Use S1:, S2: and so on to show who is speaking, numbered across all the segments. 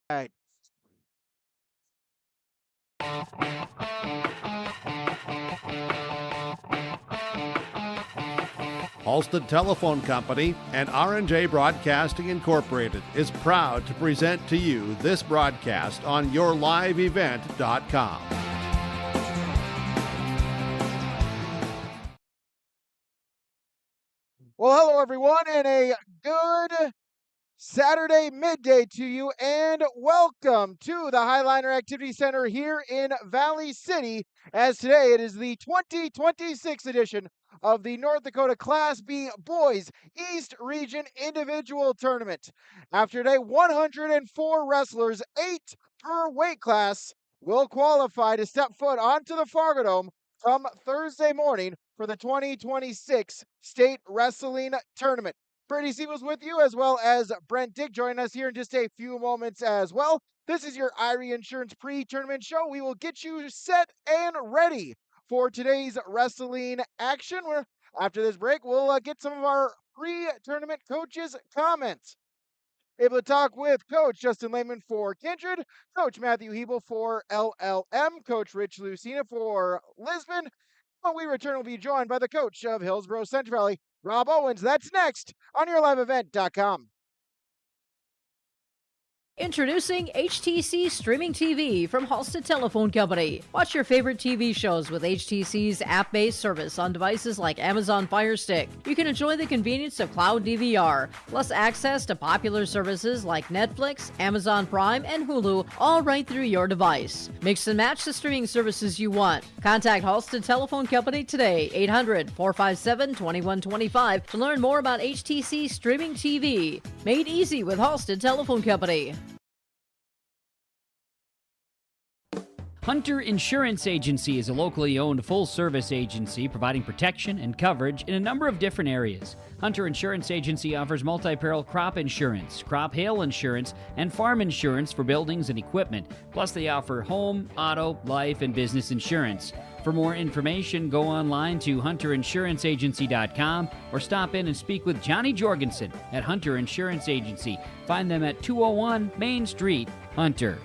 S1: Right.
S2: Halstead Telephone Company and R&J Broadcasting Incorporated is proud to present to you this broadcast on yourliveevent.com.
S1: Well, hello, everyone, and a good Saturday midday to you, and welcome to the Highliner Activity Center here in Valley City, as today it is the 2026 edition of the North Dakota Class B Boys East Region Individual Tournament. After today, 104 wrestlers, 8 per weight class, will qualify to step foot onto the Fargo Dome come Thursday morning for the 2026 State Wrestling Tournament. Brady Siebel's with you, as well as Brent Dick joining us here in just a few moments as well. This is your Irie Insurance pre-tournament show. We will get you set and ready for today's wrestling action. After this break, we'll get some of our pre-tournament coaches' comments. Able to talk with Coach Justin Lehman for Kindred, Coach Matthew Hebel for LLM, Coach Rich Lucina for Lisbon. When we return, we'll be joined by the coach of Hillsboro Central Valley, Rob Owens. That's next on yourliveevent.com.
S3: Introducing HTC Streaming TV from Halstead Telephone Company. Watch your favorite TV shows with HTC's app-based service on devices like Amazon Fire Stick. You can enjoy the convenience of cloud DVR, plus access to popular services like Netflix, Amazon Prime, and Hulu, all right through your device. Mix and match the streaming services you want. Contact Halstead Telephone Company today, 800-457-2125, to learn more about HTC Streaming TV. Made easy with Halstead Telephone Company.
S4: Hunter Insurance Agency is a locally owned full-service agency providing protection and coverage in a number of different areas. Hunter Insurance Agency offers multi-peril crop insurance, crop hail insurance, and farm insurance for buildings and equipment. Plus, they offer home, auto, life, and business insurance. For more information, go online to hunterinsuranceagency.com or stop in and speak with Johnny Jorgensen at Hunter Insurance Agency. Find them at 201 Main Street, Hunter.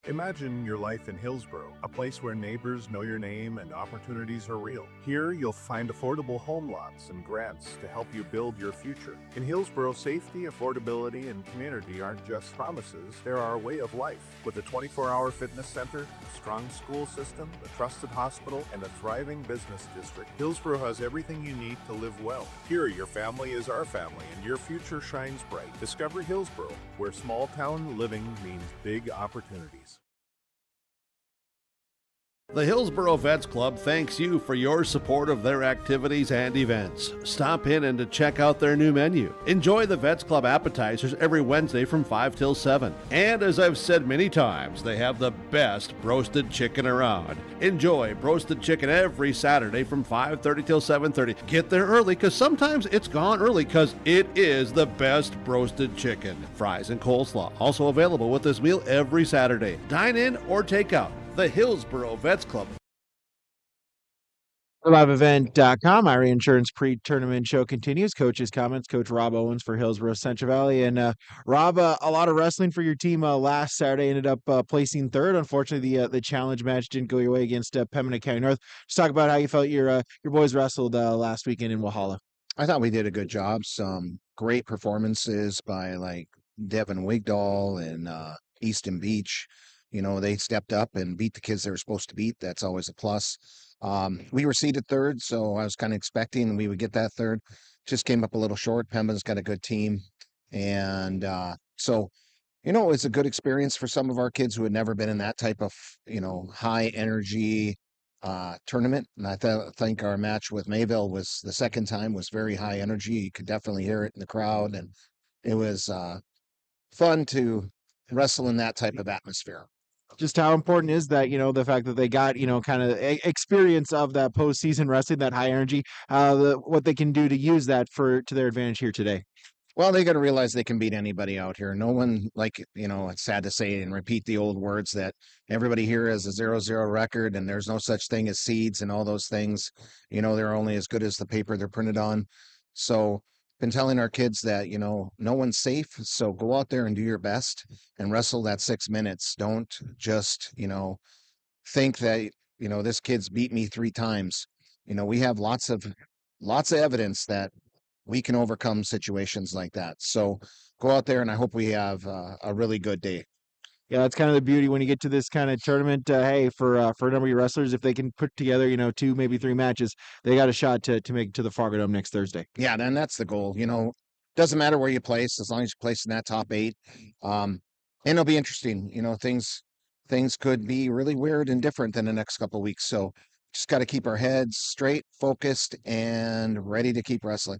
S5: Imagine your life in Hillsboro, a place where neighbors know your name and opportunities are real. Here, you'll find affordable home lots and grants to help you build your future. In Hillsboro, safety, affordability, and community aren't just promises, they're our way of life. With a 24-hour fitness center, a strong school system, a trusted hospital, and a thriving business district, Hillsboro has everything you need to live well. Here, your family is our family, and your future shines bright. Discover Hillsboro, where small-town living means big opportunities.
S2: The Hillsboro Vets Club thanks you for your support of their activities and events. Stop in and to check out their new menu. Enjoy the Vets Club appetizers every Wednesday from 5 till 7. And as I've said many times, they have the best roasted chicken around. Enjoy roasted chicken every Saturday from 5:30 till 7:30. Get there early because sometimes it's gone early because it is the best roasted chicken. Fries and coleslaw also available with this meal every Saturday. Dine in or take out. The Hillsboro Vets Club.
S1: Liveevent.com. Irie Insurance pre-tournament show continues. Coach's comments. Coach Rob Owens for Hillsboro Central Valley. And Rob, a lot of wrestling for your team last Saturday. Ended up placing third. Unfortunately, the challenge match didn't go your way against Pembina County North. Just talk about how you felt your boys wrestled last weekend in Walhalla.
S6: I thought we did a good job. Some great performances by like Devin Wigdahl and Easton Beach. You know, they stepped up and beat the kids they were supposed to beat. That's always a plus. We were seeded third, so I was kind of expecting we would get that third. Just came up a little short. Pembina's got a good team. And so, you know, it's a good experience for some of our kids who had never been in that type of, you know, high energy tournament. And I think our match with Mayville was the second time was very high energy. You could definitely hear it in the crowd. And it was fun to wrestle in that type of atmosphere.
S1: Just how important is that, you know, the fact that they got, you know, kind of experience of that postseason wrestling, that high energy, what they can do to use that to their advantage here today.
S6: Well, they got to realize they can beat anybody out here. No one, like, you know, it's sad to say and repeat the old words that everybody here has a 0-0 record and there's no such thing as seeds and all those things. You know, they're only as good as the paper they're printed on. So been telling our kids that, no one's safe. So go out there and do your best and wrestle that 6 minutes. Don't just, think that, this kid's beat me 3 times. We have lots of evidence that we can overcome situations like that. So go out there, and I hope we have a really good day.
S1: Yeah, that's kind of the beauty when you get to this kind of tournament. Hey, for a number of your wrestlers, if they can put together, 2, maybe 3 matches, they got a shot to make it to the Fargo Dome next Thursday.
S6: Yeah, then that's the goal. Doesn't matter where you place, as long as you place in that top 8. And it'll be interesting. Things could be really weird and different in the next couple of weeks. So just got to keep our heads straight, focused, and ready to keep wrestling.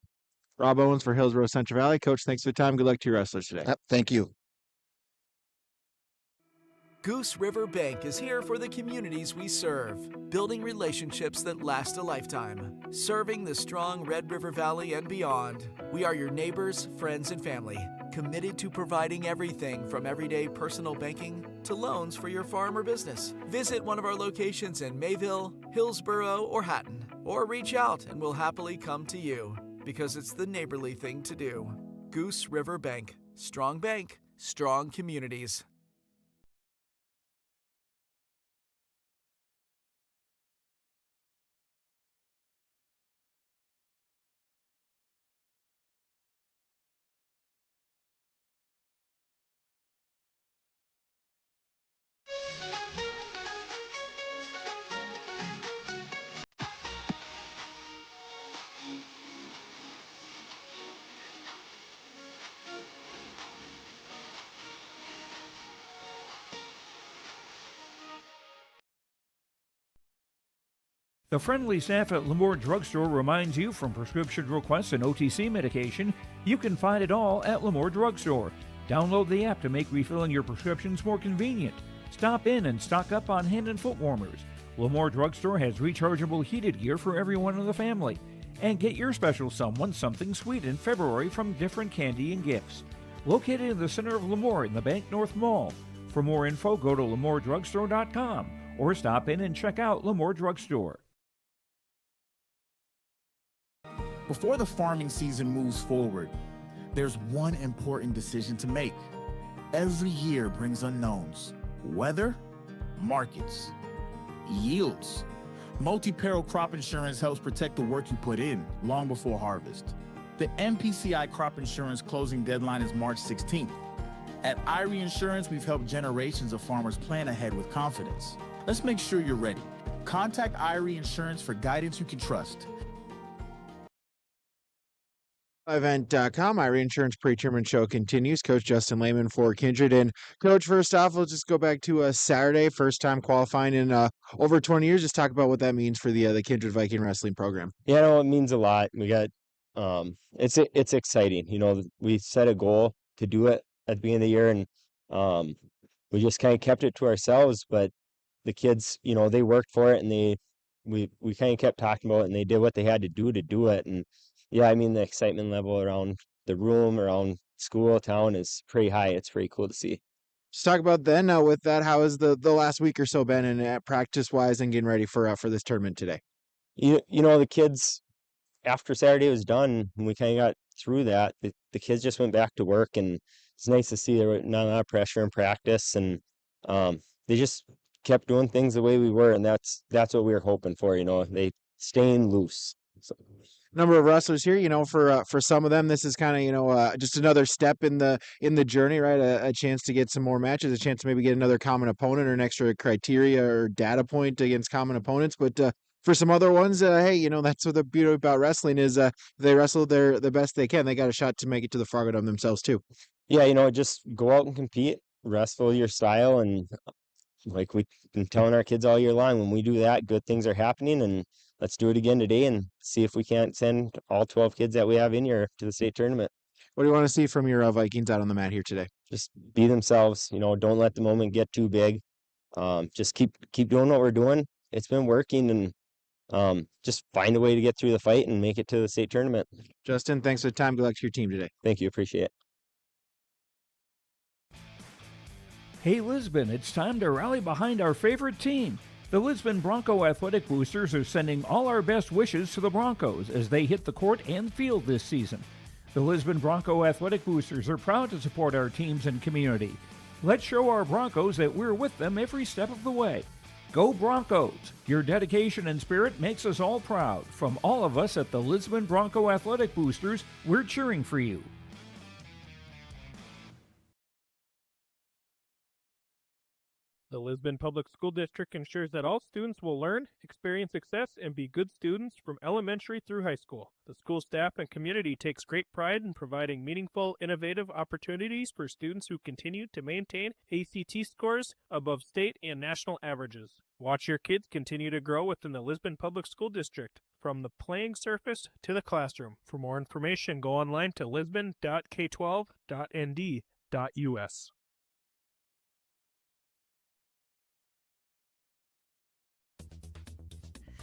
S1: Rob Owens for Hillsborough Central Valley. Coach, thanks for the time. Good luck to your wrestlers today.
S6: Thank you.
S7: Goose River Bank is here for the communities we serve, building relationships that last a lifetime. Serving the strong Red River Valley and beyond, we are your neighbors, friends, and family, committed to providing everything from everyday personal banking to loans for your farm or business. Visit one of our locations in Mayville, Hillsborough, or Hatton, or reach out and we'll happily come to you, because it's the neighborly thing to do. Goose River Bank, strong communities.
S8: The friendly staff at Lemoore Drugstore reminds you, from prescription requests and OTC medication, you can find it all at Lemoore Drugstore. Download the app to make refilling your prescriptions more convenient. Stop in and stock up on hand and foot warmers. Lemoore Drugstore has rechargeable heated gear for everyone in the family. And get your special someone something sweet in February from different candy and gifts. Located in the center of Lemoore in the Bank North Mall. For more info, go to LemooreDrugstore.com or stop in and check out Lemoore Drugstore.
S9: Before the farming season moves forward, there's one important decision to make. Every year brings unknowns: weather, markets, yields. Multi-peril crop insurance helps protect the work you put in long before harvest. The MPCI crop insurance closing deadline is March 16th. At IRE Insurance, we've helped generations of farmers plan ahead with confidence. Let's make sure you're ready. Contact IRE Insurance for guidance you can trust.
S1: Event.com, IRE Insurance Pre-Tournament Show continues. Coach Justin Lehman for Kindred. And Coach, first off, we'll just go back to a Saturday, first time qualifying in over 20 years. Just talk about what that means for the Kindred Viking Wrestling program.
S10: Yeah, no, it means a lot. We got, it's exciting. We set a goal to do it at the beginning of the year, and we just kind of kept it to ourselves. But the kids, they worked for it, and we kind of kept talking about it, and they did what they had to do it. And yeah, I mean, the excitement level around the room, around school, town is pretty high. It's pretty cool to see.
S1: Just talk about then with that, how has the last week or so been in practice wise and getting ready for this tournament today?
S10: The kids, after Saturday was done, and we kind of got through that, the kids just went back to work, and it's nice to see there was not a lot of pressure in practice, and they just kept doing things the way we were, and that's what we were hoping for. They staying loose. So.
S1: Number of wrestlers here, for some of them, this is kind of, just another step in the journey, right? A chance to get some more matches, a chance to maybe get another common opponent or an extra criteria or data point against common opponents. But for some other ones, hey, that's what the beauty about wrestling is. They wrestle the best they can. They got a shot to make it to the Fargo Dome themselves too.
S10: Yeah, just go out and compete, wrestle your style, and like we've been telling our kids all year long, when we do that, good things are happening, and let's do it again today and see if we can't send all 12 kids that we have in here to the state tournament.
S1: What do you want to see from your Vikings out on the mat here today?
S10: Just be themselves, don't let the moment get too big. Just keep doing what we're doing. It's been working, and just find a way to get through the fight and make it to the state tournament.
S1: Justin, thanks for the time. Good luck to your team today.
S10: Thank you. Appreciate it.
S8: Hey, Lisbon, it's time to rally behind our favorite team. The Lisbon Bronco Athletic Boosters are sending all our best wishes to the Broncos as they hit the court and field this season. The Lisbon Bronco Athletic Boosters are proud to support our teams and community. Let's show our Broncos that we're with them every step of the way. Go Broncos! Your dedication and spirit makes us all proud. From all of us at the Lisbon Bronco Athletic Boosters, we're cheering for you.
S11: The Lisbon Public School District ensures that all students will learn, experience success, and be good students from elementary through high school. The school staff and community takes great pride in providing meaningful, innovative opportunities for students who continue to maintain ACT scores above state and national averages. Watch your kids continue to grow within the Lisbon Public School District, from the playing surface to the classroom. For more information, go online to lisbon.k12.nd.us.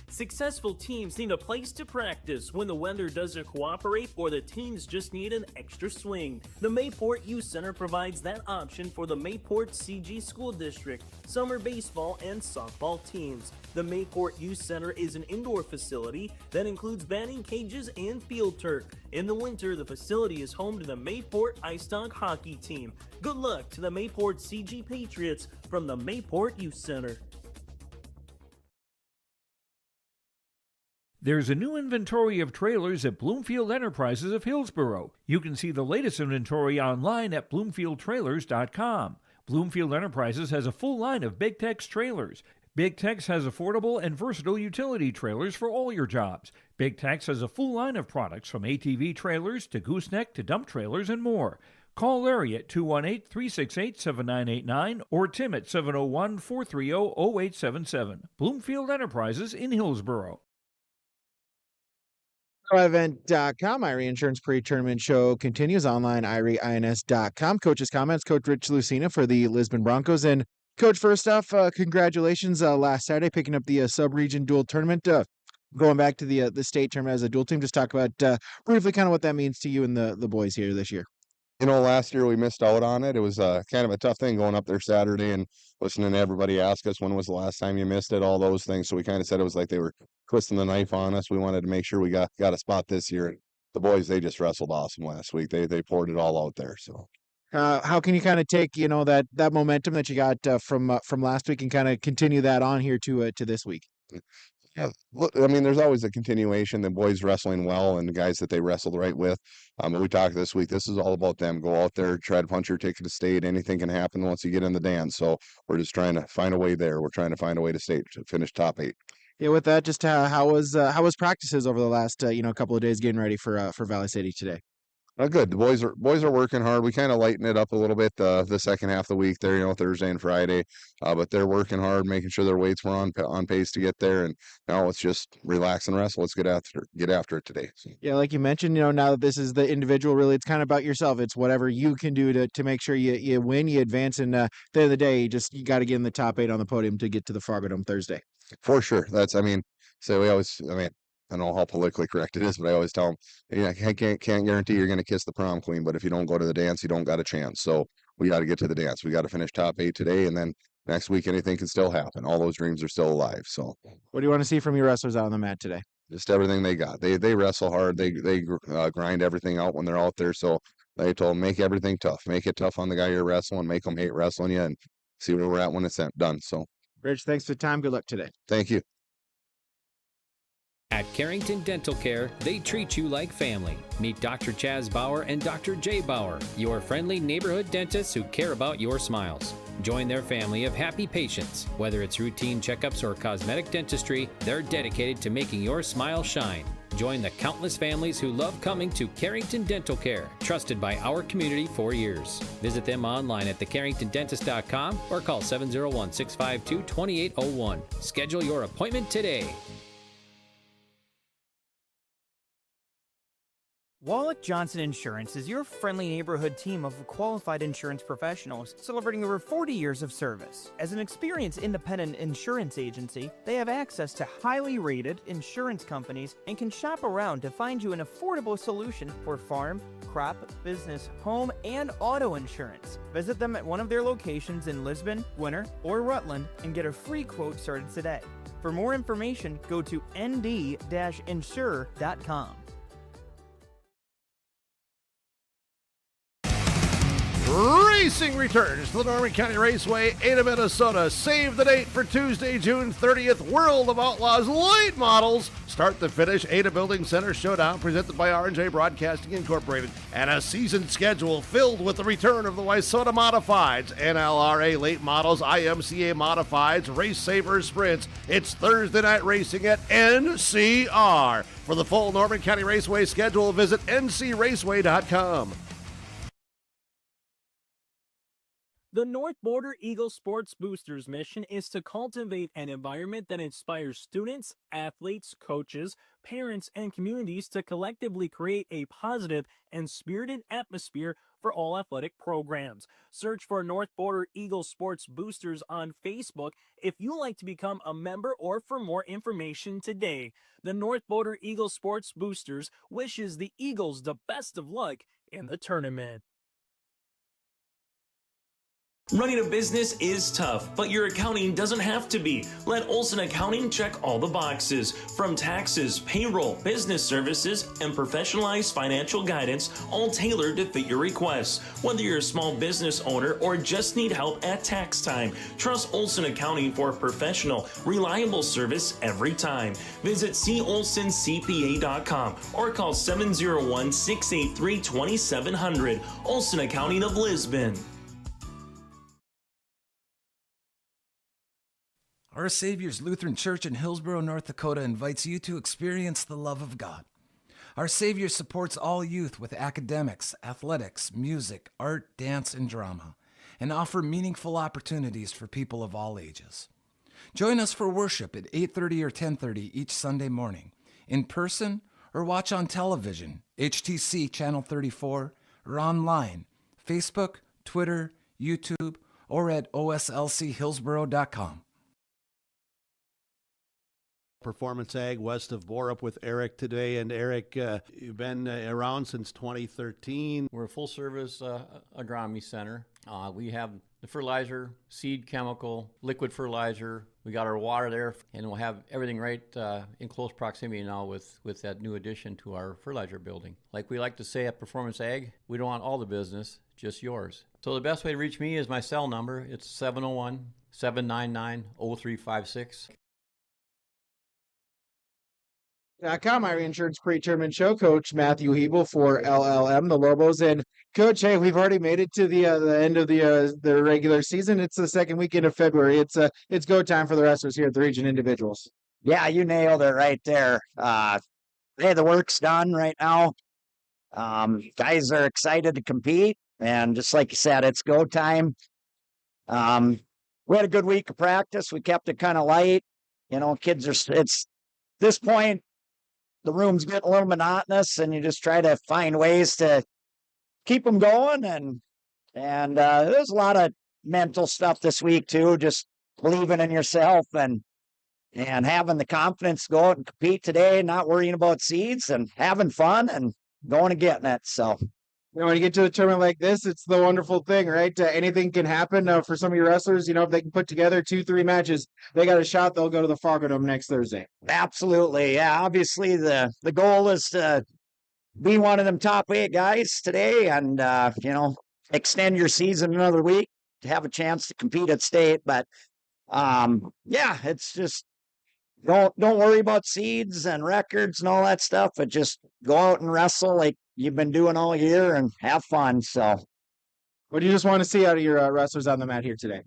S12: Successful teams need a place to practice when the weather doesn't cooperate or the teams just need an extra swing. The Mayport Youth Center provides that option for the Mayport CG School District, summer baseball and softball teams. The Mayport Youth Center is an indoor facility that includes batting cages and field turf. In the winter, the facility is home to the Mayport Ice Dog hockey team. Good luck to the Mayport CG Patriots from the Mayport Youth Center.
S8: There's a new inventory of trailers at Bloomfield Enterprises of Hillsborough. You can see the latest inventory online at bloomfieldtrailers.com. Bloomfield Enterprises has a full line of Big Tex trailers. Big Tex has affordable and versatile utility trailers for all your jobs. Big Tex has a full line of products from ATV trailers to gooseneck to dump trailers and more. Call Larry at 218-368-7989 or Tim at 701-430-0877. Bloomfield Enterprises in Hillsborough.
S1: Event.com. Irie Insurance Pre-Tournament Show continues online, IrieINS.com. Coach's comments, Coach Rich Lucina for the Lisbon Broncos. And Coach, first off, congratulations last Saturday picking up the sub-region dual tournament. Going back to the state tournament as a dual team, just talk about briefly kind of what that means to you and the boys here this year.
S13: You know, last year we missed out on it. It was kind of a tough thing going up there Saturday and listening to everybody ask us when was the last time you missed it, all those things. So we kind of said it was like they were twisting the knife on us. We wanted to make sure we got a spot this year. And the boys, they just wrestled awesome last week. They poured it all out there. So
S1: how can you kind of take, you know, that momentum that you got from last week and kind of continue that on here to this week?
S13: Yeah, look, I mean, there's always a continuation. The boys wrestling well and the guys that they wrestled right with. But we talked this week. This is all about them. Go out there, try to punch your ticket to state. Anything can happen once you get in the dance. So we're just trying to find a way there. We're trying to find a way to state to finish top 8.
S1: Yeah, with that, just how was practices over the last couple of days getting ready for Valley City today?
S13: Good. The boys are working hard. We kind of lighten it up a little bit the second half of the week there, you know, Thursday and Friday. But they're working hard, making sure their weights were on pace to get there. And now it's just relax and wrestle. Let's get after it today. So.
S1: Yeah, like you mentioned, you know, now that this is the individual, really, it's kind of about yourself. It's whatever you can do to make sure you win, you advance. And at the end of the day, you got to get in the top 8 on the podium to get to the Fargo Dome Thursday.
S13: For sure. I don't know how politically correct it is, but I always tell them, I can't guarantee you're going to kiss the prom queen, but if you don't go to the dance, you don't got a chance. So we got to get to the dance. We got to finish top 8 today, and then next week anything can still happen. All those dreams are still alive. So
S1: what do you want to see from your wrestlers out on the mat today?
S13: Just everything they got. They wrestle hard. They grind everything out when they're out there. So they told them, make everything tough. Make it tough on the guy you're wrestling. Make them hate wrestling you, and see where we're at when it's done. So,
S1: Rich, thanks for the time. Good luck today.
S13: Thank you.
S14: At Carrington Dental Care, they treat you like family. Meet Dr. Chaz Bauer and Dr. Jay Bauer, your friendly neighborhood dentists who care about your smiles. Join their family of happy patients. Whether it's routine checkups or cosmetic dentistry, they're dedicated to making your smile shine. Join the countless families who love coming to Carrington Dental Care, trusted by our community for years. Visit them online at thecarringtondentist.com or call 701-652-2801. Schedule your appointment today.
S15: Wallach Johnson Insurance is your friendly neighborhood team of qualified insurance professionals celebrating over 40 years of service. As an experienced independent insurance agency, they have access to highly rated insurance companies and can shop around to find you an affordable solution for farm, crop, business, home, and auto insurance. Visit them at one of their locations in Lisbon, Winter, or Rutland and get a free quote started today. For more information, go to nd-insure.com.
S2: Racing returns to the Norman County Raceway, Ada, Minnesota. Save the date for Tuesday, June 30th. World of Outlaws late models. Start to finish, Ada Building Center Showdown presented by R&J Broadcasting Incorporated. And a season schedule filled with the return of the Wayzata Modifieds, NLRA late models, IMCA Modifieds, Race Savers Sprints. It's Thursday night racing at NCR. For the full Norman County Raceway schedule, visit ncraceway.com.
S12: The North Border Eagle Sports Boosters mission is to cultivate an environment that inspires students, athletes, coaches, parents, and communities to collectively create a positive and spirited atmosphere for all athletic programs. Search for North Border Eagle Sports Boosters on Facebook if you'd like to become a member or for more information today. The North Border Eagle Sports Boosters wishes the Eagles the best of luck in the tournament.
S16: Running a business is tough, but your accounting doesn't have to be. Let Olson Accounting check all the boxes. From taxes, payroll, business services, and professionalized financial guidance, all tailored to fit your requests. Whether you're a small business owner or just need help at tax time, trust Olson Accounting for professional, reliable service every time. Visit colsoncpa.com or call 701-683-2700. Olson Accounting of Lisbon.
S17: Our Savior's Lutheran Church in Hillsborough, North Dakota invites you to experience the love of God. Our Savior supports all youth with academics, athletics, music, art, dance, and drama, and offer meaningful opportunities for people of all ages. Join us for worship at 8:30 or 10:30 each Sunday morning, in person or watch on television, HTC Channel 34, or online, Facebook, Twitter, YouTube, or at oslchillsboro.com.
S2: Performance Ag west of Borup with Eric today. And Eric, you've been around since 2013.
S18: We're a full-service agronomy center. We have the fertilizer, seed, chemical, liquid fertilizer. We got our water there, and we'll have everything right in close proximity now with that new addition to our fertilizer building. Like we like to say at Performance Ag, we don't want all the business, just yours. So the best way to reach me is my cell number. It's 701-799-0356.
S1: .com, Insurance Pre-Tournament Show. Coach Matthew Hebel for LLM, the Lobos. And Coach, hey, we've already made it to the end of the regular season. It's the second weekend of February. It's go time for the wrestlers here at the Region Individuals.
S19: Yeah, you nailed it right there. Hey, the work's done right now. Guys are excited to compete, and just like you said, it's go time. We had a good week of practice. We kept it kind of light. You know, kids are. It's this point. The room's getting a little monotonous, and you just try to find ways to keep them going. And there's a lot of mental stuff this week too, just believing in yourself and having the confidence to go out and compete today, not worrying about seeds and having fun and going and getting it. So,
S1: you know, when you get to a tournament like this, it's the wonderful thing, right? Anything can happen for some of your wrestlers. You know, if they can put together 2-3 matches, they got a shot. They'll go to the Fargo Dome next Thursday.
S19: Absolutely. Yeah. Obviously, the goal is to be one of them top 8 guys today and, you know, extend your season another week to have a chance to compete at state. But, yeah, it's just don't worry about seeds and records and all that stuff, but just go out and wrestle like you've been doing all year and have fun. So
S1: what do you just want to see out of your wrestlers on the mat here today?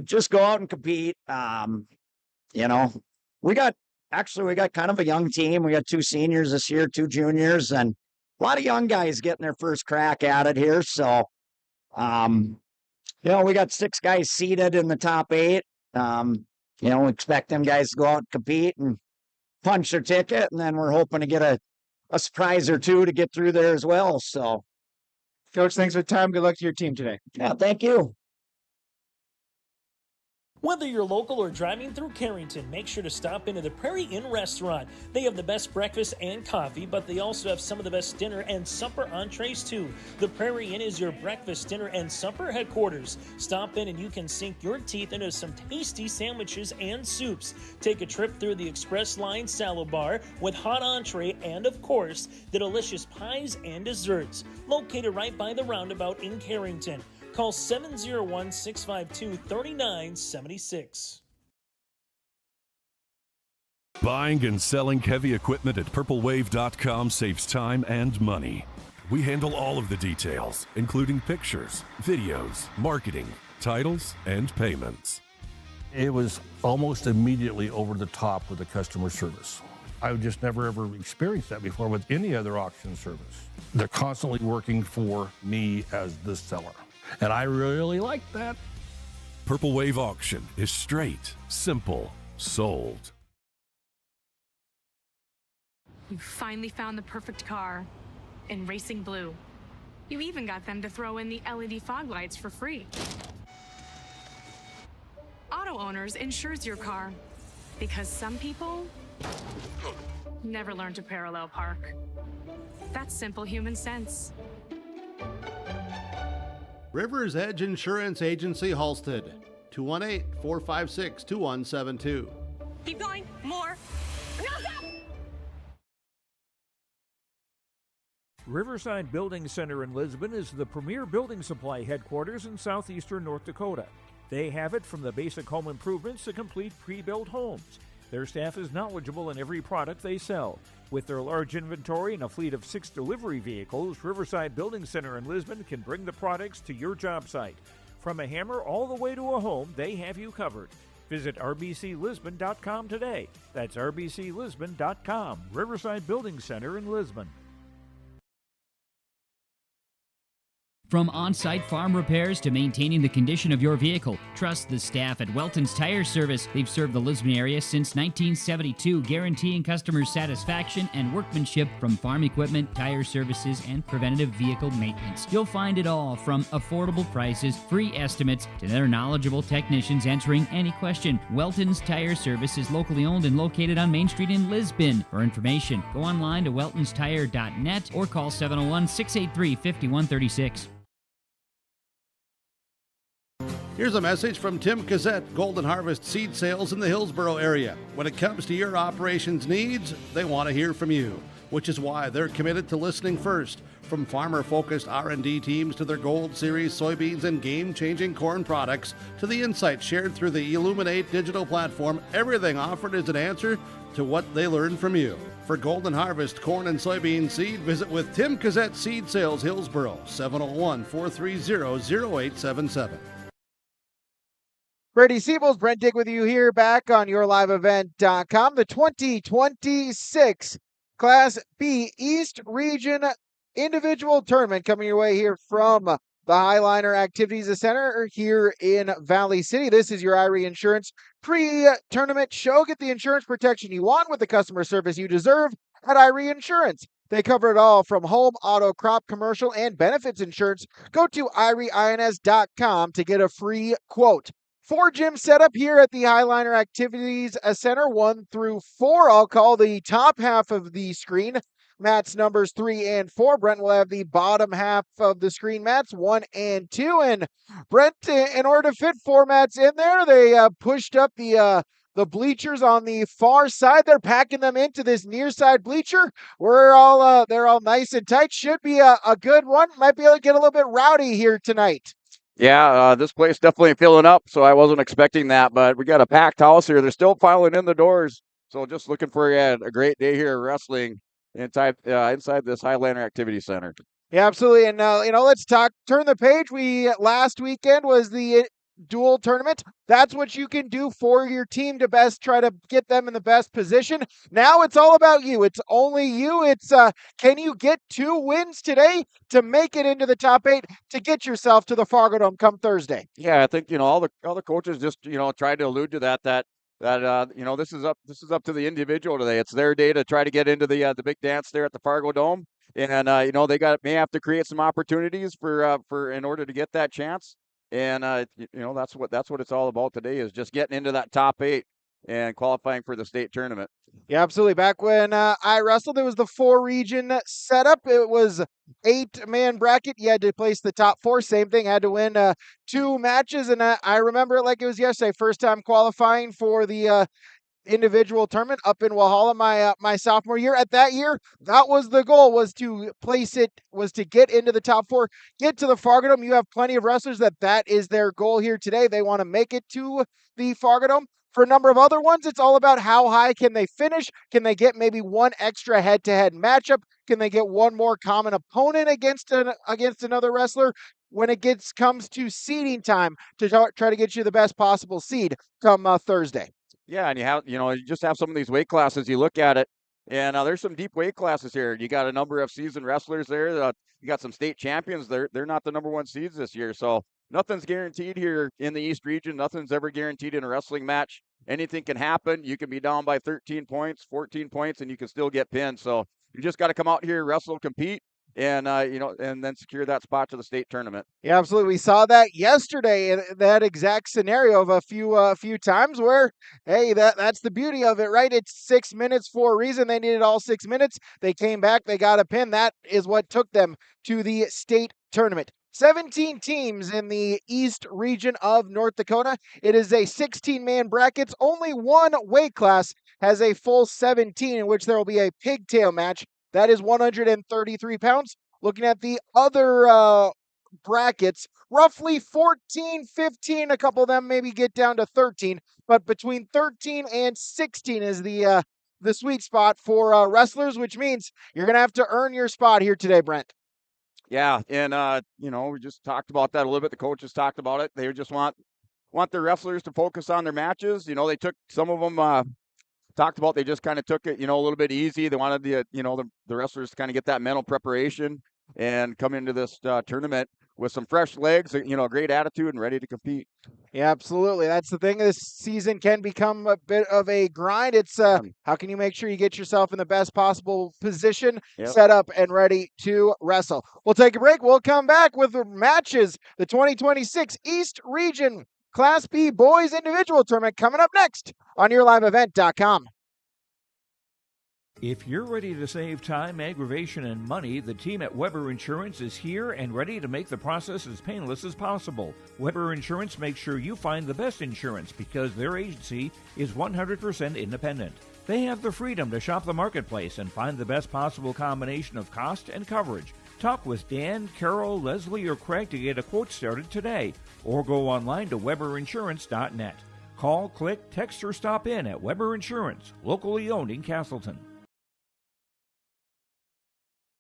S19: Just go out and compete. You know, we got kind of a young team. We got 2 seniors this year, 2 juniors, and a lot of young guys getting their first crack at it here. So, you know, we got 6 guys seated in the top 8. You know, we expect them guys to go out and compete and punch their ticket, and then we're hoping to get a surprise or 2 to get through there as well. So,
S1: Coach, thanks for the time. Good luck to your team today.
S19: Yeah, thank you.
S12: Whether you're local or driving through Carrington, make sure to stop into the Prairie Inn restaurant. They have the best breakfast and coffee, but they also have some of the best dinner and supper entrees too. The Prairie Inn is your breakfast, dinner, and supper headquarters. Stop in and you can sink your teeth into some tasty sandwiches and soups. Take a trip through the Express Line salad bar with hot entree and, of course, the delicious pies and desserts. Located right by the roundabout in Carrington. Call 701-652-3976.
S20: Buying and selling heavy equipment at purplewave.com saves time and money. We handle all of the details, including pictures, videos, marketing, titles, and payments.
S21: It was almost immediately over the top with the customer service. I've just never ever experienced that before with any other auction service. They're constantly working for me as the seller, and I really like that.
S20: Purple Wave Auction is straight, simple, sold.
S22: You finally found the perfect car in Racing Blue. You even got them to throw in the LED fog lights for free. Auto Owners insures your car because some people never learn to parallel park. That's simple human sense.
S2: River's Edge Insurance Agency, Halsted, 218-456-2172.
S22: Keep going. More. No, stop!
S8: Riverside Building Center in Lisbon is the premier building supply headquarters in southeastern North Dakota. They have it from the basic home improvements to complete pre-built homes. Their staff is knowledgeable in every product they sell. With their large inventory and a fleet of 6 delivery vehicles, Riverside Building Center in Lisbon can bring the products to your job site. From a hammer all the way to a home, they have you covered. Visit rbclisbon.com today. That's rbclisbon.com. Riverside Building Center in Lisbon.
S4: From on-site farm repairs to maintaining the condition of your vehicle, trust the staff at Welton's Tire Service. They've served the Lisbon area since 1972, guaranteeing customer satisfaction and workmanship from farm equipment, tire services, and preventative vehicle maintenance. You'll find it all from affordable prices, free estimates, to their knowledgeable technicians answering any question. Welton's Tire Service is locally owned and located on Main Street in Lisbon. For information, go online to weltonstire.net or call 701-683-5136.
S2: Here's a message from Tim Cassette, Golden Harvest Seed Sales in the Hillsboro area. When it comes to your operations needs, they want to hear from you, which is why they're committed to listening first. From farmer-focused R&D teams to their Gold Series soybeans and game-changing corn products to the insights shared through the Illuminate digital platform, everything offered is an answer to what they learned from you. For Golden Harvest corn and soybean seed, visit with Tim Cassette Seed Sales Hillsboro, 701-430-0877.
S1: Brady Siebels, Brent Dick with you here back on yourliveevent.com. The 2026 Class B East Region Individual Tournament coming your way here from the Highliner Activities Center here in Valley City. This is your Irie Insurance pre-tournament show. Get the insurance protection you want with the customer service you deserve at Irie Insurance. They cover it all from home, auto, crop, commercial, and benefits insurance. Go to irieins.com to get a free quote. 4 gyms set up here at the Highliner Activities Center, 1 through 4. I'll call the top half of the screen mats numbers 3 and 4. Brent will have the bottom half of the screen mats 1 and 2. And Brent, in order to fit 4 mats in there, they pushed up the bleachers on the far side. They're packing them into this near side bleacher. They're all nice and tight. Should be a good one. Might be able to get a little bit rowdy here tonight.
S23: Yeah, this place definitely filling up, so I wasn't expecting that, but we got a packed house here. They're still piling in the doors, so just looking for a great day here wrestling inside this Highliner Activity Center.
S1: Yeah, absolutely. And let's turn the page. Last weekend was the dual tournament. That's what you can do for your team to best try to get them in the best position. Now it's all about you. It's only you. It's can you get 2 wins today to make it into the top 8 to get yourself to the Fargo Dome come Thursday?
S23: Yeah, I think all the coaches just tried to allude to that this is up to the individual today. It's their day to try to get into the big dance there at the Fargo Dome, and they may have to create some opportunities for in order to get that chance. And that's what it's all about today, is just getting into that top 8 and qualifying for the state tournament.
S1: Yeah, absolutely. Back when I wrestled, it was the 4-region setup. It was 8-man bracket. You had to place the top 4. Same thing. Had to win 2 matches. And I remember it like it was yesterday. First time qualifying for the individual tournament up in Walhalla my sophomore year. At that year, that was the goal, was to get into the top 4, get to the Fargo Dome. You have plenty of wrestlers that is their goal here today. They want to make it to the Fargo Dome. For a number of other ones, it's all about how high can they finish? Can they get maybe one extra head-to-head matchup? Can they get one more common opponent against another wrestler? When it comes to seeding time, to try to get you the best possible seed come Thursday.
S23: Yeah, and you just have some of these weight classes. You look at it, and there's some deep weight classes here. You got a number of seasoned wrestlers there. You got some state champions. They're not the number 1 seeds this year, so nothing's guaranteed here in the East region. Nothing's ever guaranteed in a wrestling match. Anything can happen. You can be down by 13 points, 14 points, and you can still get pinned. So you just got to come out here, wrestle, compete, and and then secure that spot to the state tournament.
S1: Yeah, absolutely. We saw that yesterday in that exact scenario of a few times where, hey, that's the beauty of it, right? It's 6 minutes for a reason. They needed all 6 minutes. They came back. They got a pin. That is what took them to the state tournament. 17 teams in the East region of North Dakota. It is a 16-man bracket. Only one weight class has a full 17, in which there will be a pigtail match. That is 133 pounds. Looking at the other brackets, roughly 14, 15, a couple of them maybe get down to 13, but between 13 and 16 is the sweet spot for wrestlers, which means you're going to have to earn your spot here today, Brent.
S23: Yeah, and we just talked about that a little bit. The coaches talked about it. They just want their wrestlers to focus on their matches. They took some of them talked about, they just kind of took it, a little bit easy. They wanted the wrestlers to kind of get that mental preparation and come into this tournament with some fresh legs, a great attitude and ready to compete.
S1: Yeah, absolutely. That's the thing. This season can become a bit of a grind. It's how can you make sure you get yourself in the best possible position, set up and ready to wrestle. We'll take a break. We'll come back with the matches, the 2026 East Region Class B Boys Individual Tournament coming up next on YourLiveEvent.com.
S8: If you're ready to save time, aggravation, and money, the team at Weber Insurance is here and ready to make the process as painless as possible. Weber Insurance makes sure you find the best insurance because their agency is 100% independent. They have the freedom to shop the marketplace and find the best possible combination of cost and coverage. Talk with Dan, Carol, Leslie, or Craig to get a quote started today, or go online to weberinsurance.net. Call, click, text, or stop in at Weber Insurance, locally owned in Castleton.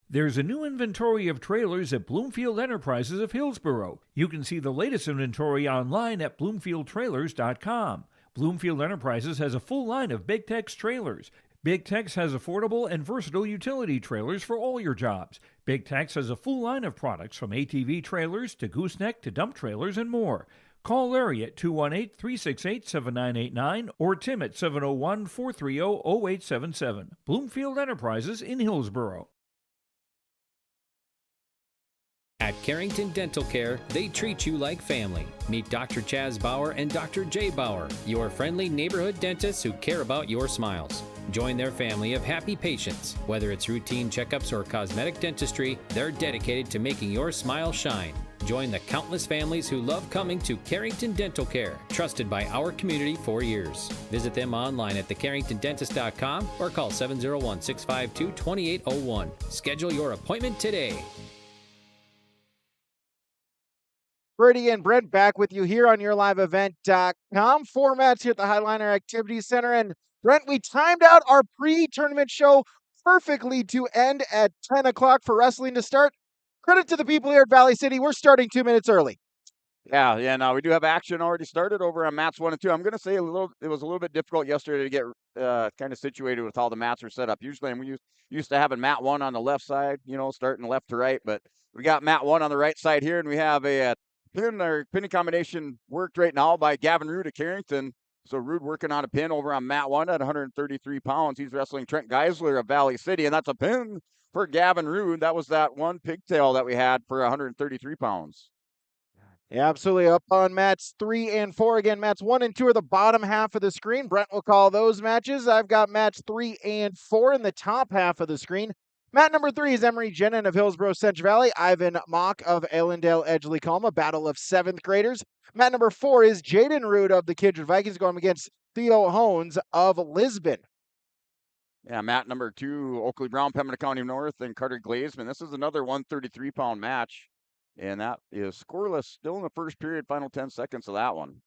S8: There's a new inventory of trailers at Bloomfield Enterprises of Hillsboro. You can see the latest inventory online at bloomfieldtrailers.com. Bloomfield Enterprises has a full line of Big Tex trailers. Big Tex has affordable and versatile utility trailers for all your jobs. Big Tex has a full line of products from ATV trailers to gooseneck to dump trailers and more. Call Larry at 218-368-7989 or Tim at 701-430-0877. Bloomfield Enterprises in Hillsboro.
S14: At Carrington Dental Care, they treat you like family. Meet Dr. Chaz Bauer and Dr. Jay Bauer, your friendly neighborhood dentists who care about your smiles. Join their family of happy patients. Whether it's routine checkups or cosmetic dentistry, they're dedicated to making your smile shine. Join the countless families who love coming to Carrington Dental Care, trusted by our community for years. Visit them online at thecarringtondentist.com or call 701-652-2801. Schedule your appointment today.
S1: Brady and Brent back with you here on YourLiveEvent.com. Formats here at the Highliner Activities Center. And Brent, we timed out our pre-tournament show perfectly to end at 10 o'clock for wrestling to start. Credit to the people here at Valley City. We're starting 2 minutes early.
S23: Yeah. Now we do have action already started over on mats 1 and 2. I'm going to say it was a little bit difficult yesterday to get kind of situated with how the mats are set up. Usually, we used to having mat 1 on the left side, starting left to right. But we got mat 1 on the right side here, and we have a pinning combination worked right now by Gavin Rood of Carrington. So Rood working on a pin over on mat 1 at 133 pounds. He's wrestling Trent Geisler of Valley City, and that's a pin for Gavin Rood. That was that one pigtail that we had for 133 pounds.
S1: Yeah, absolutely. Up on mats 3 and 4. Again, mats 1 and 2 are the bottom half of the screen. Brent will call those matches. I've got mats 3 and 4 in the top half of the screen. Mat number 3 is Emery Jenin of Hillsboro Central Valley, Ivan Mock of Allendale Edgeley Colma, battle of 7th graders. Mat number 4 is Jaden Rood of the Kindred Vikings going against Theo Hones of Lisbon.
S23: Yeah, mat number 2, Oakley Brown, Pembina County North, and Carter Glazman. This is another 133-pound match, and that is scoreless still in the first period, final 10 seconds of that one.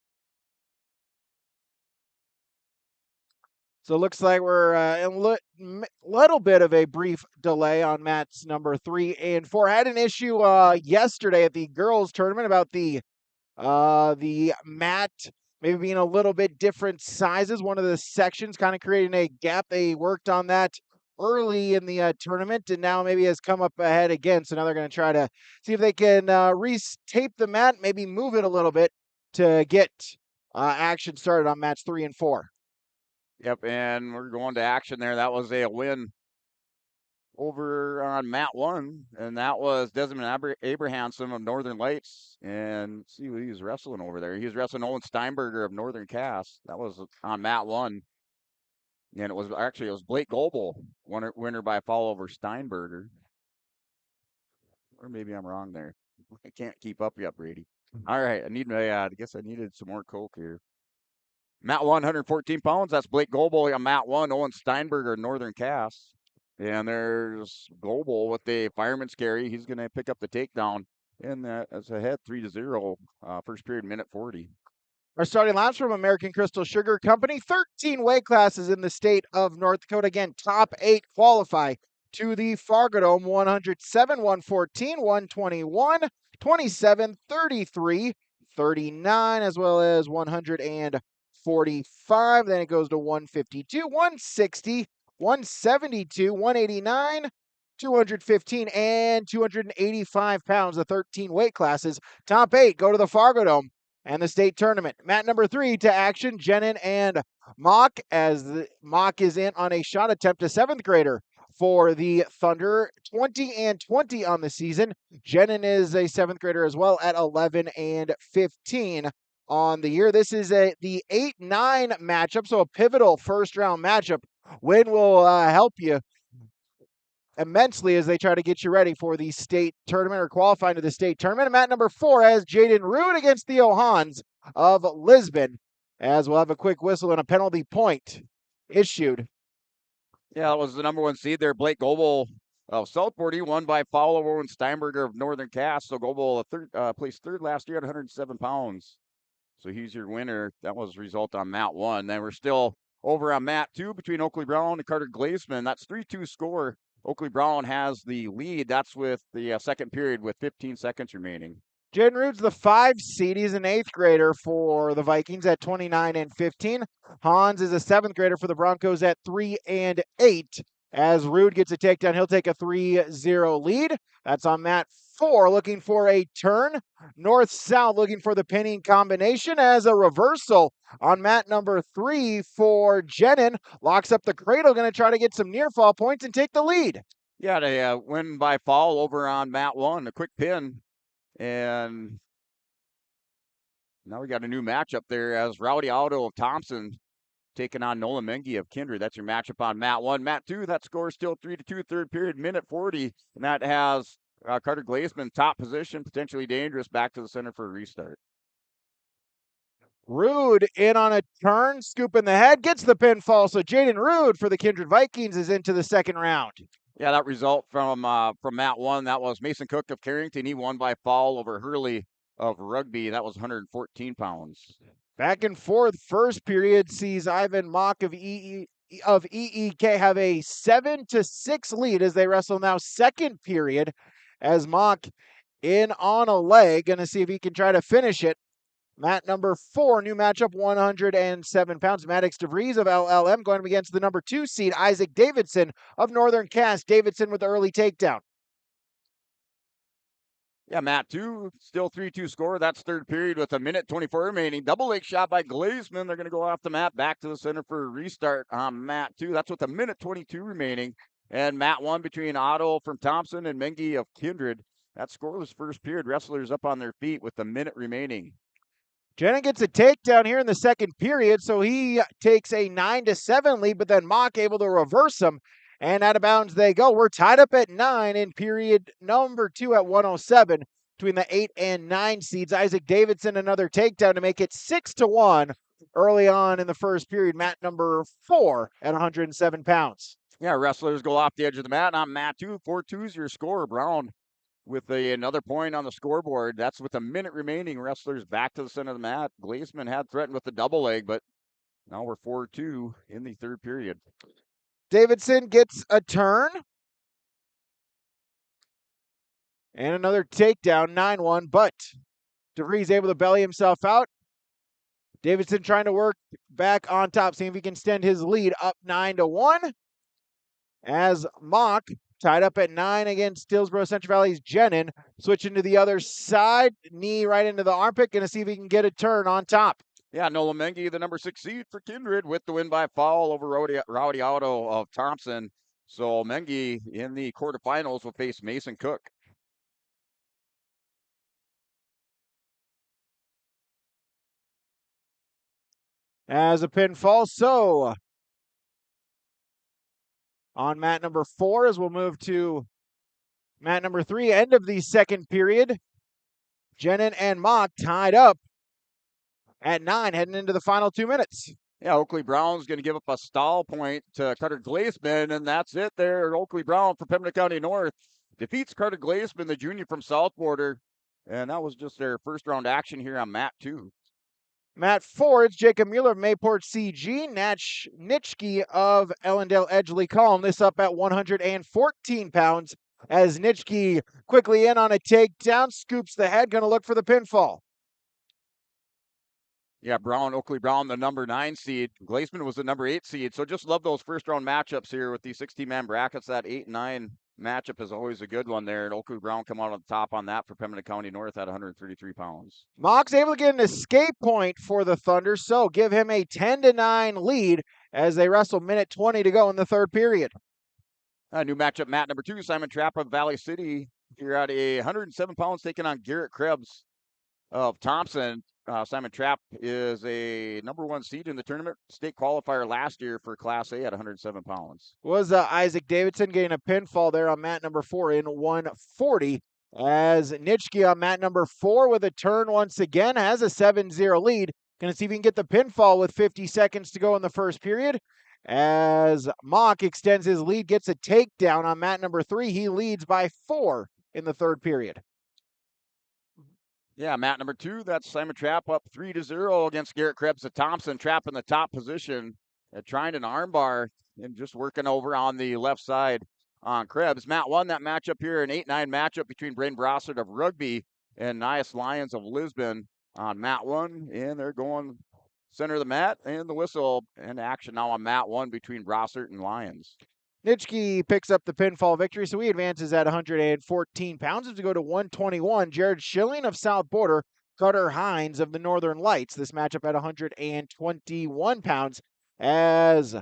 S1: So it looks like we're in a little bit of a brief delay on mats number 3 and 4. Had an issue yesterday at the girls tournament about the mat maybe being a little bit different sizes. One of the sections kind of creating a gap. They worked on that early in the tournament, and now maybe has come up ahead again. So now they're going to try to see if they can re-tape the mat, maybe move it a little bit to get action started on mats 3 and 4.
S23: Yep, and we're going to action there. That was a win over on mat 1, and that was Desmond Abrahamson of Northern Lights. And let's see what he was wrestling over there. He was wrestling Owen Steinberger of Northern Cass. That was on mat 1. And it was Blake Goebel, winner by fall over Steinberger. Or maybe I'm wrong there. I can't keep up yet, Brady. All right, I guess I needed some more Coke here. Mat 1, 114 pounds. That's Blake Goebel on mat 1. Owen Steinberger, Northern Cass. And there's Goebel with the fireman's carry. He's going to pick up the takedown. And that's ahead 3-0, first period, minute 40.
S1: Our starting laps from American Crystal Sugar Company. 13 weight classes in the state of North Dakota. Again, top 8 qualify to the Fargo Dome. 107, 114, 121, 27, 33, 39, as well as 145. Then it goes to 152, 160, 172, 189, 215, and 285 pounds. The 13 weight classes. Top 8 go to the Fargo Dome and the state tournament. Mat number 3 to action, Jenin and Mock, as the Mock is in on a shot attempt, a 7th grader for the Thunder. 20 and 20 on the season. Jenin is a 7th grader as well at 11 and 15 on the year. This is the 8-9 matchup, so a pivotal first round matchup. Win will help you immensely as they try to get you ready for the state tournament or qualifying to the state tournament. And mat number 4 has Jaden Rood against Theo Hans of Lisbon, as we'll have a quick whistle and a penalty point issued.
S23: Yeah, that was the number 1 seed there, Blake Goebel of Southport. He won by foul over Owen Steinberger of Northern Cass. So Goebel placed third last year at 107 pounds. So he's your winner. That was the result on mat 1. Then we're still over on mat 2 between Oakley Brown and Carter Glazman. That's 3-2 score. Oakley Brown has the lead. That's with the second period with 15 seconds remaining.
S1: Jaden Rood's the 5 seed. He's an 8th grader for the Vikings at 29 and 15. Hans is a 7th grader for the Broncos at 3 and 8. As Rood gets a takedown, he'll take a 3-0 lead. That's on mat 4, looking for a turn. North-south, looking for the pinning combination as a reversal on mat number 3 for Jenin. Locks up the cradle, going to try to get some near fall points and take the lead.
S23: Yeah, they win by fall over on mat 1, a quick pin. And now we got a new matchup there as Rowdy Auto of Thompson taking on Nolan Mengi of Kindred. That's your matchup on mat 1. Mat 2, that score is still 3-2, third period, minute 40. And that has Carter Glazman, top position, potentially dangerous, back to the center for a restart.
S1: Rood in on a turn, scooping the head, gets the pinfall. So Jaden Rood for the Kindred Vikings is into the second round.
S23: Yeah, that result from mat 1, that was Mason Cook of Carrington. He won by fall over Hurley of Rugby. That was 114 pounds.
S1: Back and forth. First period sees Ivan Mock of EEK have a 7-6 lead as they wrestle now. Second period as Mock in on a leg. Going to see if he can try to finish it. Mat number 4, new matchup, 107 pounds. Maddox DeVries of LLM going up against the number 2 seed, Isaac Davidson of Northern Cass. Davidson with the early takedown.
S23: Yeah, mat 2, still 3-2 score. That's third period with a minute 24 remaining. Double leg shot by Glazman. They're going to go off the mat, back to the center for a restart on mat 2. That's with a minute 22 remaining. And mat 1 between Otto from Thompson and Mengi of Kindred. That scoreless first period. Wrestlers up on their feet with a minute remaining.
S1: Jenin gets a takedown here in the second period, so he takes a 9-7 lead, but then Mock able to reverse him, and out of bounds they go. We're tied up at 9 in period number 2 at 107 between the 8 and 9 seeds. Isaac Davidson, another takedown to make it 6-1 early on in the first period. Mat number 4 at 107 pounds.
S23: Yeah, wrestlers go off the edge of the mat. And on mat 2, 4-2 is your score. Brown with another point on the scoreboard. That's with a minute remaining. Wrestlers back to the center of the mat. Glazeman had threatened with the double leg, but now we're 4-2 in the third period.
S1: Davidson gets a turn. And another takedown, 9-1, but DeVries able to belly himself out. Davidson trying to work back on top, seeing if he can extend his lead up 9-1. As Mock tied up at 9 against Stillsboro Central Valley's Jenin, switching to the other side, knee right into the armpit, going to see if he can get a turn on top.
S23: Yeah, Nola Mengi, the number 6 seed for Kindred, with the win by foul over Rowdy Auto of Thompson. So Mengi in the quarterfinals will face Mason Cook.
S1: As a pinfall, so on mat number 4, as we'll move to mat number 3, end of the second period. Jenin and Mock tied up at 9, heading into the final 2 minutes.
S23: Yeah, Oakley Brown's going to give up a stall point to Carter Glazeman, and that's it there. Oakley Brown from Pembina County North defeats Carter Glazeman, the junior from South Border, and that was just their first round action here on mat 2.
S1: Mat 4, it's Jacob Mueller of Mayport CG, Natch Nitschke of Ellendale Edgeley Column. This up at 114 pounds as Nitschke quickly in on a takedown, scoops the head, going to look for the pinfall.
S23: Yeah, Oakley Brown, the number 9 seed. Glazeman was the number 8 seed. So just love those first round matchups here with these 16-man brackets. That 8-9 matchup is always a good one there. And Oakley Brown come out on top on that for Pembina County North at 133 pounds.
S1: Mock's able to get an escape point for the Thunder, so give him a 10-9 lead as they wrestle minute 20 to go in the third period.
S23: A new matchup, mat number 2, Simon Trapp of Valley City. Here at 107 pounds, taking on Garrett Krebs of Thompson. Simon Trapp is a number 1 seed in the tournament, state qualifier last year for Class A at 107 pounds.
S1: Was Isaac Davidson getting a pinfall there on mat number 4 in 140, as Nitschke on mat number 4 with a turn once again has a 7-0 lead. Going to see if he can get the pinfall with 50 seconds to go in the first period. As Mock extends his lead, gets a takedown on mat number 3. He leads by 4 in the third period.
S23: Yeah, mat number 2, that's Simon Trapp up 3-0 against Garrett Krebs of Thompson. Trapp in the top position, trying an armbar and just working over on the left side on Krebs. Mat 1, that matchup here, an 8-9 matchup between Braden Brossard of Rugby and Nias Lyons of Lisbon on mat 1. And they're going center of the mat, and the whistle in action now on mat 1 between Brossard and Lyons.
S1: Nitschke picks up the pinfall victory, so he advances at 114 pounds. As we go to 121, Jared Schilling of South Border, Carter Hines of the Northern Lights. This matchup at 121 pounds as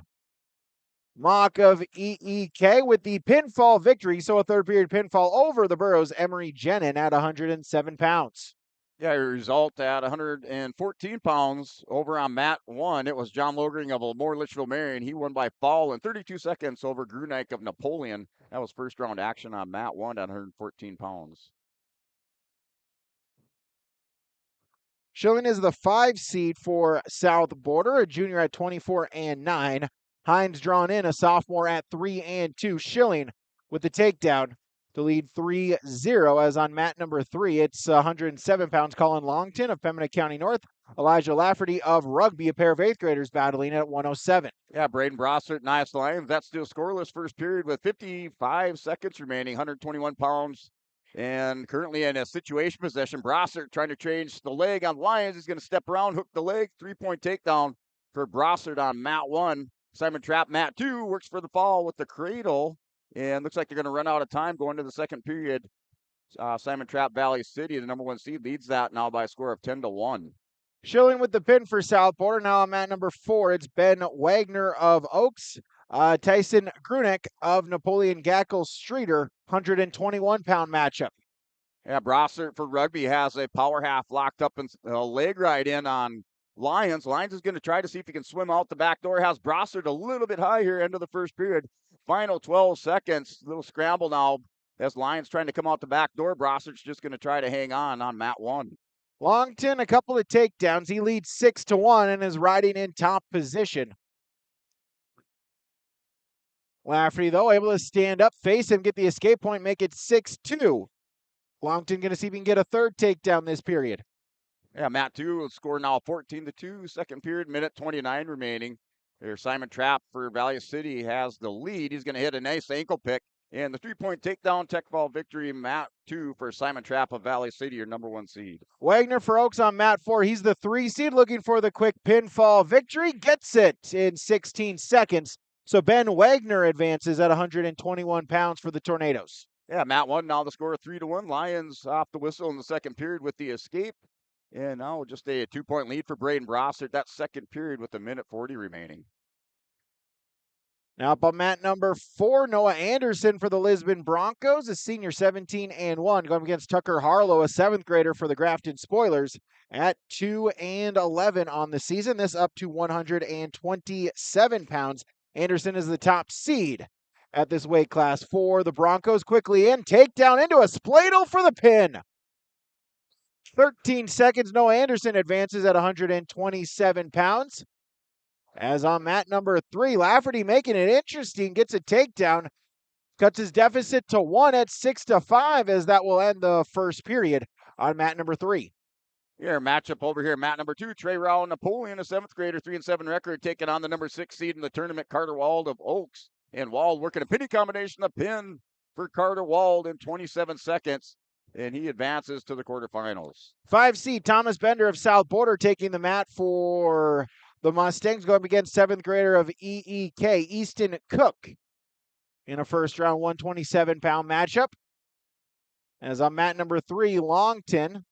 S1: Mock of EEK with the pinfall victory. So a third period pinfall over the Burrows' Emery Jenin at 107 pounds.
S23: Yeah, result at 114 pounds over on mat 1. It was John Logering of Lemoore Litchfield Marion. He won by fall in 32 seconds over Grunike of Napoleon. That was first round action on mat 1 at 114 pounds.
S1: Schilling is the 5 seed for South Border, a junior at 24-9. Hines drawn in, a sophomore at 3-2. Schilling with the takedown to lead 3-0, as on mat number 3, it's 107 pounds, Colin Longton of Pembina County North, Elijah Lafferty of Rugby, a pair of 8th graders battling at 107.
S23: Yeah, Braden Brossard, Nias Lyons, that's still scoreless first period with 55 seconds remaining, 121 pounds. And currently in a situation possession, Brossard trying to change the leg on Lyons. He's going to step around, hook the leg, 3-point takedown for Brossard on mat 1. Simon Trapp, mat 2, works for the fall with the cradle. And looks like they're going to run out of time going to the second period. Simon Trapp Valley City, the number 1 seed, leads that now by a score of 10-1.
S1: Schilling with the pin for South Border. Now on mat number 4, it's Ben Wagner of Oaks. Tyson Grunek of Napoleon Gackle Streeter, 121-pound matchup.
S23: Yeah, Brossard for Rugby has a power half locked up and a leg right in on Lyons. Lyons is going to try to see if he can swim out the back door. Has Brossard a little bit high here, end of the first period. Final 12 seconds, little scramble now as Lyons trying to come out the back door. Brossard's just going to try to hang on mat 1.
S1: Longton, a couple of takedowns. He leads 6-1 and is riding in top position. Lafferty, though, able to stand up, face him, get the escape point, make it 6-2. Longton going to see if he can get a third takedown this period.
S23: Yeah, Matt 2 will score now 14-2, second period, minute 29 remaining. There, Simon Trapp for Valley City has the lead. He's going to hit a nice ankle pick. And the 3-point takedown, tech ball victory, Matt 2 for Simon Trapp of Valley City, your number 1 seed.
S1: Wagner for Oaks on Matt 4. He's the 3 seed looking for the quick pinfall victory. Gets it in 16 seconds. So Ben Wagner advances at 121 pounds for the Tornadoes.
S23: Yeah, Matt 1 now the score 3-1. Lions off the whistle in the second period with the escape. And now just a 2-point lead for Braden Brossart. That second period with a minute 40 remaining.
S1: Now up on mat number 4, Noah Anderson for the Lisbon Broncos, a senior 17-1, going against Tucker Harlow, a 7th grader for the Grafton Spoilers at 2-11 on the season. This up to 127 pounds. Anderson is the top seed at this weight class for the Broncos. Quickly in, takedown into a spladle for the pin. 13 seconds, Noah Anderson advances at 127 pounds. As on mat number 3, Lafferty making it interesting, gets a takedown, cuts his deficit to 1 at 6-5 as that will end the first period on mat number 3.
S23: Here, matchup over here, mat number 2, Trey Rowell Napoleon, a 7th grader, 3-7 record, taking on the number 6 seed in the tournament, Carter Wald of Oaks. And Wald working a penny combination, a pin for Carter Wald in 27 seconds. And he advances to the quarterfinals.
S1: 5 seed Thomas Bender of South Border taking the mat for the Mustangs, going against 7th grader of EEK, Easton Cook, in a first round 127-pound matchup. As on mat number 3, Longton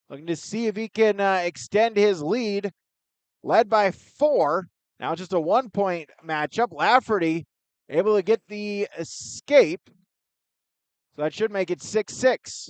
S1: looking to see if he can extend his lead, led by 4. Now just a 1-point matchup. Lafferty able to get the escape. So that should make it 6-6.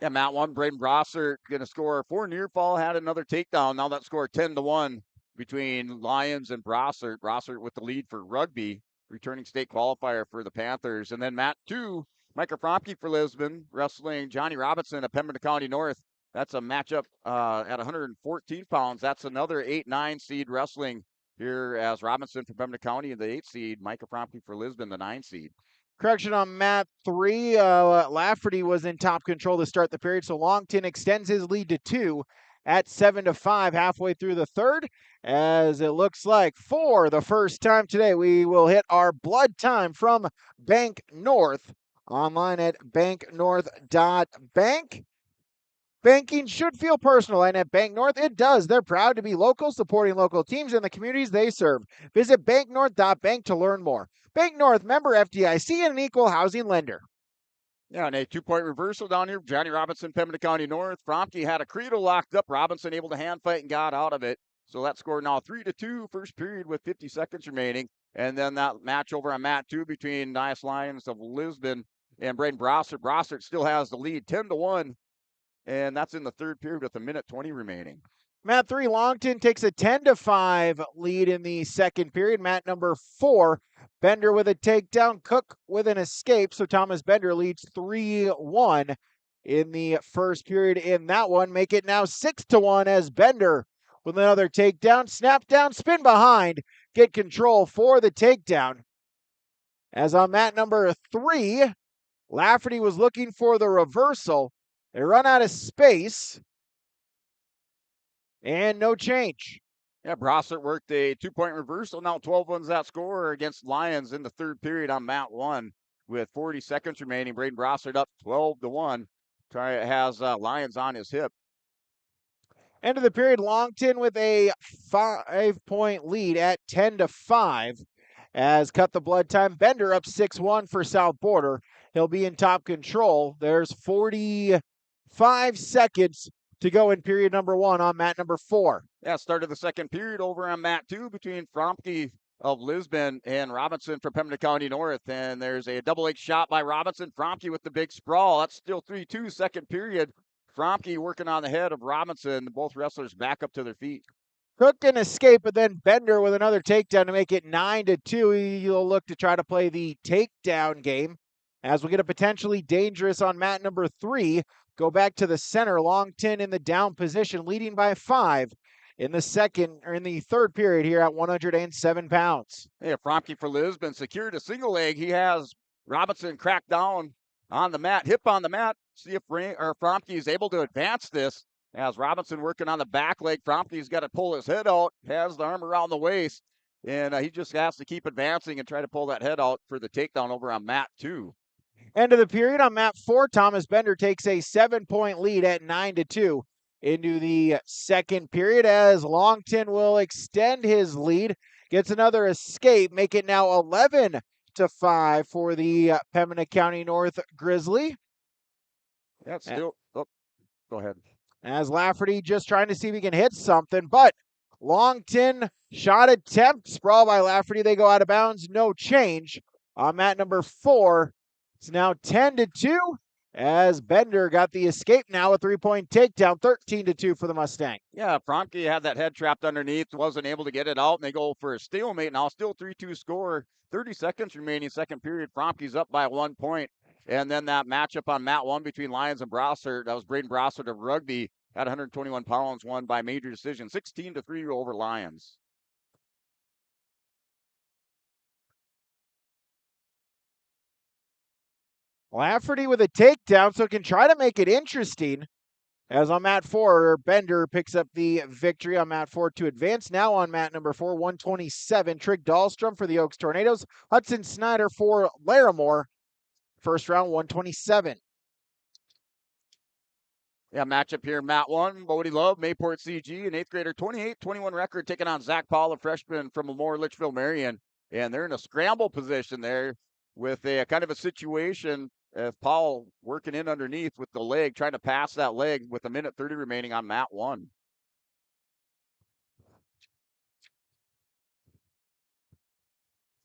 S23: Yeah, Matt 1, Braden Brossart going to score 4 near fall, had another takedown. Now that score 10-1 between Lions and Brossart. Brossart with the lead for Rugby, returning state qualifier for the Panthers. And then Matt 2, Micah Fromke for Lisbon, wrestling Johnny Robinson of Pembina County North. That's a matchup at 114 pounds. That's another 8-9 seed wrestling here as Robinson from Pembina County, the 8 seed. Micah Fromke for Lisbon, the 9 seed.
S1: Correction on mat 3, Lafferty was in top control to start the period, so Longton extends his lead to 2 at 7-5 halfway through the third, as it looks like for the first time today, we will hit our blood time from Bank North, online at banknorth.bank. Banking should feel personal, and at Bank North, it does. They're proud to be local, supporting local teams and the communities they serve. Visit banknorth.bank to learn more. Bank North, member FDIC, and an equal housing lender.
S23: Yeah, and a 2-point reversal down here. Johnny Robinson, Pembina County North. Fromke had a Credo locked up. Robinson able to hand fight and got out of it. So that score now 3-2, first period with 50 seconds remaining. And then that match over on mat 2 between Nice Lions of Lisbon and Braden Brossart. Brossart still has the lead 10-1. And that's in the third period with a minute 20 remaining.
S1: Mat 3, Longton takes a 10-5 lead in the second period. Mat number 4, Bender with a takedown, Cook with an escape. So Thomas Bender leads 3-1 in the first period in that one. Make it now 6-1 as Bender with another takedown, snap down, spin behind, get control for the takedown. As on mat number 3, Lafferty was looking for the reversal. They run out of space, and no change.
S23: Yeah, Brossart worked a 2-point reversal. Now 12-1's that score against Lions in the third period on mat 1 with 40 seconds remaining. Braden Brossart up 12-1. Has Lions on his hip.
S1: End of the period, Longton with a 5-point lead at 10-5 as cut the blood time. Bender up 6-1 for South Border. He'll be in top control. There's 45 seconds to go in period number 1 on mat number 4.
S23: Yeah, start of the second period over on mat 2 between Fromke of Lisbon and Robinson from Pembina County North. And there's a double leg shot by Robinson. Fromke with the big sprawl. That's still 3-2 second period. Fromke working on the head of Robinson. Both wrestlers back up to their feet.
S1: Cook can escape, but then Bender with another takedown to make it 9-2. He'll look to try to play the takedown game. As we get a potentially dangerous on mat number 3, go back to the center. Longton in the down position, leading by 5 in the third period here at 107 pounds.
S23: Hey, Fromke for Lisbon secured a single leg. He has Robinson cracked down on the mat, hip on the mat. See if Fromke is able to advance this. As Robinson working on the back leg, Fromke's got to pull his head out, has the arm around the waist, and he just has to keep advancing and try to pull that head out for the takedown over on mat 2.
S1: End of the period on mat 4, Thomas Bender takes a 7-point lead at 9-2 into the second period as Longton will extend his lead, gets another escape, make it now 11-5 for the Pembina County North Grizzly.
S23: Yeah, it's still. Oh, go ahead.
S1: As Lafferty just trying to see if he can hit something, but Longton shot attempt, sprawl by Lafferty. They go out of bounds, no change. On mat number 4, it's now 10-2 as Bender got the escape now, a 3-point takedown, 13-2 for the Mustang.
S23: Yeah, Fromke had that head trapped underneath, wasn't able to get it out, and they go for a stalemate. Now still 3-2 score, 30 seconds remaining, second period. Fromke's up by 1 point. And then that matchup on mat 1 between Lions and Brossard, that was Braden Brossard of Rugby at 121 pounds, won by major decision, 16-3 over Lions.
S1: Lafferty with a takedown, so can try to make it interesting. As on mat 4, Bender picks up the victory on mat 4 to advance. Now on mat number 4, 127, Trig Dahlstrom for the Oaks Tornadoes. Hudson Snyder for Larimore. First round, 127.
S23: Yeah, matchup here, mat 1, Bodie Love, Mayport CG, an 8th grader, 28-21 record, taking on Zach Paul, a freshman from Lemoore Litchfield Marion. And they're in a scramble position there with a kind of a situation as Paul working in underneath with the leg, trying to pass that leg with 1:30 remaining on mat 1.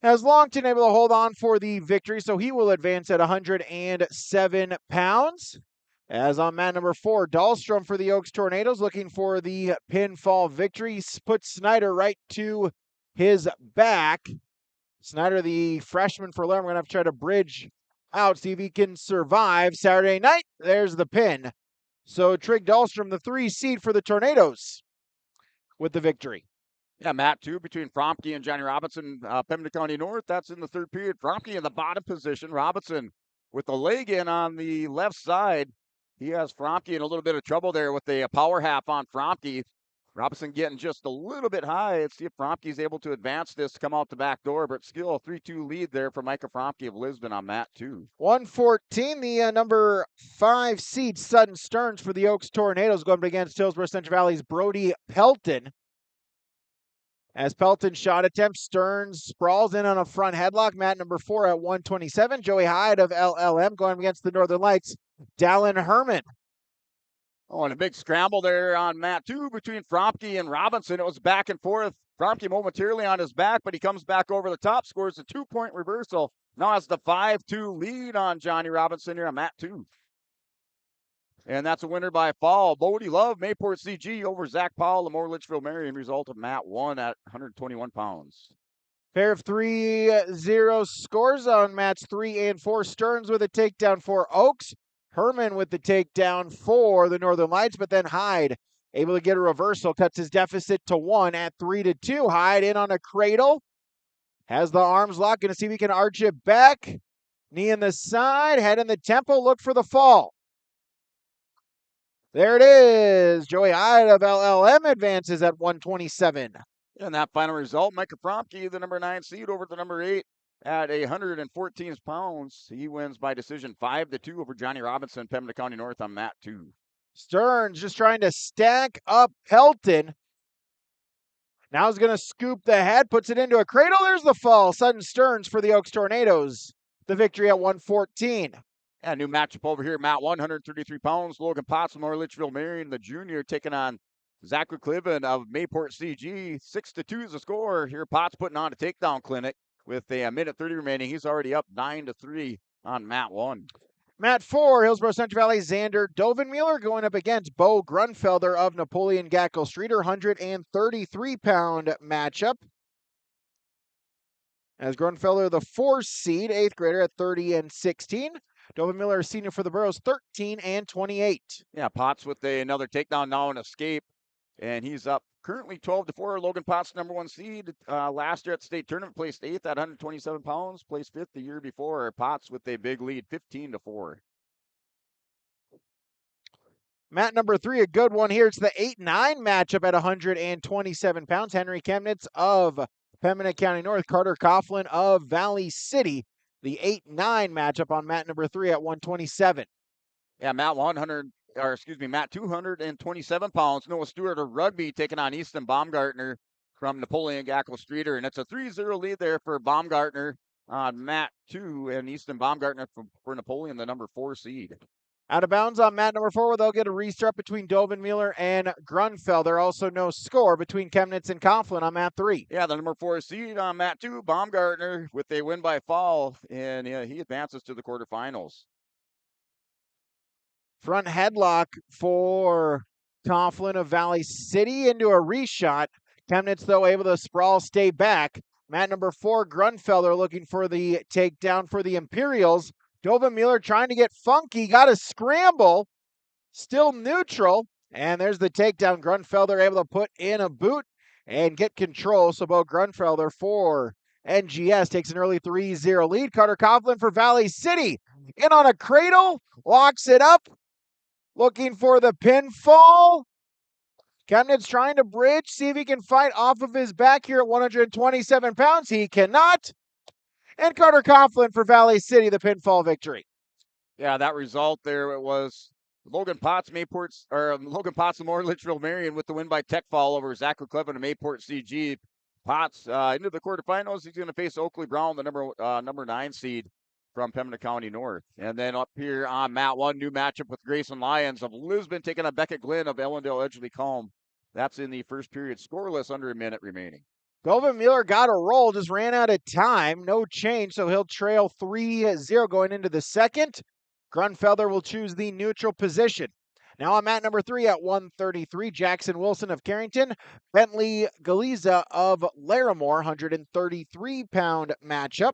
S1: As Longton able to hold on for the victory, so he will advance at 107 pounds. As on mat number 4, Dahlstrom for the Oaks Tornadoes looking for the pinfall victory. Puts Snyder right to his back. Snyder, the freshman for Larimore, going to have to try to bridge out, see if he can survive. Saturday night, there's the pin. So Trig Dahlstrom, the 3 seed for the Tornadoes, with the victory.
S23: Yeah, mat 2 between Fromke and Johnny Robinson, Pembina County North. That's in the third period. Fromke in the bottom position. Robinson with the leg in on the left side. He has Fromke in a little bit of trouble there with the power half on Fromke. Robinson getting just a little bit high. Let's see if Fromke's able to advance this, come out the back door, but still a 3-2 lead there for Micah Fromke of Lisbon on mat 2.
S1: 114, the number 5 seed Sutton Stearns for the Oaks Tornadoes going up against Hillsborough Central Valley's Brody Pelton. As Pelton shot attempt, Stearns sprawls in on a front headlock. Mat number 4 at 127. Joey Hyde of LLM going against the Northern Lights, Dallin Herman.
S23: Oh, and a big scramble there on mat 2 between Fromke and Robinson. It was back and forth. Fromke momentarily on his back, but he comes back over the top, scores a 2-point reversal. Now has the 5-2 lead on Johnny Robinson here on mat 2. And that's a winner by fall. Bodie Love, Mayport CG over Zach Powell, Lemoore Litchfield Marion, result of mat 1 at 121 pounds.
S1: Pair of 3-0 scores on mats 3 and 4. Stearns with a takedown for Oaks. Herman with the takedown for the Northern Lights, but then Hyde able to get a reversal, cuts his deficit to 1 at 3-2. Hyde in on a cradle, has the arms locked, going to see if he can arch it back. Knee in the side, head in the temple, look for the fall. There it is. Joey Hyde of LLM advances at 127.
S23: And that final result, Micah Fromke, the number 9 seed over the number 8 at 114 pounds. He wins by decision 5-2 over Johnny Robinson, Pembina County North on mat 2.
S1: Stearns just trying to stack up Pelton. Now he's going to scoop the head, puts it into a cradle. There's the fall. Sutton Stearns for the Oaks Tornadoes. The victory at 114.
S23: Yeah, new matchup over here, mat 133 pounds. Logan Potts from Litchfield Marion, the junior, taking on Zachary Cliven of Mayport CG. 6-2 is the score. Here, Potts putting on a takedown clinic with a 1:30 remaining. He's already up 9-3 on mat 1.
S1: Mat 4, Hillsborough Central Valley, Xander Dovenmueller going up against Bo Grunfelder of Napoleon Gackle Streeter, 133-pound matchup. As Grunfelder, the 4 seed, 8th grader at 30 and 16. Dovin Miller, senior for the Burros, 13 and 28.
S23: Yeah, Potts with another takedown now and escape. And he's up currently 12-4. Logan Potts, number 1 seed. Last year at the state tournament, placed 8th at 127 pounds. Placed 5th the year before. Potts with a big lead, 15-4.
S1: Mat number 3, a good one here. It's the 8-9 matchup at 127 pounds. Henry Chemnitz of Pembina County North, Carter Coughlin of Valley City. The 8-9 matchup on mat number 3 at 127.
S23: Yeah, Matt 227 pounds. Noah Stewart of Rugby taking on Easton Baumgartner from Napoleon Gackel Streeter. And it's a 3-0 lead there for Baumgartner on mat 2, and Easton Baumgartner for Napoleon, the number 4 seed.
S1: Out of bounds on mat number 4, where they'll get a restart between Dovin Mueller and Grunfelder. Also no score between Chemnitz and Coughlin on mat 3.
S23: Yeah, the number 4 seed on mat 2, Baumgartner, with a win by fall, and he advances to the quarterfinals.
S1: Front headlock for Coughlin of Valley City into a reshot. Chemnitz, though, able to sprawl, stay back. Mat number 4, Grunfelder looking for the takedown for the Imperials. Dovin Mueller trying to get funky, got a scramble, still neutral, and there's the takedown. Grunfelder able to put in a boot and get control. So Bo Grunfelder for NGS takes an early 3-0 lead. Carter Coughlin for Valley City, in on a cradle, locks it up, looking for the pinfall. Chemnitz trying to bridge, see if he can fight off of his back here at 127 pounds. He cannot. And Carter Coughlin for Valley City, the pinfall victory.
S23: Yeah, that result there, it was Logan Potts, Lamore, Litchfield Marion with the win by tech fall over Zach Clevin of Mayport CG. Potts into the quarterfinals. He's going to face Oakley Brown, the number 9 seed from Pembina County North. And then up here on mat 1, new matchup with Grayson Lyons of Lisbon taking on Beckett Glenn of Ellendale Edgeley Calm. That's in the first period, scoreless, under a minute remaining.
S1: Dovin Mueller got a roll, just ran out of time. No change, so he'll trail 3-0 going into the second. Grunfelder will choose the neutral position. Now on mat number 3 at 133, Jackson Wilson of Carrington, Bentley Galiza of Larimore, 133-pound matchup.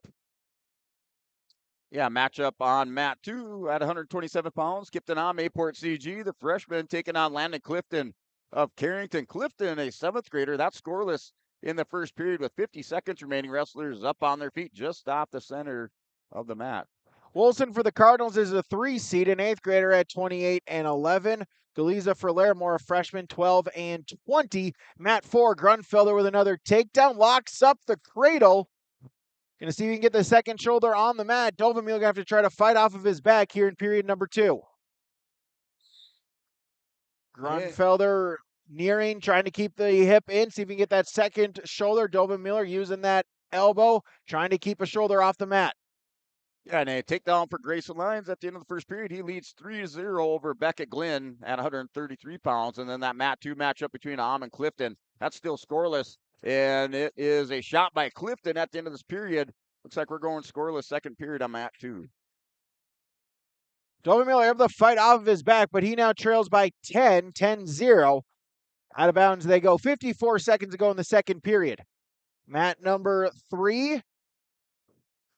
S23: Yeah, matchup on mat 2 at 127 pounds. Kipton on Mayport CG, the freshman taking on Landon Clifton of Carrington. Clifton, a 7th grader, that's scoreless in the first period with 50 seconds remaining. Wrestlers up on their feet just off the center of the mat.
S1: Wilson for the Cardinals is a 3 seed, an 8th grader at 28 and 11. Galiza for Larimore, a freshman, 12 and 20. Mat 4, Grunfelder with another takedown, locks up the cradle. Gonna see if he can get the second shoulder on the mat. Dovin Mueller gonna have to try to fight off of his back here in period number 2. Grunfelder nearing, trying to keep the hip in, see if he can get that second shoulder. Dovin Mueller using that elbow, trying to keep a shoulder off the mat.
S23: Yeah, and a takedown for Grayson Lyons at the end of the first period. He leads 3-0 over Beckett Glenn at 133 pounds. And then that mat 2 matchup between Am and Clifton, that's still scoreless. And it is a shot by Clifton at the end of this period. Looks like we're going scoreless second period on mat 2.
S1: Dovin Mueller able to fight off of his back, but he now trails by 10-0. Out of bounds they go. 54 seconds to go in the second period. Mat number 3.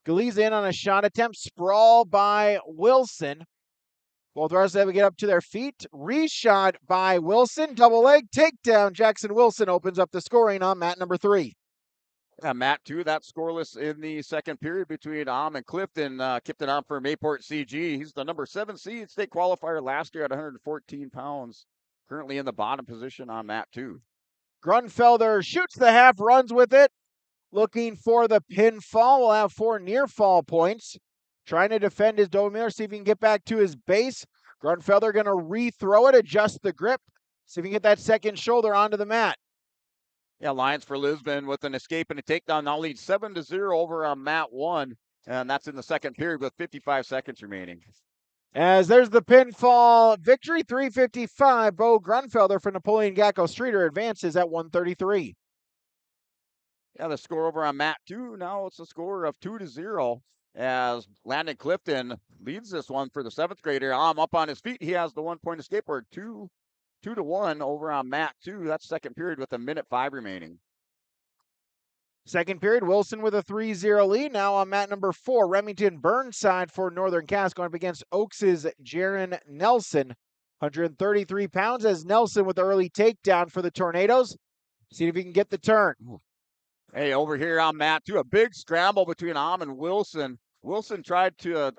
S1: Galiza in on a shot attempt. Sprawl by Wilson. Both wrestlers able to get up to their feet. Reshot by Wilson. Double leg takedown. Jackson Wilson opens up the scoring on mat number 3.
S23: Mat 2, that's scoreless in the second period between Am and Clifton. Kipton Am for Mayport CG. He's the number 7 seed, state qualifier last year at 114 pounds. Currently in the bottom position on mat 2.
S1: Grunfelder shoots the half, runs with it. Looking for the pinfall. We'll have 4 near fall points. Trying to defend his Dovin Mueller, see if he can get back to his base. Grunfelder going to rethrow it, adjust the grip. See if he can get that second shoulder onto the mat.
S23: Yeah, Lions for Lisbon with an escape and a takedown. Now leads 7-0 over on mat 1. And that's in the second period with 55 seconds remaining.
S1: As there's the pinfall victory, 355. Bo Grunfelder for Napoleon Gackel Streeter advances at 133.
S23: Yeah, the score over on mat 2. Now it's a score of 2-0 as Landon Clifton leads this one for the 7th grader. Up on his feet. He has the 1-point escape word. 2-1 over on mat 2. That's second period with 1:05 remaining.
S1: Second period, Wilson with a 3-0 lead. Now on mat number 4, Remington Burnside for Northern Cass going up against Oaks' Jaron Nelson. 133 pounds as Nelson with the early takedown for the Tornadoes. See if he can get the turn.
S23: Hey, over here on mat 2, a big scramble between and Wilson. Clifton tried to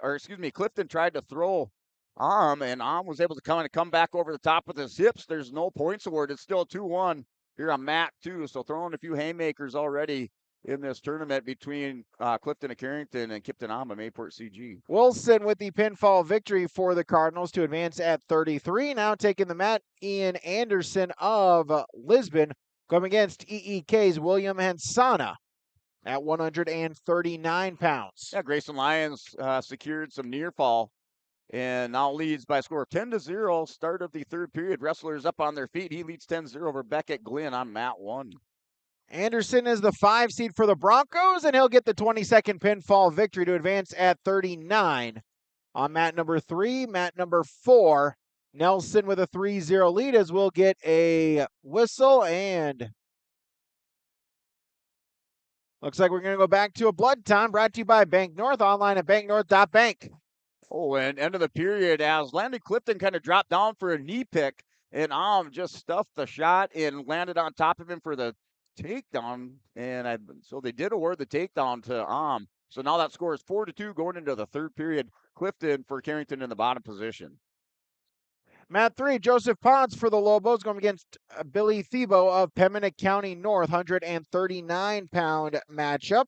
S23: throw and was able to come back over the top with his hips. There's no points award. It's still 2-1 here on mat 2. So throwing a few haymakers already in this tournament between Clifton of Carrington and Kipton Mayport CG.
S1: Wilson with the pinfall victory for the Cardinals to advance at 33. Now taking the mat, Ian Anderson of Lisbon going against EEK's William Hansana at 139 pounds.
S23: Yeah, Grayson Lyons secured some near fall and now leads by a score of 10-0. Start of the third period. Wrestlers up on their feet. He leads 10-0 over Beckett Glenn on mat 1.
S1: Anderson is the 5 seed for the Broncos, and he'll get the 22nd pinfall victory to advance at 39. On mat number 3, mat number 4, Nelson with a 3-0 lead as we'll get a whistle, and looks like we're going to go back to a blood time brought to you by Bank North, online at banknorth.bank.
S23: Oh, and end of the period as Landon Clifton kind of dropped down for a knee pick, and just stuffed the shot and landed on top of him for the takedown, and so they did award the takedown to So now that score is 4-2 going into the third period. Clifton for Carrington in the bottom position.
S1: Mat 3, Joseph Ponce for the Lobos going against Billy Thiebaud of Pembina County North, 139-pound matchup.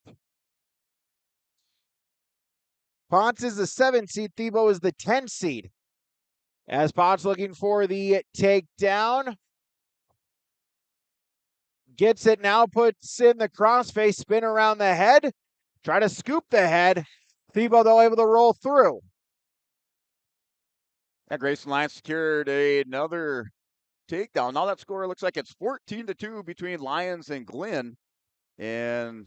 S1: Ponce is the 7 seed, Thiebaud is the 10 seed. As Ponce looking for the takedown. Gets it now, puts in the crossface, spin around the head. Try to scoop the head. Thiebaud, though, able to roll through.
S23: Grayson Lyons secured another takedown. Now that score looks like it's 14-2 between Lyons and Glenn. And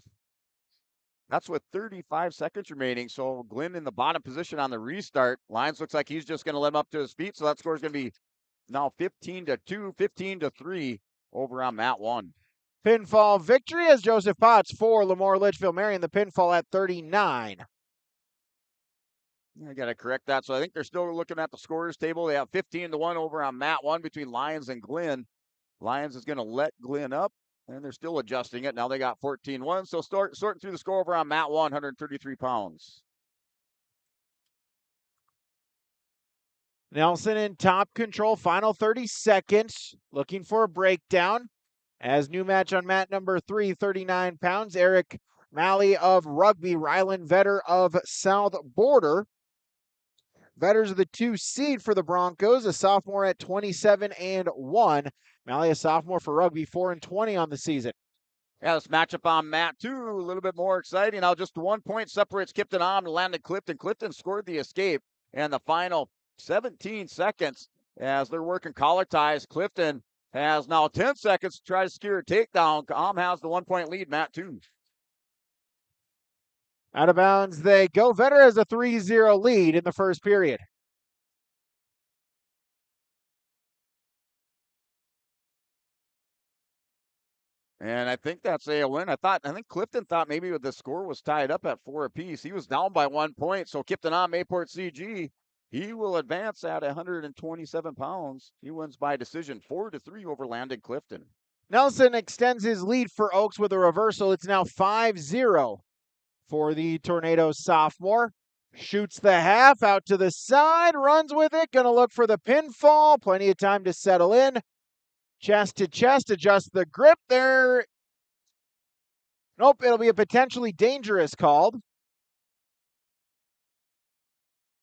S23: that's with 35 seconds remaining. So Glenn in the bottom position on the restart. Lyons looks like he's just going to let him up to his feet. So that score is going to be now 15-2, 15-3 over on mat 1.
S1: Pinfall victory as Joseph Potts for Lemoore Litchfield Marion, the pinfall at 39.
S23: I got to correct that. So I think they're still looking at the scorers table. They have 15-1 over on mat 1 between Lyons and Glenn. Lyons is going to let Glenn up, and they're still adjusting it. Now they got 14-1. So sorting through the score over on mat 1, 133 pounds.
S1: Nelson in top control, final 30 seconds, looking for a breakdown. As new match on mat number 3, 39 pounds, Eric Malley of Rugby, Ryland Vetter of South Border. Vetters are the 2 seed for the Broncos, a sophomore at 27-1. Malley, a sophomore for Rugby, 4-20 on the season.
S23: Yeah, this matchup on mat 2, a little bit more exciting. Now just 1 point separates Kipton and Landon Clifton. Clifton scored the escape, and the final 17 seconds as they're working collar ties. Clifton has now 10 seconds to try to secure a takedown. Has the 1 point lead, mat 2.
S1: Out of bounds they go. Vetter has a 3-0 lead in the first period.
S23: And I think that's a win. I think Clifton thought maybe the score was tied up at 4 apiece. He was down by 1 point. So Kipton Mayport CG, he will advance at 127 pounds. He wins by decision 4-3 over Landon Clifton.
S1: Nelson extends his lead for Oaks with a reversal. It's now 5-0 for the Tornadoes sophomore. Shoots the half out to the side, runs with it, going to look for the pinfall. Plenty of time to settle in. Chest to chest, adjust the grip there. Nope, it'll be a potentially dangerous call.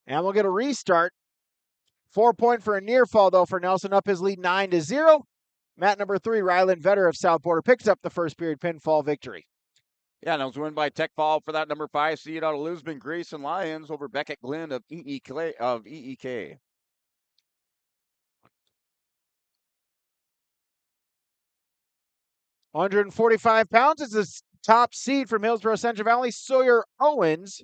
S1: And we'll get a restart. 4 point for a near fall, though, for Nelson, up his lead 9-0. Mat number 3, Ryland Vetter of South Border, picks up the first period pinfall victory.
S23: Yeah, and it was win by tech fall for that number 5 seed out of Lisbon, Grayson Lyons over Beckett Glenn of EEK.
S1: 145 pounds is the top seed from Hillsborough Central Valley, Sawyer Owens,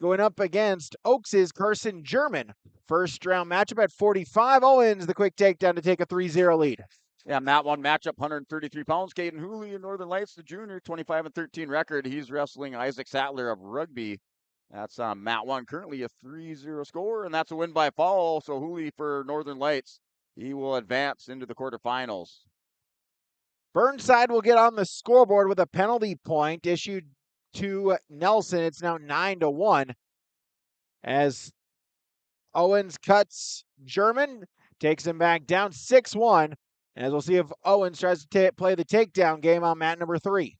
S1: going up against Oaks' Carson German. First round matchup at 45. Owens, the quick takedown to take a 3-0 lead.
S23: Yeah, Mat 1 matchup, 133 pounds. Caden Hooley in Northern Lights, the junior, 25-13 record. He's wrestling Isaac Sattler of Rugby. That's Mat 1, currently a 3-0 score, and that's a win by fall. So Hooley for Northern Lights, he will advance into the quarterfinals.
S1: Burnside will get on the scoreboard with a penalty point issued to Nelson. It's now 9-1 as Owens cuts German, takes him back down 6-1. As we'll see if Owens tries to play the takedown game on mat number 3.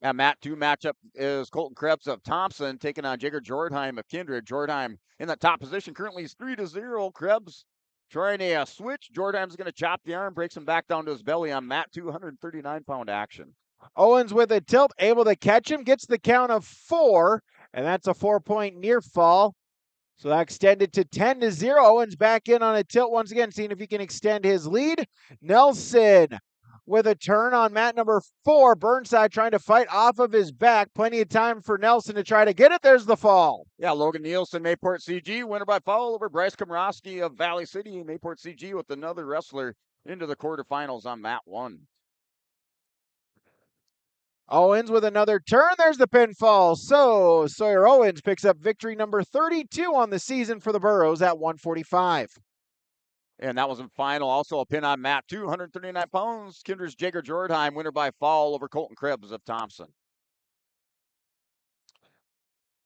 S23: Yeah, Mat 2 matchup is Colton Krebs of Thompson taking on Jager Jordheim of Kindred. Jordheim in the top position currently is 3-0. Krebs trying a switch. Jordheim's going to chop the arm, breaks him back down to his belly on Mat 2, 139-pound action.
S1: Owens with a tilt, able to catch him, gets the count of 4, and that's a 4-point near fall. So that extended to 10-0. Owens back in on a tilt once again, seeing if he can extend his lead. Nelson with a turn on mat number 4. Burnside trying to fight off of his back. Plenty of time for Nelson to try to get it. There's the fall.
S23: Yeah, Logan Nielsen, Mayport CG, winner by foul over Bryce Komrosky of Valley City. Mayport CG with another wrestler into the quarterfinals on mat 1.
S1: Owens with another turn. There's the pinfall. So Sawyer Owens picks up victory number 32 on the season for the Burros at 145.
S23: And that was in final. Also a pin on mat 2, 139 pounds. Kindred's Jager Jordheim, winner by fall over Colton Krebs of Thompson.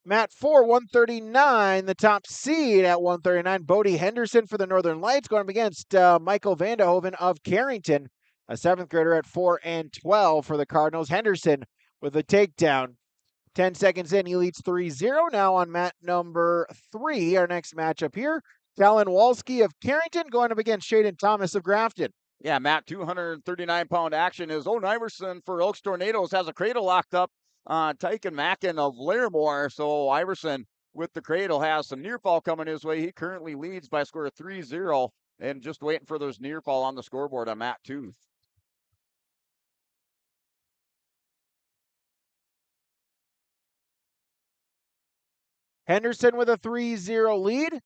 S1: Mat 4, 139, the top seed at 139. Bodie Henderson for the Northern Lights going up against Michael Vandehoven of Carrington, a 7th grader at 4-12 for the Cardinals. Henderson with a takedown. 10 seconds in, he leads 3-0. Now on mat number 3, our next matchup here. Talon Walski of Carrington going up against Shaden Thomas of Grafton.
S23: Yeah, Mat 239-pound action is Owen Iverson for Oaks Tornadoes has a cradle locked up on Tyken Mackin of Larimore. So Iverson with the cradle has some near fall coming his way. He currently leads by a score of 3-0 and just waiting for those near fall on the scoreboard on mat 2.
S1: Henderson with a 3-0 lead.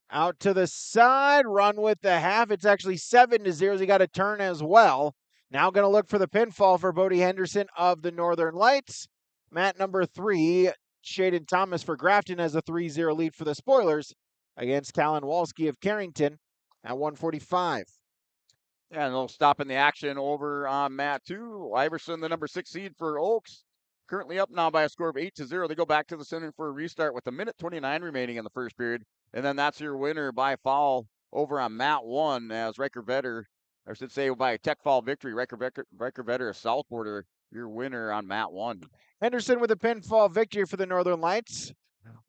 S1: Out to the side, run with the half. It's actually 7-0. He got a turn as well. Now going to look for the pinfall for Bodie Henderson of the Northern Lights. Mat number 3, Shaden Thomas for Grafton has a 3-0 lead for the Spoilers against Talon Walski of Carrington at 145.
S23: Yeah, and they'll stop in the action over on mat 2. Iverson, the number 6 seed for Oaks, currently up now by a score of 8-0. They go back to the center for a restart with 1:29 remaining in the first period. And then that's your winner by foul over on mat 1 as Riker Vetter, or I should say by a tech foul victory, Riker Vetter of South Border, your winner on mat 1.
S1: Henderson with a pinfall victory for the Northern Lights.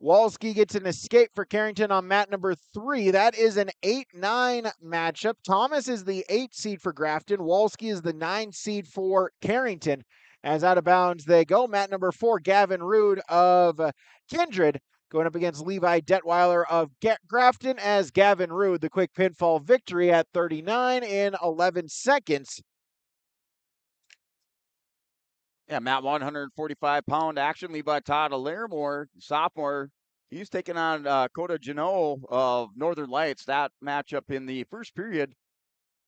S1: Walski gets an escape for Carrington on mat number 3. That is an 8-9 matchup. Thomas is the 8 seed for Grafton. Walski is the 9 seed for Carrington. As out of bounds they go. Mat number 4, Gavin Rude of Kindred going up against Levi Detweiler of Grafton as Gavin Rude, the quick pinfall victory at 39 in 11 seconds.
S23: Yeah, Mat 145-pound action. Levi Todd of Larimore, sophomore. He's taking on Coda Janot of Northern Lights. That matchup in the first period.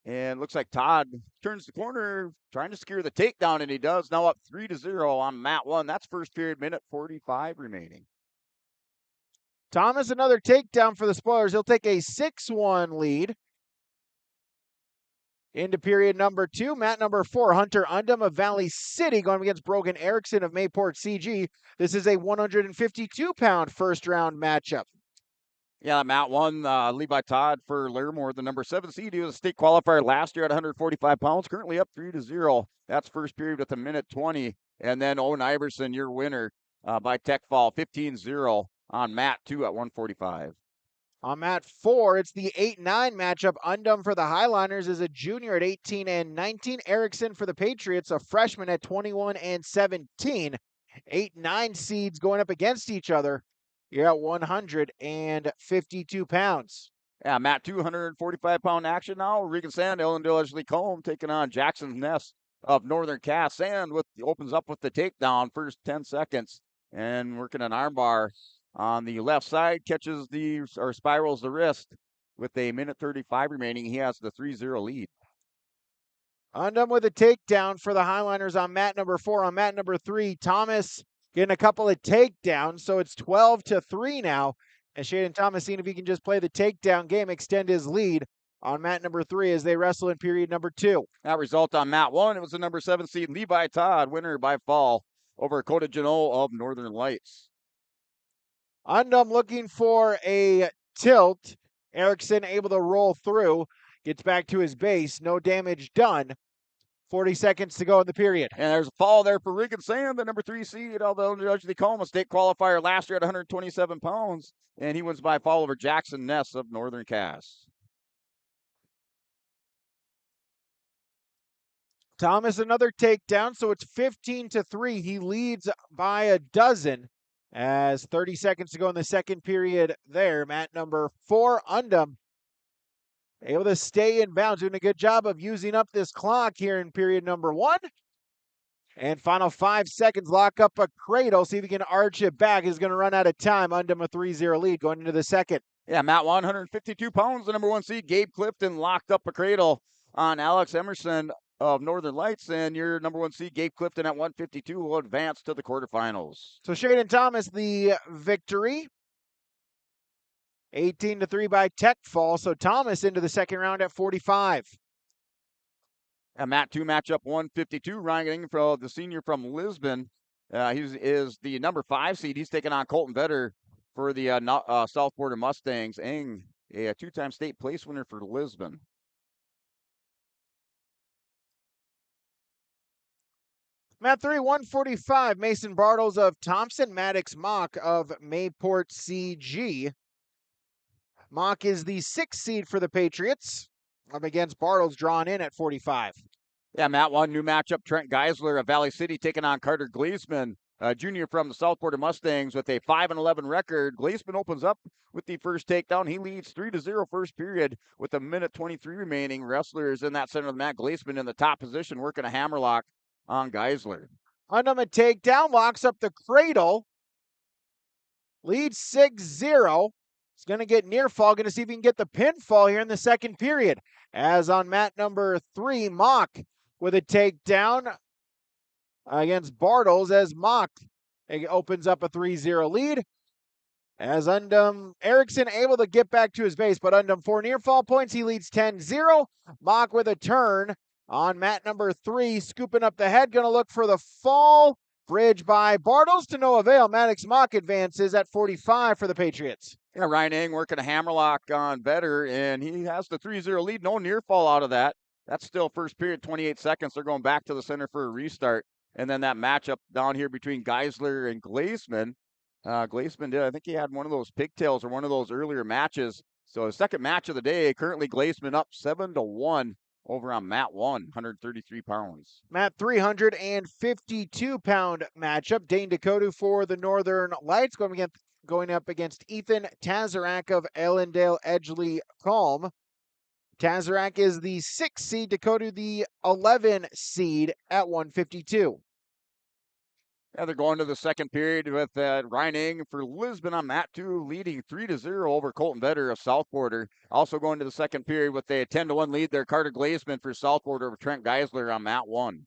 S23: And looks like Todd turns the corner, trying to secure the takedown, and he does. Now up 3-0 on mat 1. That's first period, 1:45 remaining.
S1: Thomas, another takedown for the Spoilers. He'll take a 6-1 lead. Into period number 2, mat number 4, Hunter Undum of Valley City going against Brogan Erickson of Mayport CG. This is a 152-pound first-round matchup.
S23: Yeah, mat 1, Levi Todd for Larimore, the number 7 seed. He was a state qualifier last year at 145 pounds, currently up 3-0. That's first period with 1:20. And then Owen Iverson, your winner by tech fall, 15-0 on mat 2 at 145.
S1: On mat 4, it's the 8-9 matchup. Undum for the Highliners is a junior at 18 and 19. Erickson for the Patriots, a freshman at 21 and 17. 8-9 seeds going up against each other. You're at 152 pounds.
S23: Yeah, mat 245-pound action now. Regan Sand, Ellen Leslie Combe taking on Jackson's Nest of Northern Cass. Sand opens up with the takedown first 10 seconds and working an armbar on the left side, catches spirals the wrist with a minute 35 remaining. He has the 3-0 lead.
S1: Undum with a takedown for the Highliners on mat number 4. On mat number 3, Thomas getting a couple of takedowns, so it's 12-3 now. And Shaden Thomas seeing if he can just play the takedown game, extend his lead on mat number 3 as they wrestle in period number 2.
S23: That result on mat 1, it was the number 7 seed Levi Todd, winner by fall over Coda Janot of Northern Lights.
S1: Undum looking for a tilt. Erickson able to roll through, gets back to his base, no damage done. 40 seconds to go in the period.
S23: And there's a fall there for Regan Sand, the number 3 seed, although Judge Tacoma state qualifier last year at 127 pounds, and he wins by fall over Jackson Ness of Northern Cass.
S1: Thomas another takedown, so it's 15-3. He leads by a dozen as 30 seconds to go in the second period there. Mat number 4, Undum, able to stay in bounds, doing a good job of using up this clock here in period number 1. And final 5 seconds, lock up a cradle, see if he can arch it back. He's going to run out of time. Undum a 3-0 lead going into the second.
S23: Yeah, Mat 152 pounds, the number 1 seed, Gabe Clifton, locked up a cradle on Alex Emerson of Northern Lights, and your number 1 seed, Gabe Clifton, at 152 will advance to the quarterfinals.
S1: So Shaden Thomas, the victory. 18-3 by tech fall. So Thomas into the second round at 45.
S23: And Mat 2 matchup 152, Ryan Ingfeld, the senior from Lisbon. He is the number 5 seed. He's taking on Colton Vetter for the South Border Mustangs. Ing, a 2-time state place winner for Lisbon.
S1: Mat 3, 145, Mason Bartles of Thompson, Maddox Mock of Mayport CG. Mock is the 6th seed for the Patriots. Up against Bartles, drawn in at 45.
S23: Yeah, Mat 1, new matchup, Trent Geisler of Valley City taking on Carter Gleesman, junior from the South Border Mustangs with a 5-11 record. Gleesman opens up with the first takedown. He leads 3-0 first period with a minute 23 remaining. Wrestlers in that center of the mat. Gleesman in the top position working a hammerlock on Geisler.
S1: Undum a takedown, locks up the cradle. Leads 6-0. He's going to get near fall. Going to see if he can get the pinfall here in the second period. As on mat number 3, Mock with a takedown against Bartles as Mock opens up a 3-0 lead. As Undum Erickson able to get back to his base, but Undum 4 near fall points. He leads 10-0. Mock with a turn on mat number 3, scooping up the head. Going to look for the fall. Bridge by Bartles to no avail. Maddox Mock advances at 45 for the Patriots.
S23: Yeah, Ryan Ing working a hammerlock on Vetter, and he has the 3-0 lead. No near fall out of that. That's still first period, 28 seconds. They're going back to the center for a restart. And then that matchup down here between Geisler and Gleesman. Gleesman did, I think he had one of those pigtails or one of those earlier matches. So the second match of the day, currently Gleesman up 7-1 over on mat 1, 133 pounds.
S1: Mat 352-pound matchup. Dane Dakota for the Northern Lights going up against Ethan Tazarak of Ellendale Edgeley Calm. Tazarak is the 6th seed, Dakota the 11 seed at 152.
S23: Yeah, they're going to the second period with Ryan Ing for Lisbon on mat 2, leading 3-0 over Colton Vetter of South Border. Also going to the second period with a 10-1 lead there, Carter Gleesman for South Border over Trent Geisler on mat 1.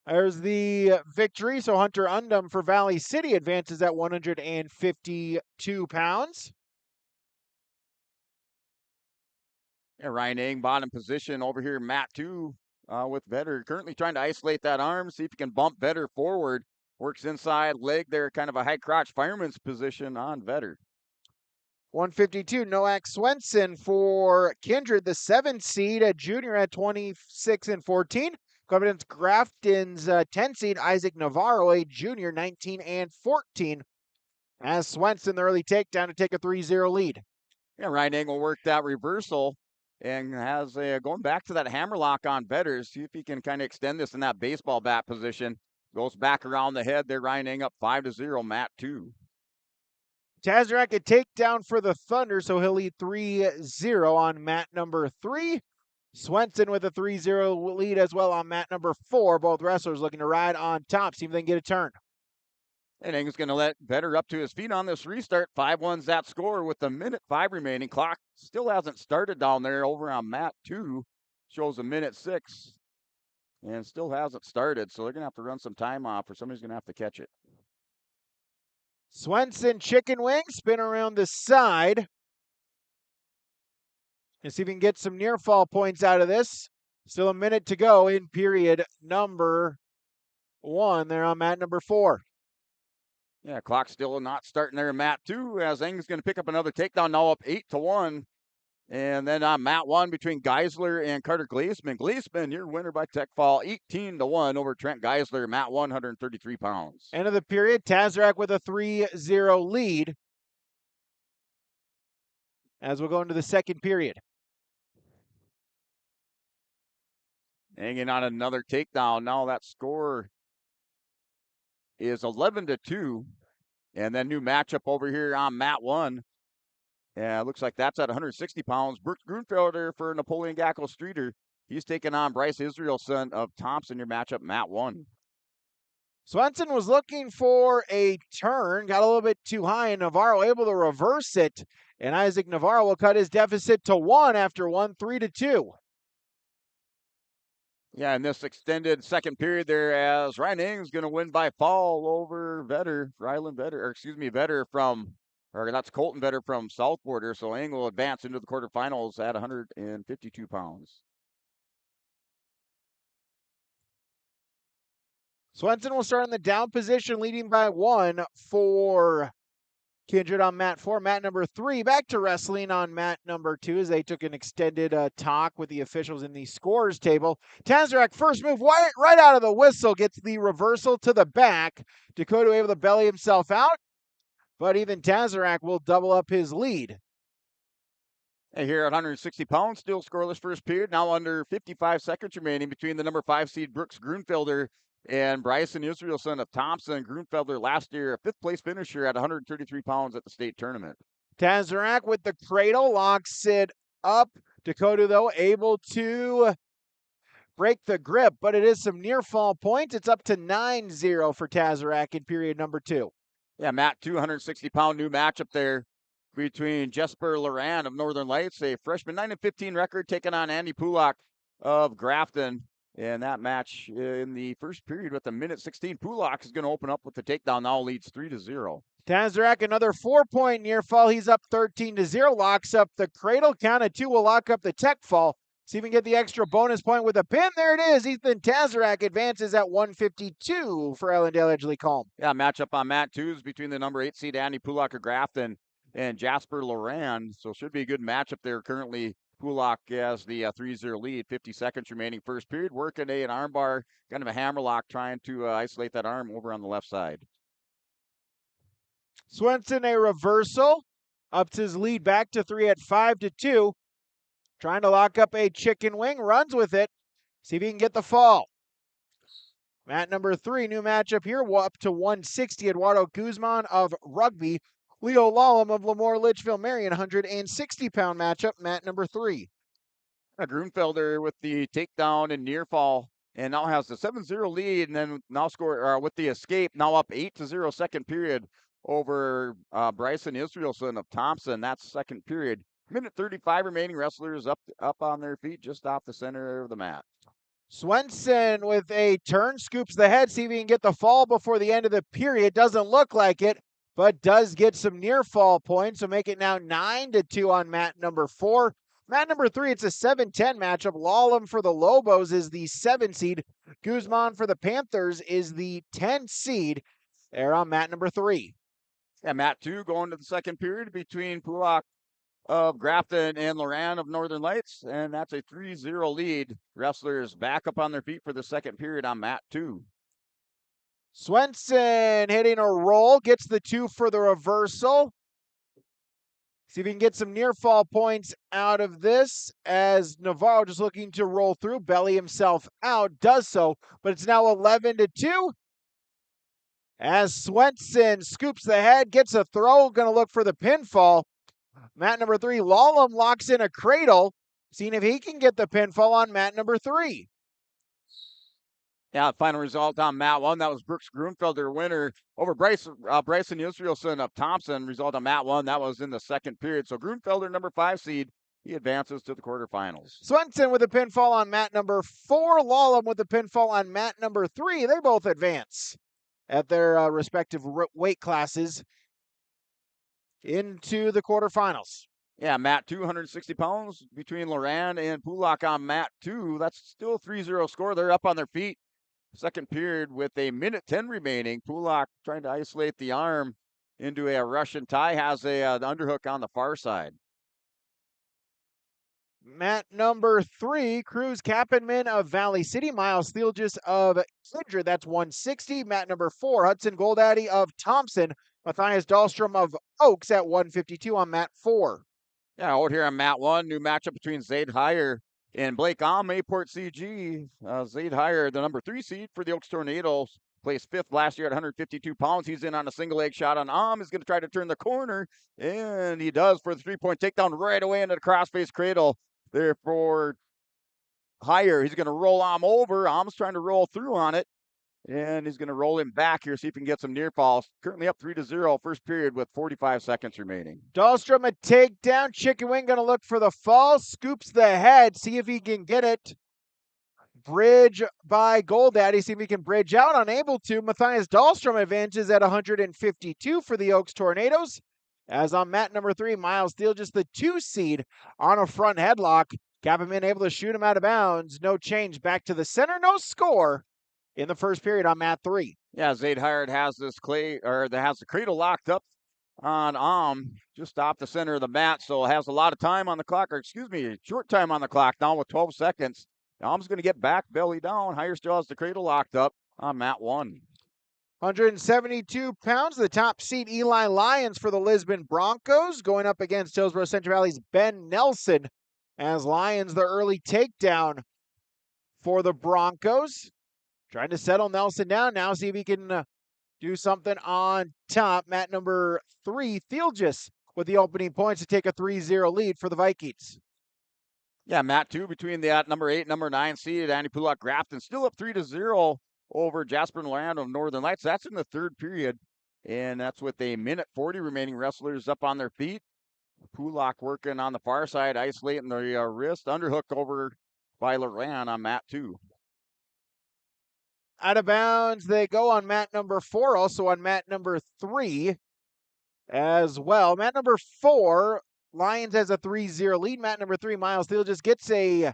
S1: There's the victory. So Hunter Undum for Valley City advances at 152 pounds.
S23: Yeah, Ryan Ing, bottom position over here, mat 2 with Vetter. Currently trying to isolate that arm, see if he can bump Vetter forward. Works inside leg there, kind of a high crotch fireman's position on Vetter.
S1: 152, Noak Swenson for Kindred, the 7th seed, a junior at 26-14. Coming against Grafton's 10 seed, Isaac Navarro, a junior, 19-14. As Swenson, the early takedown to take a 3-0 lead.
S23: Yeah, Ryan Ing will work that reversal and has going back to that hammerlock on Vetter. See if he can kind of extend this in that baseball bat position. Goes back around the head there. Ryan Ing up 5-0, mat 2.
S1: Tazarak a takedown for the Thunder, so he'll lead 3-0 on mat number 3. Swenson with a 3-0 lead as well on mat number 4. Both wrestlers looking to ride on top, see if they can get a turn.
S23: And Ing's going to let Vetter up to his feet on this restart. 5-1's that score with a minute 5 remaining. Clock still hasn't started down there over on mat 2. Shows a minute 6. And still hasn't started, so they're going to have to run some time off or somebody's going to have to catch it.
S1: Swenson chicken wing, spin around the side. And see if we can get some near fall points out of this. Still a minute to go in period number 1 there on mat number 4.
S23: Yeah, clock still not starting there in mat 2 as Ing's going to pick up another takedown now up 8-1. And then on mat 1 between Geisler and Carter Glazeman. Glazeman, your winner by tech fall, 18-1 over Trent Geisler, mat 133 pounds.
S1: End of the period, Tazrak with a 3-0 lead as we'll go into the second period.
S23: Hanging on another takedown. Now that score is 11-2. And then new matchup over here on mat 1. Yeah, it looks like that's at 160 pounds. Brooks Grunfelder for Napoleon Gackel Streeter. He's taking on Bryce Israelson of Thompson, your matchup, mat 1.
S1: Swenson was looking for a turn, got a little bit too high, and Navarro able to reverse it. And Isaac Navarro will cut his deficit to 1 after 1, 3-2.
S23: Yeah, in this extended second period there, as Ryan Ing's going to win by fall over Vetter, Vetter from, or that's Colton Vetter from South Border. So Ing will advance into the quarterfinals at 152 pounds.
S1: Swenson will start in the down position, leading by 1 for Kindred on mat 4. Mat number 3 back to wrestling on mat number 2 as they took an extended talk with the officials in the scores table. Tazrak first move right out of the whistle gets the reversal to the back. Dakota able to belly himself out, but even Tazrak will double up his lead.
S23: And here at 160 pounds, still scoreless first period. Now under 55 seconds remaining between the number 5 seed Brooks Grunfelder and Bryson Israelson of Thompson. Grunfelder last year, a 5th place finisher at 133 pounds at the state tournament.
S1: Tazrak with the cradle, locks it up. Dakota, though, able to break the grip, but it is some near fall points. It's up to 9-0 for Tazrak in period number 2.
S23: Yeah, Matt, 260-pound new matchup there between Jesper Loran of Northern Lights, a freshman 9-15 record, taking on Andy Pulak of Grafton. And that match in the first period with a minute 16, Pulak is going to open up with the takedown. Now leads 3-0.
S1: Tazrak, another 4-point near fall. He's up 13-0. Locks up the cradle. Count of 2 will lock up the tech fall. See if we can get the extra bonus point with a pin. There it is. Ethan Tazrak advances at 152 for Ellendale Edgley Calm.
S23: Yeah, matchup on mat 2s between the number 8 seed Andy Pulak of Grafton and Jasper Loran. So should be a good matchup there. Currently, Pulak has the 3-0 lead, 50 seconds remaining first period. Working an armbar, kind of a hammerlock, trying to isolate that arm over on the left side.
S1: Swenson, a reversal, ups his lead back to 3 at 5-2. Trying to lock up a chicken wing, runs with it. See if he can get the fall. Mat number 3, new matchup here, up to 160. Eduardo Guzman of Rugby. Leo Lallam of Lemoore Litchfield Marion, 160-pound matchup, mat number 3.
S23: Grunfelder with the takedown and near fall, and now has the 7-0 lead, and then now score with the escape, now up 8-0 second period over Bryson Israelson of Thompson. That's second period. Minute 35 remaining. Wrestlers up on their feet, just off the center of the mat.
S1: Swenson with a turn, scoops the head, see if he can get the fall before the end of the period. Doesn't look like it, but does get some near fall points, so make it now 9-2 on mat number 4. Mat number 3, it's a 7-10 matchup. Lallam for the Lobos is the 7 seed. Guzman for the Panthers is the 10 seed. They're on mat number 3.
S23: Yeah, mat 2 going to the second period between Pulak of Grafton and Loran of Northern Lights, and that's a 3-0 lead. Wrestlers back up on their feet for the second period on mat 2.
S1: Swenson hitting a roll, gets the 2 for the reversal. See if he can get some near fall points out of this as Navarro just looking to roll through, belly himself out, does so, but it's now 11-2. As Swenson scoops the head, gets a throw, going to look for the pinfall. Mat number 3, Lallam locks in a cradle, seeing if he can get the pinfall on mat number 3.
S23: Yeah, final result on mat 1. That was Brooks Grunfelder winner over Bryson Israelson of Thompson. Result on mat 1. That was in the second period. So Grunfelder, number 5 seed, he advances to the quarterfinals.
S1: Swenson with a pinfall on mat number 4. Lallam with a pinfall on mat number 3. They both advance at their respective weight classes into the quarterfinals.
S23: Yeah, mat 2, 160 pounds between Loran and Pulak on mat 2. That's still a 3-0 score. They're up on their feet. Second period with a minute 10 remaining. Pulak trying to isolate the arm into a Russian tie. Has an underhook on the far side.
S1: Mat number 3, Cruz Kappenman of Valley City. Miles Thielges of Kindred. That's 160. Mat number 4, Hudson Goldaddy of Thompson. Matthias Dahlstrom of Oaks at 152 on mat 4.
S23: Yeah, out here on mat 1, new matchup between Zaid Heyer and Blake Ahm, Mayport CG. Zaid Heyer, the number 3 seed for the Oaks Tornadoes, placed 5th last year at 152 pounds. He's in on a single leg shot on Ahm. He's going to try to turn the corner, and he does for the 3-point takedown right away into the crossface cradle there for Heyer. He's going to roll Ahm over. Ahm's trying to roll through on it, and he's going to roll him back here, see if he can get some near falls. Currently up 3-0, first period with 45 seconds remaining.
S1: Dahlstrom a takedown. Chicken Wing going to look for the fall. Scoops the head. See if he can get it. Bridge by Goldaddy. See if he can bridge out. Unable to. Matthias Dahlstrom advances at 152 for the Oaks Tornadoes. As on mat number 3, Miles Thielges, the 2 seed, on a front headlock. Kappenman able to shoot him out of bounds. No change. Back to the center. No score in the first period on mat 3.
S23: Yeah, Zaid Heyer has the cradle locked up on Ahm just off the center of the mat, so has a lot of time on the clock, short time on the clock now with 12 seconds. Ahm's going to get back, belly down. Heyer still has the cradle locked up on mat 1.
S1: 172 pounds, the top seed Eli Lyons for the Lisbon Broncos, going up against Hillsborough Central Valley's Ben Nelson, as Lyons the early takedown for the Broncos. Trying to settle Nelson down now, see if he can do something on top. Mat number 3, Thielges with the opening points to take a 3-0 lead for the Vikings.
S23: Yeah, mat 2 between the number 8 and number 9 seed, Andy Pulak Grafton, still up 3-0 over Jasper and Land of Northern Lights. That's in the third period, and that's with a minute 40 remaining. Wrestlers up on their feet. Pulak working on the far side, isolating the wrist. Underhook over by Loran on mat 2.
S1: Out of bounds, they go on mat number 4, also on mat number 3 as well. Mat number 4, Lyons has a 3-0 lead. Mat number 3, Miles Thielges gets a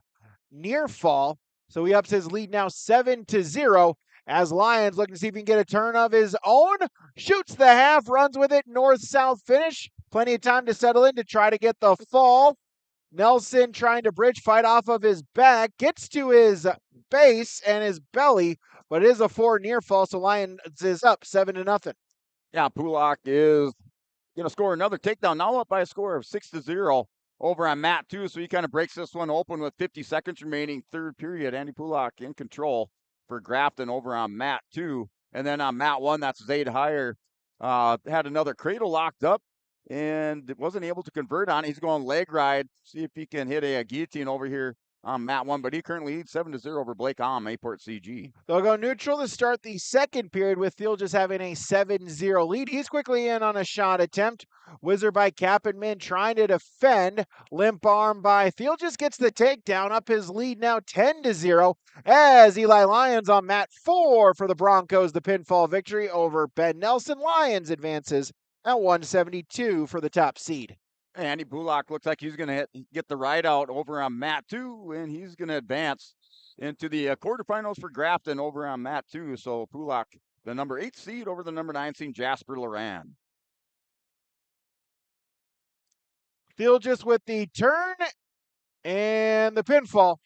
S1: near fall, so he ups his lead now 7-0. As Lyons looking to see if he can get a turn of his own. Shoots the half, runs with it, north-south finish. Plenty of time to settle in to try to get the fall. Nelson trying to bridge fight off of his back. Gets to his base and his belly, but it is a 4 near fall, so Lyons is up 7-0.
S23: Yeah, Pulak is going to score another takedown. Now up by a score of 6-0 over on mat 2, so he kind of breaks this one open with 50 seconds remaining. Third period, Andy Pulak in control for Grafton over on mat 2. And then on mat 1, that's Zaid Heyer. Had another cradle locked up and wasn't able to convert on it. He's going leg ride, see if he can hit a guillotine over here on mat 1, but he currently leads 7-0 over Blake Ahm, Mayport CG.
S1: They'll go neutral to start the second period with Thielges having a 7-0 lead. He's quickly in on a shot attempt. Wizard by Kappenman trying to defend. Limp arm by Thielges gets the takedown, up his lead now 10-0 as Eli Lyons on mat 4 for the Broncos, the pinfall victory over Ben Nelson. Lyons advances at 172 for the top seed.
S23: Andy Pulak looks like he's going to get the ride out over on mat 2, and he's going to advance into the quarterfinals for Grafton over on mat 2. So Pulak, the number 8 seed over the number 9 seed, Jasper Loran.
S1: Thielges with the turn and the pinfall.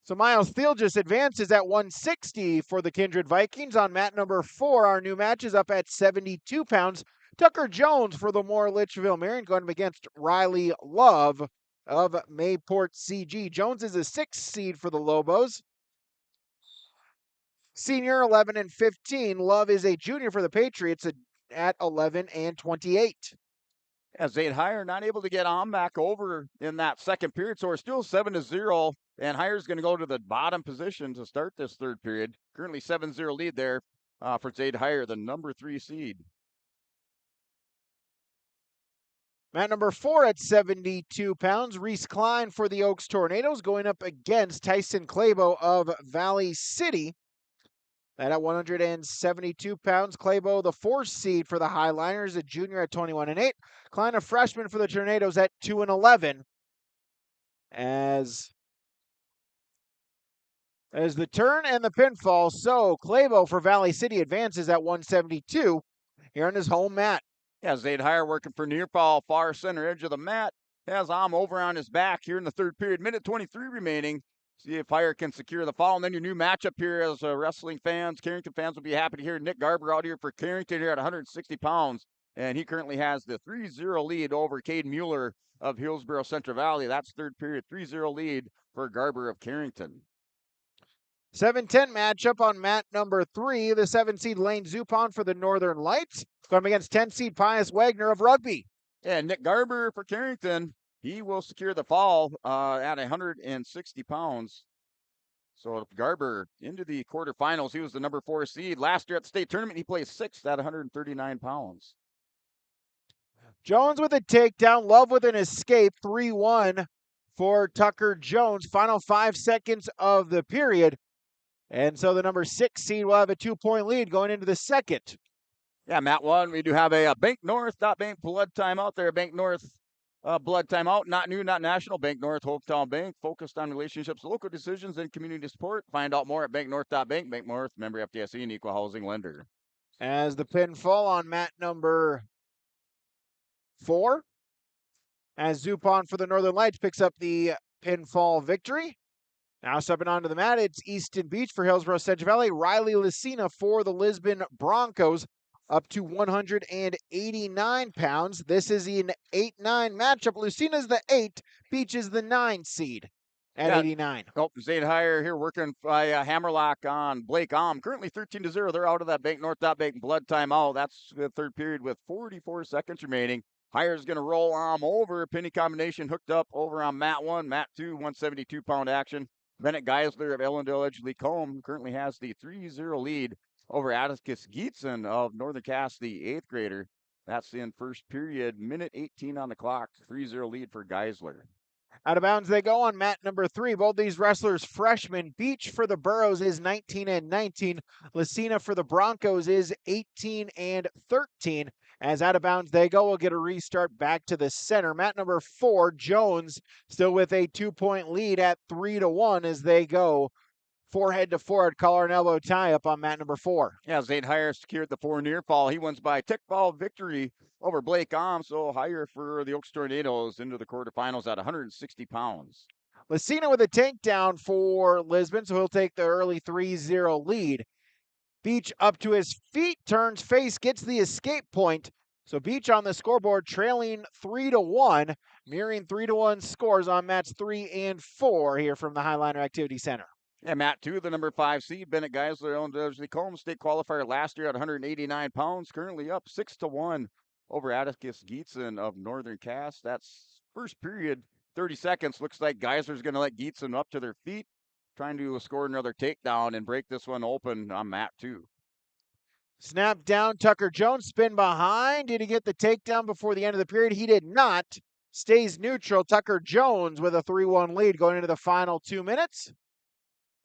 S1: So Miles Thielges advances at 160 for the Kindred Vikings. On mat number 4, our new match is up at 72 pounds. Tucker Jones for the Moore Litchfield Marion going up against Riley Love of Mayport CG. Jones is a 6th seed for the Lobos. Senior 11-15. Love is a junior for the Patriots at 11-28.
S23: As Zade Hire not able to get on back over in that second period, so we're still 7-0, and Hire's going to go to the bottom position to start this third period. Currently 7-0 lead there for Zade Hire, the number 3 seed.
S1: Mat number 4 at 72 pounds, Reese Klein for the Oaks Tornadoes, going up against Tyson Clabo of Valley City. And at 172 pounds, Clabo, the 4th seed for the Highliners, a junior at 21-8. Klein, a freshman for the Tornadoes at 2-11. As the turn and the pinfall, so Clabo for Valley City advances at 172 here on his home mat.
S23: Yeah, Zade Hire working for near fall, far center edge of the mat. Has over on his back here in the third period. Minute 23 remaining. See if Hire can secure the fall. And then your new matchup here as wrestling fans, Carrington fans will be happy to hear Nick Garber out here for Carrington here at 160 pounds. And he currently has the 3-0 lead over Cade Mueller of Hillsborough Central Valley. That's third period, 3-0 lead for Garber of Carrington.
S1: 7-10 matchup on mat number 3. The 7-seed Lane Zupon for the Northern Lights going against 10-seed Pius Wagner of Rugby.
S23: And Nick Garber for Carrington, he will secure the fall at 160 pounds. So Garber into the quarterfinals. He was the number 4 seed. Last year at the state tournament, he placed 6th at 139 pounds.
S1: Jones with a takedown. Love with an escape. 3-1 for Tucker Jones. Final 5 seconds of the period. And so the number 6 seed will have a 2-point lead going into the second.
S23: Yeah, Mat 1, we do have a Bank North, not Bank blood timeout there. Bank North blood timeout, not new, not national. Bank North, hometown bank, focused on relationships, local decisions, and community support. Find out more at banknorth.bank. Bank North, member FDIC and equal housing lender.
S1: As the pinfall on mat number 4, as Zupon for the Northern Lights picks up the pinfall victory. Now stepping onto the mat, it's Easton Beach for Hillsborough Central Valley. Riley Lucina for the Lisbon Broncos, up to 189 pounds. This is an 8-9 matchup. Lucina's the 8, Beach is the 9 seed at 89.
S23: Oh, Zade Hire here working by Hammerlock on Blake currently 13-0. They're out of that Bank North.Bank blood timeout. That's the third period with 44 seconds remaining. Hire's going to roll over. Penny combination hooked up over on mat 1, mat 2, 172-pound action. Bennett Geisler of Ellendale Edgeley-Combe currently has the 3-0 lead over Atticus Geetson of Northern Cass, the 8th grader. That's in first period, minute 18 on the clock. 3-0 lead for Geisler.
S1: Out of bounds they go on mat number 3. Both these wrestlers freshmen. Beach for the Burros is 19-19. Lucina for the Broncos is 18-13. As out of bounds they go, we'll get a restart back to the center. Mat number 4, Jones, still with a 2-point lead at 3-1 as they go forehead to forehead, collar and elbow tie up on mat number 4.
S23: Yeah, Zade Hire secured the 4 near fall. He wins by tick fall victory over Blake so Hire for the Oaks Tornadoes into the quarterfinals at 160 pounds.
S1: Lucina with a takedown for Lisbon, so he'll take the early 3-0 lead. Beach up to his feet, turns face, gets the escape point. So Beach on the scoreboard trailing 3-1, mirroring 3-1 scores on mats 3 and 4 here from the Highliner Activity Center.
S23: Yeah, Mat 2, the number 5 seed, Bennett Geisler, owned Edgeley-Combe state qualifier last year at 189 pounds, currently up 6-1 over Atticus Geetson of Northern Cass. That's first period, 30 seconds. Looks like Geisler's going to let Geetson up to their feet, trying to score another takedown and break this one open on mat 2.
S1: Snap down, Tucker Jones, spin behind. Did he get the takedown before the end of the period? He did not. Stays neutral. Tucker Jones with a 3-1 lead going into the final 2 minutes.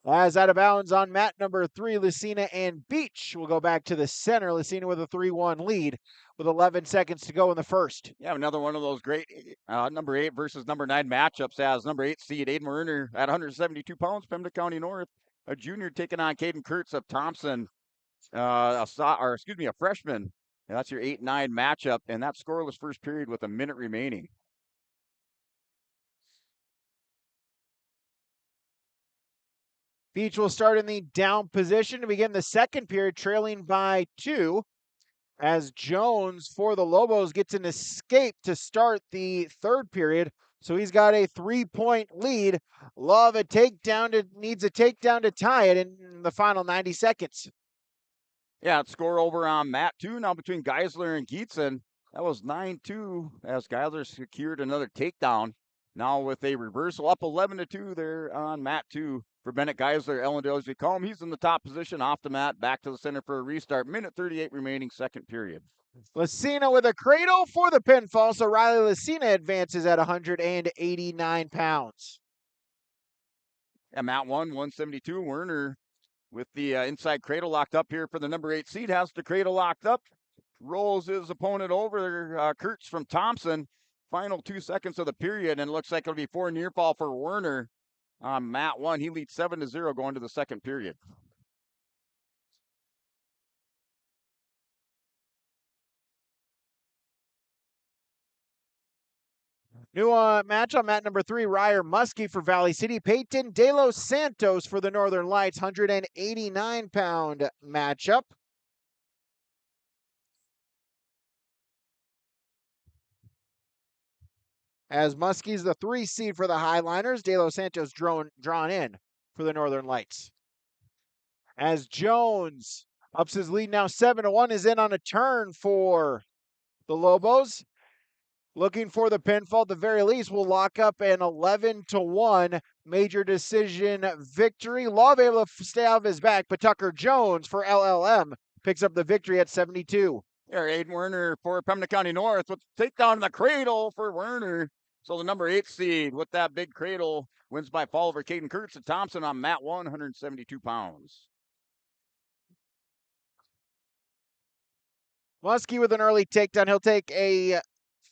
S1: As out of bounds on mat number 3, Lucina and Beach will go back to the center. Lucina with a 3-1 lead with 11 seconds to go in the first.
S23: Yeah, another one of those great number 8 versus number 9 matchups as number 8 seed Aiden Werner at 172 pounds, Pembina County North, a junior taking on Caden Kurtz of Thompson, a freshman. And that's your 8-9 matchup, and that scoreless first period with a minute remaining.
S1: Beach will start in the down position to begin the second period, trailing by 2. As Jones for the Lobos gets an escape to start the third period. So he's got a 3-point lead. Love needs a takedown to tie it in the final 90 seconds.
S23: Yeah, score over on mat 2 now between Geisler and Geetson. That was 9-2 as Geisler secured another takedown. Now with a reversal up 11-2 there on mat 2 for Bennett Geisler. Ellendale Jacome, he's in the top position off the mat, back to the center for a restart. Minute 38 remaining, second period.
S1: Lucina with a cradle for the pinfall, so Riley Lucina advances at 189 pounds.
S23: At mat 172, Werner with the inside cradle locked up here for the number 8 seed, has the cradle locked up, rolls his opponent over, Kurtz from Thompson. Final 2 seconds of the period, and it looks like it'll be 4 near fall for Werner on mat 1. He leads 7-0 going to the second period.
S1: New match on mat number 3, Ryer Muskie for Valley City. Peyton De Los Santos for the Northern Lights, 189-pound matchup. As Muskie's the 3 seed for the Highliners, De Los Santos drawn in for the Northern Lights. As Jones ups his lead now 7-1, is in on a turn for the Lobos. Looking for the pinfall, at the very least, will lock up an 11-1 major decision victory. Love able to stay out of his back, but Tucker Jones for LLM picks up the victory at 72.
S23: Here, Aiden Werner for Pembina County North with takedown in the cradle for Werner. So the number 8 seed with that big cradle wins by fall over Caden Kurtz and Thompson on mat 1, 172 pounds.
S1: Muskie with an early takedown. He'll take a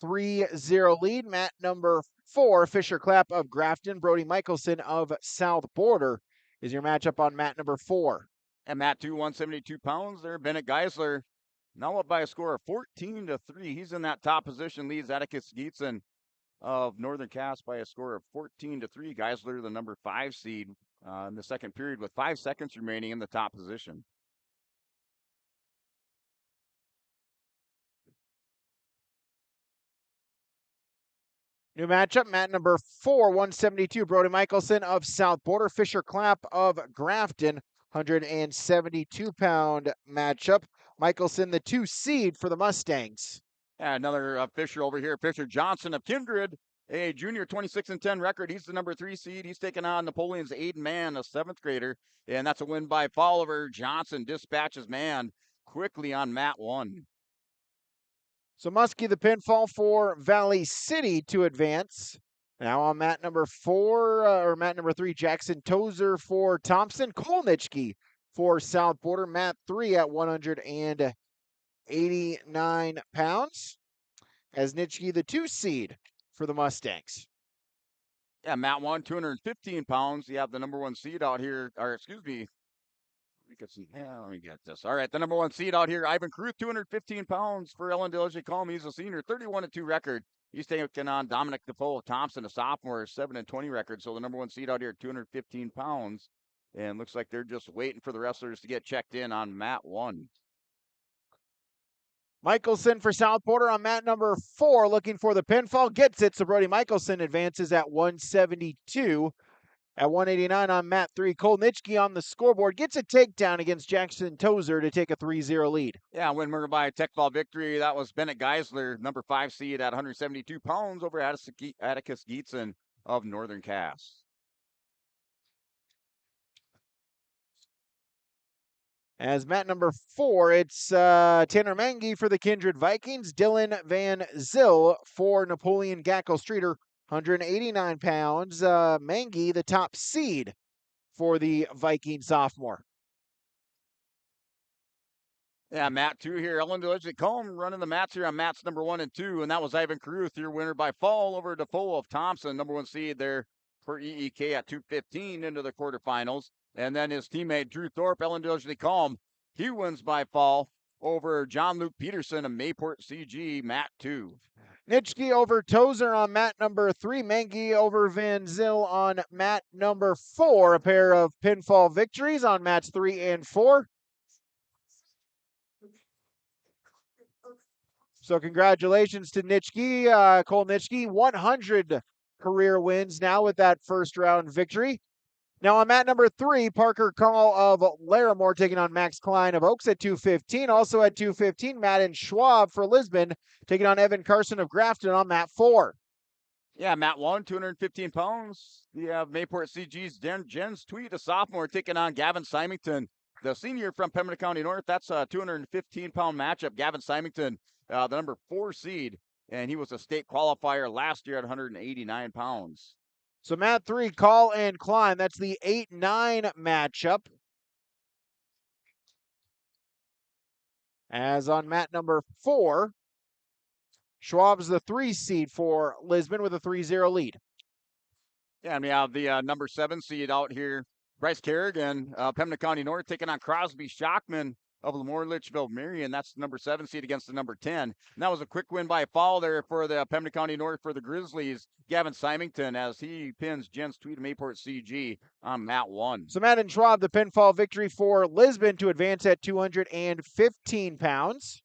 S1: 3-0 lead. Mat number 4, Fisher Clapp of Grafton. Brody Michelson of South Border is your matchup on mat number 4.
S23: And mat 2, 172 pounds there. Bennett Geisler now up by a score of 14-3. He's in that top position, leads Atticus Geetson of Northern Cass by a score of 14-3. Geisler, the number 5 seed in the second period with 5 seconds remaining in the top position.
S1: New matchup, mat number 4, 172, Brody Michelson of South Border. Fisher Clapp of Grafton, 172-pound matchup. Michelson, the 2 seed for the Mustangs.
S23: Another Fisher over here, Fisher Johnson of Kindred, a junior 26-10 record. He's the number 3 seed. He's taking on Napoleon's Aiden Mann, a 7th grader, and that's a win by Fowler. Johnson dispatches Mann quickly on mat 1.
S1: So Muskie the pinfall for Valley City to advance. Now on mat number 4, or mat number 3, Jackson Tozer for Thompson. Kolnitschke for South Border. Mat 3 at 189 pounds. As Nitschke the 2 seed for the Mustangs.
S23: Yeah, mat 1, 215 pounds. You have the number 1 seed out here, or excuse me. Let me get this. All right, the number 1 seed out here, Ivan Kruth, 215 pounds for Ellendale Jacome. He's a senior, 31-2 record. He's taking on Dominic Defoe Thompson, a sophomore, 7-20 record. So the number 1 seed out here, 215 pounds. And looks like they're just waiting for the wrestlers to get checked in on mat 1.
S1: Michelson for South Border on mat number 4, looking for the pinfall. Gets it, so Brody Michelson advances at 172. At 189 on mat 3, Kolnitschke on the scoreboard gets a takedown against Jackson Tozer to take a 3-0 lead.
S23: Yeah, win by tech fall victory. That was Bennett Geisler, number 5 seed at 172 pounds over Atticus Geetson of Northern Cass.
S1: As mat number 4, it's Tanner Mangy for the Kindred Vikings, Dylan Van Zyl for Napoleon Gackle Streeter, 189 pounds. Mangy, the top seed for the Viking sophomore.
S23: Yeah, mat 2 here. Ellendale Jacome running the mats here on mats number 1 and 2, and that was Ivan Caruth, your winner by fall over Defoe of Thompson, number 1 seed there for EEK at 215 into the quarterfinals. And then his teammate Drew Thorpe, Ellendale Jacome, he wins by fall over John Luke Peterson of Mayport CG, mat 2.
S1: Nitschke over Tozer on mat number 3. Mangy over Van Zyl on mat number 4. A pair of pinfall victories on mats 3 and 4. So congratulations to Nitschke, Cole Nitschke, 100 career wins now with that first round victory. Now on mat number 3, Parker Call of Larimore taking on Max Klein of Oaks at 215. Also at 215, Madden Schwab for Lisbon taking on Evan Carson of Grafton on mat 4.
S23: Yeah, Mat 1, 215 pounds. We have Mayport CG's Jens Tweed, a sophomore, taking on Gavin Symington, the senior from Pembina County North. That's a 215-pound matchup. Gavin Symington, the number 4 seed, and he was a state qualifier last year at 189 pounds.
S1: So mat 3, Call and Klein. That's the 8-9 matchup. As on mat number 4, Schwab's the 3 seed for Lisbon with a 3-0 lead.
S23: Yeah, and we have the number 7 seed out here, Bryce Kerrigan, Pembina County North, taking on Crosby Shockman of Lemoore Litchfield Marion. That's the number 7 seed against the number 10. And that was a quick win by a foul there for the Pembina County North for the Grizzlies. Gavin Symington as he pins Jens Tweed of Mayport CG on mat 1.
S1: So Madden Schwab, the pinfall victory for Lisbon to advance at 215 pounds.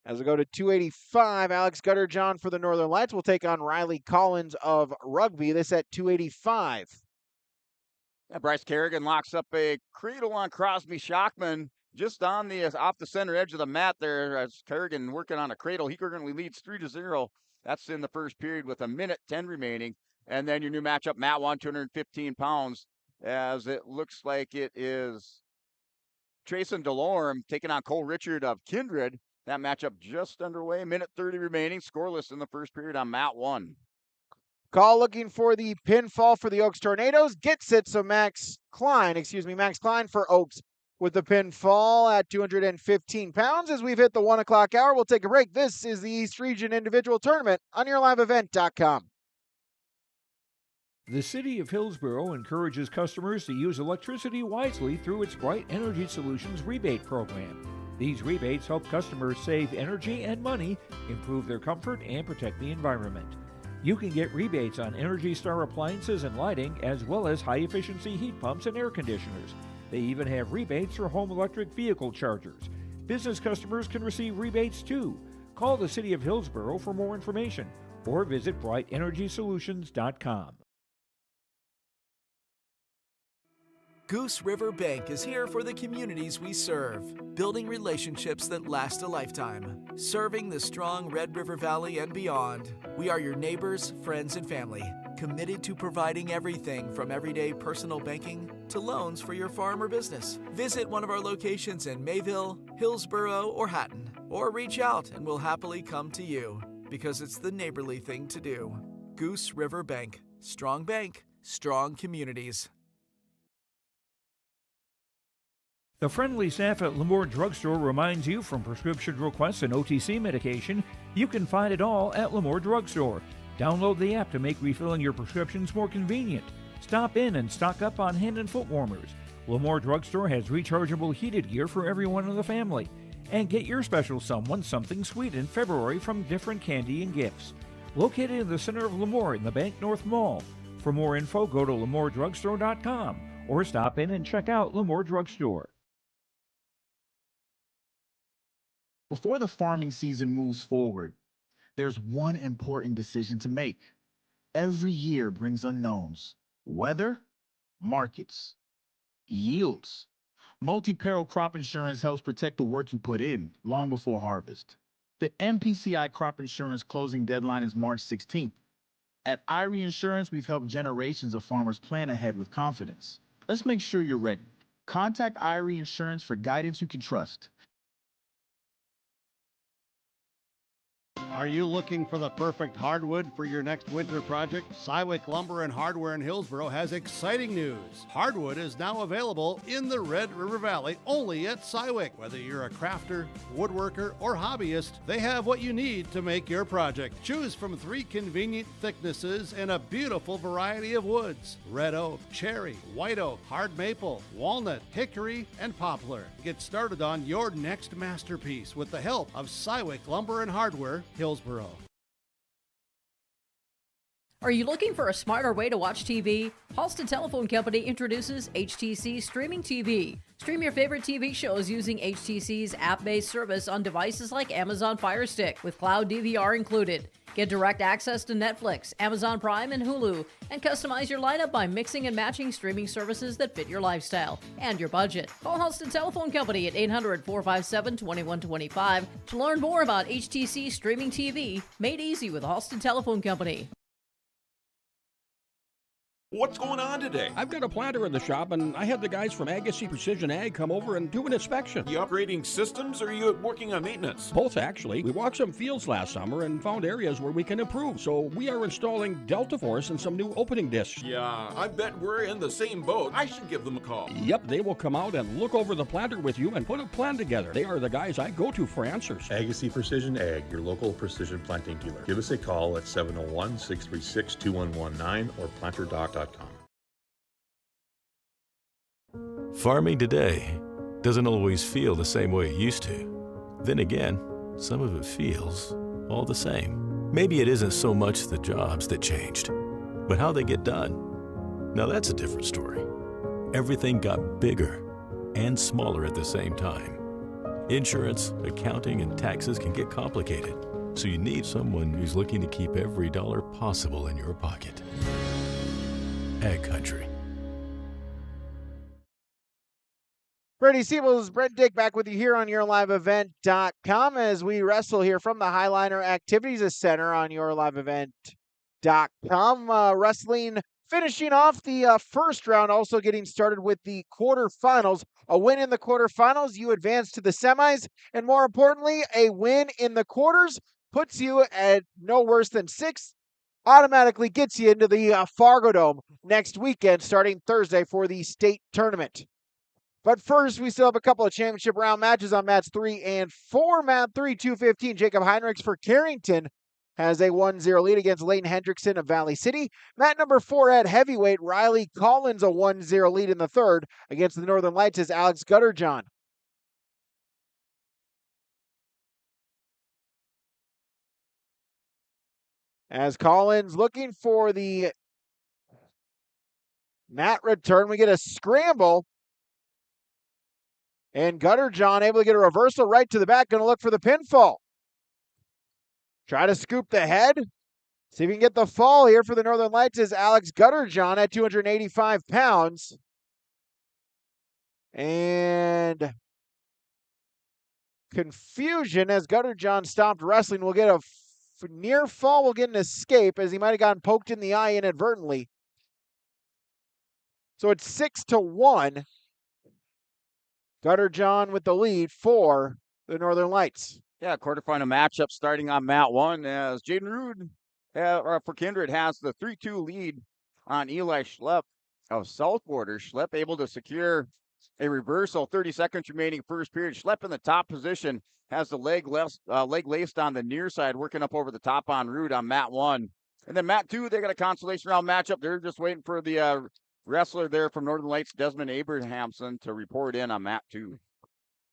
S1: As we go to 285, Alex Gutterjohn for the Northern Lights will take on Riley Collins of Rugby. This at 285.
S23: Yeah, Bryce Kerrigan locks up a cradle on Crosby Shockman just on the off the center edge of the mat there. As Kerrigan working on a cradle, he currently leads 3-0. That's in the first period with 1:10 remaining. And then your new matchup, Mat 1, 215 pounds, as it looks like it is Trayson Delorme taking on Cole Richard of Kindred. That matchup just underway. 1:30 remaining. Scoreless in the first period on mat 1.
S1: Call looking for the pinfall for the Oaks Tornadoes. Gets it. So Max Klein for Oaks with the pinfall at 215 pounds. As we've hit the 1 o'clock hour, we'll take a break. This is the East Region Individual Tournament on YourLiveEvent.com.
S8: The City of Hillsborough encourages customers to use electricity wisely through its Bright Energy Solutions rebate program. These rebates help customers save energy and money, improve their comfort, and protect the environment. You can get rebates on Energy Star appliances and lighting, as well as high-efficiency heat pumps and air conditioners. They even have rebates for home electric vehicle chargers. Business customers can receive rebates too. Call the City of Hillsborough for more information or visit BrightEnergySolutions.com.
S7: Goose River Bank is here for the communities we serve, building relationships that last a lifetime. Serving the strong Red River Valley and beyond, we are your neighbors, friends, and family, committed to providing everything from everyday personal banking to loans for your farm or business. Visit one of our locations in Mayville, Hillsborough, or Hatton, or reach out and we'll happily come to you, because it's the neighborly thing to do. Goose River Bank, strong communities.
S8: The friendly staff at Lemoore Drugstore reminds you from prescription requests and OTC medication, you can find it all at Lemoore Drugstore. Download the app to make refilling your prescriptions more convenient. Stop in and stock up on hand and foot warmers. Lemoore Drugstore has rechargeable heated gear for everyone in the family. And get your special someone something sweet in February from different candy and gifts. Located in the center of Lemoore in the Bank North Mall. For more info, go to LemooreDrugstore.com or stop in and check out Lemoore Drugstore.
S9: Before the farming season moves forward, there's one important decision to make. Every year brings unknowns: weather, markets, yields. Multi-peril crop insurance helps protect the work you put in long before harvest. The MPCI crop insurance closing deadline is March 16th. At Irie Insurance, we've helped generations of farmers plan ahead with confidence. Let's make sure you're ready. Contact Irie Insurance for guidance you can trust.
S2: Are you looking for the perfect hardwood for your next winter project? Cywick Lumber and Hardware in Hillsborough has exciting news. Hardwood is now available in the Red River Valley only at Cywick. Whether you're a crafter, woodworker, or hobbyist, they have what you need to make your project. Choose from 3 convenient thicknesses and a beautiful variety of woods: red oak, cherry, white oak, hard maple, walnut, hickory, and poplar. Get started on your next masterpiece with the help of Cywick Lumber and Hardware, Hillsborough.
S3: Are you looking for a smarter way to watch TV? Halston Telephone Company introduces HTC Streaming TV. Stream your favorite TV shows using HTC's app-based service on devices like Amazon Fire Stick with cloud DVR included. Get direct access to Netflix, Amazon Prime, and Hulu, and customize your lineup by mixing and matching streaming services that fit your lifestyle and your budget. Call Halston Telephone Company at 800-457-2125 to learn more about HTC Streaming TV, made easy with Halston Telephone Company.
S5: What's going on today?
S6: I've got a planter in the shop, and I had the guys from Agassi Precision Ag come over and do an inspection.
S5: You upgrading systems, or are you working on maintenance?
S6: Both, actually. We walked some fields last summer and found areas where we can improve. So we are installing Delta Force and some new opening discs.
S5: Yeah, I bet we're in the same boat. I should give them a call.
S6: Yep, they will come out and look over the planter with you and put a plan together. They are the guys I go to for answers.
S10: Agassi Precision Ag, your local precision planting dealer. Give us a call at 701-636-2119 or planterdoc.com.
S24: Farming today doesn't always feel the same way it used to. Then again, some of it feels all the same. Maybe it isn't so much the jobs that changed, but how they get done. Now that's a different story. Everything got bigger and smaller at the same time. Insurance, accounting, and taxes can get complicated, so you need someone who's looking to keep every dollar possible in your pocket. Ag Country.
S1: Brady Siebels, Brent Dick back with you here on YourLiveEvent.com as we wrestle here from the Highliner Activities Center on YourLiveEvent.com. Wrestling finishing off the first round, also getting started with the quarterfinals. A win in the quarterfinals, you advance to the semis, and more importantly, a win in the quarters puts you at no worse than 6th, automatically gets you into the Fargo Dome next weekend, starting Thursday for the state tournament. But first, we still have a couple of championship round matches on mats 3 and 4. Mat 3, 215, Jacob Heinrichs for Carrington has a 1-0 lead against Layton Hendrickson of Valley City. Mat number 4 at heavyweight, Riley Collins a 1-0 lead in the third against the Northern Lights is Alex Gutterjohn. As Collins looking for the mat return, we get a scramble. And Gutterjohn able to get a reversal right to the back, going to look for the pinfall. Try to scoop the head. See if we can get the fall here for the Northern Lights is Alex Gutterjohn at 285 pounds. And confusion as Gutterjohn stopped wrestling. We'll get a near fall. We'll get an escape as he might have gotten poked in the eye inadvertently. So it's 6-1. Gutterjohn with the lead for the Northern Lights.
S23: Yeah, quarterfinal matchup starting on mat 1 as Jaden Rude for Kindred has the 3-2 lead on Eli Schlepp of South Border. Schlepp able to secure a reversal. 30 seconds remaining first period. Schlepp in the top position has the leg laced on the near side, working up over the top on Rude on mat 1. And then mat 2, they got a consolation round matchup. They're just waiting for the wrestler there from Northern Lights, Desmond Abrahamson, to report in on mat 2.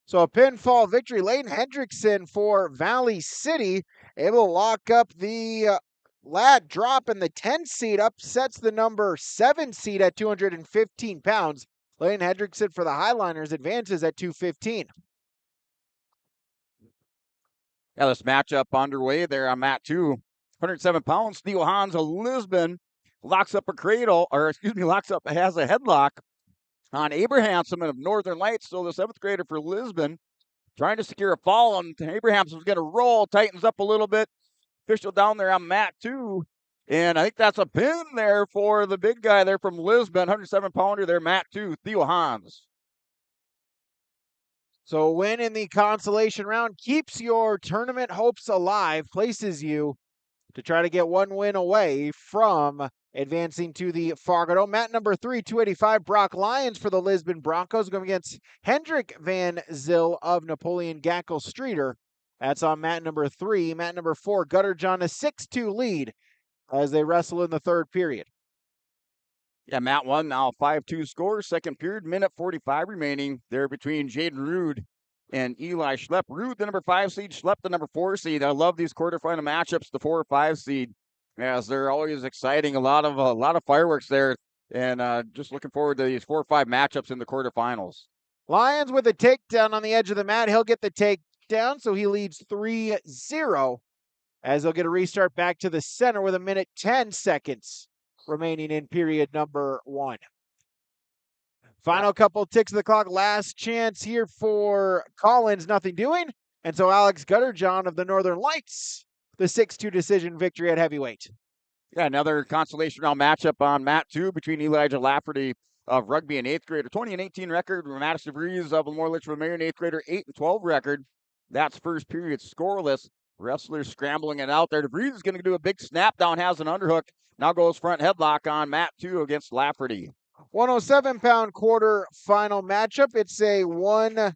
S1: So a pinfall victory. Layton Hendrickson for Valley City, able to lock up the lat drop, and the 10 seed upsets the number 7 seed at 215 pounds. Layton Hendrickson for the Highliners advances at 215.
S23: Yeah, this matchup underway there on mat 2. 107 pounds, Theo Hans of Lisbon locks up a has a headlock on Abrahamson of Northern Lights. So the 7th grader for Lisbon trying to secure a fall, and Abrahamson's going to roll, tightens up a little bit. Official down there on mat 2. And I think that's a pin there for the big guy there from Lisbon, 107-pounder there, mat 2, Theo Hans.
S1: So a win in the consolation round keeps your tournament hopes alive, places you to try to get one win away from advancing to the Fargo Dome. Mat number 3, 285, Brock Lyons for the Lisbon Broncos going against Hendrik Van Zyl of Napoleon Gackle Streeter. That's on mat number 3. Mat number 4, Gutterjohn, a 6-2 lead as they wrestle in the third period.
S23: Yeah, mat 1 now 5-2 score. Second period, minute 45 remaining there between Jaden Rude and Eli Schlepp. Rude, the number 5 seed, Schlepp, the number 4 seed. I love these quarterfinal matchups, the 4 or 5 seed, as they're always exciting. A lot of fireworks there, and just looking forward to these 4 or 5 matchups in the quarterfinals.
S1: Lyons with a takedown on the edge of the mat. He'll get the takedown, so he leads 3-0 as they'll get a restart back to the center with 1:10 remaining in period number 1. Final couple ticks of the clock. Last chance here for Collins. Nothing doing. And so Alex Gutterjohn of the Northern Lights, the 6-2 decision victory at heavyweight.
S23: Yeah, another consolation round matchup on mat 2 between Elijah Lafferty of rugby, an 8th grader. 20-18 record. Madison DeVries of Lemoore Litchfield Marion, 8th grader, 8-12 record. That's first period scoreless. Wrestlers scrambling it out there. DeVries is going to do a big snap down, has an underhook. Now goes front headlock on mat 2 against Lafferty.
S1: 107-pound quarter final matchup. It's a 1-8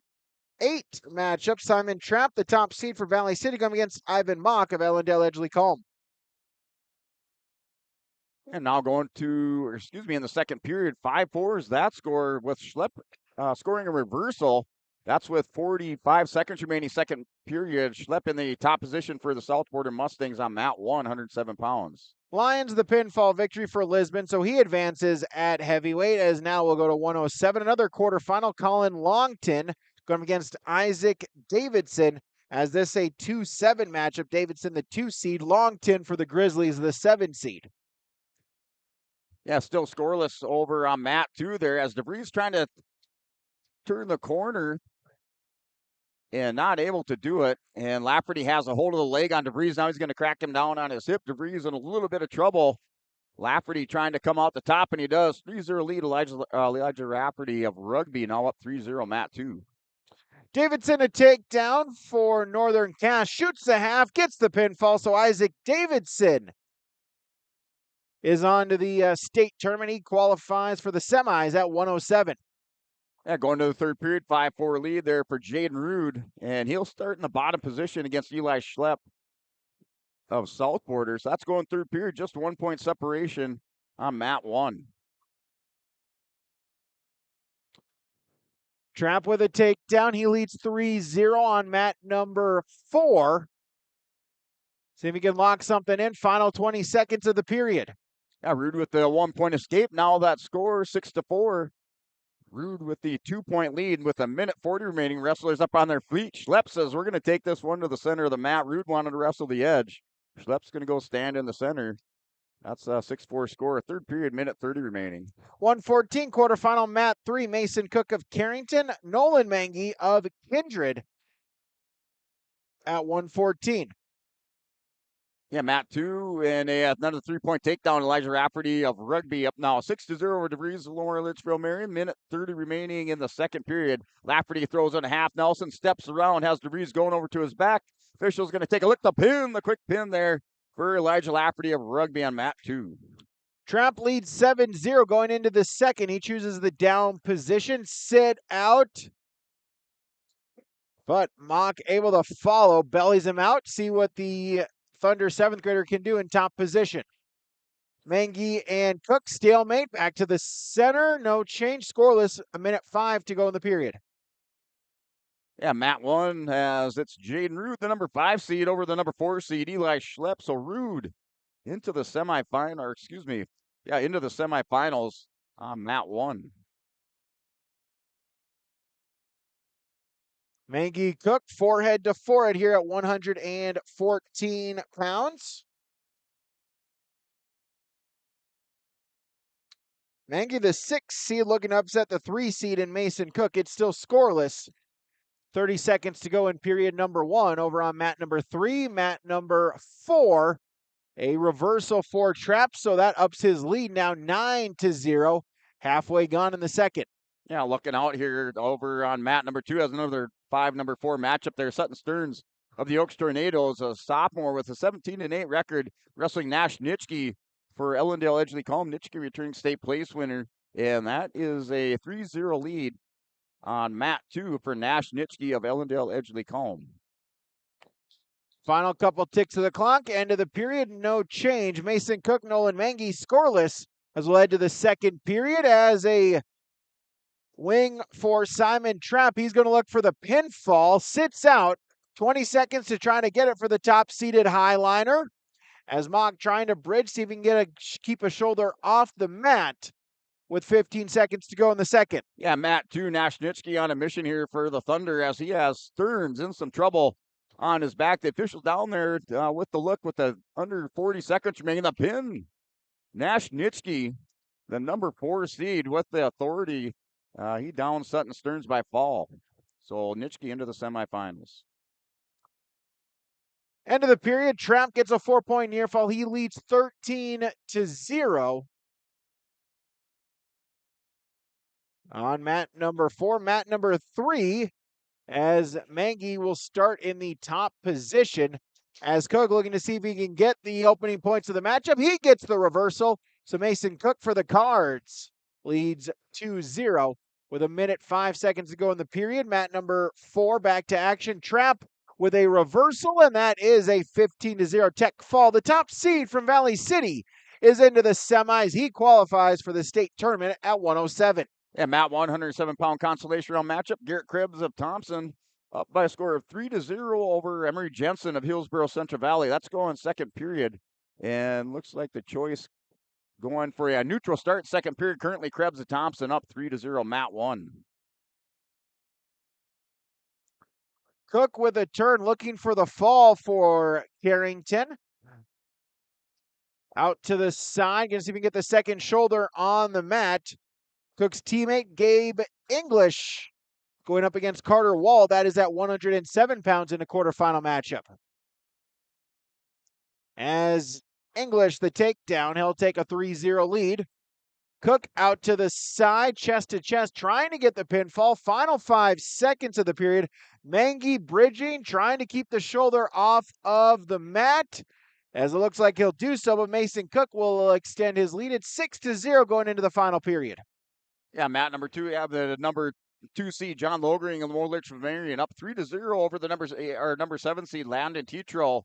S1: matchup. Simon Trapp, the top seed for Valley City, going against Ivan Mock of Ellendale Edgeley-Colm.
S23: And now going to, in the second period, 5-4 is that score with Schlepp scoring a reversal. That's with 45 seconds remaining second period. Schlepp in the top position for the South Border Mustangs on mat 1, 107 pounds.
S1: Lions the pinfall victory for Lisbon, so he advances at heavyweight, as now we'll go to 107. Another quarterfinal, Colin Longton going against Isaac Davidson, as this a 2-7 matchup. Davidson the 2 seed, Longton for the Grizzlies the 7 seed.
S23: Yeah, still scoreless over on mat 2 there, as DeVries trying to turn the corner and not able to do it. And Lafferty has a hold of the leg on DeVries. Now he's going to crack him down on his hip. DeVries in a little bit of trouble. Lafferty trying to come out the top, and he does. 3-0 lead, Elijah Lafferty of rugby, now up 3-0, mat 2.
S1: Davidson a takedown for Northern Cass. Shoots the half, gets the pinfall, so Isaac Davidson is on to the state tournament. He qualifies for the semis at 107.
S23: Yeah, going to the third period, 5-4 lead there for Jaden Rude, and he'll start in the bottom position against Eli Schlepp of South Border. So that's going third period, just 1 point separation on mat 1.
S1: Trapp with a takedown. He leads 3-0 on mat number 4. See if he can lock something in. Final 20 seconds of the period.
S23: Yeah, Rude with the 1 point escape. Now that score, 6-4. Rude with the 2 point lead with 1:40 remaining. Wrestlers up on their feet. Schlepp says, we're going to take this one to the center of the mat. Rude wanted to wrestle the edge. Schlepp's going to go stand in the center. That's a 6-4 score. Third period, 1:30 remaining.
S1: 114 quarterfinal, mat 3. Mason Cook of Carrington, Nolan Mangy of Kindred at 114.
S23: Yeah, mat 2 and another 3 point takedown. Elijah Rafferty of rugby up now 6-0 over DeVries of Lemoore Litchfield Marion. 1:30 remaining in the second period. Lafferty throws in a half. Nelson steps around, has DeVries going over to his back. Official's going to take a look. The quick pin there for Elijah Lafferty of rugby on mat 2.
S1: Trapp leads 7-0 going into the second. He chooses the down position, sit out. But Mock able to follow, bellies him out, see what the Thunder 7th grader can do in top position. Mangy and Cook stalemate, back to the center, no change, scoreless, 1:05 to go in the period.
S23: Yeah, mat 1 has, it's Jaden Rude, the number 5 seed over the number 4 seed, Eli Schlepp. So Rude into the semifinal, or into the semifinals on mat 1.
S1: Mangy Cook, forehead to forehead here at 114 pounds. Mangy, the 6 seed, looking to upset the 3 seed in Mason Cook. It's still scoreless. 30 seconds to go in period number 1 over on mat number 3. Mat number 4, a reversal for Trapp, so that ups his lead now 9-0. Halfway gone in the second.
S23: Yeah, looking out here over on mat number 2 has another 5 number 4 matchup there. Sutton Stearns of the Oaks Tornadoes, a sophomore with a 17-8 record, wrestling Nash Nitschke for Ellendale Edgeley-Colm. Nitschke returning state place winner, and that is a 3-0 lead on mat 2 for Nash Nitschke of Ellendale Edgeley-Colm.
S1: Final couple ticks of the clock, end of the period, no change. Mason Cook, Nolan Mangy scoreless has led to the second period as a wing for Simon Trapp. He's going to look for the pinfall, sits out, 20 seconds to try to get it for the top-seeded Highliner. As Mock trying to bridge, see if he can keep a shoulder off the mat with 15 seconds to go in the second.
S23: Yeah, mat 2, Nash Nitschke on a mission here for the Thunder as he has Stearns in some trouble on his back. The official down there with the look with the under 40 seconds remaining. The pin. Nash Nitschke, the number 4 seed with the authority. He downed Sutton Stearns by fall. So Nitschke into the semifinals.
S1: End of the period, Tramp gets a 4-point near fall. He leads 13-0 on mat number 4. Mat number 3, as Mangi will start in the top position. As Cook looking to see if he can get the opening points of the matchup. He gets the reversal. So Mason Cook for the Cards leads 2-0 with 1:05 to go in the period. Mat number 4 back to action. Tramp with a reversal, and that is a 15-0 Tech fall. The top seed from Valley City is into the semis. He qualifies for the state tournament at 107.
S23: Yeah, Mat 107-pound consolation round matchup. Garrett Krebs of Thompson up by a score of 3-0 over Emery Jensen of Hillsboro Central Valley. That's going second period, and looks like the choice going for a neutral start second period. Currently, Krebs of Thompson up 3-0. Mat 1.
S1: Cook with a turn looking for the fall for Carrington. Out to the side. Gonna see if we can get the second shoulder on the mat. Cook's teammate, Gabe English, going up against Carter Wall. That is at 107 pounds in a quarterfinal matchup. As English, the takedown, he'll take a 3-0 lead. Cook out to the side, chest to chest, trying to get the pinfall. Final 5 seconds of the period. Mangi bridging, trying to keep the shoulder off of the mat. As it looks like he'll do so, but Mason Cook will extend his lead. It's 6-0 going into the final period.
S23: Yeah, Mat number 2, we have the number 2 seed John Logering and Lamore Litchfield-Marion up 3-0 over the number 7 seed Landon Tetreault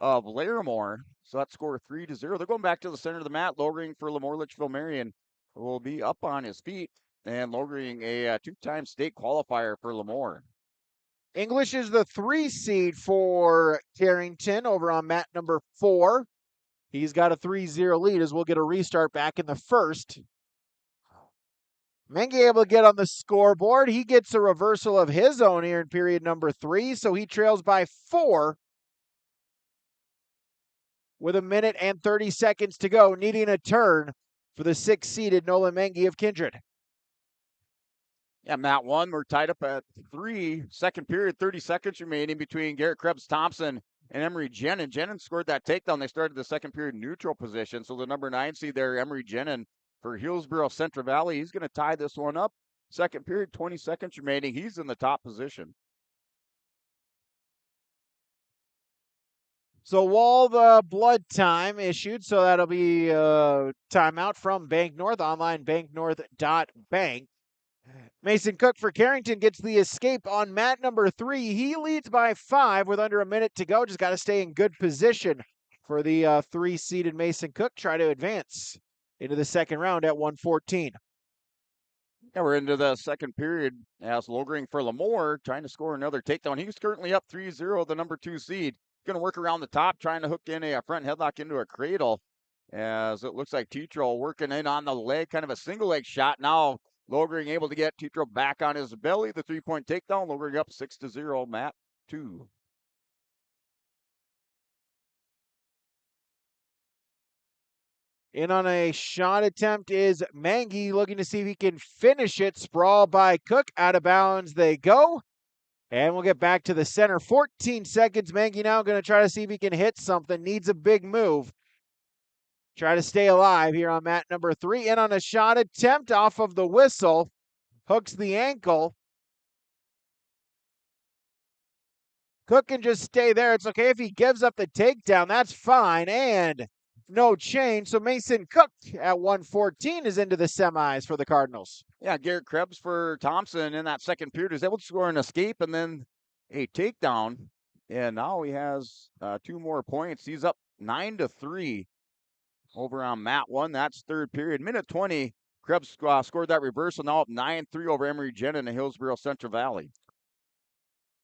S23: of Larimore. So that score 3-0. They're going back to the center of the mat. Logering for Lamore Litchfield-Marion will be up on his feet, and Logering a 2-time state qualifier for Lamore.
S1: English is the 3 seed for Carrington over on mat number 4. He's got a 3-0 lead as we'll get a restart back in the first. Mangi able to get on the scoreboard. He gets a reversal of his own here in period number 3, so he trails by 4 with 1:30 to go, needing a turn for the 6-seeded Nolan Mangi of Kindred.
S23: Yeah, Mat 1, we're tied up at 3. Second period, 30 seconds remaining between Garrett Krebs Thompson and Emery Jenin. Jenin scored that takedown. They started the second period neutral position. So the number 9 seed there, Emery Jenin for Hillsboro Central Valley. He's going to tie this one up. Second period, 20 seconds remaining. He's in the top position.
S1: So Wall, the blood time issued, so that'll be timeout from Bank North, online banknorth.bank. Mason Cook for Carrington gets the escape on mat number 3. He leads by 5 with under a minute to go. Just got to stay in good position for the 3-seeded Mason Cook. Try to advance into the second round at 114.
S23: Yeah, we're into the second period as Logering for Lamore trying to score another takedown. He's currently up 3-0, the number 2 seed. Going to work around the top, trying to hook in a front headlock into a cradle. As it looks like Tetreault working in on the leg, kind of a single leg shot. Now Logering able to get Tetreault back on his belly. The 3-point takedown, Logering up 6-0, Mat 2.
S1: In on a shot attempt is Mangi, looking to see if he can finish it. Sprawl by Cook, out of bounds they go. And we'll get back to the center. 14 seconds. Mangi now going to try to see if he can hit something. Needs a big move. Try to stay alive here on mat number 3. In on a shot attempt off of the whistle. Hooks the ankle. Cook can just stay there. It's okay if he gives up the takedown. That's fine. And no change. So Mason Cook at 114 is into the semis for the Cardinals.
S23: Yeah, Garrett Krebs for Thompson in that second period is able to score an escape and then a takedown. And now he has 2 more points. He's up 9-3 over on mat 1. That's third period. Minute 20, Krebs scored that reversal. Now up 9-3 over Emery Jenin in Hillsboro Central Valley.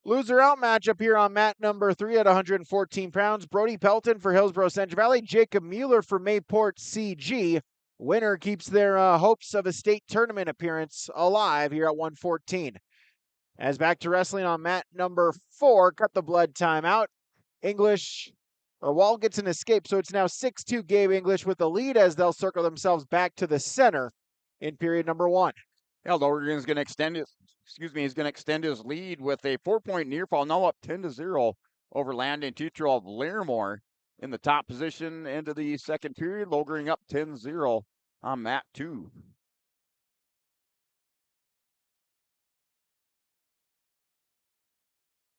S1: Loser out matchup here on mat number 3 at 114 pounds. Brody Pelton for Hillsboro Central Valley. Jacob Mueller for Mayport CG. Winner keeps their hopes of a state tournament appearance alive here at 114. As back to wrestling on mat number 4, cut the blood timeout. Wall gets an escape, so it's now 6-2 Gabe English with the lead as they'll circle themselves back to the center in period number 1.
S23: Yeah, Logan's going to extend he's going to extend his lead with a 4-point near fall, now up 10-0 over Landon Teacher of Larimore in the top position into the second period, lowering up 10-0 on mat 2.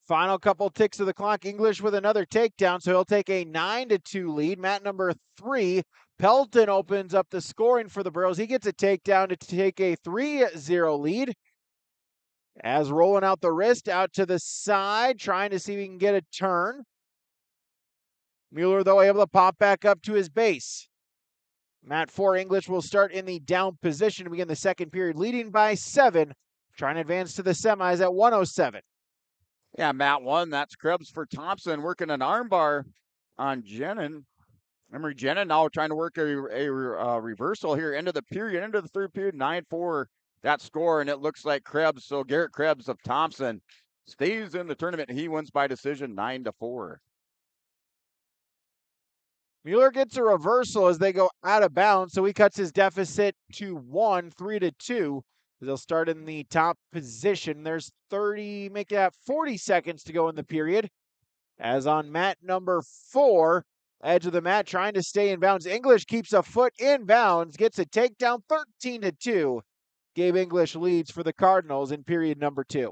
S1: Final couple ticks of the clock. English with another takedown, so he'll take a 9-2 lead. Mat number 3, Pelton opens up the scoring for the Burros. He gets a takedown to take a 3-0 lead. As rolling out the wrist out to the side, trying to see if he can get a turn. Mueller, though, able to pop back up to his base. Mat 4, English will start in the down position to begin the second period, leading by 7, trying to advance to the semis at 107.
S23: Yeah, mat 1, that's Krebs for Thompson, working an armbar on Jenin. Remember, Jenin now trying to work a reversal here into the third period, 9-4 that score, and it looks like Krebs, so Garrett Krebs of Thompson stays in the tournament, and he wins by decision 9-4.
S1: Mueller gets a reversal as they go out of bounds, so he cuts his deficit to 1, 3-2. They'll start in the top position. There's 40 seconds to go in the period. As on mat number 4, edge of the mat, trying to stay in bounds. English keeps a foot in bounds, gets a takedown 13-2. Gabe English leads for the Cardinals in period number 2.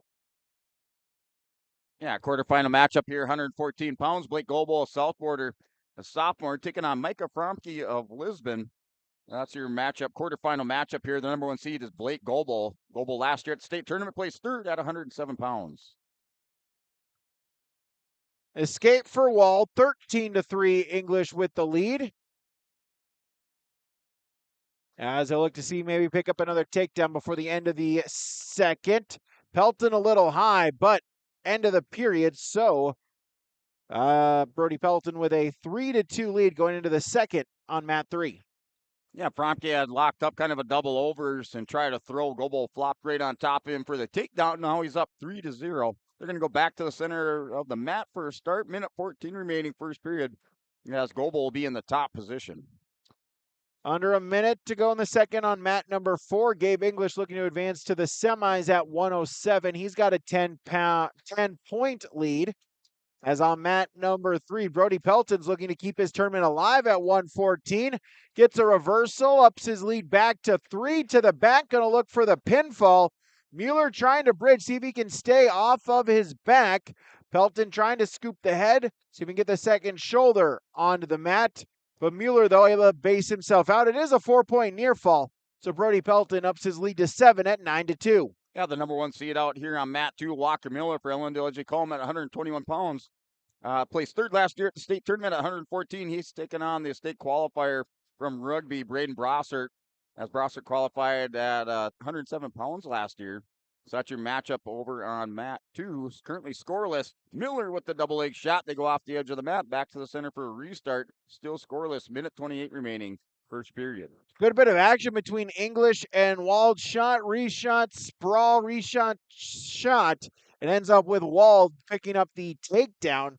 S23: Yeah, quarterfinal matchup here, 114 pounds. Blake Goble, South Border, a sophomore, taking on Micah Fromke of Lisbon. That's your quarterfinal matchup here. The number 1 seed is Blake Goble. Goble last year at the state tournament placed 3rd at 107 pounds.
S1: Escape for Wall, 13-3, English with the lead. As I look to see maybe pick up another takedown before the end of the second. Pelton a little high, but end of the period, so Brody Pelton with a 3-2 lead going into the second on mat 3.
S23: Yeah, Fromke had locked up kind of a double overs and tried to throw. Goble flopped right on top of him for the takedown. Now he's up 3-0. They're going to go back to the center of the mat for a start. Minute 14 remaining first period. As Goble will be in the top position.
S1: Under a minute to go in the second on mat number 4. Gabe English looking to advance to the semis at 107. He's got a 10-point lead. As on mat number 3, Brody Pelton's looking to keep his tournament alive at 114. Gets a reversal, ups his lead back to 3 to the back. Going to look for the pinfall. Mueller trying to bridge, see if he can stay off of his back. Pelton trying to scoop the head, see if he can get the second shoulder onto the mat. But Mueller, though, able to base himself out. It is a 4-point near fall. So Brody Pelton ups his lead to 7 at 9-2.
S23: Yeah, the number 1 seed out here on mat 2, Walker Miller for Ellendale Edgy Coleman at 121 pounds. Placed 3rd last year at the state tournament at 114. He's taking on the state qualifier from Rugby, Braden Brossert, as Brossert qualified at 107 pounds last year. So that's your matchup over on mat 2. Currently scoreless. Miller with the double leg shot. They go off the edge of the mat, back to the center for a restart. Still scoreless. Minute 28 remaining, first period.
S1: Good bit of action between English and Wald. Shot, reshot, sprawl, reshot, shot. It ends up with Wald picking up the takedown.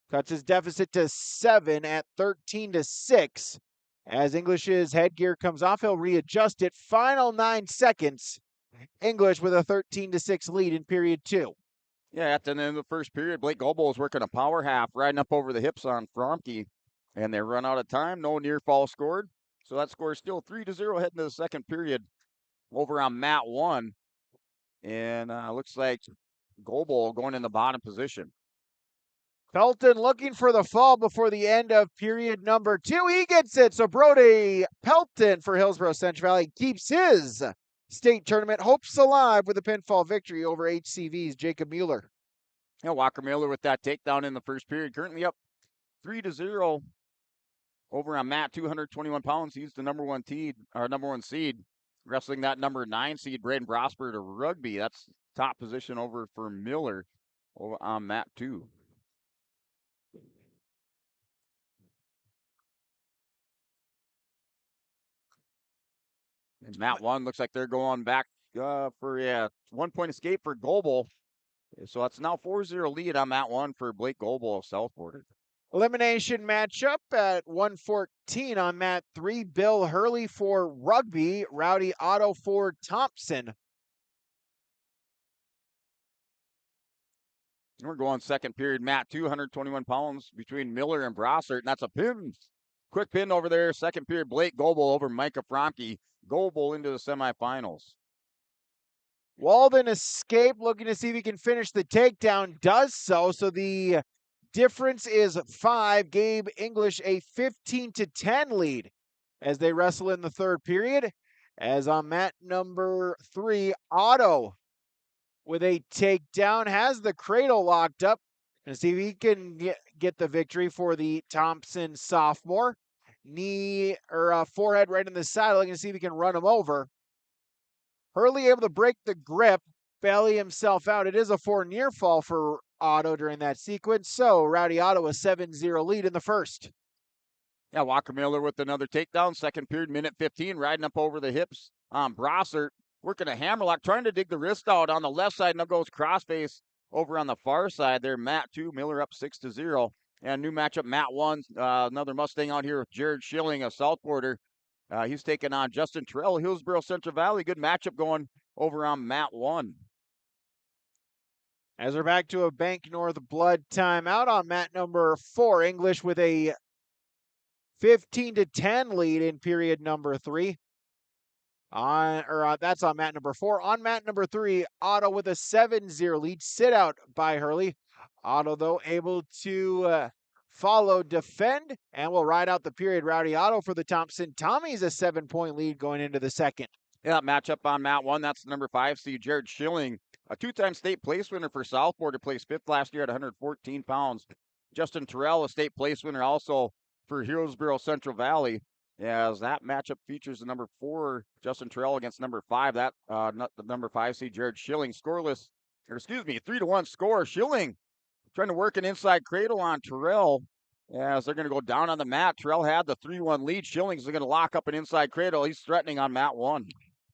S1: Cuts his deficit to 7 at 13-6. As English's headgear comes off, he'll readjust it. Final 9 seconds. English with a 13-6 lead in period 2.
S23: Yeah, at the end of the first period, Blake Goble is working a power half, riding up over the hips on Fromke, and they run out of time. No near fall scored. So that score is still 3-0 heading to the second period over on mat 1. And looks like Goble going in the bottom position.
S1: Pelton looking for the fall before the end of period number 2. He gets it. So Brody Pelton for Hillsborough Central Valley keeps his state tournament hopes alive with a pinfall victory over HCV's Jacob Mueller.
S23: Yeah, Walker Miller with that takedown in the first period. Currently up 3-0 over on mat 221 pounds. He's the number 1 seed. Wrestling that number 9 seed, Braden Brosper, to Rugby. That's top position over for Miller over on mat 2. And mat 1 looks like they're going back for 1 point escape for Goebel. So it's now 4-0 lead on that one for Blake Goebel of Southport.
S1: Elimination matchup at 114 on mat 3. Bill Hurley for Rugby, Rowdy Otto for Thompson.
S23: We're going second period, mat 2, 121 pounds between Miller and Brossart, and that's a pin. Quick pin over there. Second period, Blake Goebel over Micah Fromke. Goebel into the semifinals.
S1: Walden escape, looking to see if he can finish the takedown. Does so. So the difference is 5. Gabe English a 15-10 lead as they wrestle in the third period. As on mat number 3, Otto with a takedown has the cradle locked up. And see if he can get the victory for the Thompson sophomore. Knee or forehead right in the side, looking to see if he can run him over. Hurley able to break the grip, belly himself out. It is a 4 near fall for Otto during that sequence. So Rowdy Otto a 7-0 lead in the first.
S23: Yeah, Walker Miller with another takedown. Second period, minute 15, riding up over the hips on Brossart, working a hammerlock, trying to dig the wrist out on the left side. Now goes crossface over on the far side there. Mat 2, Miller up 6-0. And new matchup, mat 1, another Mustang out here with Jared Schilling, a Southporter. He's taking on Justin Terrell, Hillsboro Central Valley. Good matchup going over on mat 1.
S1: As we're back to a Bank North Blood timeout on mat number 4, English with a 15-10 lead in period number 3. That's on mat number 4. On mat number 3, Otto with a 7-0 lead. Sit out by Hurley. Otto, though, able to follow, defend, and will ride out the period. Rowdy Otto for the Thompson Tommies, a 7-point lead going into the second.
S23: Yeah, matchup on mat 1. That's number 5 seed Jared Schilling, a 2-time state place winner for Southport, who placed 5th last year at 114 pounds. Justin Terrell, a state place winner also for Hillsboro Central Valley. As that matchup features the number 4 Justin Terrell against number 5. That not the number 5 seed Jared Schilling, 3-1 score. Schilling trying to work an inside cradle on Terrell as they're going to go down on the mat. Terrell had the 3-1 lead. Schilling's going to lock up an inside cradle. He's threatening on mat 1.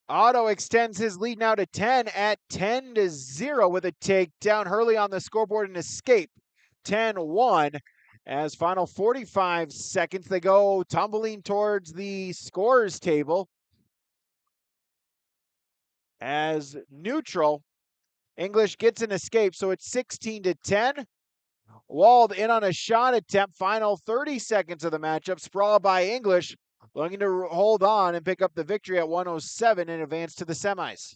S1: Otto extends his lead now to 10 at 10-0 with a takedown. Hurley on the scoreboard and escape. 10-1. As final 45 seconds, they go tumbling towards the scores table. As neutral, English gets an escape, so it's 16-10. Wald in on a shot attempt. Final 30 seconds of the matchup. Sprawl by English, looking to hold on and pick up the victory at 107 and advance to the semis.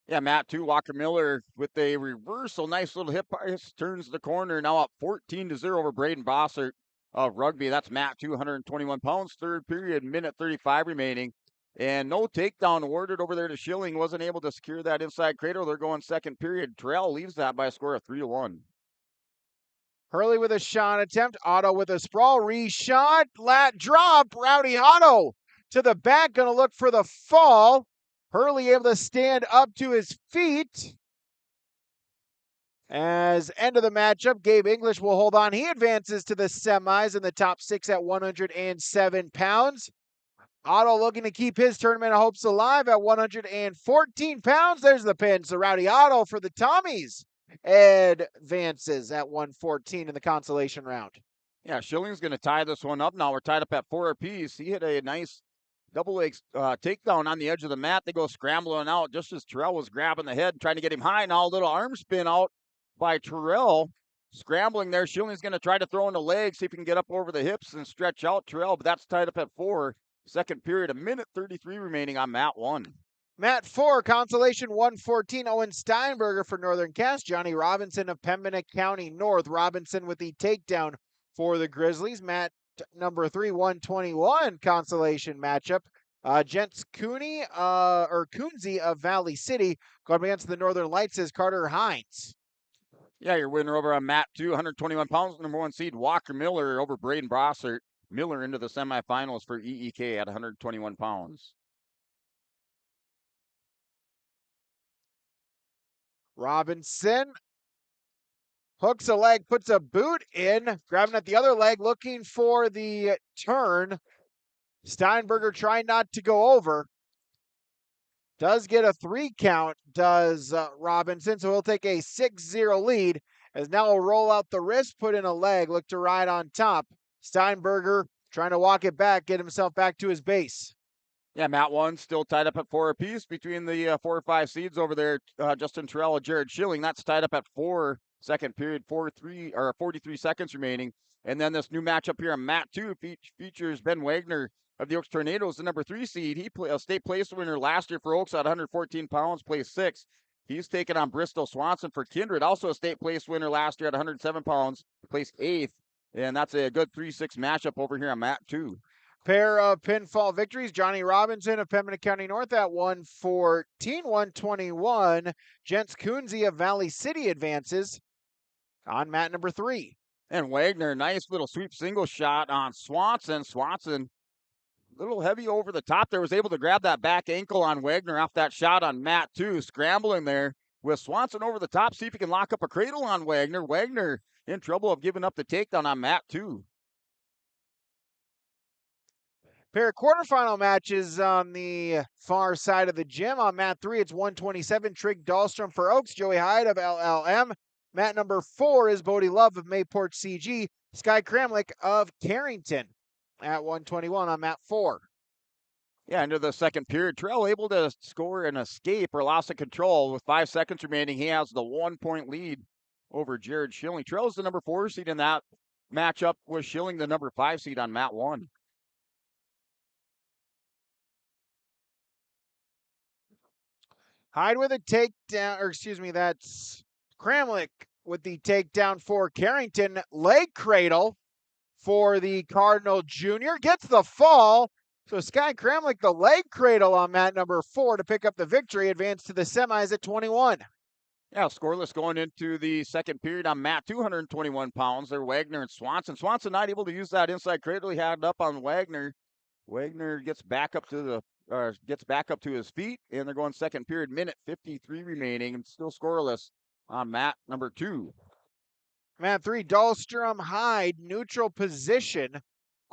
S23: Yeah, mat 2, Walker Miller with a reversal. Nice little hip pass, turns the corner. Now up 14-0 over Braden Brossart of Rugby. That's mat 2, 121 pounds. Third period, minute 35 remaining. And no takedown awarded over there to Schilling. Wasn't able to secure that inside cradle. They're going second period. Terrell leaves that by a score of 3-1.
S1: Hurley with a shot attempt. Otto with a sprawl. Reshot. Lat drop. Rowdy Otto to the back. Going to look for the fall. Hurley able to stand up to his feet. As end of the matchup, Gabe English will hold on. He advances to the semis in the top 6 at 107 pounds. Otto looking to keep his tournament hopes alive at 114 pounds. There's the pin. So Rowdy Otto for the Tommies advances at 114 in the consolation round.
S23: Yeah, Schilling's going to tie this one up now. We're tied up at 4 apiece. He hit a nice double leg takedown on the edge of the mat. They go scrambling out just as Terrell was grabbing the head and trying to get him high. Now a little arm spin out by Terrell. Scrambling there. Schilling's going to try to throw in the leg, see if he can get up over the hips and stretch out Terrell, but that's tied up at 4. Second period, a minute 33 remaining on mat 1.
S1: Mat 4, consolation 114. Owen Steinberger for Northern Cass. Johnny Robinson of Pembina County North. Robinson with the takedown for the Grizzlies. Mat number 3, 121 consolation matchup. Gents Cooney or Coonsey of Valley City going against the Northern Lights is Carter Hines.
S23: Yeah, your winner over on mat 2, 121 pounds, number 1 seed Walker Miller over Braden Brossart. Miller into the semifinals for EEK at 121 pounds.
S1: Robinson hooks a leg, puts a boot in, grabbing at the other leg, looking for the turn. Steinberger trying not to go over. Does get a 3 count, does Robinson, so he'll take a 6-0 lead as now he'll roll out the wrist, put in a leg, look to ride on top. Steinberger trying to walk it back, get himself back to his base.
S23: Yeah, Mat 1 still tied up at 4 apiece between the 4 or 5 seeds over there. Justin Terrell and Jared Schilling, that's tied up at 4, second period, 43 seconds remaining. And then this new matchup here on Mat 2 features Ben Wagner of the Oaks Tornadoes, the number 3 seed. He a state place winner last year for Oaks at 114 pounds, placed 6th. He's taken on Bristol Swanson for Kindred, also a state place winner last year at 107 pounds, placed 8th. And that's a good 3-6 matchup over here on Mat 2.
S1: Pair of pinfall victories. Johnny Robinson of Pembina County North at 114, 121. Jens Kunze of Valley City advances on mat number 3.
S23: And Wagner, nice little sweep single shot on Swanson. Swanson, a little heavy over the top there, was able to grab that back ankle on Wagner off that shot on mat 2, scrambling there with Swanson over the top. See if he can lock up a cradle on Wagner. Wagner in trouble of giving up the takedown on mat 2.
S1: Pair of quarterfinal matches on the far side of the gym. On mat 3, it's 127, Trig Dahlstrom for Oaks, Joey Hyde of LLM. Mat number 4 is Bodie Love of Mayport CG, Sky Kramlik of Carrington at 121 on mat 4.
S23: Yeah, into the second period, Terrell able to score an escape or loss of control with 5 seconds remaining. He has the 1-point lead over Jared Schilling. Terrell's the number 4 seed in that matchup, with Schilling the number 5 seed on mat 1.
S1: Hyde with a takedown, or excuse me, that's Kramlik with the takedown for Carrington. Leg cradle for the Cardinal Jr. Gets the fall. So Sky Kramlik, the leg cradle on mat number 4 to pick up the victory, advance to the semis at 21.
S23: Yeah, scoreless going into the second period on mat 221 pounds. They're Wagner and Swanson. Swanson not able to use that inside cradle. He had it up on Wagner. Wagner gets back up to his feet, and they're going second period, minute 53 remaining, and still scoreless on mat number 2.
S1: Mat 3, Dahlstrom Hyde, neutral position.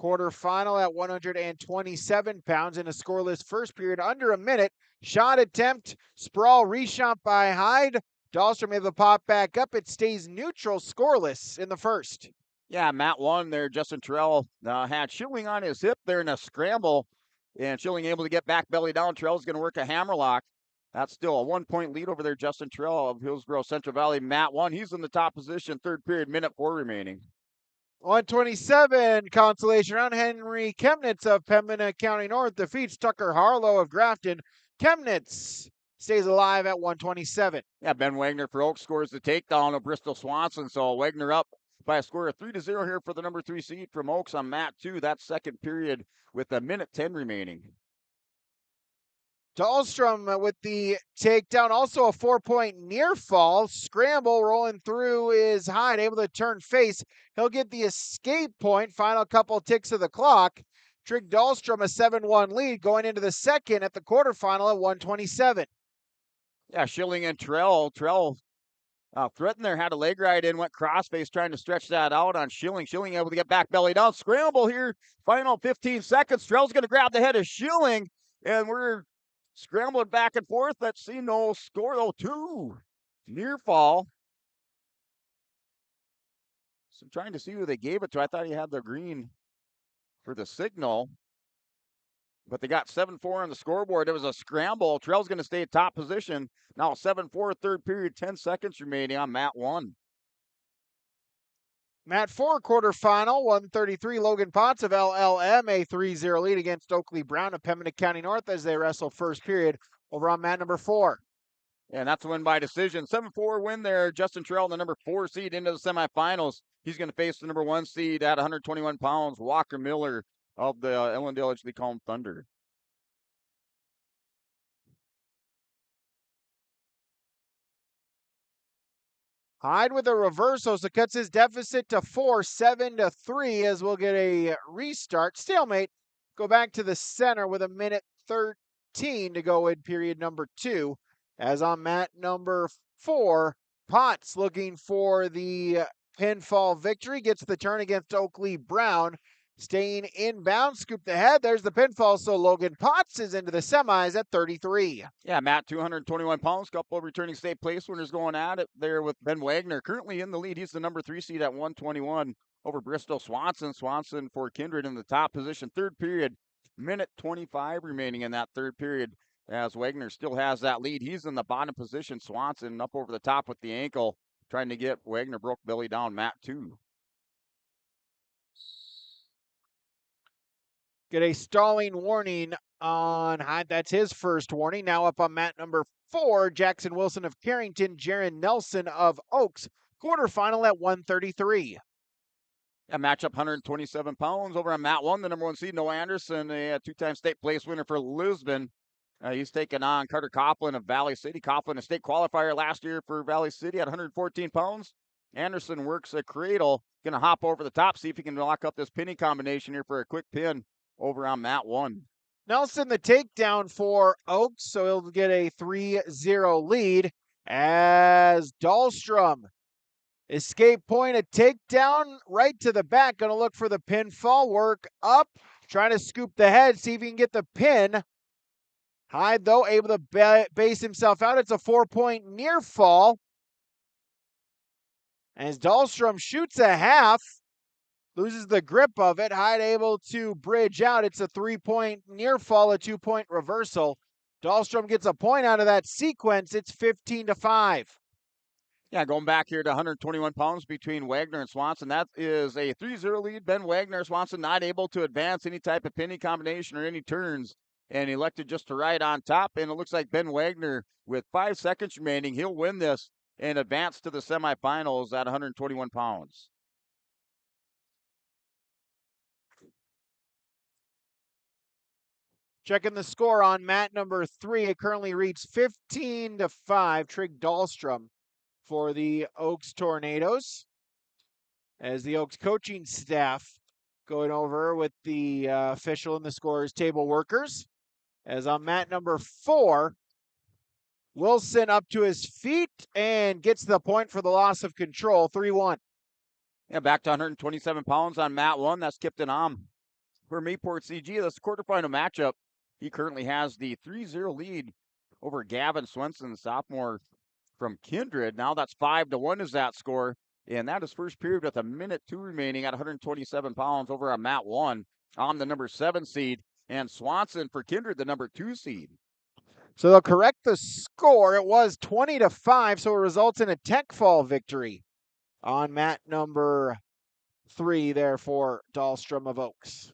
S1: Quarterfinal at 127 pounds in a scoreless first period, under a minute. Shot attempt, sprawl reshot by Hyde. Dahlstrom able to pop back up. It stays neutral, scoreless in the first.
S23: Yeah, mat 1 there, Justin Terrell had Schilling on his hip there in a scramble, and Schilling able to get back belly down. Terrell's going to work a hammerlock. That's still a 1-point lead over there. Justin Terrell of Hillsborough Central Valley, mat 1. He's in the top position, third period, minute 4 remaining.
S1: 127, consolation round. Henry Chemnitz of Pembina County North defeats Tucker Harlow of Grafton. Chemnitz stays alive at 127.
S23: Yeah, Ben Wagner for Oaks scores the takedown of Bristol Swanson. So Wagner up by a score of 3-0 here for the number 3 seed from Oaks on mat 2. That's second period with a minute 10 remaining.
S1: Dahlstrom with the takedown, also a 4-point near fall. Scramble rolling through is Hyde, able to turn face. He'll get the escape point. Final couple ticks of the clock. Trig Dahlstrom a 7-1 lead going into the second at the quarterfinal at 127.
S23: Yeah, Schilling and Terrell threatened there, had a leg ride in, went crossface trying to stretch that out on Schilling. Schilling able to get back belly down. Scramble here, final 15 seconds. Terrell's going to grab the head of Schilling, and we're scrambling back and forth. Let's see, no score though. 2 near fall. So I'm trying to see who they gave it to. I thought he had the green for the signal, but they got 7-4 on the scoreboard. It was a scramble. Terrell's going to stay at top position. Now 7-4, third period, 10 seconds remaining on mat 1.
S1: Mat 4 quarterfinal, 133, Logan Potts of LLM, a 3-0 lead against Oakley Brown of Pembina County North as they wrestle first period over on mat number 4.
S23: And that's a win by decision. 7-4 win there. Justin Terrell, the number 4 seed, into the semifinals. He's going to face the number 1 seed at 121 pounds, Walker Miller of the Ellendale Edgeley-Calm Thunder.
S1: Hyde with a reversal, so cuts his deficit to 4, 7-3 as we'll get a restart. Stalemate. Go back to the center with a minute 13 to go in period number 2. As on mat number 4, Potts looking for the pinfall victory. Gets the turn against Oakley Brown. staying inbound, scoop the head. There's the pinfall, so Logan Potts is into the semis at 33.
S23: Yeah, Matt, 221 pounds. Couple of returning state place winners going at it there with Ben Wagner. Currently in the lead. He's the number 3 seed at 121 over Bristol Swanson. Swanson for Kindred in the top position. Third period, minute 25 remaining in that third period as Wagner still has that lead. He's in the bottom position. Swanson up over the top with the ankle, trying to get Wagner broke belly down. Matt 2.
S1: Get a stalling warning on Hyde. That's his first warning. Now up on mat number 4, Jackson Wilson of Carrington, Jaron Nelson of Oaks. Quarterfinal at 133.
S23: Yeah, matchup 127 pounds. Over on mat 1, the number 1 seed, Noah Anderson, a two-time state place winner for Lisbon. He's taking on Carter Coughlin of Valley City. Coughlin, a state qualifier last year for Valley City at 114 pounds. Anderson works a cradle. Going to hop over the top, see if he can lock up this pinning combination here for a quick pin over on mat 1.
S1: Nelson the takedown for Oaks, so he'll get a 3-0 lead as Dahlstrom escape point, a takedown right to the back. Going to look for the pinfall, work up, trying to scoop the head, see if he can get the pin. Hyde, though, able to base himself out. It's a 4-point near fall. As Dahlstrom shoots a half, loses the grip of it. Hyde able to bridge out. It's a 3-point near fall, a 2-point reversal. Dahlstrom gets a point out of that sequence. It's 15-5.
S23: Yeah, going back here to 121 pounds between Wagner and Swanson. That is a 3-0 lead. Ben Wagner, Swanson not able to advance any type of pinning combination or any turns, and elected just to ride on top. And it looks like Ben Wagner, with 5 seconds remaining, he'll win this and advance to the semifinals at 121 pounds.
S1: Checking the score on mat number 3. It currently reads 15-5. Trig Dahlstrom for the Oaks Tornadoes. As the Oaks coaching staff going over with the official and the scorers table workers. As on mat number 4, Wilson up to his feet and gets the point for the loss of control, 3-1.
S23: Yeah, back to 127 pounds on mat 1. That's Kipton Am for Mayport CG. That's the quarterfinal matchup. He currently has the 3-0 lead over Gavin Swenson, the sophomore from Kindred. Now that's 5-1 is that score. And that is first period with a minute 2 remaining at 127 pounds over on mat 1. I'm the number 7 seed. And Swanson for Kindred, the number 2 seed.
S1: So they'll correct the score. It was 20-5, so it results in a tech fall victory on mat number 3 there for Dahlstrom of Oaks.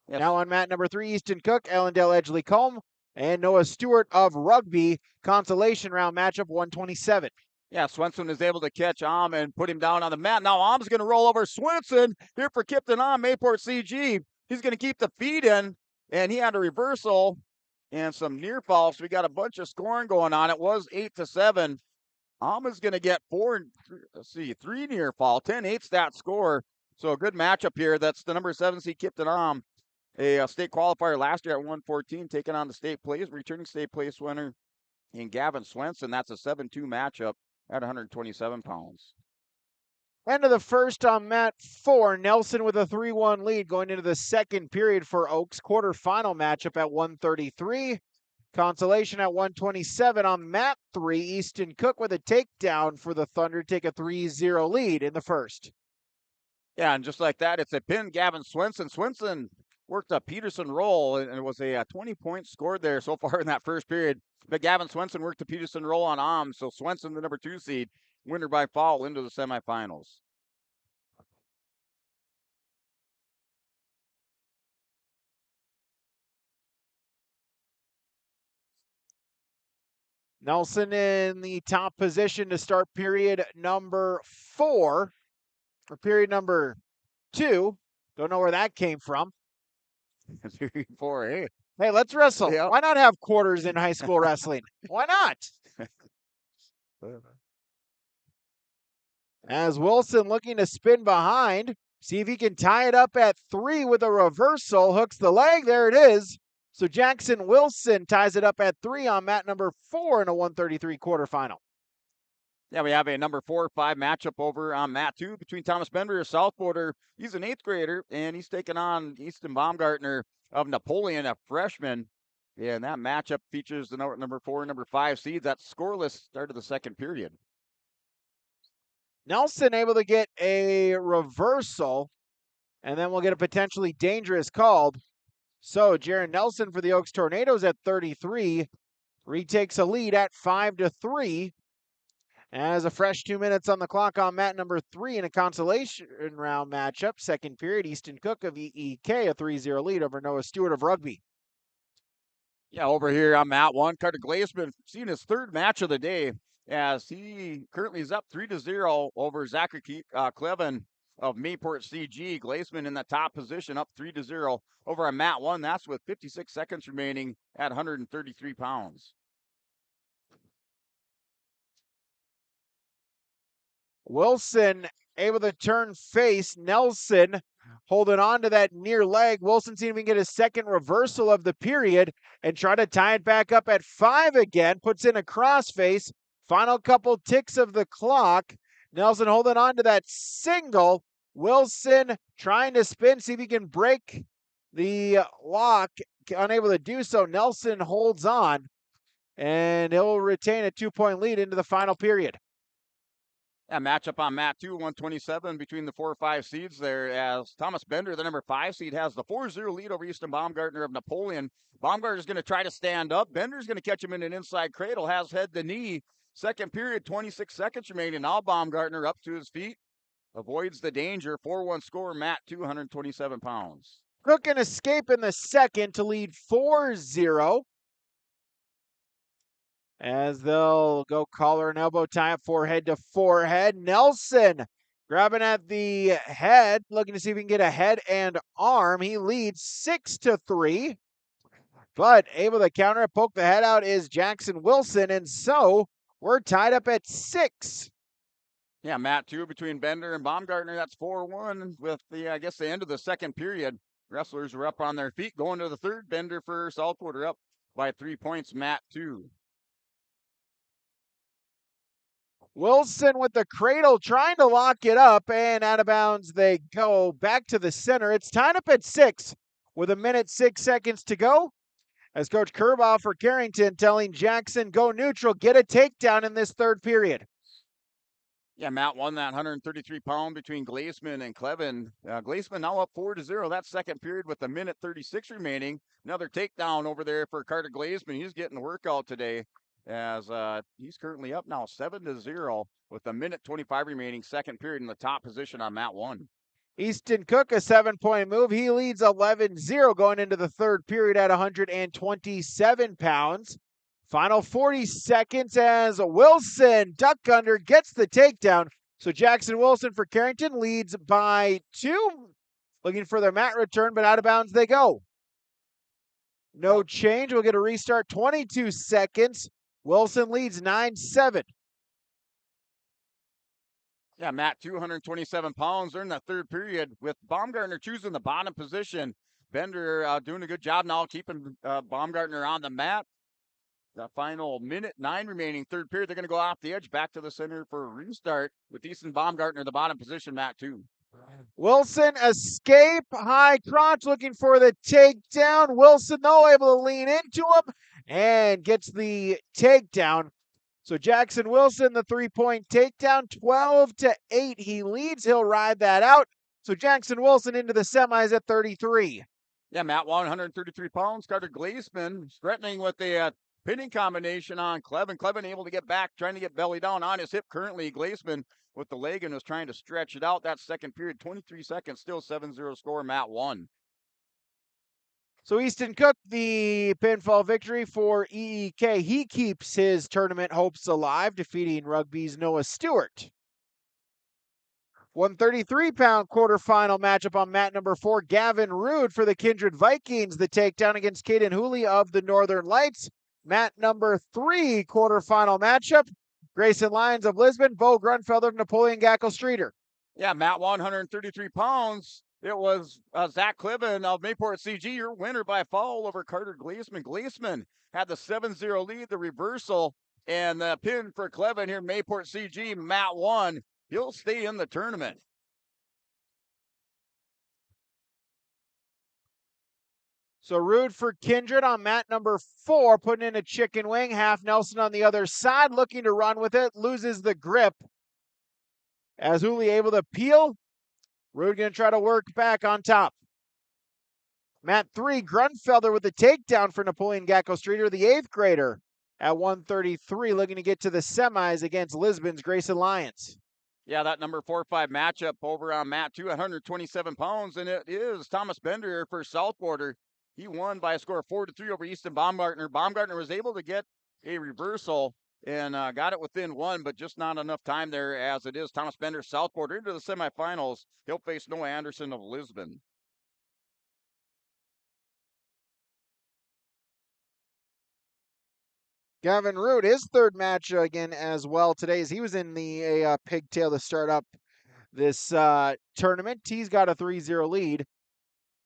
S1: Yes. Now on mat number 3, Easton Cook, Ellendale Edgley Combe, and Noah Stewart of Rugby. Consolation round matchup 127.
S23: Yeah, Swenson is able to catch Am and put him down on the mat. Now Am's going to roll over Swenson here for Kipton Am, Mayport CG. He's going to keep the feet in, and he had a reversal and some near falls. So we got a bunch of scoring going on. It was 8-7. Am is going to get 3 near fall, 10-8's that score. So a good matchup here. That's the number 7 seed Kipton Am, a state qualifier last year at 114, taking on the state place, returning state place winner in Gavin Swenson. That's a 7-2 matchup at 127 pounds.
S1: End of the first on mat 4. Nelson with a 3-1 lead going into the second period for Oaks. Quarterfinal matchup at 133. Consolation at 127 on mat 3. Easton Cook with a takedown for the Thunder. Take a 3-0 lead in the first.
S23: Yeah, and just like that, it's a pin. Gavin Swenson. Swenson worked a Peterson roll, and it was a 20-point scored there so far in that first period. But Gavin Swenson worked a Peterson roll on Am, so Swenson, the number 2 seed, winner by fall into the semifinals.
S1: Nelson in the top position to start period number 4, or period number 2. Don't know where that came from.
S23: 3, 4, 8.
S1: Hey, let's wrestle.
S23: Yep.
S1: Why not have quarters in high school wrestling? Why not? As Wilson looking to spin behind, see if he can tie it up at 3 with a reversal. Hooks the leg. There it is. So Jackson Wilson ties it up at 3 on mat number 4 in a 133 quarterfinal.
S23: Yeah, we have a number 4-5 matchup over on Mat 2 between Thomas Bender, a South Border. He's an 8th grader, and he's taking on Easton Baumgartner of Napoleon, a freshman. Yeah, and that matchup features the number 4 and number 5 seeds. That's scoreless start of the second period.
S1: Nelson able to get a reversal, and then we'll get a potentially dangerous called. So Jaron Nelson for the Oaks Tornadoes at 33 retakes a lead at 5-3. As a fresh 2 minutes on the clock on mat number 3 in a consolation round matchup. Second period, Easton Cook of EEK, a 3-0 lead over Noah Stewart of Rugby.
S23: Yeah, over here on mat 1, Carter Glazeman seeing his third match of the day as he currently is up 3-0 over Zachary Clevin of Mayport CG. Glazeman in the top position, up 3-0 over on mat 1. That's with 56 seconds remaining at 133 pounds.
S1: Wilson able to turn face. Nelson holding on to that near leg. Wilson seeing if he can get a second reversal of the period and try to tie it back up at 5 again. Puts in a crossface. Final couple ticks of the clock. Nelson holding on to that single. Wilson trying to spin, see if he can break the lock. Unable to do so. Nelson holds on, and he'll retain a 2-point lead into the final period.
S23: Yeah, matchup on mat 2, 127 between the 4 or 5 seeds there as Thomas Bender, the number 5 seed, has the 4-0 lead over Easton Baumgartner of Napoleon. Baumgartner's going to try to stand up. Bender's going to catch him in an inside cradle, has head to knee. Second period, 26 seconds remaining. Now Baumgartner up to his feet, avoids the danger. 4-1 score, mat 2, 127 pounds.
S1: Cook can escape in the second to lead 4-0. As they'll go collar and elbow tie, forehead to forehead. Nelson grabbing at the head, looking to see if he can get a head and arm. He leads 6-3, but able to counter it, poke the head out is Jackson Wilson, and so we're tied up at 6.
S23: Yeah, mat 2 between Bender and Baumgartner. That's 4-1 with the end of the second period. Wrestlers are up on their feet going to the third. Bender for South Border up by 3 points, mat 2.
S1: Wilson with the cradle trying to lock it up, and out of bounds they go back to the center. It's tied up at 6 with 1:06 to go. As Coach Kerbaugh for Carrington telling Jackson, go neutral, get a takedown in this third period.
S23: Yeah, Matt won that 133-pound between Glazeman and Clevin. Glazeman now up 4-0. That second period with 1:36 remaining. Another takedown over there for Carter Glazeman. He's getting the workout today as he's currently up now 7-0 with 1:25 remaining, second period in the top position on mat 1.
S1: Easton Cook, a 7-point move. He leads 11-0 going into the third period at 127 pounds. Final 40 seconds as Wilson duck under gets the takedown. So Jackson Wilson for Carrington leads by 2. Looking for their mat return, but out of bounds they go. No change. We'll get a restart. 22 seconds. Wilson leads 9-7.
S23: Yeah, Matt, 227 pounds. They're in the third period with Baumgartner choosing the bottom position. Bender doing a good job now keeping Baumgartner on the mat. The final 1:09 remaining, third period. They're going to go off the edge back to the center for a restart with Easton Baumgartner in the bottom position, Matt, 2.
S1: Wilson escape, high crotch looking for the takedown. Wilson, though, able to lean into him and gets the takedown. So Jackson Wilson, the 3-point takedown, 12-8. He leads. He'll ride that out. So Jackson Wilson into the semis at 33.
S23: Yeah, Matt won 133 pounds. Carter Glazeman threatening with the pinning combination on Clevin. Clevin able to get back, trying to get belly down on his hip. Currently, Glazeman with the leg and was trying to stretch it out. That second period, 23 seconds, still 7-0 score. Matt won.
S1: So Easton Cook, the pinfall victory for EEK. He keeps his tournament hopes alive, defeating Rugby's Noah Stewart. 133-pound quarterfinal matchup on mat number 4. Gavin Rude for the Kindred Vikings. The takedown against Caden Hooley of the Northern Lights. Mat number 3 quarterfinal matchup. Grayson Lyons of Lisbon. Bo Grunfelder of Napoleon Gackle Streeter.
S23: Yeah, Matt won 133 pounds. It was Zach Clevin of Mayport CG, your winner by foul over Carter Glazeman. Glazeman had the 7-0 lead, the reversal. And the pin for Clevin here, Mayport CG, Mat 1. He'll stay in the tournament.
S1: So Rude for Kindred on mat number 4, putting in a chicken wing. Half Nelson on the other side, looking to run with it, loses the grip. As Hooley able to peel, Rude going to try to work back on top. Mat 3, Grunfelder with the takedown for Napoleon Gacko Streeter, the 8th grader at 133, looking to get to the semis against Lisbon's Grayson Lyons.
S23: Yeah, that number 4-5 matchup over on mat 2 at 127 pounds, and it is Thomas Bender for South Border. He won by a score of 4-3 over Easton Baumgartner. Baumgartner was able to get a reversal and got it within 1, but just not enough time there, as it is Thomas Bender, South Border, into the semifinals. He'll face Noah Anderson of Lisbon.
S1: Gavin Root, his third match again as well today, as he was in the pigtail to start up this tournament. He's got a 3-0 lead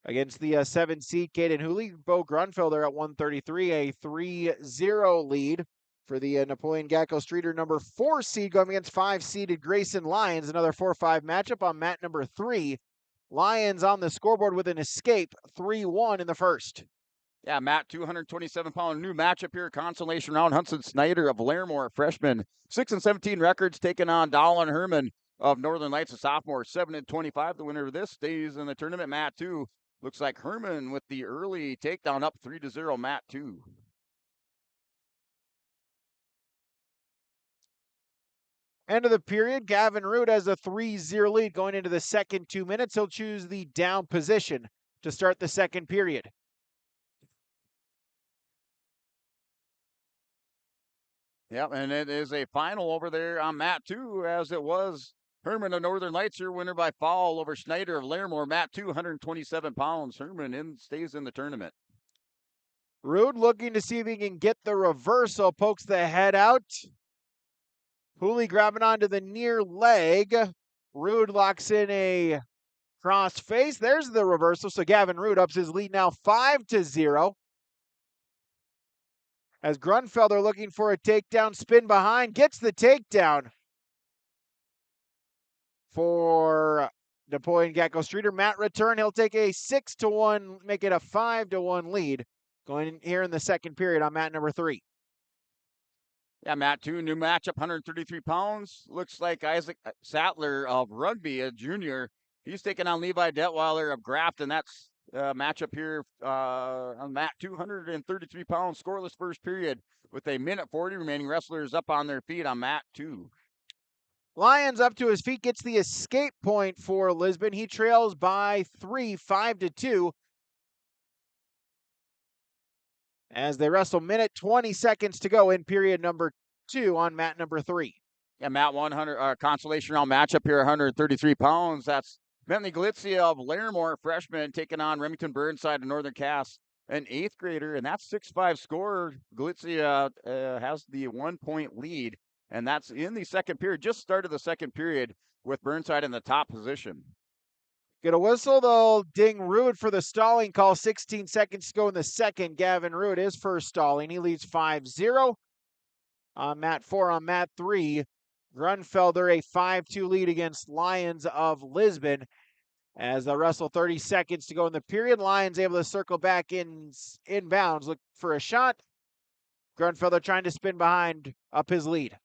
S1: against the 7 seed Caden Hooley. Bo Grunfelder at 133, a 3-0 lead for the Napoleon Gacko Streeter number 4 seed, going against 5 seeded Grayson Lyons. Another 4-5 matchup on mat number 3. Lyons on the scoreboard with an escape, 3-1 in the first.
S23: Yeah, Matt, 227-pound new matchup here. Consolation round. Hudson Snyder of Larimore, freshman, 6-17 records, taking on Dallin Herman of Northern Lights, a sophomore, 7-25. The winner of this stays in the tournament. Matt 2. Looks like Herman with the early takedown, up 3-0. Matt 2.
S1: End of the period, Gavin Root has a 3-0 lead going into the second 2 minutes. He'll choose the down position to start the second period.
S23: Yep, and it is a final over there on mat 2, as it was Herman of Northern Lights, your winner by fall over Schneider of Larimore. Mat 2, 127 pounds. Herman stays in the tournament.
S1: Rude looking to see if he can get the reversal, pokes the head out. Hooley grabbing onto the near leg. Rude locks in a cross face. There's the reversal, so Gavin Rude ups his lead now 5-0. As Grunfelder looking for a takedown, spin behind, gets the takedown for Napoleon Gacko Streeter. Matt return, he'll take a 6-1, make it a 5-1 lead going in here in the second period on mat number 3.
S23: Yeah, Matt 2, new matchup, 133 pounds. Looks like Isaac Sattler of Rugby, a junior. He's taking on Levi Detweiler of Grafton. That's matchup here on mat 233 pounds, scoreless first period with a minute 40 remaining. Wrestlers up on their feet on mat 2.
S1: Lyons up to his feet, gets the escape point for Lisbon. He trails by 3, 5-2. As they wrestle, minute 20 seconds to go in period number 2 on mat number 3.
S23: Yeah, mat 100, consolation round matchup here, 133 pounds. That's Bentley Galitzia of Larimore, freshman, taking on Remington Burnside of Northern Cass, an 8th grader, and that's 6-5 score. Galitzia has the 1-point lead, and that's in the second period. Just started the second period with Burnside in the top position.
S1: Get a whistle, they'll ding Rude for the stalling call. 16 seconds to go in the second. Gavin Rude is first stalling. He leads 5-0 on mat 4. On mat 3, Grunfelder a 5-2 lead against Lyons of Lisbon. As they wrestle, 30 seconds to go in the period. Lyons able to circle back inbounds, look for a shot. Grunfelder trying to spin behind, up his lead.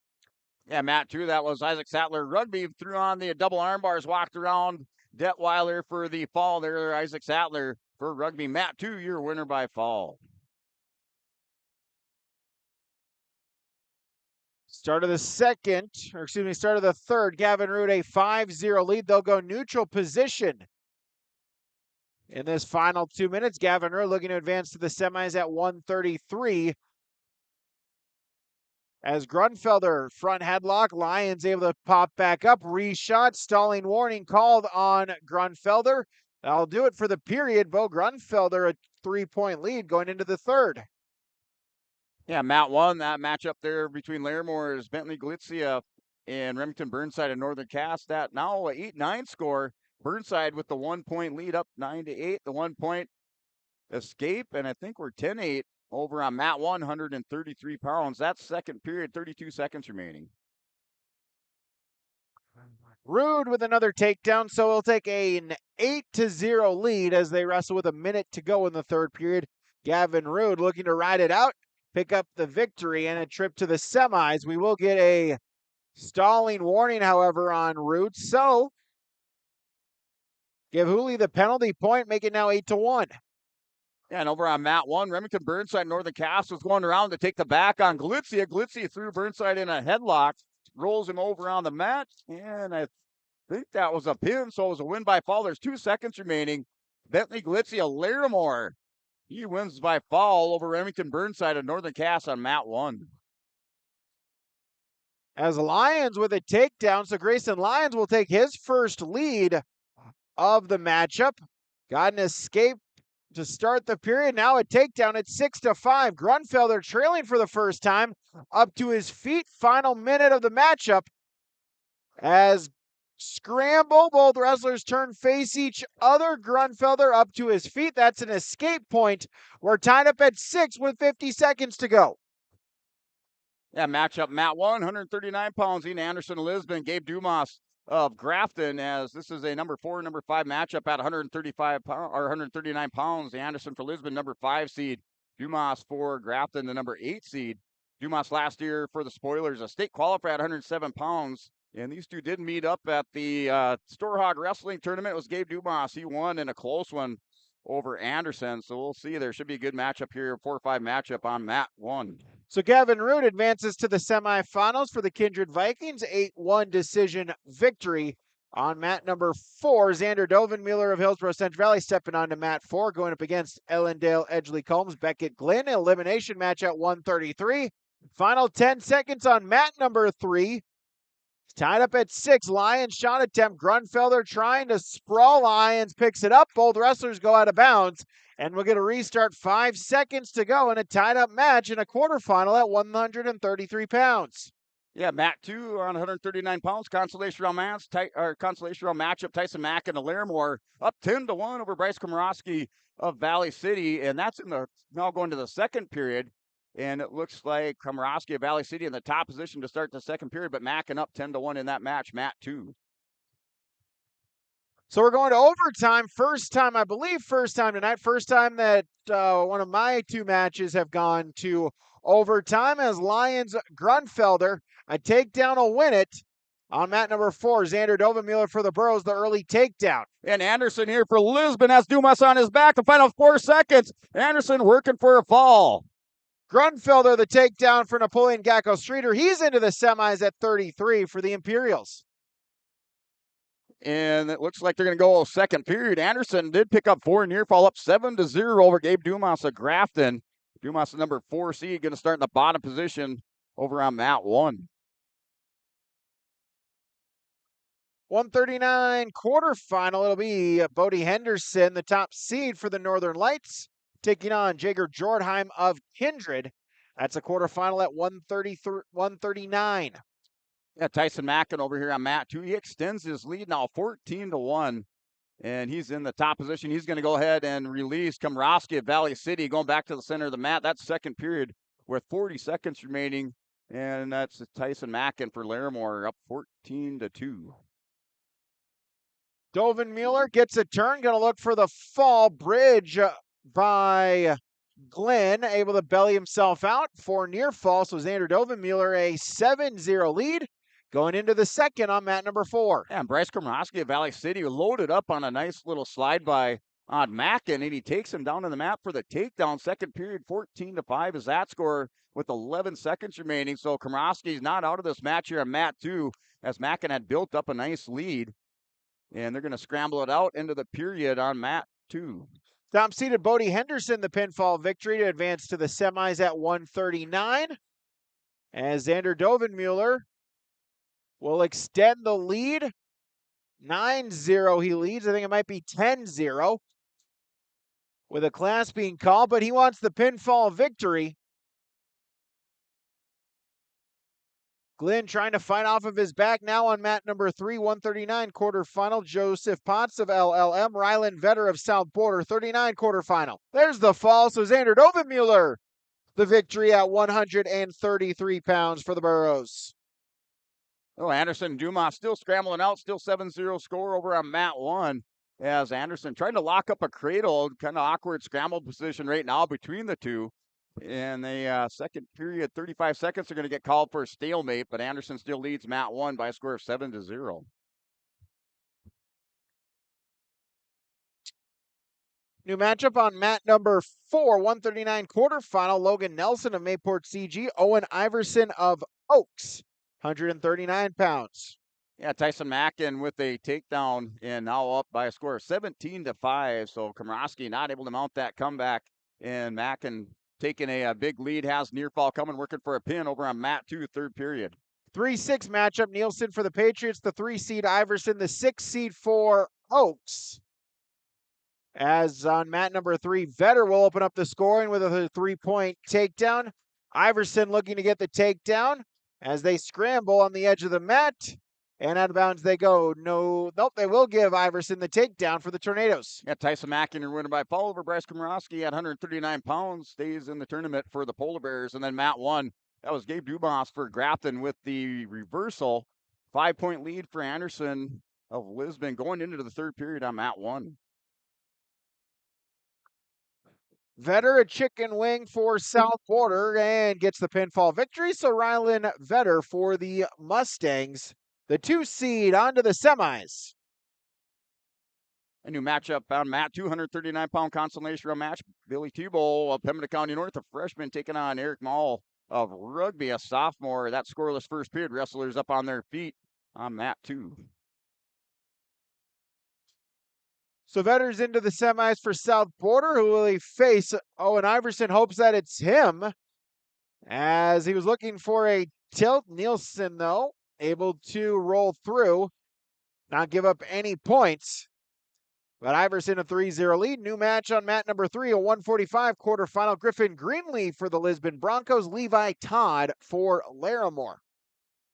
S23: Yeah, Matt 2, that was Isaac Sattler. Rugby threw on the double arm bars, walked around Detweiler for the fall there. Isaac Sattler for Rugby. Matt 2, your winner by fall.
S1: Start of the start of the third. Gavin Root a 5-0 lead. They'll go neutral position in this final 2 minutes. Gavin Root looking to advance to the semis at 133. As Grunfelder front headlock, Lyons able to pop back up, reshot, stalling warning called on Grunfelder. That'll do it for the period. Bo Grunfelder a 3-point lead going into the third.
S23: Yeah, Matt 1, that matchup there between Larimore's Bentley Galitzia and Remington Burnside and Northern Cass. That now a 8-9 score. Burnside with the 1-point lead, up 9-8. The 1-point escape, and I think we're 10-8 over on mat 1, 133 pounds. That's second period, 32 seconds remaining.
S1: Rude with another takedown, so we'll take an 8-0 lead as they wrestle with a minute to go in the third period. Gavin Rude looking to ride it out, pick up the victory and a trip to the semis. We will get a stalling warning, however, on Rude, so give Hooley the penalty point, make it now 8-1.
S23: Yeah, and over on mat 1, Remington Burnside, Northern Cass was going around to take the back on Galitzia. Galitzia threw Burnside in a headlock, rolls him over on the mat, and I think that was a pin, so it was a win by fall. There's 2 seconds remaining. Bentley Galitzia Larimore, he wins by fall over Remington Burnside of Northern Cass on mat 1.
S1: As Lyons with a takedown, so Grayson Lyons will take his first lead of the matchup. Got an escape to start the period. Now a takedown at 6-5. Grunfelder trailing for the first time, up to his feet. Final minute of the matchup. As scramble, both wrestlers turn face each other. Grunfelder up to his feet. That's an escape point. We're tied up at 6 with 50 seconds to go.
S23: Yeah, matchup mat 1, 139 pounds. Ian Anderson of Lisbon, Gabe Dumas of Grafton, as this is a number 4, number 5 matchup at 135 pounds, or 139 pounds. Anderson for Lisbon, number 5 seed. Dumas for Grafton, the number 8 seed. Dumas last year for the Spoilers, a state qualifier at 107 pounds. And these two did meet up at the Storehog Wrestling Tournament. It was Gabe Dumas. He won in a close one over Anderson. So we'll see. There should be a good matchup here, 4-5 matchup on mat 1.
S1: So Gavin Root advances to the semifinals for the Kindred Vikings, 8-1 decision victory on mat number 4. Xander Dovenmueller of Hillsborough Central Valley stepping on to mat 4, going up against Ellendale Edgley Combs, Beckett Glenn. Elimination match at 133. Final 10 seconds on mat number 3. Tied up at 6. Lyons shot attempt. Grunfelder trying to sprawl. Lyons picks it up. Both wrestlers go out of bounds. And we'll get a restart. 5 seconds to go in a tied up match in a quarterfinal at 133 pounds.
S23: Yeah, mat 2 on 139 pounds. Consolation round matchup. Tyson Mack and Larimore up 10-1 over Bryce Komorowski of Valley City. And that's now going to the second period. And it looks like Komorowski of Valley City in the top position to start the second period, but Mackin up 10-1 in that match, mat 2.
S1: So we're going to overtime. First time tonight. First time that one of my 2 matches have gone to overtime, as Lyons Grunfelder, a takedown will win it. On mat number 4, Xander Dovenmueller for the Burros, the early takedown.
S23: And Anderson here for Lisbon has Dumas on his back. The final 4 seconds. Anderson working for a fall.
S1: Grunfelder, the takedown for Napoleon Gacko Streeter. He's into the semis at 33 for the Imperials.
S23: And it looks like they're going to go second period. Anderson did pick up 4 near fall, up 7-0 over Gabe Dumas of Grafton. Dumas, the number 4 seed, going to start in the bottom position over on mat 1.
S1: 139 quarterfinal. It'll be Bodie Henderson, the top seed for the Northern Lights, taking on Jager Jordheim of Kindred. That's a quarterfinal at 139.
S23: Yeah, Tyson Mackin over here on mat 2. He extends his lead now 14-1, and he's in the top position. He's going to go ahead and release Komorowski of Valley City, going back to the center of the mat. That's second period with 40 seconds remaining, and that's Tyson Mackin for Larimore, up 14-2.
S1: Dovenmueller gets a turn, going to look for the fall bridge by Glenn, able to belly himself out for near fall. So Xander Dovenmueller, a 7-0 lead going into the second on mat number 4.
S23: Yeah, and Bryce Komorowski of Valley City loaded up on a nice little slide by on Mackin, and he takes him down on the mat for the takedown. Second period, 14-5 is that score with 11 seconds remaining. So Komorowski's not out of this match here on mat 2, as Mackin had built up a nice lead. And they're going to scramble it out into the period on mat 2.
S1: Top seeded Bodie Henderson, the pinfall victory to advance to the semis at 139. As Xander Dovenmueller will extend the lead. 9-0 he leads. I think it might be 10-0 with a class being called, but he wants the pinfall victory. Glenn trying to fight off of his back now on mat number 3, 139 quarterfinal. Joseph Potts of LLM. Rylan Vetter of South Border, 39 quarterfinal. There's the fall, so Xander Dovenmueller the victory at 133 pounds for the Burros.
S23: Oh, Anderson and Dumas still scrambling out, still 7-0 score over on mat 1. As Anderson trying to lock up a cradle, kind of awkward scramble position right now between the two. In the second period, 35 seconds are going to get called for a stalemate, but Anderson still leads mat 1 by a score of 7-0.
S1: New matchup on mat number 4, 139 quarterfinal. Logan Nelson of Mayport CG, Owen Iverson of Oaks, 139 pounds.
S23: Yeah, Tyson Mackin with a takedown and now up by a score of 17-5. So Komrosky not able to mount that comeback, and Mackin taking a big lead, has near fall coming, working for a pin over on mat 2, third period.
S1: 3-6 matchup. Nielsen for the Patriots, the 3-seed Iverson, the 6-seed for Oaks. As on mat number 3, Vetter will open up the scoring with a 3-point takedown. Iverson looking to get the takedown as they scramble on the edge of the mat. And out of bounds they go. Nope, they will give Iverson the takedown for the Tornadoes.
S23: Yeah, Tyson Mackin winning by fall over Bryce Komrosky at 139 pounds, stays in the tournament for the Polar Bears. And then mat 1, that was Gabe Dumas for Grafton with the reversal. 5-point lead for Anderson of Lisbon going into the third period on mat 1.
S1: Vetter, a chicken wing for South Border, and gets the pinfall victory. So Rylan Vetter for the Mustangs, the 2-seed, onto the semis.
S23: A new matchup on mat 239-pound consolation round match. Billy Tebow of Pembina County North, a freshman, taking on Eric Mall of Rugby, a sophomore. That scoreless first period. Wrestlers up on their feet on mat 2.
S1: So Vetter's into the semis for South Border. Who will he face? Owen Iverson hopes that it's him, as he was looking for a tilt. Nielsen, though, able to roll through, not give up any points. But Iverson a 3-0 lead. New match on mat number 3, a 145 quarterfinal. Griffin Greenlee for the Lisbon Broncos. Levi Todd for Larimore.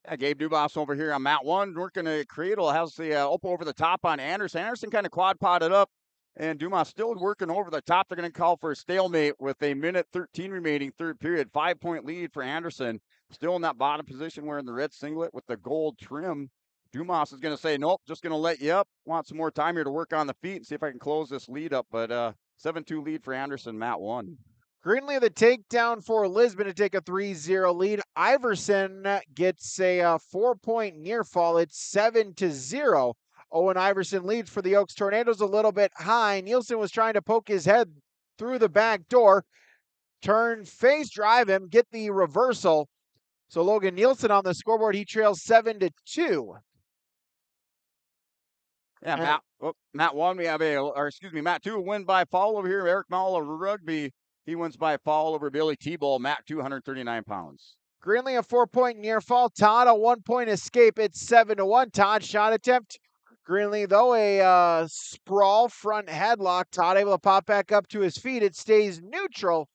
S23: Yeah, Gabe Dumas over here on mat 1, working a cradle, has the open over the top on Anderson. Anderson kind of quad potted up, and Dumas still working over the top. They're going to call for a stalemate with a minute 13 remaining, third period. 5-point lead for Anderson. Still in that bottom position wearing the red singlet with the gold trim. Dumas is going to say, nope, just going to let you up. Want some more time here to work on the feet and see if I can close this lead up. But 7-2 lead for Anderson, mat 1.
S1: Greenlee the takedown for Lisbon to take a 3-0 lead. Iverson gets a 4-point near fall. It's 7-0. Owen Iverson leads for the Oaks Tornadoes a little bit high. Nielsen was trying to poke his head through the back door. Turn, face drive him, get the reversal. So Logan Nielsen on the scoreboard, he trails 7-2.
S23: Yeah, mat 1, we have mat 2, a win by fall over here. Eric Mall of Rugby. He wins by fall over Billy Tebow, mat 239 pounds.
S1: Greenlee a 4-point near fall. Todd a 1-point escape. It's 7-1. Todd shot attempt. Greenlee, though, a sprawl front headlock. Todd able to pop back up to his feet. It stays neutral.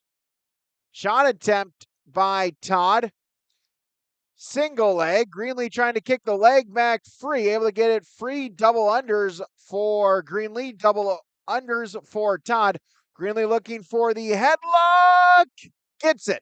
S1: Shot attempt by Todd. Single leg. Greenlee trying to kick the leg back free. Able to get it free. Double unders for Greenlee. Double unders for Todd. Greenlee looking for the headlock. Gets it.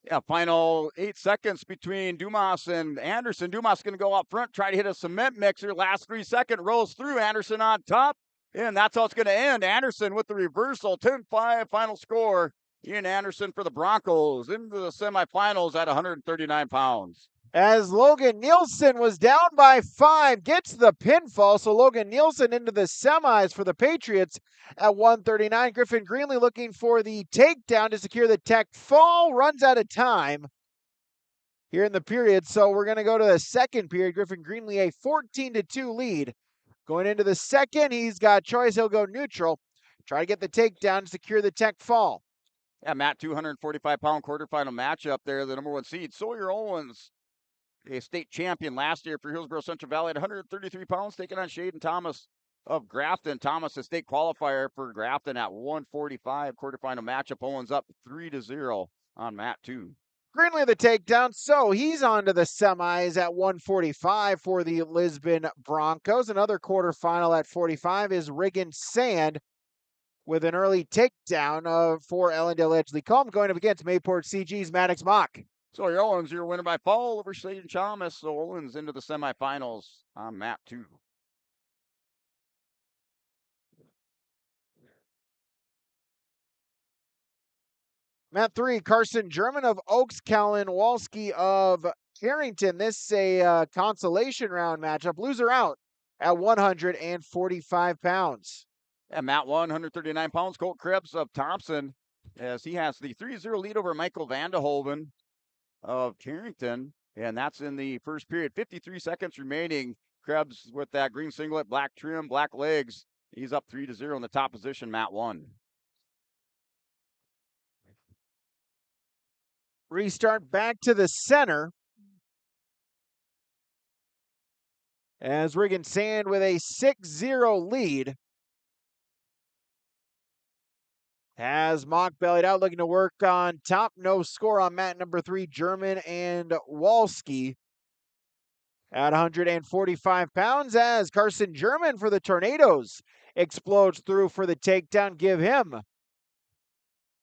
S23: Yeah, final 8 seconds between Dumas and Anderson. Dumas going to go up front, try to hit a cement mixer. Last 3 seconds, rolls through. Anderson on top. And that's how it's going to end. Anderson with the reversal. 10-5 final score. Ian Anderson for the Broncos into the semifinals at 139 pounds.
S1: As Logan Nielsen was down by 5, gets the pinfall. So Logan Nielsen into the semis for the Patriots at 139. Griffin Greenlee looking for the takedown to secure the tech fall. Runs out of time here in the period. So we're going to go to the second period. Griffin Greenlee a 14-2 lead. Going into the second, he's got choice. He'll go neutral. Try to get the takedown to secure the tech fall.
S23: Yeah, Matt, 245-pound quarterfinal matchup there. The number 1 seed, Sawyer Owens, a state champion last year for Hillsborough Central Valley at 133 pounds, taking on Shaden Thomas of Grafton. Thomas, a state qualifier for Grafton at 145. Quarterfinal matchup. Owens up 3-0 on mat 2.
S1: Greenlee the takedown, so he's on to the semis at 145 for the Lisbon Broncos. Another quarterfinal at 45 is Riggin Sand with an early takedown for Ellendale Edgeley Calm going up against Mayport CG's Maddox Mock.
S23: So your Owens, your winner by fall over St. Thomas. So Owens into the semifinals on map 2.
S1: Map 3, Carson German of Oaks, Callan Walski of Carrington. This is a consolation round matchup. Loser out at 145 pounds.
S23: Yeah, Matt 139 pounds. Colt Krebs of Thompson, as he has the 3-0 lead over Michael Vandehoven of Carrington. And that's in the first period. 53 seconds remaining. Krebs with that green singlet, black trim, black legs. He's up 3-0 in the top position, Matt 1.
S1: Restart back to the center. As Riggin Sand with a 6-0 lead. Has Mock bellied out, looking to work on top. No score on mat number 3, German and Walski. At 145 pounds, as Carson German for the Tornadoes explodes through for the takedown. Give him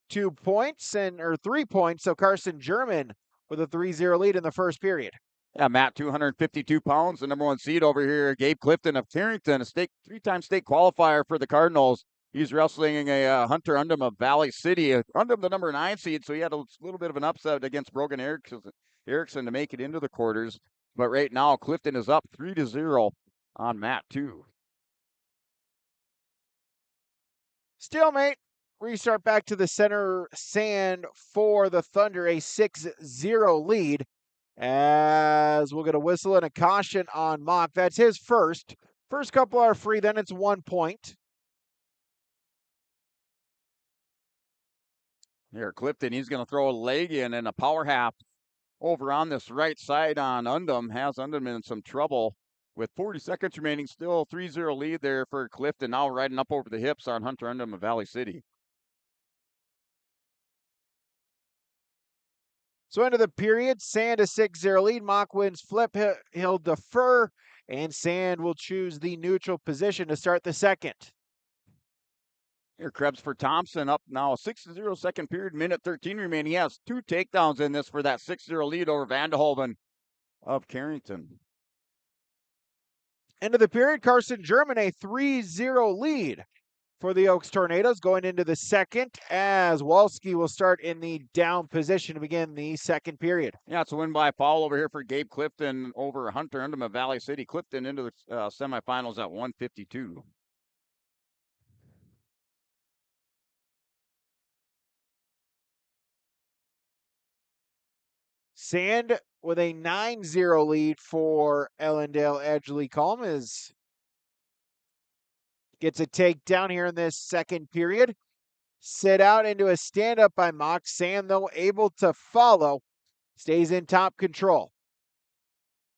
S1: 2 points or 3 points. So Carson German with a 3-0 lead in the first period.
S23: Yeah, Matt, 252 pounds, the number 1 seed over here. Gabe Clifton of Carrington, a 3-time state qualifier for the Cardinals. He's wrestling a Hunter Undum of Valley City. Undum, the number 9 seed, so he had a little bit of an upset against Brogan Erickson to make it into the quarters. But right now, Clifton is up 3-0 on mat 2.
S1: Stalemate. Restart back to the center. Sand for the Thunder, a 6-0 lead. As we'll get a whistle and a caution on Mock. That's his first. First couple are free, then it's 1 point.
S23: Here, Clifton, he's going to throw a leg in and a power half over on this right side on Undum. Has Undum in some trouble with 40 seconds remaining. Still 3-0 lead there for Clifton. Now riding up over the hips on Hunter Undum of Valley City.
S1: So into the period, Sand a 6-0 lead. Mock wins flip. He'll defer, and Sand will choose the neutral position to start the second.
S23: Here, Krebs for Thompson up now, a 6-0 second period, minute 13 remaining. He has 2 takedowns in this for that 6-0 lead over Vandehoven of Carrington.
S1: End of the period, Carson German a 3-0 lead for the Oaks Tornadoes going into the second, as Walski will start in the down position to begin the second period.
S23: Yeah, it's a win by foul over here for Gabe Clifton over Hunter Undum of Valley City. Clifton into the semifinals at 152.
S1: Sand with a 9-0 lead for Ellendale Edgeley Calm gets a takedown here in this second period. Sit out into a stand-up by Mock. Sand, though, able to follow. Stays in top control.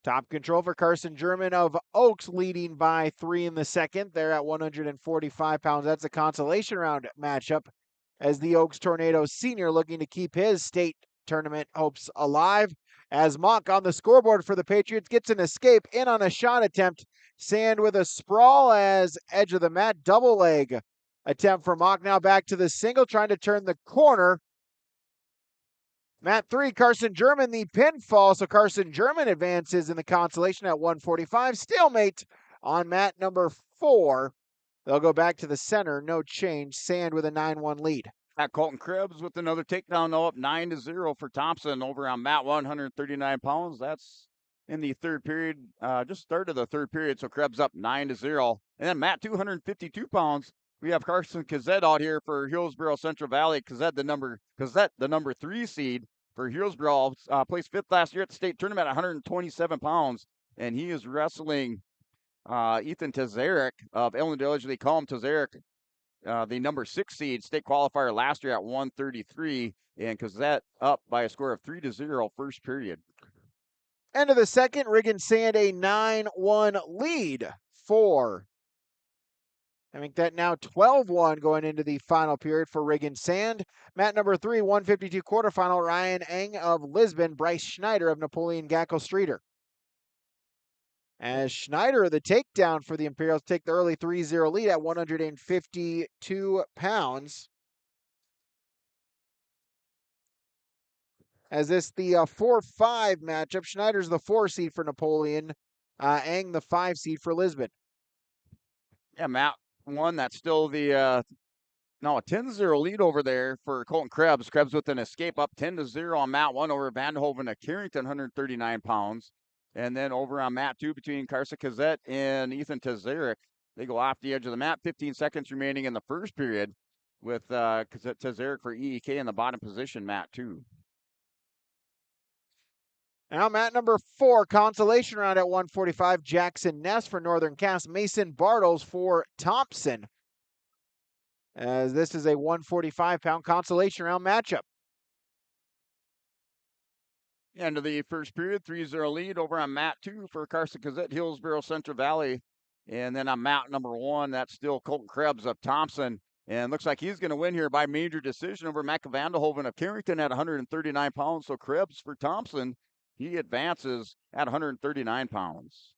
S1: Top control for Carson German of Oaks, leading by 3 in the second. They're at 145 pounds. That's a consolation round matchup, as the Oaks Tornadoes senior looking to keep his state tournament hopes alive. As Mock on the scoreboard for the Patriots gets an escape in on a shot attempt. Sand with a sprawl as edge of the mat, double leg attempt for Mock. Now back to the single, trying to turn the corner. Mat 3, Carson German, the pinfall. So Carson German advances in the consolation at 145. Stalemate on mat number 4. They'll go back to the center, no change. Sand with a 9-1 lead.
S23: At Colton Krebs with another takedown, now up 9-0 for Thompson over on mat 139 pounds. That's in the third period, just started the third period, so Krebs up 9-0. And then mat 252 pounds, we have Carson Kazet out here for Hillsborough Central Valley. Kazet, the number 3 seed for Hillsborough, placed 5th last year at the state tournament at 127 pounds. And he is wrestling Ethan Tazarek of Ellendale Edgeley Calm. Tazarek, the number 6 seed, state qualifier last year at 133, and Kazet up by a score of 3-0 first period.
S1: End of the second, Riggin Sand a 9-1 lead for, I think that now 12-1 going into the final period for Riggin Sand. Mat number 3, 152 quarterfinal, Ryan Eng of Lisbon, Bryce Schneider of Napoleon Gackle Streeter. As Schneider, the takedown for the Imperials, take the early 3-0 lead at 152 pounds. As this the 4-5 matchup, Schneider's the 4 seed for Napoleon, Ang the 5 seed for Lisbon.
S23: Yeah, Matt 1, that's still the no, a 10-0 lead over there for Colton Krebs. Krebs with an escape up 10-0 on Matt 1 over Vandenhoven at Carrington, 139 pounds. And then over on Mat 2 between Carson Kazet and Ethan Tazarek. They go off the edge of the mat. 15 seconds remaining in the first period with Tazarek for EEK in the bottom position, Mat 2.
S1: Now mat number 4, consolation round at 145. Jackson Ness for Northern Cass. Mason Bartles for Thompson. As this is a 145-pound consolation round matchup.
S23: End of the first period, 3-0 lead over on Mat 2 for Carson Kazet, Hillsboro Central Valley. And then on mat number 1, that's still Colton Krebs of Thompson. And looks like he's going to win here by major decision over Mac Vandenhoven of Carrington at 139 pounds. So Krebs for Thompson, he advances at 139 pounds.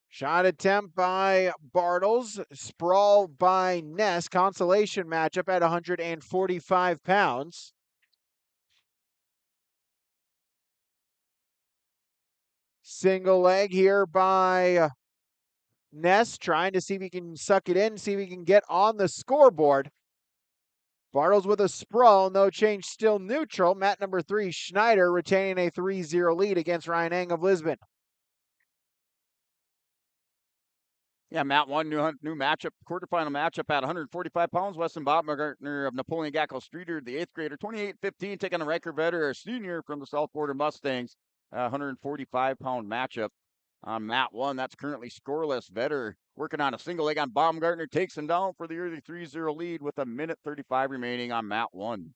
S1: Shot attempt by Bartles, sprawl by Ness. Consolation matchup at 145 pounds. Single leg here by Ness, trying to see if he can suck it in, see if he can get on the scoreboard. Bartles with a sprawl, no change, still neutral. Mat number 3, Schneider retaining a 3-0 lead against Ryan Ang of Lisbon.
S23: Yeah, Mat 1, new matchup, quarterfinal matchup at 145 pounds. Weston Baumgartner of Napoleon Gackel Streeter, the 8th grader, 28-15, taking on Riker Vetter, a senior from the South Border Mustangs, 145-pound matchup. On Mat 1, that's currently scoreless. Vetter working on a single leg on Baumgartner, takes him down for the early 3-0 lead with 1:35 remaining on Mat 1.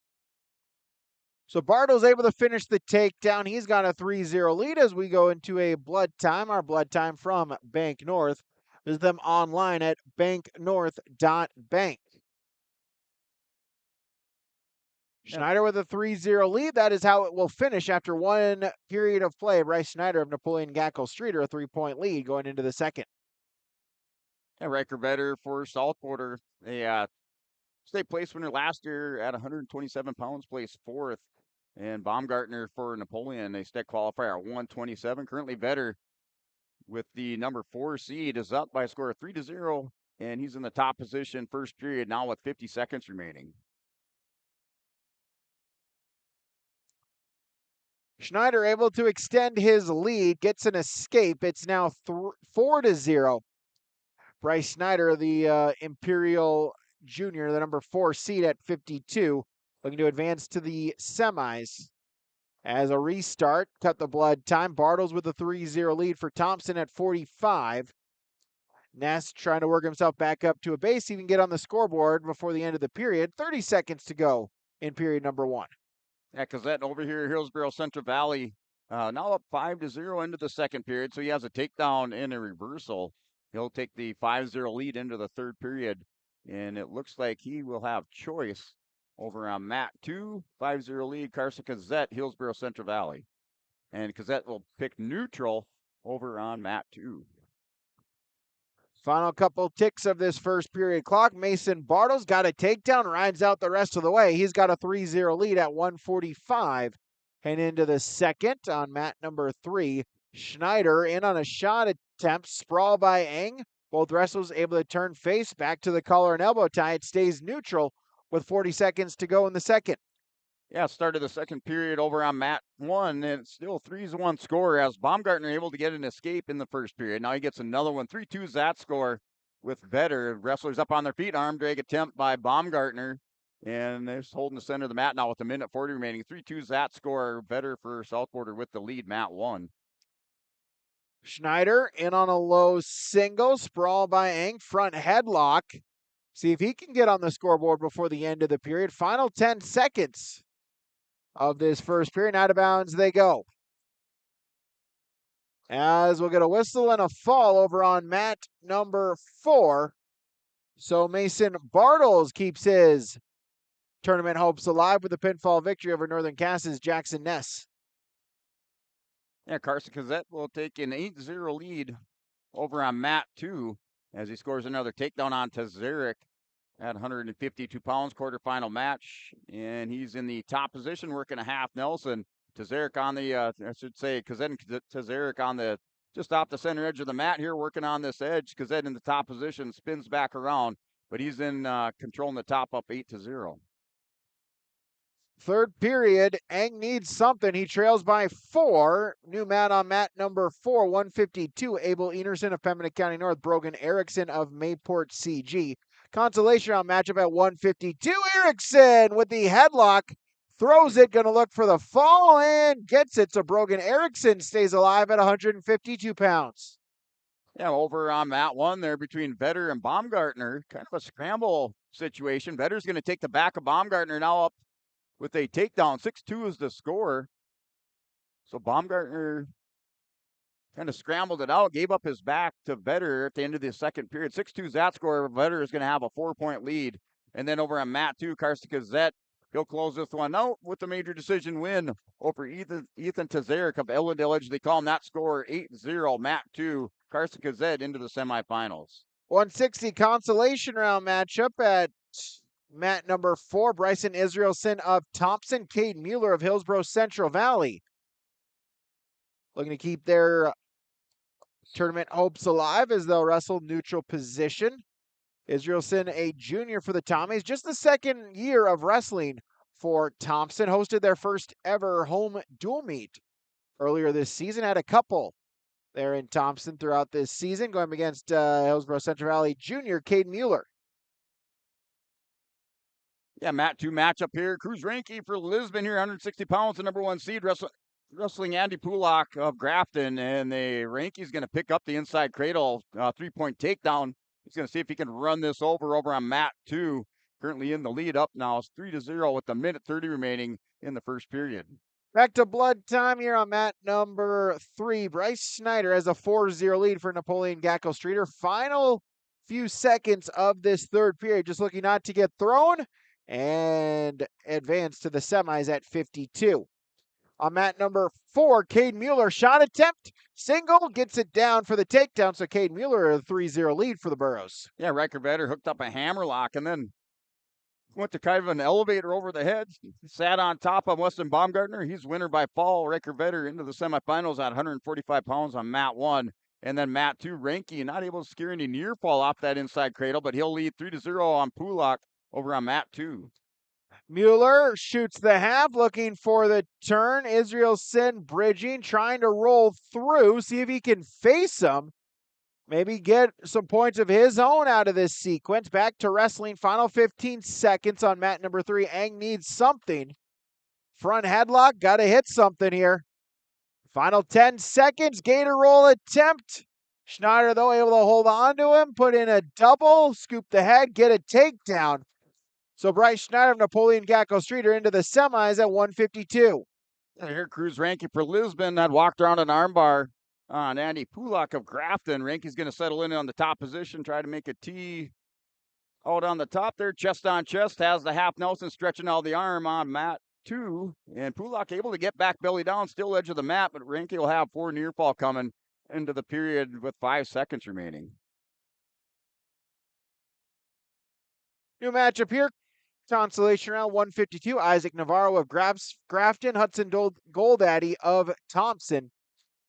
S1: So Bartles able to finish the takedown. He's got a 3-0 lead as we go into a blood time. Our blood time from Bank North. Visit them online at banknorth.bank. Schneider with a 3-0 lead. That is how it will finish after one period of play. Bryce Schneider of Napoleon Gackel Streeter, a 3-point lead going into the second.
S23: And Riker Vetter for South Border. They state place winner last year at 127 pounds, placed 4th. And Baumgartner for Napoleon, a state qualifier at 127. Currently Vetter with the number 4 seed is up by a score of 3-0. And he's in the top position first period now with 50 seconds remaining.
S1: Schneider able to extend his lead, gets an escape. It's now 4-0. Bryce Schneider, the Imperial Junior, the number 4 seed at 52, looking to advance to the semis. As a restart, cut the blood time. Bartles with a 3-0 lead for Thompson at 45. Ness trying to work himself back up to a base. He can get on the scoreboard before the end of the period. 30 seconds to go in period number 1.
S23: Yeah, Kazet over here, Hillsboro Central Valley, now up 5-0 into the second period. So he has a takedown and a reversal. He'll take the 5-0 lead into the third period. And it looks like he will have choice over on Mat 2, 5-0 lead, Carson Kazet, Hillsboro Central Valley. And Kazet will pick neutral over on Mat 2.
S1: Final couple ticks of this first period clock. Mason Bartles got a takedown, rides out the rest of the way. He's got a 3-0 lead at 145. And into the second on mat number 3, Schneider in on a shot attempt, sprawl by Eng. Both wrestlers able to turn face back to the collar and elbow tie. It stays neutral with 40 seconds to go in the second.
S23: Yeah, start of the second period over on Mat 1, and it's still 3-1 score as Baumgartner able to get an escape in the first period. Now he gets another one, 3-2's that score with Vetter. Wrestlers up on their feet, arm drag attempt by Baumgartner, and they're just holding the center of the mat now with 1:40 remaining. 3-2's that score, Vetter for South Border with the lead, Mat 1.
S1: Schneider in on a low single, sprawl by Eng, front headlock. See if he can get on the scoreboard before the end of the period. Final 10 seconds of this first period. Out of bounds they go. As we'll get a whistle and a fall over on mat number 4. So Mason Bartles keeps his tournament hopes alive with a pinfall victory over Northern Cass's Jackson Ness.
S23: Yeah, Carson Kazet will take an 8-0 lead over on Matt 2 as he scores another takedown on Tazarek at 152 pounds, quarterfinal match. And he's in the top position, working a half Nelson. Tazarek on the, I should say, Kazet and Tazarek on the, just off the center edge of the mat here, working on this edge. Kazet in the top position, spins back around, but he's in controlling the top up 8-0.
S1: Third period, Eng needs something. He trails by 4. New mat on mat number 4, 152. Abel Enerson of Pembina County North, Brogan Erickson of Mayport CG. Consolation round matchup at 152. Erickson with the headlock. Throws it, going to look for the fall and gets it. So Brogan Erickson stays alive at 152 pounds.
S23: Yeah, over on mat 1 there between Vetter and Baumgartner. Kind of a scramble situation. Vetter's going to take the back of Baumgartner now up with a takedown. 6-2 is the score. So Baumgartner kind of scrambled it out, gave up his back to Vetter at the end of the second period. 6-2 is that score. Vetter is going to have a 4-point lead. And then over on mat 2, Carson Kazet, he'll close this one out with the major decision win over Ethan Tazarek of Ellendale. They call him that score 8-0. Mat 2, Carson Kazet into the semifinals.
S1: 160 consolation round matchup at mat number 4, Bryson Israelson of Thompson, Cade Mueller of Hillsborough Central Valley. Looking to keep their tournament hopes alive as they'll wrestle neutral position. Israelson, a junior for the Tommies, just the second year of wrestling for Thompson. Hosted their first ever home dual meet earlier this season. Had a couple there in Thompson throughout this season, going against Hillsborough Central Valley junior Cade Mueller.
S23: Yeah, mat 2 matchup here. Cruz Ranky for Lisbon here, 160 pounds, the number 1 seed, wrestling Andy Pulak of Grafton. And the Ranky's going to pick up the inside cradle, 3-point takedown. He's going to see if he can run this over on mat 2. Currently in the lead up now. It's 3-0 with a minute 30 remaining in the first period.
S1: Back to blood time here on mat number 3. Bryce Schneider has a 4-0 lead for Napoleon Gacko Streeter. Final few seconds of this third period. Just looking not to get thrown and advance to the semis at 52. On mat number 4, Cade Mueller, shot attempt, single, gets it down for the takedown. So Cade Mueller, a 3-0 lead for the Burros.
S23: Yeah, Riker Vetter hooked up a hammerlock and then went to kind of an elevator over the head, sat on top of Weston Baumgartner. He's winner by fall. Riker Vetter into the semifinals at 145 pounds on mat 1. And then mat 2, Ranky, not able to scare any near fall off that inside cradle, but he'll lead 3-0 on Pulak over on mat 2.
S1: Mueller shoots the half, looking for the turn. Israelson bridging, trying to roll through, see if he can face him. Maybe get some points of his own out of this sequence. Back to wrestling, final 15 seconds on mat number 3. Eng needs something. Front headlock, got to hit something here. Final 10 seconds, gator roll attempt. Schneider, though, able to hold on to him, put in a double, scoop the head, get a takedown. So Bryce Schneider of Napoleon Gacko Streeter into the semis at 152.
S23: Here, Cruz Ranky for Lisbon that walked around an armbar on Andy Pulak of Grafton. Ranky's going to settle in on the top position, try to make a T out on the top there, chest on chest, has the half Nelson stretching out the arm on mat 2. And Pulak able to get back belly down, still edge of the mat, but Ranky will have 4 near fall coming into the period with 5 seconds remaining.
S1: New matchup here. Consolation round 152. Isaac Navarro of Grafton, Hudson Goldaddy of Thompson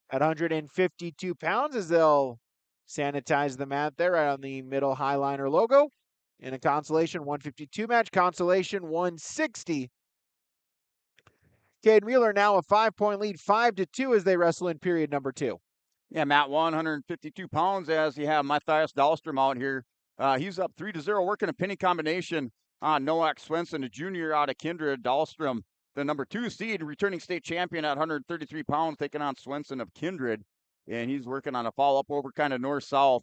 S1: at 152 pounds as they'll sanitize the mat there right on the middle Highliner logo. In a consolation 152 match, consolation 160. Cade Mueller now a 5-point lead, 5-2 as they wrestle in period number 2.
S23: Yeah, mat 152 pounds as you have Matthias Dahlstrom out here. He's up 3-0, working a penny combination on Noak Swenson, a junior out of Kindred. Dahlstrom, the number 2 seed, returning state champion at 133 pounds, taking on Swenson of Kindred. And he's working on a follow-up over kind of north-south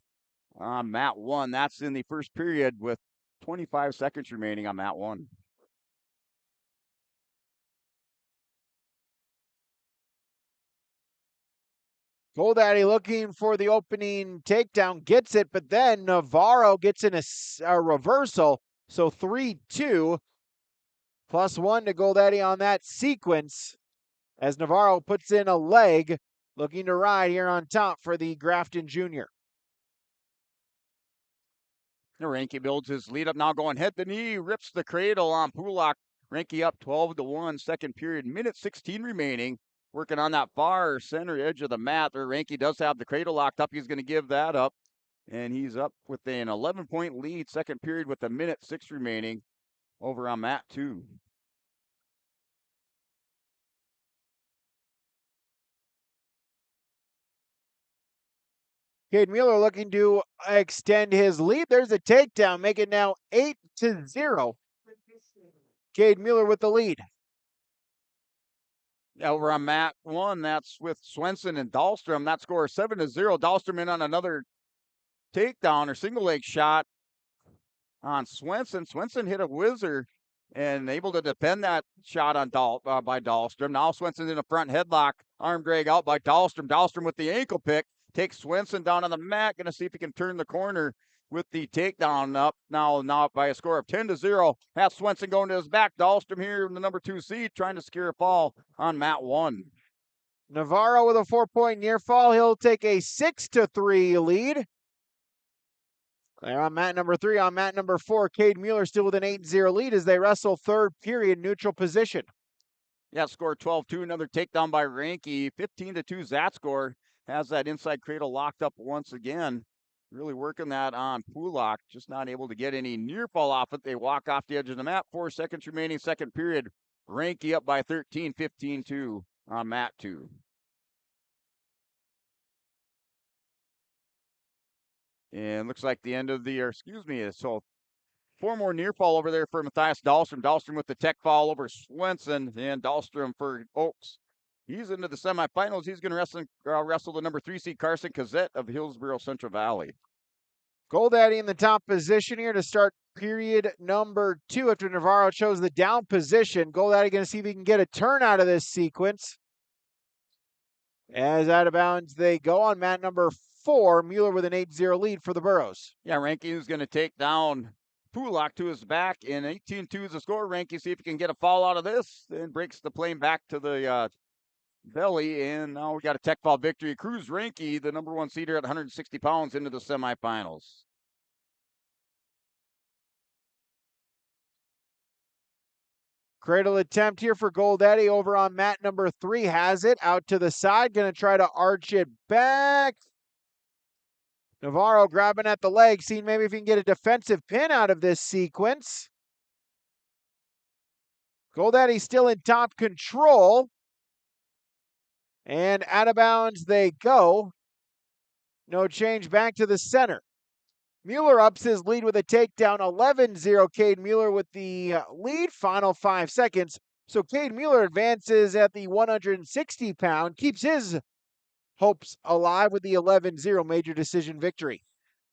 S23: on mat 1. That's in the first period with 25 seconds remaining on mat 1.
S1: Goldaddy looking for the opening takedown, gets it, but then Navarro gets in a reversal. So 3-2, +1 to Goldaddy on that sequence as Navarro puts in a leg looking to ride here on top for the Grafton Junior.
S23: Reinke builds his lead up now, going head to knee, rips the cradle on Pulak. Reinke up 12-1, second period, minute 16 remaining. Working on that far center edge of the mat there. Reinke does have the cradle locked up. He's going to give that up. And he's up with an 11-point lead, second period with a minute 6 remaining over on mat 2.
S1: Cade Mueller looking to extend his lead. There's a takedown, make it now 8-0. Cade Mueller with the lead.
S23: Over on mat 1, that's with Swenson and Dahlstrom. That score is 7-0. Dahlstrom in on another takedown or single leg shot on Swenson. Swenson hit a whizzer and able to defend that shot on by Dahlstrom. Now Swenson in a front headlock, arm drag out by Dahlstrom. Dahlstrom with the ankle pick. Takes Swenson down on the mat. Going to see if he can turn the corner with the takedown up. Now by a score of 10-0. Has Swenson going to his back. Dahlstrom here in the number 2 seed trying to secure a fall on mat 1.
S1: Navarro with a 4-point near fall. He'll take a 6-3 lead. They're on mat number 3. On mat number 4, Cade Mueller still with an 8-0 lead as they wrestle third period neutral position.
S23: Yeah, score 12-2. Another takedown by Reinke. 15-2 Zatscore. Has that inside cradle locked up once again. Really working that on Pulak. Just not able to get any near fall off it. They walk off the edge of the mat. 4 seconds remaining, second period. Reinke up by 13, 15-2 on mat 2. And looks like the end of the, so 4 more near fall over there for Matthias Dahlstrom. Dahlstrom with the tech fall over Swenson, and Dahlstrom for Oaks. He's into the semifinals. He's going to wrestle the number 3 seed Carson Cassette of Hillsboro Central Valley.
S1: Goldaddy in the top position here to start period number 2 after Navarro chose the down position. Goldaddy going to see if he can get a turn out of this sequence. As out of bounds they go on mat number 4. Mueller with an 8-0 lead for the Burros.
S23: Yeah, Reinke is going to take down Pulak to his back, and 18-2 is the score. Reinke see if he can get a fall out of this, then breaks the plane back to the belly, and now we got a tech fall victory. Cruz Reinke, the number 1 seeder at 160 pounds, into the semifinals.
S1: Cradle attempt here for Goldaddy over on mat number 3. Has it out to the side. Going to try to arch it back. Navarro grabbing at the leg, seeing maybe if he can get a defensive pin out of this sequence. Goldaddy still in top control. And out of bounds they go. No change back to the center. Mueller ups his lead with a takedown, 11-0. Cade Mueller with the lead, final 5 seconds. So Cade Mueller advances at the 160-pound, keeps his hopes alive with the 11-0 major decision victory.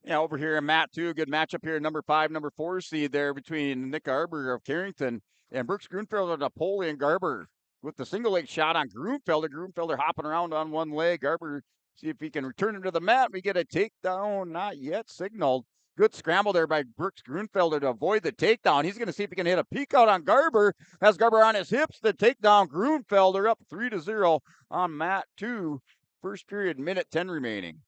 S23: Yeah, over here in mat 2, good matchup here, number 5, number 4 seed there between Nick Garber of Carrington and Brooks Grunfelder of Napoleon. Garber with the single leg shot on Grunfelder. Grunfelder hopping around on one leg. Garber, see if he can return him to the mat. We get a takedown, not yet signaled. Good scramble there by Brooks Grunfelder to avoid the takedown. He's going to see if he can hit a peek out on Garber. Has Garber on his hips. The takedown, Grunfelder up 3-0 on mat 2. First period, minute 10 remaining.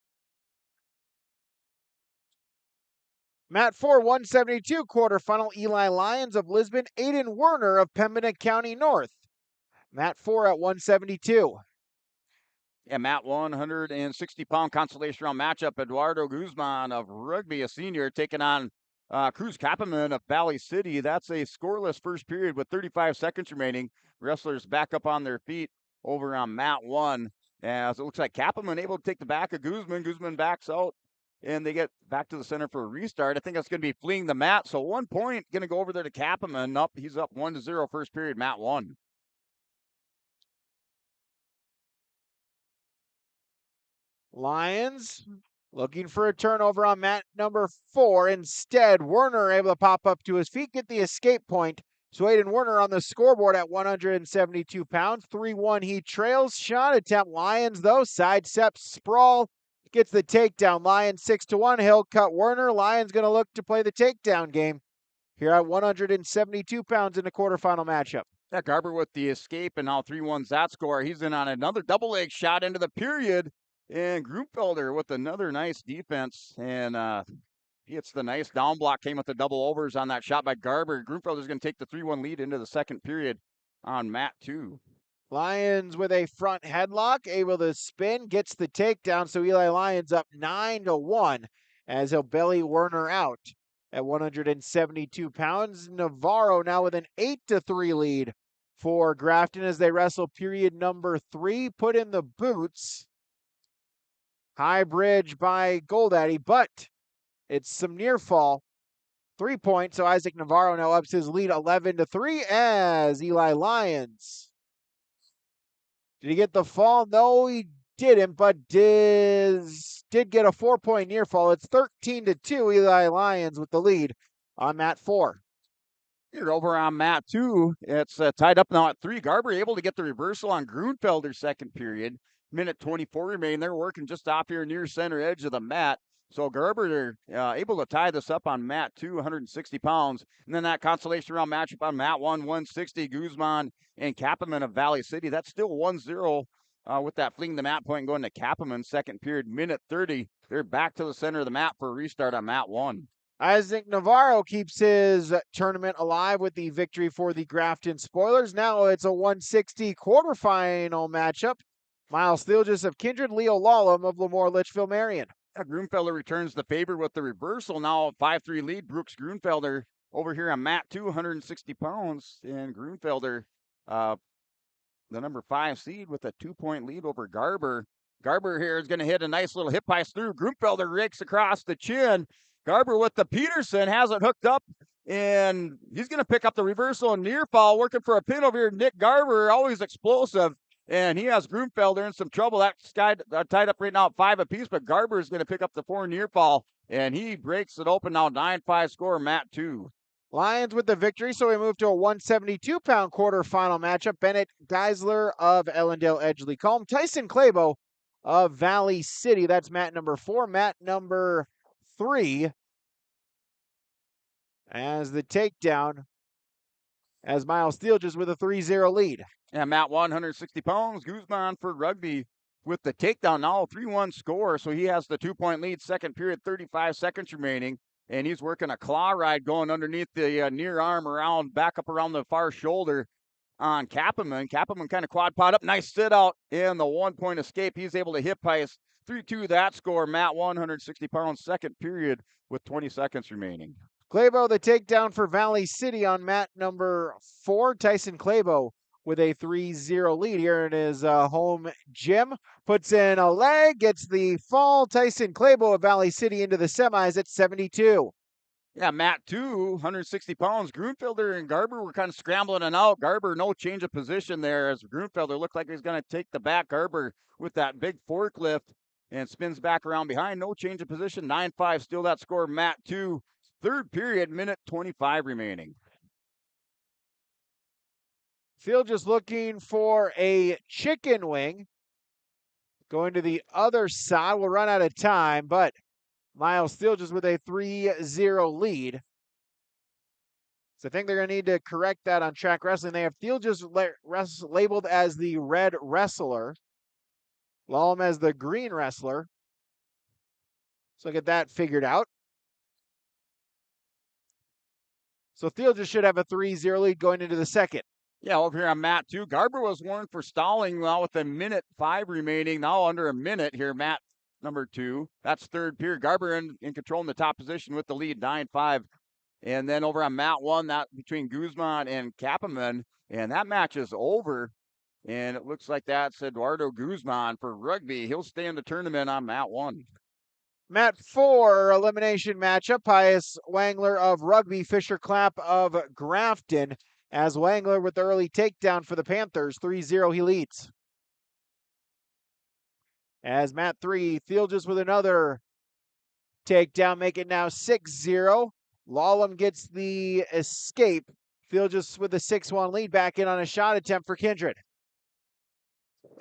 S1: Mat 4, 172 quarterfinal. Eli Lyons of Lisbon, Aiden Werner of Pembina County North. Mat 4 at 172.
S23: Yeah, mat 160-pound consolation round matchup. Eduardo Guzman of Rugby, a senior, taking on Cruz Kappaman of Valley City. That's a scoreless first period with 35 seconds remaining. Wrestlers back up on their feet over on mat 1. As it looks like Kappaman able to take the back of Guzman. Guzman backs out, and they get back to the center for a restart. I think that's going to be fleeing the mat. So 1 point going to go over there to Kappaman. He's up 1-0 first period, mat 1.
S1: Lions looking for a turnover on mat number 4. Instead, Werner able to pop up to his feet, get the escape point. So Aiden Werner on the scoreboard at 172 pounds. 3-1 he trails. Shot attempt. Lions, though, sidestep sprawl. Gets the takedown. Lions 6-1. He'll cut Werner. Lions going to look to play the takedown game here at 172 pounds in the quarterfinal matchup.
S23: Yeah, Garber with the escape, and now 3-1's that score. He's in on another double leg shot into the period. And Grumpfelder with another nice defense. And he hits the nice down block, came with the double overs on that shot by Garber. Grumpfelder's going to take the 3-1 lead into the second period on mat 2.
S1: Lions with a front headlock, able to spin, gets the takedown. So Eli Lyons up 9-1 as he'll belly Werner out at 172 pounds. Navarro now with an 8-3 lead for Grafton as they wrestle period number 3. Put in the boots. High bridge by Goldaddy, but it's some near fall. 3 points, so Isaac Navarro now ups his lead 11-3 as Eli Lyons. Did he get the fall? No, he didn't, but did get a 4-point near fall. It's 13-2, Eli Lyons with the lead on mat 4.
S23: Here over on mat 2, it's tied up now at 3. Garber able to get the reversal on Grunfelder second period. Minute 24 remaining. They're working just off here near center edge of the mat. So Garber able to tie this up on mat 2, 160 pounds. And then that consolation round matchup on mat 1, 160, Guzman and Kappaman of Valley City. That's still 1-0 with that fleeing the mat point going to Kappaman second period. Minute 30. They're back to the center of the mat for a restart on mat 1.
S1: Isaac Navarro keeps his tournament alive with the victory for the Grafton Spoilers. Now it's a 160 quarterfinal matchup. Miles Thilgis of Kindred, Leo Lallam of Lemoore Litchfield Marion.
S23: Yeah, Grunfelder returns the favor with the reversal. Now a 5-3 lead. Brooks Grunfelder over here on mat 2, 160 pounds. And Grunfelder, the number 5 seed with a 2-point lead over Garber. Garber here is going to hit a nice little hip pass through. Grunfelder rakes across the chin. Garber with the Peterson has it hooked up, and he's going to pick up the reversal and near fall, working for a pin over here. Nick Garber, always explosive, and he has Grunfelder in some trouble. That's tied up right now at 5 apiece, but Garber is going to pick up the 4 near fall, and he breaks it open now, 9-5 score, mat 2.
S1: Lions with the victory, so we move to a 172-pound quarterfinal matchup. Bennett Geisler of Ellendale Edgeley Combe, Tyson Clabo of Valley City. That's mat number 4. Mat number 3 as the takedown as Miles Thilgis with a 3-0 lead.
S23: And mat 160 pounds, Guzman for Rugby with the takedown now, 3-1 score. So he has the 2-point lead, second period, 35 seconds remaining. And he's working a claw ride going underneath the near arm back up around the far shoulder on Kappaman. Kappaman kind of quad pod up, nice sit out and the 1-point escape. He's able to hip ice 3-2 that score. Mat 160 pounds, second period with 20 seconds remaining.
S1: Clabo the takedown for Valley City on mat number 4. Tyson Clabo with a 3-0 lead here in his home gym. Puts in a leg, gets the fall. Tyson Clabo of Valley City into the semis at 72.
S23: Yeah, mat 2, 160 pounds. Grunfelder and Garber were kind of scrambling and out. Garber, no change of position there as Grunfelder looked like he was going to take the back. Garber with that big forklift and spins back around behind. No change of position. 9-5 still that score. Mat 2, third period, minute 25 remaining.
S1: Phil just looking for a chicken wing. Going to the other side. We'll run out of time, but Miles Thilgis with a 3-0 lead. So I think they're going to need to correct that on Track Wrestling. They have Thilgis labeled as the red wrestler. Lallam as the green wrestler. So get that figured out. So Thilgis should have a 3-0 lead going into the second.
S23: Yeah, over here on mat 2. Garber was warned for stalling now with a minute 5 remaining. Now under a minute here, mat number 2. That's third period. Garber in control in the top position with the lead, 9-5. And then over on mat 1, that between Guzman and Kappaman. And that match is over. And it looks like that's Eduardo Guzman for Rugby. He'll stay in the tournament on mat 1.
S1: Mat 4 elimination matchup. Pius Wangler of Rugby, Fisher Clapp of Grafton. As Wangler with the early takedown for the Panthers, 3-0 he leads. As mat 3, Thilgis with another takedown, make it now 6-0. Lallam gets the escape. Thilgis with the 6-1 lead, back in on a shot attempt for Kindred.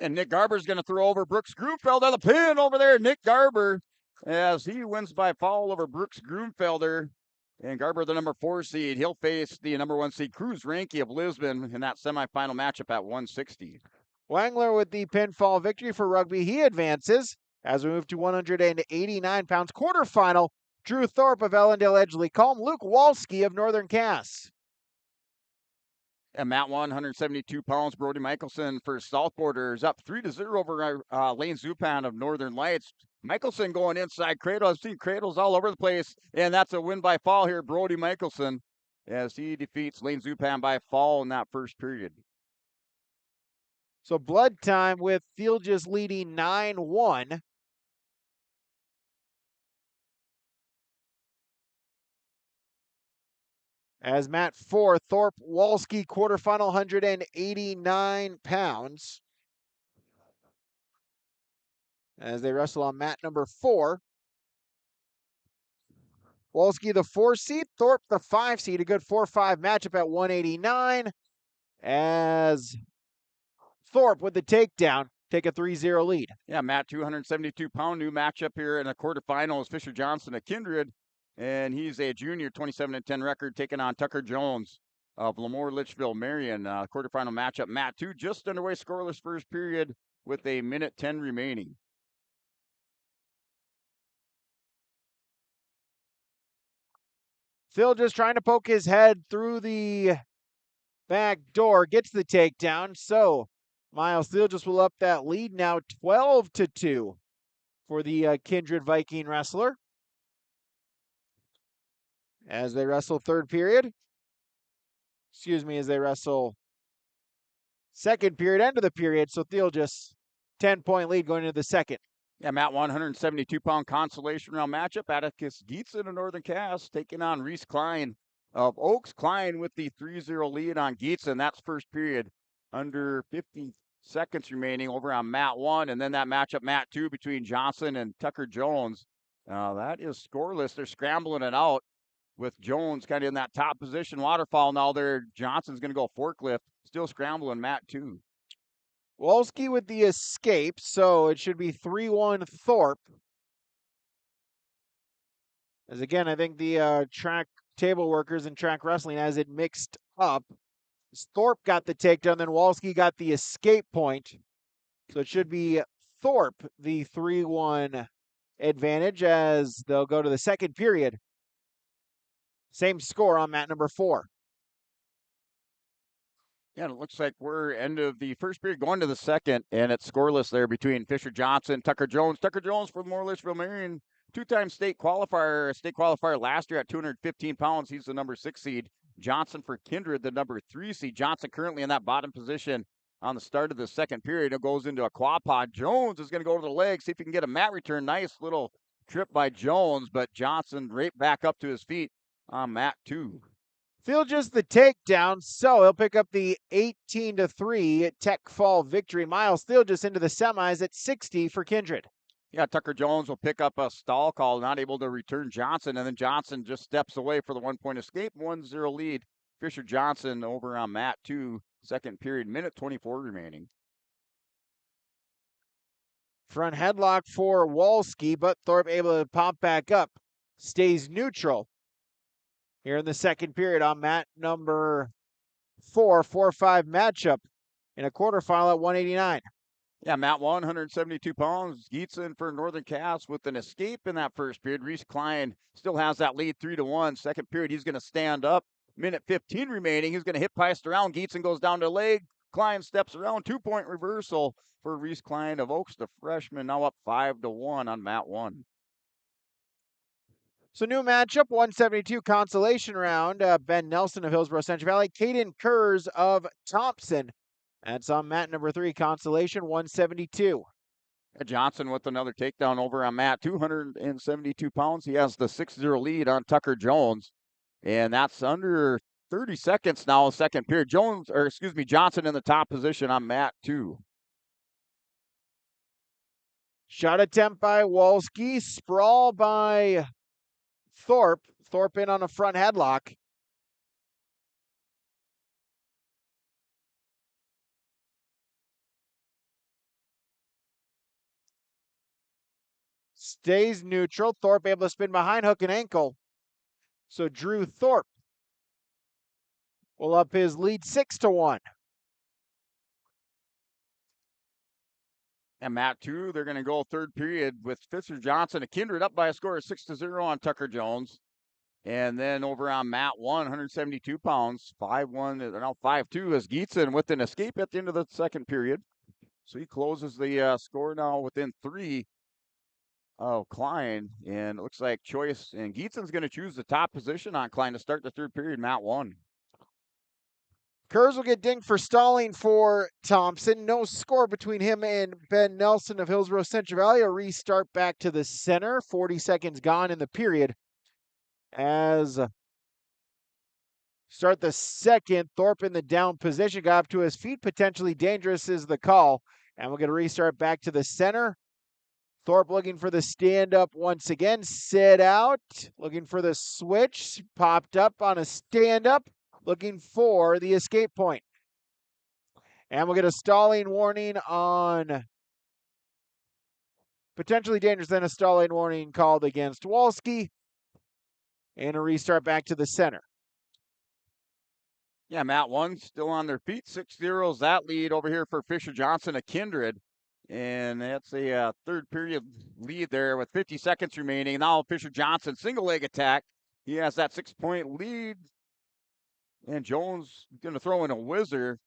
S23: And Nick Garber's going to throw over Brooks Grunfelder. The pin over there, Nick Garber, as he wins by foul over Brooks Grunfelder. And Garber, the number 4 seed, he'll face the number 1 seed Cruz Ranky of Lisbon in that semifinal matchup at 160.
S1: Wangler with the pinfall victory for Rugby. He advances as we move to 189 pounds quarterfinal. Drew Thorpe of Ellendale Edgeley Calm, Luke Walski of Northern Cass.
S23: And Matt 172 pounds, Brody Michelson for South Borders up 3-0 over Lane Zupan of Northern Lights. Michelson going inside cradle. I've seen cradles all over the place, and that's a win by fall here, Brody Michelson, as he defeats Lane Zupan by fall in that first period.
S1: So blood time with Theelges leading 9-1. As Matt 4, Thorpe Walski quarterfinal, 189 pounds. As they wrestle on mat number 4. Walski the 4 seed, Thorpe the 5 seed. A good 4-5 matchup at 189. As Thorpe with the takedown, take a 3-0 lead.
S23: Yeah, Matt, 272-pound new matchup here in the quarterfinals. Fisher Johnson of Kindred. And he's a junior, 27-10 record, taking on Tucker Jones of Lemoore Litchfield Marion. Quarterfinal matchup. Matt 2 just underway, scoreless first period with a minute 10 remaining.
S1: Phil just trying to poke his head through the back door, gets the takedown. So Miles Theelges will up that lead now 12-2 for the Kindred Viking wrestler. As they wrestle third period. Excuse me, as they wrestle second period, end of the period. So Theelges, 10-point lead going into the second.
S23: Yeah, Matt, 172-pound consolation round matchup. Atticus Gietzen of Northern Cass taking on Reese Klein of Oaks. Klein with the 3-0 lead on Gietzen. That's first period under 50 seconds remaining over on Mat 1. And then that matchup, Mat 2, between Johnson and Tucker Jones. That is scoreless. They're scrambling it out with Jones kind of in that top position. Waterfall now there. Johnson's going to go forklift. Still scrambling Mat 2.
S1: Walski with the escape, so it should be 3-1 Thorpe. As again, I think the track table workers and track wrestling has it mixed up. Thorpe got the takedown, then Walski got the escape point. So it should be Thorpe the 3-1 advantage as they'll go to the second period. Same score on mat number 4.
S23: Yeah, it looks like we're end of the first period going to the second, and it's scoreless there between Fisher Johnson, Tucker Jones. Tucker Jones for Lemoore Litchfield Marion, 2-time state qualifier last year at 215 pounds. He's the number 6 seed. Johnson for Kindred, the number 3 seed. Johnson currently in that bottom position on the start of the second period. It goes into a quad pod. Jones is going to go to the leg, see if he can get a mat return. Nice little trip by Jones, but Johnson right back up to his feet on mat 2.
S1: Theelges the takedown, so he'll pick up the 18-3 Tech Fall victory. Miles Theelges into the semis at 60 for Kindred.
S23: Yeah, Tucker Jones will pick up a stall call, not able to return Johnson, and then Johnson just steps away for the 1-point escape, 1-0 lead. Fisher Johnson over on mat 2, second period, minute 24 remaining.
S1: Front headlock for Walski, but Thorpe able to pop back up. Stays neutral here in the second period on mat number 4, 4-5 matchup in a quarterfinal at 189.
S23: Yeah, Matt 172 pounds. Gietzen for Northern Cass with an escape in that first period. Reese Klein still has that lead 3-1. Second period, he's going to stand up. Minute 15 remaining. He's going to hit Peist around. Gietzen goes down to leg. Klein steps around. 2-point reversal for Reese Klein of Oaks, the freshman, now up 5-1 on mat 1.
S1: So new matchup, 172 consolation round. Ben Nelson of Hillsborough Central Valley, Caden Kurz of Thompson. That's on mat number 3, consolation 172.
S23: Johnson with another takedown over on mat, 272 pounds. He has the 6-0 lead on Tucker Jones, and that's under 30 seconds now, second period. Johnson in the top position on mat 2.
S1: Shot attempt by Walski, sprawl by Thorpe. Thorpe in on a front headlock. Stays neutral. Thorpe able to spin behind, hook and ankle. So Drew Thorpe will up his lead 6-1.
S23: And Matt 2, they're going to go third period with Fisher Johnson, a Kindred up by a score of 6-0 on Tucker Jones. And then over on Matt 1, 172 pounds, 5-1, now 5-2 is Gietzen with an escape at the end of the second period. So he closes the score now within 3 of Klein. And it looks like Choice and Gietzen's going to choose the top position on Klein to start the third period, Matt 1.
S1: Kurz will get dinged for stalling for Thompson. No score between him and Ben Nelson of Hillsborough Central Valley. A restart back to the center. 40 seconds gone in the period. As start the second, Thorpe in the down position. Got up to his feet. Potentially dangerous is the call. And we'll get a restart back to the center. Thorpe looking for the stand-up once again. Sit out. Looking for the switch. Popped up on a stand-up. Looking for the escape point. And we'll get a stalling warning on potentially dangerous, then a stalling warning called against Walski. And a restart back to the center.
S23: Yeah, Matt 1 still on their feet. 6-0 is that lead over here for Fisher Johnson, a Kindred. And that's a third period lead there with 50 seconds remaining. Now Fisher Johnson, single leg attack. He has that 6-point lead. And Jones going to throw in a whizzer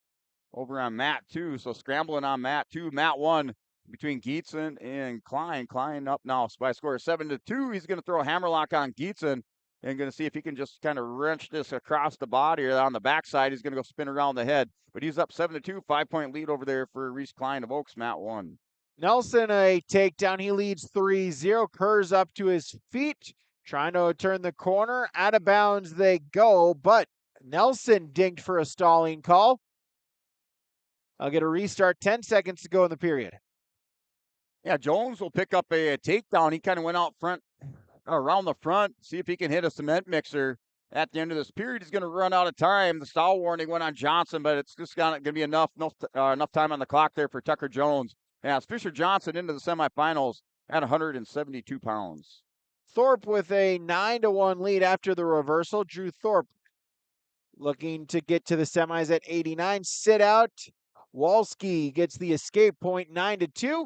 S23: over on Matt 2. So scrambling on Matt 2. Matt 1 between Gietzen and Klein. Klein up now by a score of 7-2. He's going to throw a hammerlock on Gietzen and going to see if he can just kind of wrench this across the body or on the backside. He's going to go spin around the head. But he's up 7-2. 5-point lead over there for Reese Klein of Oaks. Matt 1.
S1: Nelson a takedown. He leads 3-0. Kurz up to his feet. Trying to turn the corner. Out of bounds they go. But Nelson dinged for a stalling call. I'll get a restart. 10 seconds to go in the period.
S23: Yeah, Jones will pick up a takedown. He kind of went out front, around the front, see if he can hit a cement mixer at the end of this period. He's going to run out of time. The stall warning went on Johnson, but it's just going to be enough time on the clock there for Tucker Jones. Yeah, it's Fisher Johnson into the semifinals at 172 pounds.
S1: Thorpe with a 9-1 lead after the reversal. Drew Thorpe looking to get to the semis at 89. Sit out. Walski gets the escape point 9-2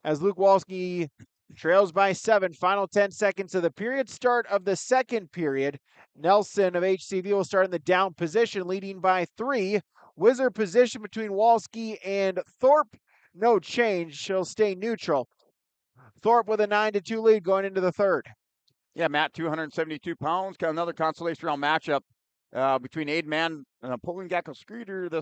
S1: as Luke Walski trails by 7. Final 10 seconds of the period. Start of the second period. Nelson of HCV will start in the down position, leading by 3. Whizzer position between Walski and Thorpe. No change. She'll stay neutral. Thorpe with a 9-2 lead going into the third.
S23: Yeah, Matt, 272 pounds. Got another consolation round matchup between Aiden Mann and Napoleon Gackel-Streeter, the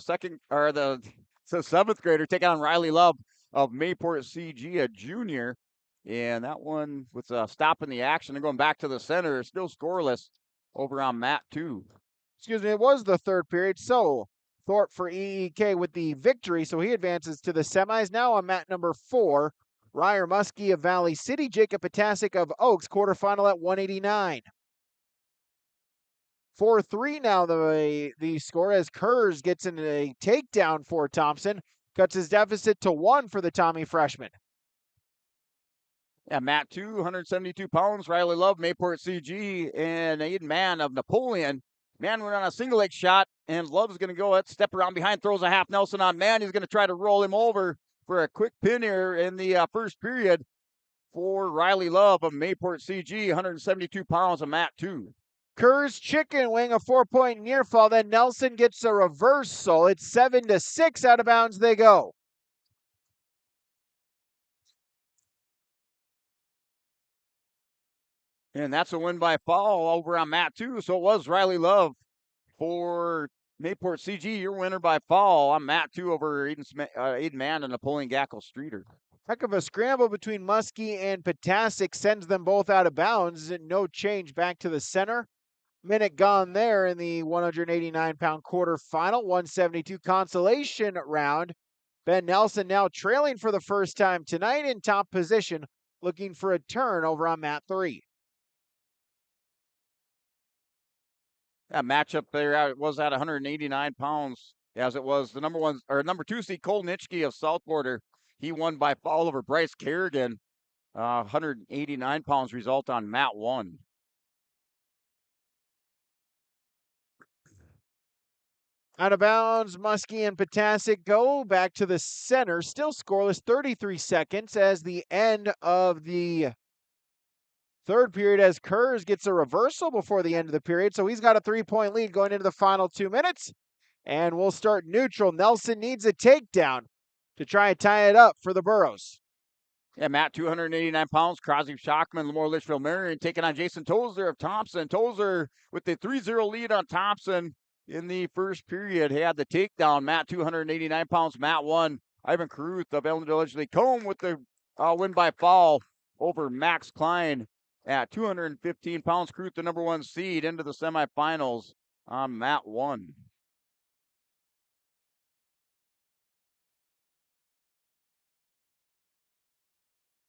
S23: seventh grader, taking on Riley Love of Mayport CG, a junior. And that one with stopping the action and going back to the center, still scoreless over on Matt 2.
S1: Excuse me, it was the third period. So Thorpe for EEK with the victory. So he advances to the semis. Now on mat number 4, Ryer Muskie of Valley City, Jacob Potasic of Oaks, quarterfinal at 189. 4-3 now the score as Kurz gets in a takedown for Thompson. Cuts his deficit to 1 for the Tommy freshman.
S23: Yeah, Matt 2, 172 pounds. Riley Love, Mayport CG, and Aiden Mann of Napoleon. Mann went on a single leg shot, and Love's going to go step around behind, throws a half Nelson on Mann. He's going to try to roll him over for a quick pin here in the first period for Riley Love of Mayport CG, 172 pounds of Matt 2.
S1: Kurz chicken wing, a 4-point near fall. Then Nelson gets a reversal. It's 7-6. Out of bounds they go.
S23: And that's a win by foul over on Matt 2. So it was Riley Love for Mayport CG. Your winner by foul on Matt 2 over Aiden Mann and Napoleon Gackel-Streeter.
S1: Heck of a scramble between Muskie and Potasic sends them both out of bounds. No change back to the center. Minute gone there in the 189-pound quarterfinal. 172 consolation round. Ben Nelson now trailing for the first time tonight in top position, looking for a turn over on mat 3.
S23: That matchup there was at 189 pounds, as it was the number 2 seed Cole Nitschke of South Border. He won by foul over Bryce Kerrigan. 189 pounds result on mat 1.
S1: Out of bounds, Muskie and Potasic go back to the center. Still scoreless, 33 seconds as the end of the third period, as Kurz gets a reversal before the end of the period. So he's got a 3-point lead going into the final 2 minutes. And we'll start neutral. Nelson needs a takedown to try and tie it up for the Burros.
S23: Yeah, Matt, 289 pounds. Crosby Shockman, Lamore Litchfield Marion taking on Jason Tozer of Thompson. Tozer with the 3-0 lead on Thompson in the first period. He had the takedown. Matt, 289 pounds. Matt won. Ivan Caruth of Ellendale Lacombe with the win by fall over Max Klein at 215 pounds. Caruth, the number 1 seed, into the semifinals. Matt won.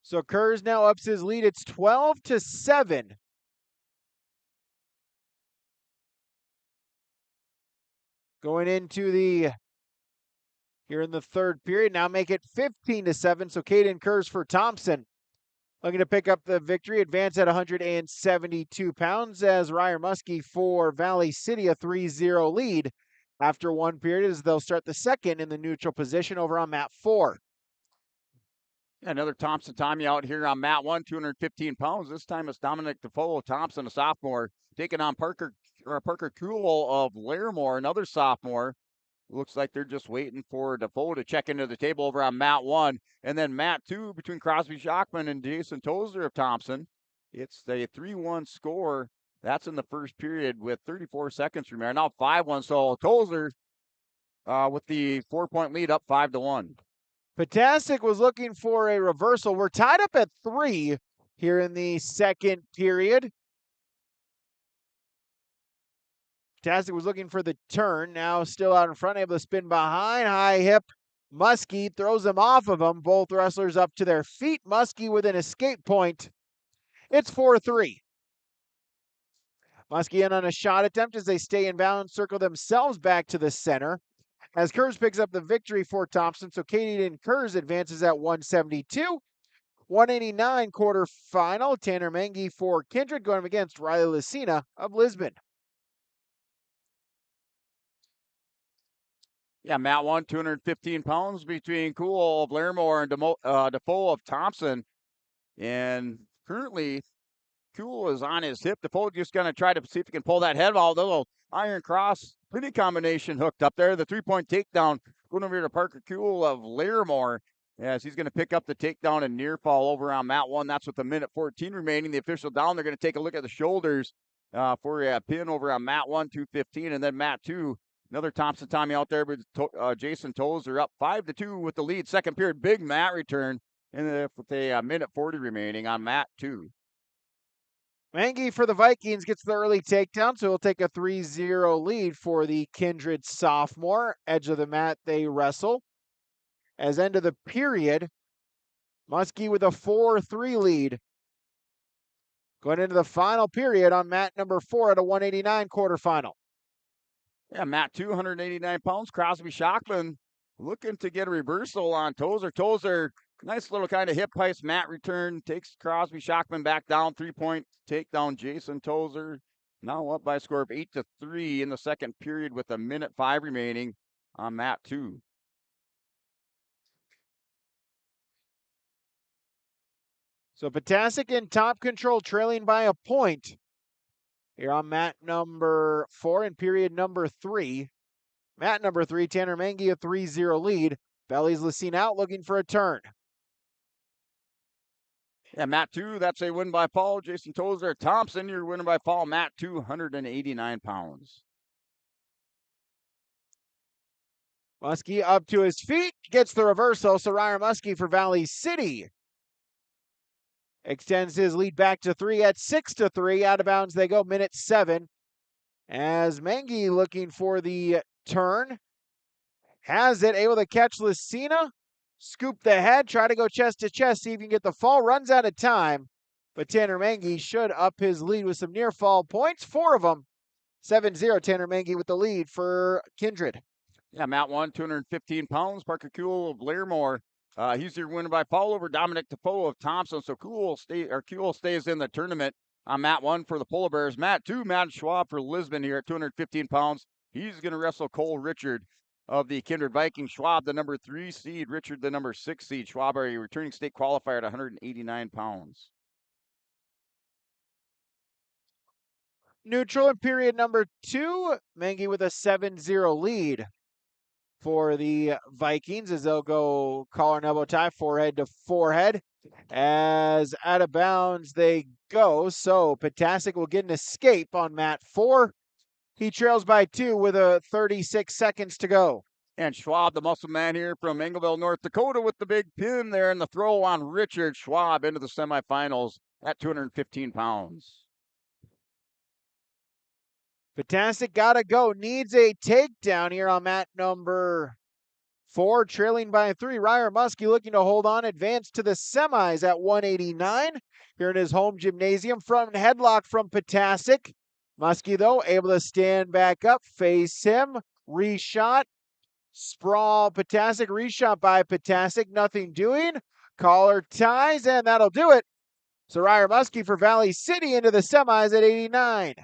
S1: So Kurz now ups his lead. It's 12-7. Going into here in the third period, now make it 15-7. So Caden Kurz for Thompson looking to pick up the victory, advance at 172 pounds, as Ryer Muskie for Valley City, a 3-0 lead after 1 period, as they'll start the second in the neutral position over on mat 4.
S23: Another Thompson Tommy out here on mat 1, 215 pounds. This time it's Dominic Defoe, Thompson, a sophomore, taking on Parker Kuhl of Larimore, another sophomore. Looks like they're just waiting for Defoe to check into the table over on mat 1. And then mat 2 between Crosby Shockman and Jason Tozer of Thompson. It's a 3-1 score. That's in the first period with 34 seconds remaining. Now 5-1. So Tozer with the 4-point lead up 5-1.
S1: Potasic was looking for a reversal. We're tied up at 3 here in the second period. Potasic was looking for the turn. Now still out in front, able to spin behind. High hip. Muskie throws him off of him. Both wrestlers up to their feet. Muskie with an escape point. It's 4-3. Muskie in on a shot attempt as they stay in bounds, circle themselves back to the center. As Kurz picks up the victory for Thompson, so Caden Kurz advances at 172. 189 quarterfinal. Tanner Mengi for Kindred going up against Riley Lucina of Lisbon.
S23: Yeah, Matt won, 215 pounds between Kuhl of Larimore and Defoe of Thompson. And currently, Kuhl is on his hip. Defoe just going to try to see if he can pull that head off. The little iron cross pretty combination hooked up there. The 3-point takedown going over here to Parker Kuhl of Larimore, as he's going to pick up the takedown and near fall over on mat 1. That's with a minute 14 remaining. The official down, they're going to take a look at the shoulders for a pin over on mat 1, 215. And then mat 2, another Thompson Tommy out there with Jason Tozer up 5-2 with the lead. Second period, big mat return with a minute 40 remaining on mat 2.
S1: Mengi for the Vikings gets the early takedown, so he'll take a 3-0 lead for the Kindred sophomore. Edge of the mat, they wrestle. As end of the period, Muskie with a 4-3 lead. Going into the final period on mat number 4 at a 189 quarterfinal.
S23: Yeah, mat 2, 189 pounds. Crosby Shockman looking to get a reversal on Tozer. Tozer, nice little kind of hip heist mat return. Takes Crosby Shockman back down. 3-point takedown Jason Tozer. Now up by a score of 8-3 in the second period with a minute 5 remaining on mat 2.
S1: So Potasic in top control, trailing by a point. Here on mat number 4 in period number 3. Mat number 3, Tanner Mengi, a 3-0 lead. Valley's Lucina out looking for a turn.
S23: Yeah, mat 2, that's a win by fall. Jason Tozer. Thompson, you're winning by fall. Mat 2, 189 pounds.
S1: Muskie up to his feet, gets the reversal. Soraya Muskie for Valley City extends his lead back to 3 at 6-3. Out of bounds they go, minute 7. As Mengi looking for the turn. Has it, able to catch Lucina. Scoop the head, try to go chest to chest, see if you can get the fall. Runs out of time, but Tanner Mengi should up his lead with some near fall points. 4 of them. 7-0, Tanner Mengi with the lead for Kindred.
S23: Yeah, Matt 1, 215 pounds. Parker Kuhl of Larimore. He's your winner by fall over Dominic Defoe of Thompson. So Kuhl stays in the tournament on mat 1 for the Polar Bears. Mat 2, Matt Schwab for Lisbon here at 215 pounds. He's going to wrestle Cole Richard of the Kindred Vikings. Schwab, the number 3 seed. Richard, the number 6 seed. Schwab, a returning state qualifier at 189 pounds.
S1: Neutral in period number 2. Mengi with a 7-0 lead for the Vikings as they'll go collar and elbow tie, forehead to forehead. As out of bounds they go. So Potasic will get an escape on mat 4. He trails by 2 with 36 seconds to go.
S23: And Schwab, the muscle man here from Engleville, North Dakota, with the big pin there and the throw on Richard. Schwab into the semifinals at 215 pounds.
S1: Potasic gotta go. Needs a takedown here on mat number 4, trailing by 3. Ryer Muskie looking to hold on, advance to the semis at 189 here in his home gymnasium. Front headlock from Potasic. Muskie, though, able to stand back up, face him, reshot, sprawl Potasic, reshot by Potasic, nothing doing. Collar ties, and that'll do it. So Ryer Muskie for Valley City into the semis at 89.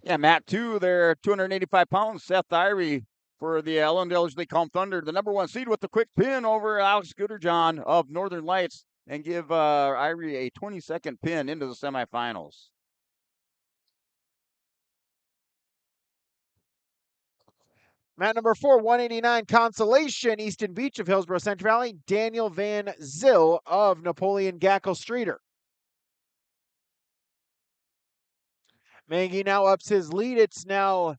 S23: Yeah, mat 2 there, 285 pounds. Seth Irie for the Ellendale Calm Thunder, the number 1 seed with the quick pin over Alex Gooderjohn of Northern Lights, and give Irie a 20-second pin into the semifinals.
S1: Mat number 4, 189 Consolation, Easton Beach of Hillsborough Central Valley, Daniel Van Zyl of Napoleon Gackle Streeter. Mengi now ups his lead. It's now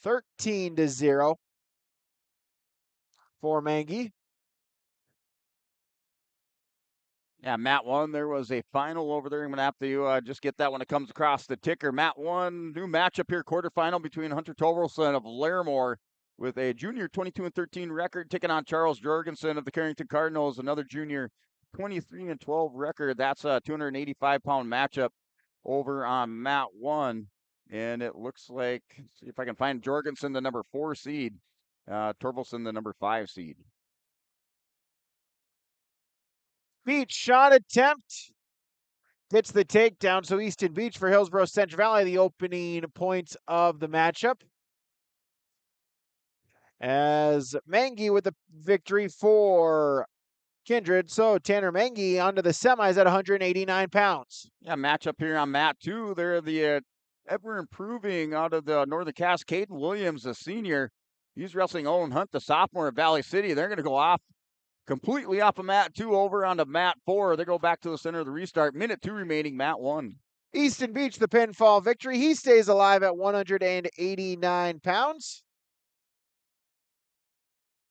S1: 13-0 for Mengi.
S23: Yeah, mat 1, there was a final over there. I'm going to have to just get that when it comes across the ticker. Mat 1, new matchup here, quarterfinal between Hunter Torvelson of Larimore with a junior 22-13 record, taking on Charles Jorgensen of the Carrington Cardinals, another junior 23-12 record. That's a 285-pound matchup over on mat 1. And it looks like, see if I can find Jorgensen, the number 4 seed, Torvelson, the number 5 seed.
S1: Beach shot attempt. Gets the takedown. So Easton Beach for Hillsborough Central Valley, the opening points of the matchup. As Mengi with the victory for Kindred. So Tanner Mengi onto the semis at 189 pounds.
S23: Yeah, matchup here on mat 2. They're the ever improving out of the Northern Cass, Caden Williams, a senior. He's wrestling Owen Hunt, the sophomore at Valley City. They're going to go off completely off of mat 2 over onto mat 4. They go back to the center of the restart. Minute 2 remaining, mat 1.
S1: Easton Beach, the pinfall victory. He stays alive at 189 pounds.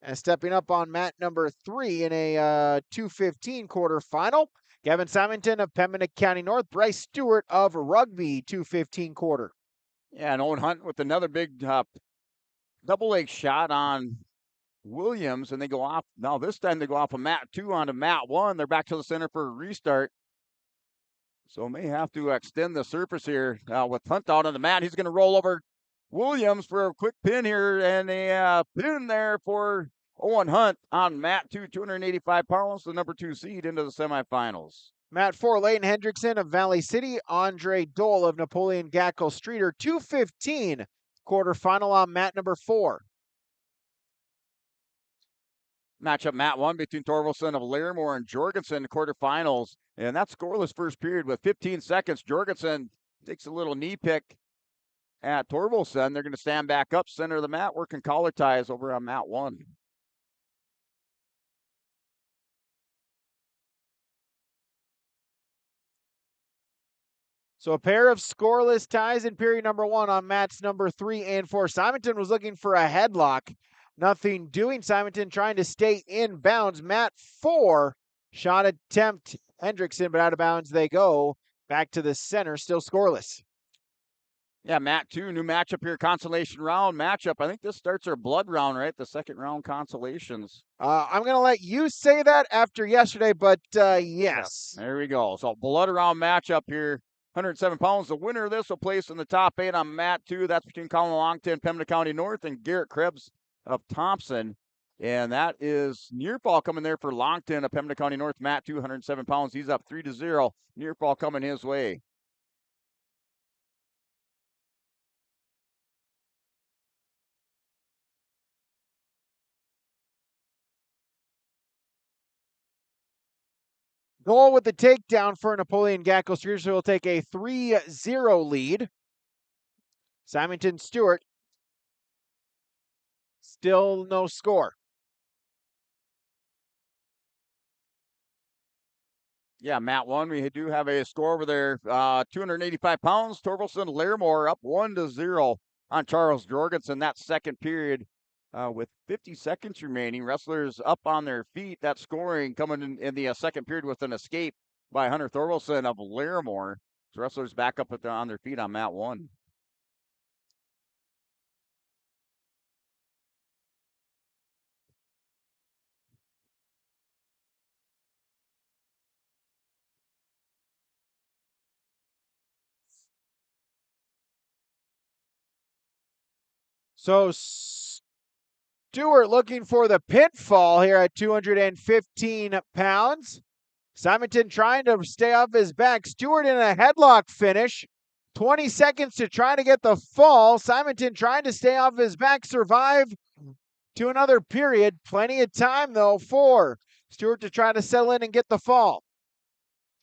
S1: And stepping up on mat number 3 in a 215 quarterfinal, Gavin Simonton of Pembina County North, Bryce Stewart of Rugby, 215 quarter.
S23: Yeah, and Owen Hunt with another big double leg shot on Williams, and they go off. Now this time they go off of mat 2 onto mat 1. They're back to the center for a restart. So may have to extend the surface here with Hunt out on the mat. He's going to roll over Williams for a quick pin here, and a pin there for Owen Hunt on mat 2, 285 pounds, the number 2 seed into the semifinals.
S1: Mat 4, Leighton Hendrickson of Valley City, Andre Dole of Napoleon Gackle Streeter, 215 quarterfinal on mat number 4.
S23: Matchup mat 1 between Torvelson of Larimore and Jorgensen, quarterfinals. And that's scoreless first period with 15 seconds. Jorgensen takes a little knee pick at Torvelson. They're going to stand back up, center of the mat, working collar ties over on mat 1.
S1: So a pair of scoreless ties in period number 1 on mats number 3 and 4. Simonton was looking for a headlock. Nothing doing. Simonton trying to stay in bounds. Mat 4, shot attempt Hendrickson, but out of bounds they go. Back to the center, still scoreless.
S23: Yeah, mat 2, new matchup here, consolation round matchup. I think this starts our blood round, right? The second round consolations.
S1: I'm going to let you say that after yesterday, but yes.
S23: Yeah, there we go. So blood round matchup here. 107 pounds. The winner of this will place in the top 8 on mat 2. That's between Colin Longton, Pembina County North, and Garrett Krebs of Thompson. And that is near fall coming there for Longton of Pembina County North. Mat 2, 107 pounds. He's up 3-0. Near fall coming his way.
S1: Goal with the takedown for Napoleon Gacko Streeter, so he'll take a 3-0 lead. Simonton Stewart, still no score.
S23: Yeah, Matt 1, we do have a score over there. 285 pounds, Torkelson Larimore up 1-0 on Charles Jorgensen. That second period with 50 seconds remaining. Wrestlers up on their feet. That scoring coming in the second period with an escape by Hunter Thorvaldson of Larimore. So wrestlers back up on their feet on Matt 1.
S1: So Stewart looking for the pinfall here at 215 pounds. Simonton trying to stay off his back. Stewart in a headlock finish. 20 seconds to try to get the fall. Simonton trying to stay off his back, survive to another period. Plenty of time, though, for Stewart to try to settle in and get the fall.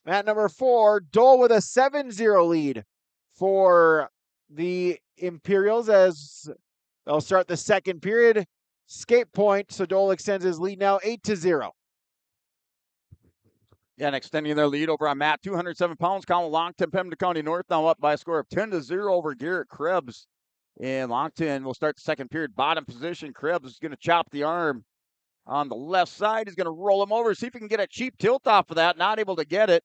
S1: Mat number 4, Dole with a 7-0 lead for the Imperials as they'll start the second period. Escape point, so Dole extends his lead now 8-0.
S23: Yeah, and extending their lead over on Matt, 207 pounds. Colin Longton, Pembina County North, now up by a score of 10-0 over Garrett Krebs. And Longton will start the second period. Bottom position. Krebs is going to chop the arm on the left side. He's going to roll him over, see if he can get a cheap tilt off of that. Not able to get it.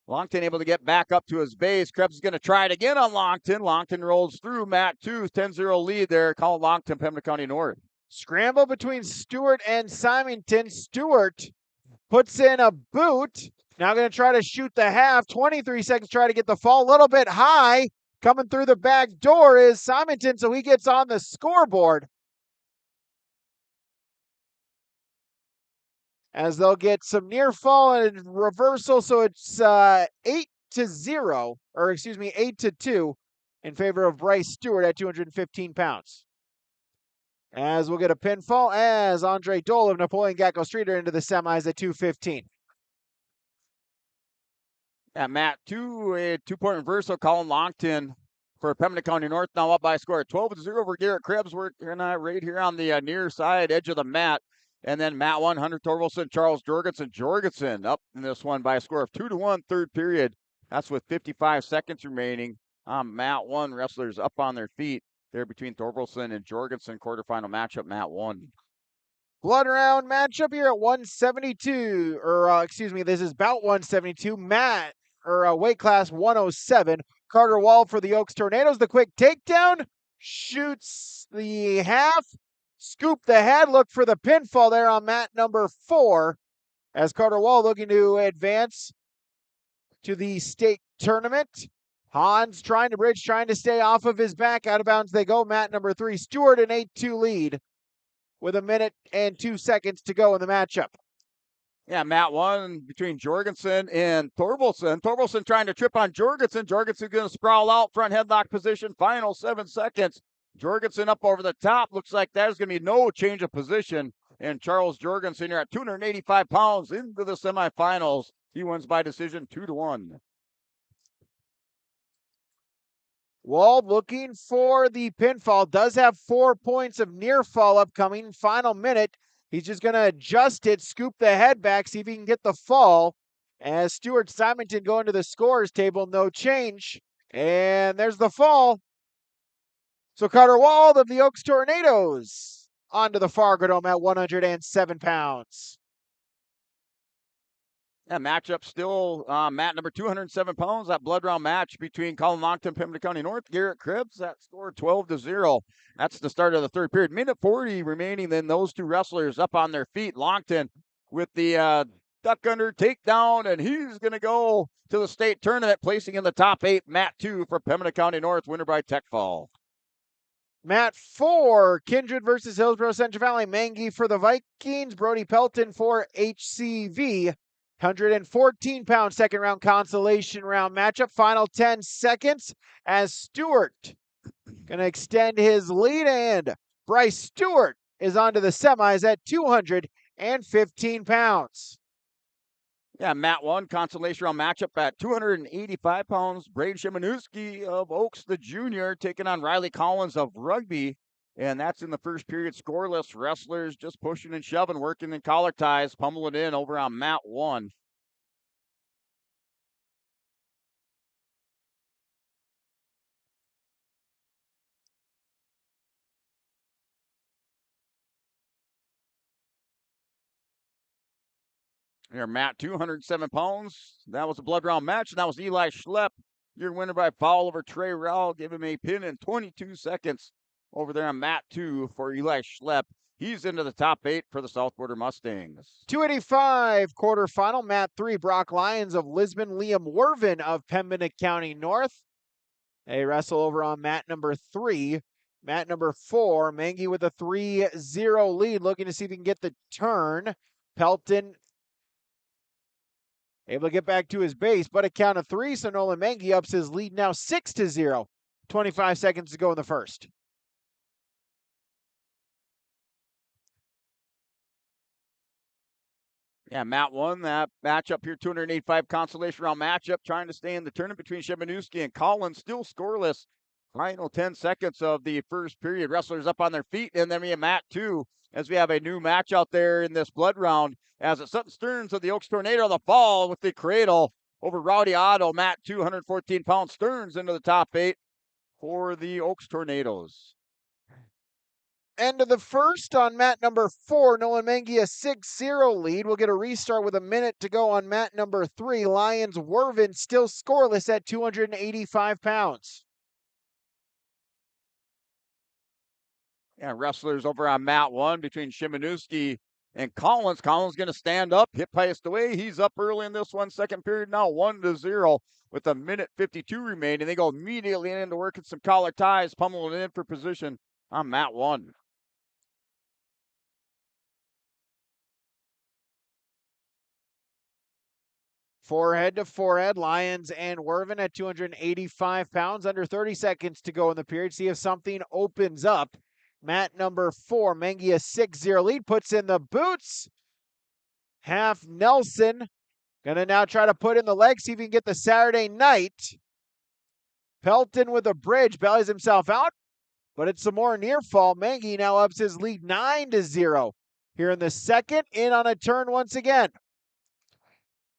S23: Longton able to get back up to his base. Krebs is going to try it again on Longton. Longton rolls through. Matt 2, 10-0 lead there. Colin Longton, Pembina County North.
S1: Scramble between Stewart and Simonton. Stewart puts in a boot. Now going to try to shoot the half. 23 seconds, try to get the fall. A little bit high. Coming through the back door is Simonton, so he gets on the scoreboard. As they'll get some near fall and reversal, so it's 8-0, or excuse me, 8-2 in favor of Bryce Stewart at 215 pounds. As we'll get a pinfall as Andre Dole of Napoleon Gacko Streeter into the semis at 215.
S23: Yeah, Matt 2, a 2-point reversal. Colin Longton for Pembina County North now up by a score of 12-0 over Garrett Krebs. We're right here on the near side edge of the mat. And then Matt 1, Hunter Torkelson, Charles Jorgensen. Jorgensen up in this one by a score of 2-1, third period. That's with 55 seconds remaining. Matt 1, wrestlers up on their feet there between Torkelson and Jorgensen. Quarterfinal matchup, Matt 1.
S1: Blood round matchup here at 172, or excuse me, this is bout 172. Weight class 107. Carter Wall for the Oaks Tornadoes. The quick takedown, shoots the half, scoop the head, look for the pinfall there on mat number 4 as Carter Wall looking to advance to the state tournament. Hans trying to bridge, trying to stay off of his back. Out of bounds they go. Mat number 3, Stewart an 8-2 lead with 1 minute and 2 seconds to go in the matchup.
S23: Yeah, Matt 1 between Jorgensen and Thorvaldson. Thorvaldson trying to trip on Jorgensen. Jorgensen going to sprawl out, front headlock position, final 7 seconds. Jorgensen up over the top. Looks like there's going to be no change of position. And Charles Jorgensen here at 285 pounds into the semifinals. He wins by decision 2-1.
S1: Wall looking for the pinfall. Does have 4 points of near fall upcoming. Final minute. He's just going to adjust it, scoop the head back, see if he can get the fall. As Stewart Simonton go into the scorers table, no change. And there's the fall. So Carter Wall of the Oaks Tornadoes onto the Fargo Dome at 107 pounds.
S23: Yeah, matchup still, Matt number 207 pounds. That blood round match between Colin Longton, Pembina County North, Garrett Krebs. That score 12-0. That's the start of the third period. Minute 40 remaining. Then those two wrestlers up on their feet. Longton with the duck under takedown, and he's going to go to the state tournament, placing in the top 8. Matt 2 for Pembina County North, winner by tech fall.
S1: Mat 4, Kindred versus Hillsborough Central Valley. Mangi for the Vikings. Brody Pelton for HCV. 114-pound second round consolation round matchup. Final 10 seconds as Stewart going to extend his lead, and Bryce Stewart is on to the semis at 215 pounds.
S23: Yeah, Mat 1, consolation round matchup at 285 pounds. Braden Shimanowski of Oaks, the junior, taking on Riley Collins of Rugby. And that's in the first period, scoreless. Wrestlers just pushing and shoving, working in collar ties, pummeling in over on Mat 1. Here, Mat, 207 pounds. That was a blood round match, and that was Eli Schlepp. Your winner by foul over Trey Rowell. Give him a pin in 22 seconds over there on Mat 2 for Eli Schlepp. He's into the top 8 for the South Border Mustangs.
S1: 285 quarterfinal, Mat 3, Brock Lyons of Lisbon, Liam Wervin of Pembina County North. They wrestle over on mat number 3. Mat number 4, Mangi with a 3-0 lead, looking to see if he can get the turn. Pelton able to get back to his base, but a count of 3, so Nolan Mangi ups his lead now 6-0. 25 seconds to go in the first.
S23: Yeah, Mat won that matchup here, 285 consolation round matchup, trying to stay in the tournament between Shimanowski and Collins, still scoreless. Final 10 seconds of the first period. Wrestlers up on their feet, and then we have Mat 2 as we have a new match out there in this blood round. As it's Sutton Stearns of the Oaks Tornado, the fall with the cradle over Rowdy Otto. Mat 2, 114 pounds. Stearns into the top 8 for the Oaks Tornadoes.
S1: End of the first on mat number 4. Nolan Mangi a 6-0 lead. We'll get a restart with a minute to go on mat number 3. Lions Wervin still scoreless at 285 pounds.
S23: Yeah, wrestlers over on mat 1 between Shimanowski and Collins. Collins going to stand up, hit passed away. He's up early in this one. Second period now 1-0 with a minute 52 remaining. They go immediately into working some collar ties, pummeling in for position on mat 1.
S1: Forehead to forehead, Lions and Wervin at 285 pounds. Under 30 seconds to go in the period. See if something opens up. Mat number 4, Mangi a 6-0 lead, puts in the boots. Half Nelson, gonna now try to put in the leg, see if he can get the Saturday night. Pelton with a bridge, bellies himself out, but it's some more near fall. Mangi now ups his lead 9-0. Here in the second, in on a turn once again.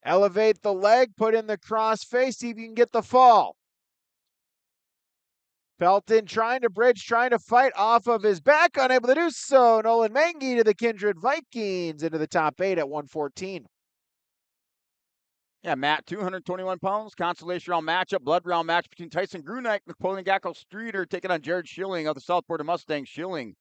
S1: Elevate the leg, put in the cross face, see if you can get the fall. Pelton trying to bridge, trying to fight off of his back, unable to do so. Nolan Mangi to the Kindred Vikings into the top 8 at 114.
S23: Yeah, Mat, 221 pounds, consolation round matchup, blood round match between Tyson Grunike, Napoleon Gackel Streeter taking on Jared Schilling of the South Border Mustangs. Schilling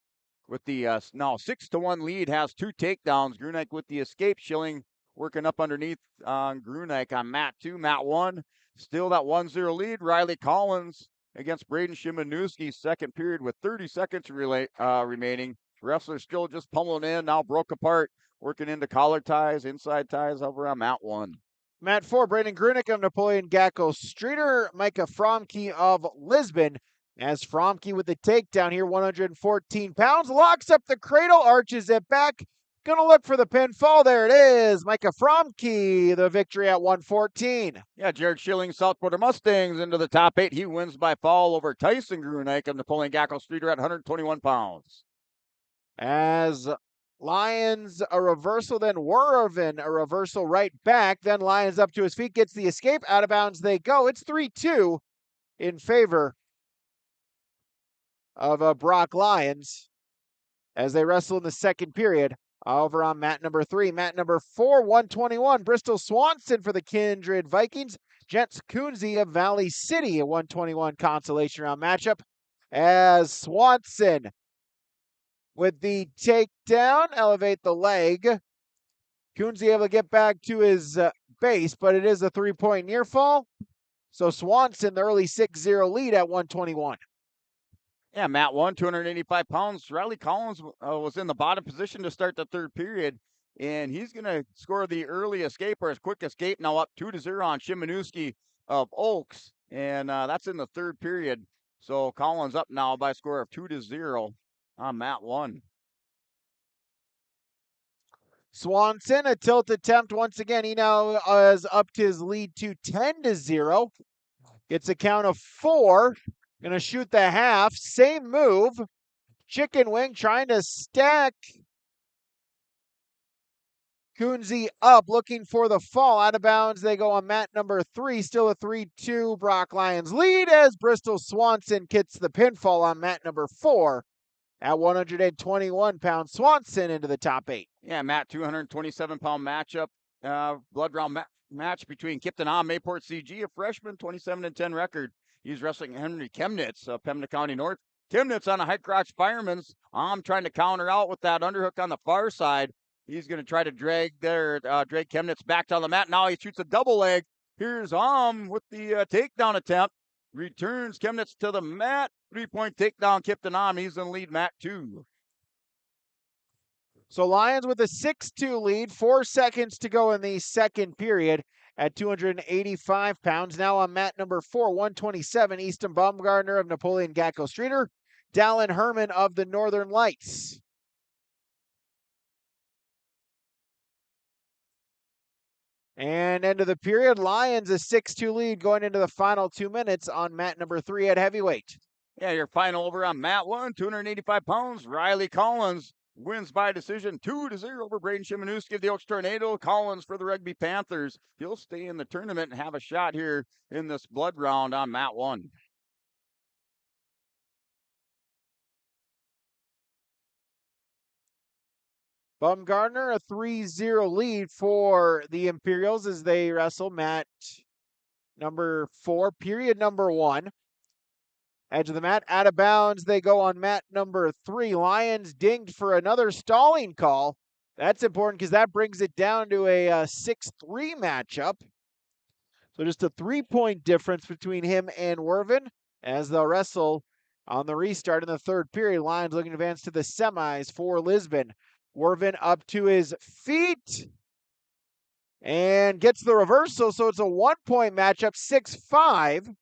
S23: with the now 6-1 lead, has 2 takedowns. Grunike with the escape. Schilling working up underneath on Grunike on mat 2. Mat 1, still that 1-0 lead. Riley Collins against Braden Shimanowski, second period with 30 seconds remaining. Wrestlers still just pummeling in, now broke apart, working into collar ties, inside ties over on mat 1.
S1: Mat 4, Brandon Grunick of Napoleon Gackel Streeter, Micah Fromke of Lisbon. As Fromke with the takedown here, 114 pounds, locks up the cradle, arches it back. Gonna look for the pinfall. There it is. Micah Fromke, the victory at 114.
S23: Yeah, Jared Schilling, South Border Mustangs into the top 8. He wins by fall over Tyson Grunike of Napoleon Gackel Streeter at 121 pounds.
S1: As Lions a reversal, then Wervin a reversal right back. Then Lions up to his feet, gets the escape. Out of bounds they go. It's 3-2 in favor of Brock Lions as they wrestle in the second period. Over on mat number 3. Mat number 4, 121. Bristol Swanson for the Kindred Vikings. Jets Coonsey of Valley City, a 121 consolation round matchup. As Swanson with the takedown, elevate the leg. Coonsey able to get back to his base, but it is a 3-point near fall. So Swanson, the early 6-0 lead at 121.
S23: Yeah, Mat 1, 285 pounds. Riley Collins was in the bottom position to start the third period, and he's going to score the early escape or his quick escape, now up 2-0 on Shimanowski of Oaks, and that's in the third period. So Collins up now by a score of 2-0 on Mat 1.
S1: Swanson, a tilt attempt once again. He now is up to his lead to 10-0. Gets a count of 4. Going to shoot the half. Same move. Chicken wing trying to stack Kunze up, looking for the fall. Out of bounds, they go on mat number 3. Still a 3-2 Brock Lions lead as Bristol Swanson gets the pinfall on mat number 4. At 121 pounds, Swanson into the top 8.
S23: Yeah, Matt, 227-pound matchup. Blood round match between Kipton Am, Mayport CG, a freshman, 27-10 record. He's wrestling Henry Chemnitz of Pembina County North. Chemnitz on a high crotch fireman's. Am trying to counter out with that underhook on the far side. He's going to try to drag Chemnitz back down the mat. Now he shoots a double leg. Here's Am with the takedown attempt. Returns Chemnitz to the mat. 3-point takedown, Kipton Am. He's in lead, mat 2.
S1: So Lions with a 6-2 lead. 4 seconds to go in the second period at 285 pounds. Now on mat number 4, 127, Easton Baumgartner of Napoleon Gacko Streeter. Dallin Herman of the Northern Lights. And end of the period, Lions a 6-2 lead going into the final 2 minutes on mat number 3 at heavyweight.
S23: Yeah, your final over on mat 1, 285 pounds. Riley Collins wins by decision 2-0 over Braden Shimanowski of the Oaks Tornado. Collins for the Rugby Panthers. He'll stay in the tournament and have a shot here in this blood round on mat 1.
S1: Baumgartner, a 3-0 lead for the Imperials as they wrestle mat number 4, period number 1. Edge of the mat, out of bounds. They go on mat number 3. Lions dinged for another stalling call. That's important because that brings it down to a 6-3 matchup. So just a 3-point difference between him and Wervin as they'll wrestle on the restart in the third period. Lions looking to advance to the semis for Lisbon. Wervin up to his feet and gets the reversal. So it's a 1-point matchup, 6-5.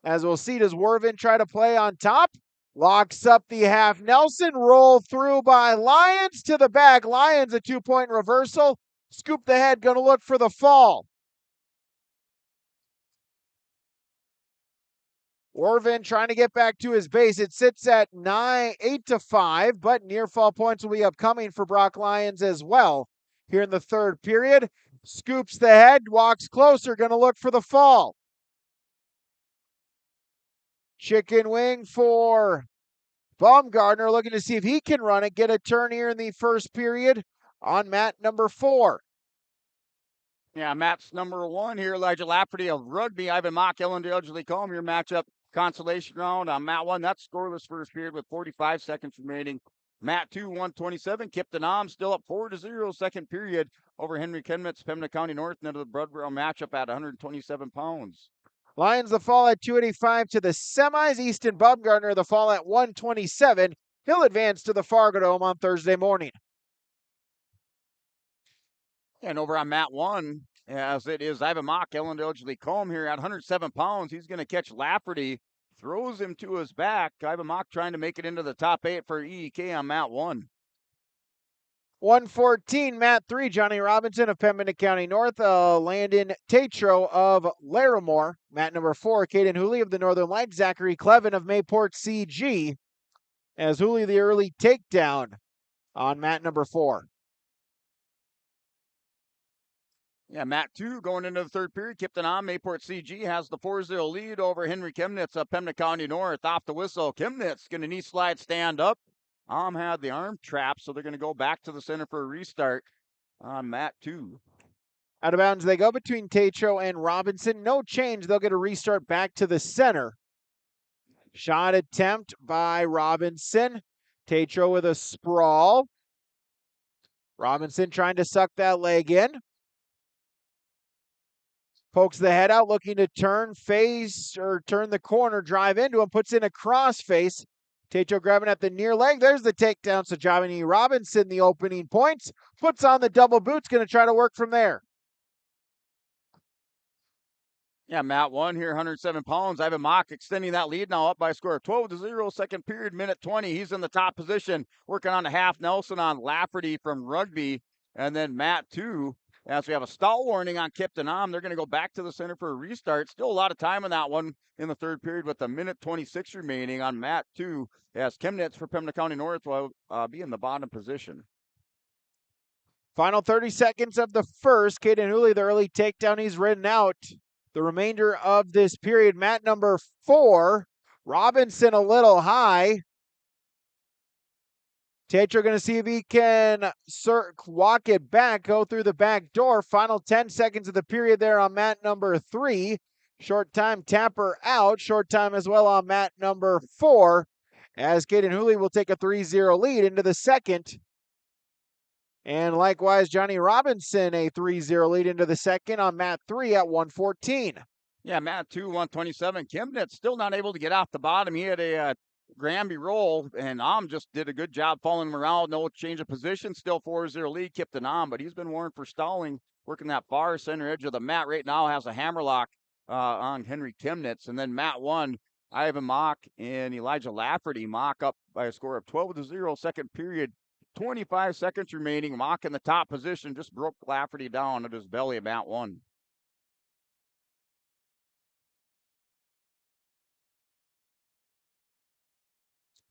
S1: As we'll see, does Wervin try to play on top? Locks up the half Nelson. Roll through by Lions to the back. Lions a 2-point reversal. Scoop the head, going to look for the fall. Wervin trying to get back to his base. It sits at 8-5, but near fall points will be upcoming for Brock Lions as well. Here in the third period, scoops the head, walks closer, going to look for the fall. Chicken wing for Baumgartner, looking to see if he can run it, get a turn here in the first period on mat number 4.
S23: Yeah, match number 1 here, Elijah Lafferty of Rugby, Ivan Mock, Ellen Elgerly Combe, your matchup consolation round on mat 1. That's scoreless first period with 45 seconds remaining. Mat 2, 127, Kipton Am still up 4-0 second period over Henry Chemnitz, Pembina County North, into the blood round matchup at 127 pounds.
S1: Lions the fall at 285 to the semis. Easton Baumgartner the fall at 127. He'll advance to the Fargo Dome on Thursday morning.
S23: And over on mat 1, as it is Ivan Mock, Ellen Elgerly Combe here at 107 pounds. He's going to catch Lafferty, throws him to his back. Ivan Mock trying to make it into the top 8 for EEK on mat 1.
S1: 114, mat 3, Johnny Robinson of Pembina County North, Landon Tatro of Larimore. Mat number 4, Caden Hooley of the Northern Lights, Zachary Clevin of Mayport CG, as Hooley the early takedown on mat number 4.
S23: Yeah, mat 2 going into the third period. Kipton Am, Mayport CG has the 4-0 lead over Henry Chemnitz of Pembina County North. Off the whistle, Chemnitz going to knee slide stand up. Am had the arm trap, so they're going to go back to the center for a restart on mat 2.
S1: Out of bounds they go between Tatro and Robinson. No change. They'll get a restart back to the center. Shot attempt by Robinson. Tatro with a sprawl. Robinson trying to suck that leg in. Pokes the head out, looking to turn the corner, drive into him, puts in a crossface. Tatro grabbing at the near leg. There's the takedown. So Johnny Robinson, the opening points, puts on the double boots, going to try to work from there.
S23: Yeah, Matt 1 here, 107 pounds. Ivan Mock extending that lead now up by a score of 12-0, second period, minute 20. He's in the top position, working on a half Nelson on Lafferty from Rugby. And then Matt 2, as we have a stall warning on Kipton Am. They're going to go back to the center for a restart. Still a lot of time in that one in the third period with a minute 26 remaining on Matt 2, as Chemnitz for Pembina County North will be in the bottom position.
S1: Final 30 seconds of the first. Caden Hooley, the early takedown, he's ridden out. The remainder of this period, mat number 4, Robinson a little high. Tatro going to see if he can walk it back, go through the back door. Final 10 seconds of the period there on mat number 3. Short time tapper out. Short time as well on mat number 4, as Caden Hooley will take a 3-0 lead into the second. And likewise, Johnny Robinson, a 3-0 lead into the second on mat 3 at 114.
S23: Yeah, mat 2, 127. Chemnitz still not able to get off the bottom. He had a Granby roll, and Am just did a good job following him around. No change of position. Still 4-0 lead, Kipton Am, but he's been warned for stalling, working that far center edge of the mat. Right now has a hammerlock on Henry Chemnitz. And then mat 1, Ivan Mock and Elijah Lafferty. Mock up by a score of 12-0, second period. 25 seconds remaining. Mock in the top position, just broke Lafferty down at his belly at mat 1.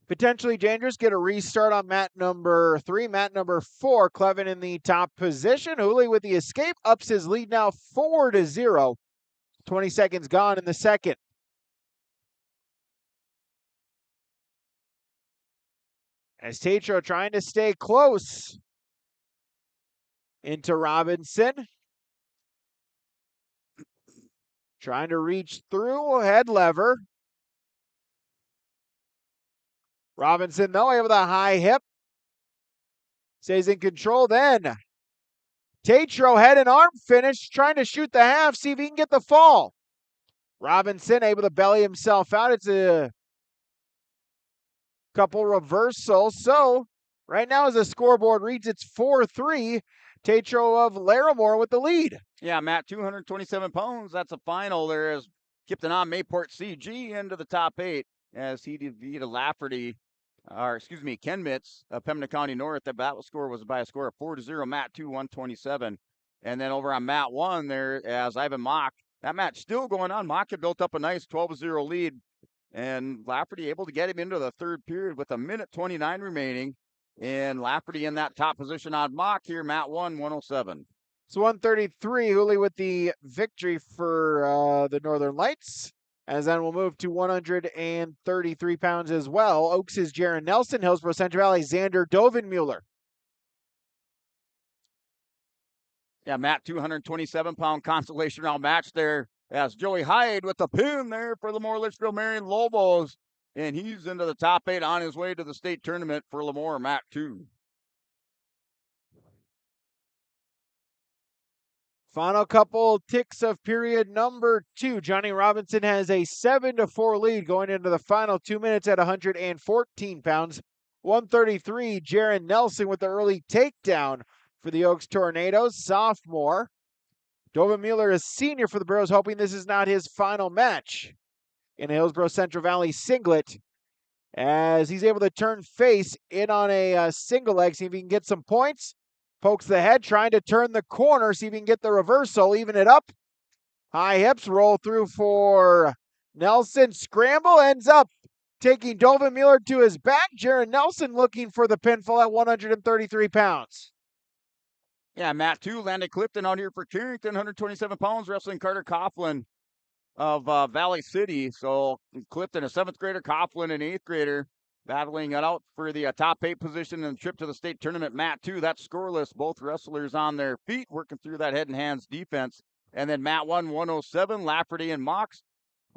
S1: Potentially dangerous. Get a restart on mat number 3. Mat number 4, Clevin in the top position. Hooley with the escape ups his lead now 4-0. 20 seconds gone in the second. As Tatro trying to stay close into Robinson. Trying to reach through, head lever. Robinson, though, able with a high hip. Stays in control then. Tatro head and arm finish, trying to shoot the half, see if he can get the fall. Robinson able to belly himself out. It's a couple reversals. So right now as the scoreboard reads, it's 4-3. Tatro of Larimore with the lead.
S23: Yeah, Matt, 227 pounds. That's a final. There is Kipton Am Mayport CG into the top 8 as he defeated Lafferty, Chemnitz, Pembina County North. The battle score was by a score of 4-0. Matt 2, 127. And then over on Matt 1 there as Ivan Mock. That match still going on. Mock had built up a nice 12-0 lead. And Lafferty able to get him into the third period with a minute 29 remaining. And Lafferty in that top position on Mock here. Matt 1, 107.
S1: So 133, Hooley with the victory for the Northern Lights. As then we'll move to 133 pounds as well. Oaks is Jaron Nelson. Hillsborough Central Valley, Xander Dovenmuller.
S23: Yeah, Matt, 227-pound consolation round match there. As Joey Hyde with the pin there for Lemoore Litchfield Marion Lobos. And he's into the top 8 on his way to the state tournament for Lemoore, Matt 2.
S1: Final couple ticks of period number 2. Johnny Robinson has a 7-4 lead going into the final 2 minutes at 114 pounds. 133, Jaron Nelson with the early takedown for the Oaks Tornadoes, sophomore. Dovenmuller is senior for the Burros, hoping this is not his final match in a Hillsborough Central Valley singlet, as he's able to turn face in on a single leg, see if he can get some points. Pokes the head, trying to turn the corner, see if he can get the reversal, even it up. High hips, roll through for Nelson. Scramble, ends up taking Dovenmuller to his back. Jaron Nelson looking for the pinfall at 133 pounds.
S23: Yeah, Matt 2, Landon Clifton out here for Carrington, 127 pounds, wrestling Carter Coughlin of Valley City. So Clifton, a 7th grader, Coughlin, an 8th grader. Battling it out for the top 8 position and trip to the state tournament. Matt 2, that's scoreless. Both wrestlers on their feet, working through that head and hands defense. And then Matt 1, 107, Lafferty and Mock.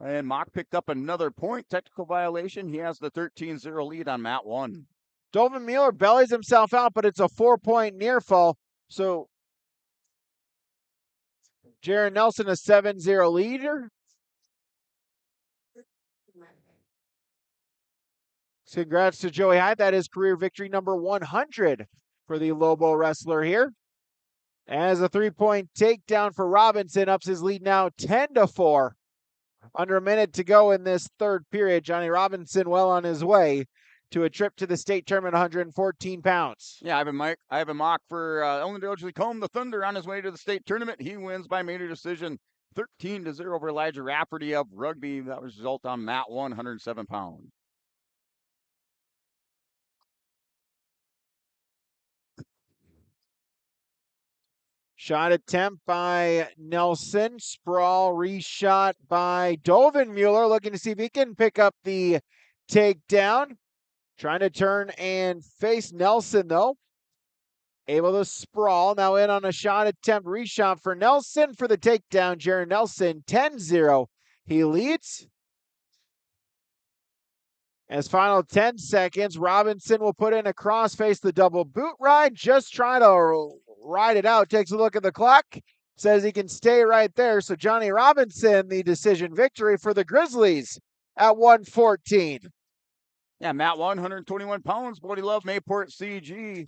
S23: And Mock picked up another point, technical violation. He has the 13-0 lead on Matt 1.
S1: Dovenmuller bellies himself out, but it's a 4-point near fall. So Jaron Nelson, a 7-0 leader. Congrats to Joey Hyde. That is career victory number 100 for the Lobo wrestler here. As a 3-point takedown for Robinson ups his lead now 10-4. Under a minute to go in this third period. Johnny Robinson well on his way to a trip to the state tournament, 114 pounds.
S23: Yeah, I have a mock for Ellendale Lacombe, the Thunder, on his way to the state tournament. He wins by major decision, 13-0 over Elijah Rafferty of Rugby. That was result on Mat 1, 107 pounds.
S1: Shot attempt by Nelson. Sprawl reshot by Dovenmuller, looking to see if he can pick up the takedown. Trying to turn and face Nelson, though. Able to sprawl. Now in on a shot attempt. Reshot for Nelson for the takedown. Jaron Nelson, 10-0. He leads. As final 10 seconds, Robinson will put in a crossface, the double boot ride. Just trying to ride it out. Takes a look at the clock. Says he can stay right there. So Johnny Robinson, the decision victory for the Grizzlies at 114.
S23: Yeah, Mat 121 pounds. Bodie Love, Mayport CG.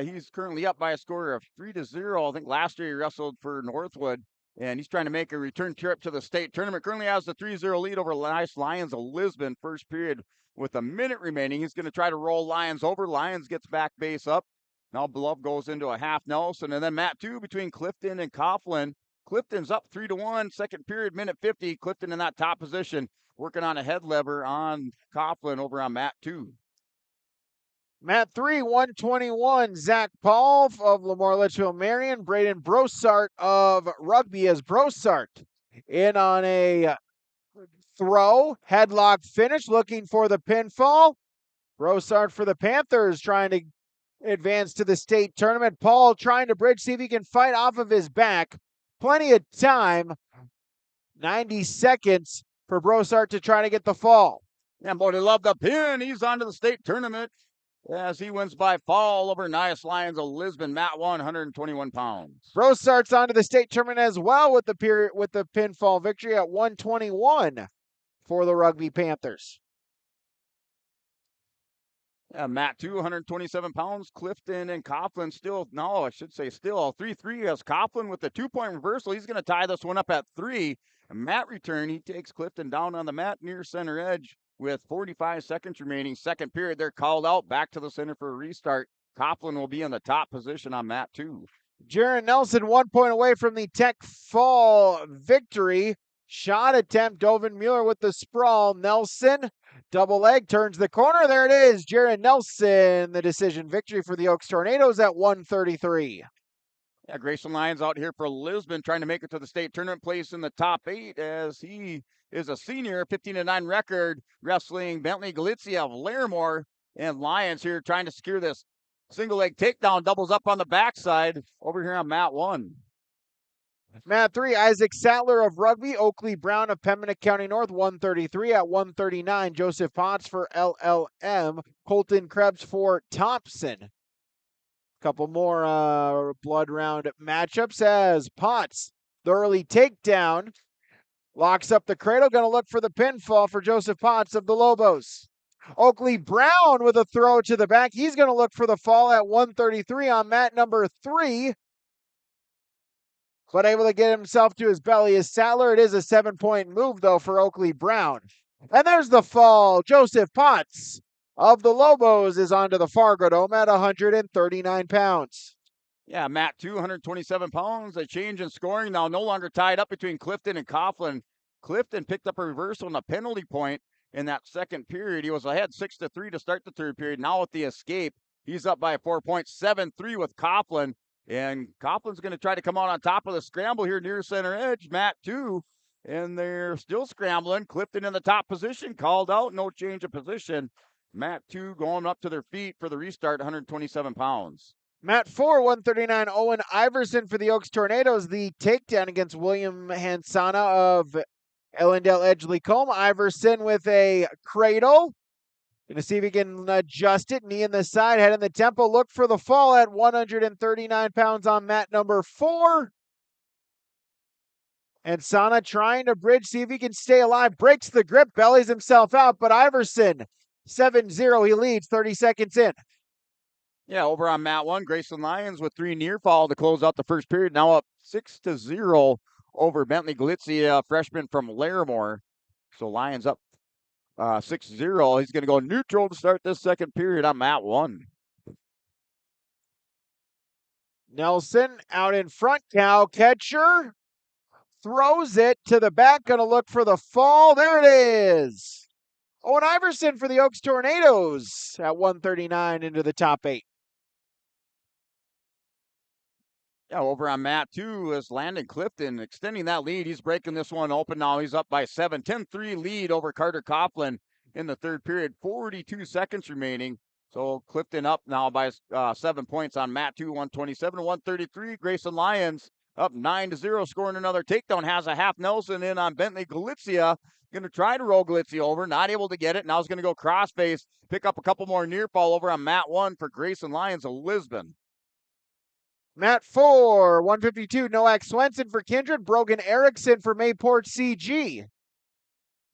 S23: He's currently up by a score of 3-0. I think last year he wrestled for Northwood, and he's trying to make a return trip to the state tournament. Currently has the 3-0 lead over Lions of Lisbon. First period with a minute remaining. He's going to try to roll Lions over. Lions gets back base up. Now Love goes into a half Nelson, and then Mat 2 between Clifton and Coughlin. Clifton's up 3-1. Second period, minute 50. Clifton in that top position, working on a head lever on Coughlin over on Mat 2.
S1: Mat 3, 121. Zach Paul of Lemoore Litchfield Marion. Braden Brossart of Rugby as Brossart in on a throw. Headlock finish, looking for the pinfall. Brossart for the Panthers trying to advance to the state tournament. Paul trying to bridge, see if he can fight off of his back. Plenty of time. 90 seconds for Brossart to try to get the fall.
S23: And boy, they love the pin. He's on to the state tournament as he wins by fall over Nias Lions of Lisbon. Mat 121 pounds.
S1: Brossart's on to the state tournament as well with the pinfall victory at 121 for the Rugby Panthers.
S23: Yeah, Mat 2, 127 pounds. Clifton and Coughlin still 3-3 as Coughlin with the 2-point reversal. He's going to tie this one up at 3. A mat return. He takes Clifton down on the mat near center edge with 45 seconds remaining. Second period, they're called out. Back to the center for a restart. Coughlin will be in the top position on Mat 2.
S1: Jaron Nelson 1 point away from the tech fall victory. Shot attempt. Dovenmuller with the sprawl. Nelson, double leg, turns the corner. There it is. Jaron Nelson, the decision victory for the Oaks Tornadoes at 133.
S23: Yeah, Grayson Lyons out here for Lisbon trying to make it to the state tournament, place in the top 8 as he is a senior, 15-9 record, wrestling Bentley Galizia of Larimore. And Lyons here trying to secure this single leg takedown, doubles up on the backside over here on Mat 1.
S1: Mat 3, Isaac Sattler of Rugby, Oakley Brown of Pembina County North, 133 at 139. Joseph Potts for LLM, Colton Krebs for Thompson. Couple more blood round matchups as Potts, the early takedown, locks up the cradle, going to look for the pinfall for Joseph Potts of the Lobos. Oakley Brown with a throw to the back. He's going to look for the fall at 133 on mat number 3. But able to get himself to his belly is Sattler. It is a 7-point move, though, for Oakley Brown. And there's the fall. Joseph Potts of the Lobos is onto the Fargo Dome at 139 pounds.
S23: Yeah, Mat 2, 127 pounds. A change in scoring now, no longer tied up between Clifton and Coughlin. Clifton picked up a reversal and a penalty point in that second period. He was ahead 6-3 to start the third period. Now with the escape, he's up by 4 points, 7-3 with Coughlin. And Coughlin's going to try to come out on top of the scramble here near center edge. Mat 2, and they're still scrambling. Clifton in the top position, called out, no change of position. Mat 2 going up to their feet for the restart, 127 pounds.
S1: Mat 4, 139, Owen Iverson for the Oaks Tornadoes. The takedown against William Hansana of Ellendale Edgeley-Combe. Iverson with a cradle. Going to see if he can adjust it. Knee in the side, head in the tempo. Look for the fall at 139 pounds on mat number 4. And Sana trying to bridge, see if he can stay alive. Breaks the grip, bellies himself out. But Iverson, 7-0, he leads 30 seconds in.
S23: Yeah, over on mat 1, Grayson Lyons with 3 near fall to close out the first period. Now up 6-0 over Bentley Galitzia, freshman from Larimore. So Lions up 6-0. He's going to go neutral to start this second period on mat 1.
S1: Nelson out in front. Cow catcher throws it to the back. Going to look for the fall. There it is. Owen Iverson for the Oaks Tornadoes at 139 into the top 8.
S23: Yeah, over on mat 2 is Landon Clifton extending that lead. He's breaking this one open now. He's up by 7. 10-3 lead over Carter Coughlin in the third period. 42 seconds remaining. So Clifton up now by 7 points on mat 2, 127-133. Grayson Lyons up 9-0, scoring another takedown. Has a half Nelson in on Bentley Galitzia. Going to try to roll Galitzia over. Not able to get it. Now he's going to go crossface. Pick up a couple more near fall over on mat 1 for Grayson Lyons of Lisbon.
S1: Mat 4, 152, Noak Swenson for Kindred. Brogan Erickson for Mayport CG.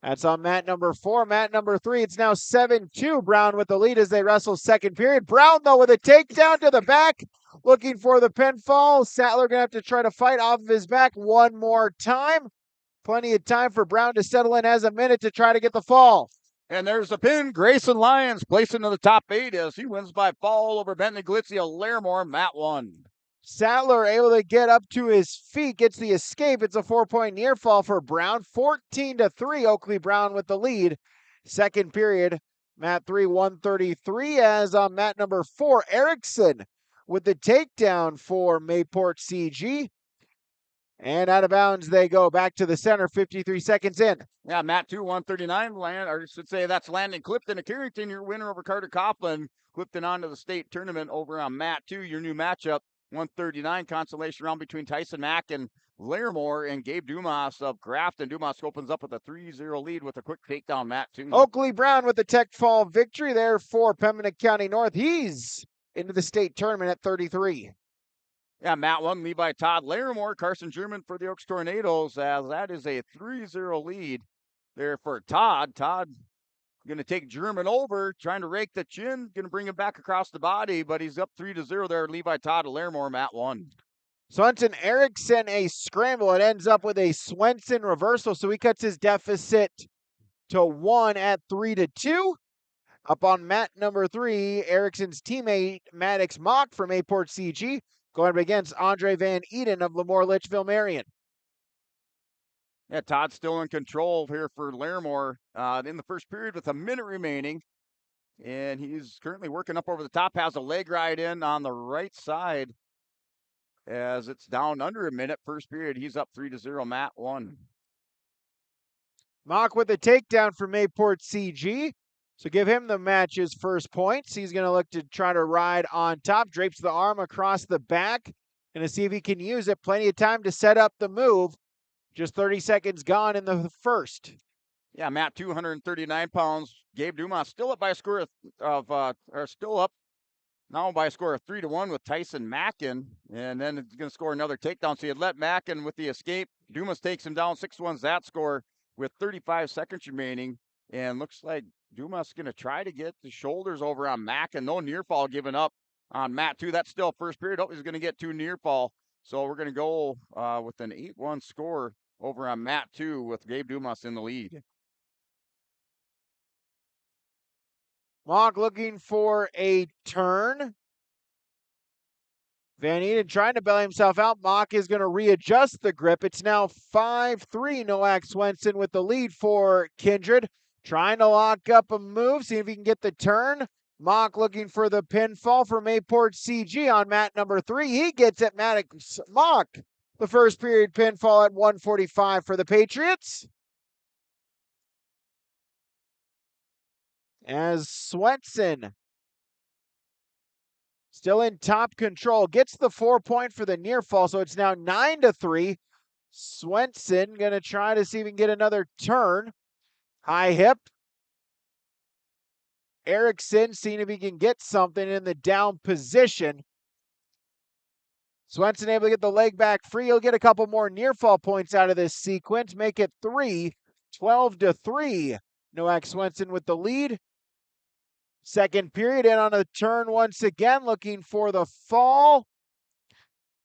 S1: That's on mat number 4. Mat number 3, it's now 7-2. Brown with the lead as they wrestle second period. Brown, though, with a takedown to the back, looking for the pinfall. Sattler going to have to try to fight off of his back one more time. Plenty of time for Brown to settle in. Has a minute to try to get the fall.
S23: And there's the pin. Grayson Lyons placing to the top 8 as he wins by fall over Bentley Galitzia, Larimore, mat 1.
S1: Sattler able to get up to his feet, gets the escape. It's a 4-point near fall for Brown. 14-3, Oakley Brown with the lead. Second period, mat 3, 133, as on mat number 4, Erickson with the takedown for Mayport CG. And out of bounds they go back to the center, 53 seconds in.
S23: Yeah, mat 2, 139, or I should say that's Landon Clifton of Carrington, your winner over Carter Coughlin. Clifton on to the state tournament over on mat 2, your new matchup. 139 consolation round between Tyson Mack and Larimore, and Gabe Dumas of Grafton. Dumas opens up with a 3-0 lead with a quick takedown, mat 2.
S1: Oakley Brown with the tech fall victory there for Pembina County North. He's into the state tournament at 33.
S23: Yeah, mat 1, Levi Todd Larimore. Carson German for the Oaks Tornadoes, as that is a 3-0 lead there for Todd. Todd going to take German over, trying to rake the chin, going to bring him back across the body, but he's up 3-0 there. Levi Todd of Larimore, mat 1.
S1: Swenson Erickson, a scramble. It ends up with a Swenson reversal, so he cuts his deficit to 1 at 3-2. Up on mat number 3, Erickson's teammate Maddox Mock from Mayport CG going up against Andre Van Eden of Lemoore Litchfield Marion.
S23: Yeah, Todd's still in control here for Larimore in the first period with a minute remaining. And he's currently working up over the top, has a leg ride in on the right side as it's down under a minute. First period, he's up 3-0, mat 1.
S1: Mock with a takedown for Mayport CG. So give him the match's first points. He's going to look to try to ride on top, drapes the arm across the back, and to see if he can use it. Plenty of time to set up the move. Just 30 seconds gone in the first.
S23: Yeah, mat 239 pounds. Gabe Dumas still up by a score still up now by a score of 3-1 with Tyson Mackin, and then it's going to score another takedown. So you let Mackin with the escape. Dumas takes him down 6-1's that score with 35 seconds remaining, and looks like Dumas is going to try to get the shoulders over on Mackin. No near fall given up on mat 2. That's still first period. Oh, he's going to get 2 near fall. So we're going to go with an 8-1 score over on mat 2 with Gabe Dumas in the lead.
S1: Mock looking for a turn. Van Eden trying to bail himself out. Mock is going to readjust the grip. It's now 5-3. Noak Swenson with the lead for Kindred. Trying to lock up a move, see if he can get the turn. Mock looking for the pinfall for Mayport CG on mat number 3. He gets it. Mock, the first period pinfall at 145 for the Patriots. As Swenson still in top control, gets the 4-point for the near fall, so it's now 9-3. Swenson going to try to see if he can get another turn. High hip. Erickson seeing if he can get something in the down position. Swenson able to get the leg back free. He'll get a couple more near fall points out of this sequence. Make it 3, 12-3. Noak Swenson with the lead. Second period, in on a turn once again, looking for the fall.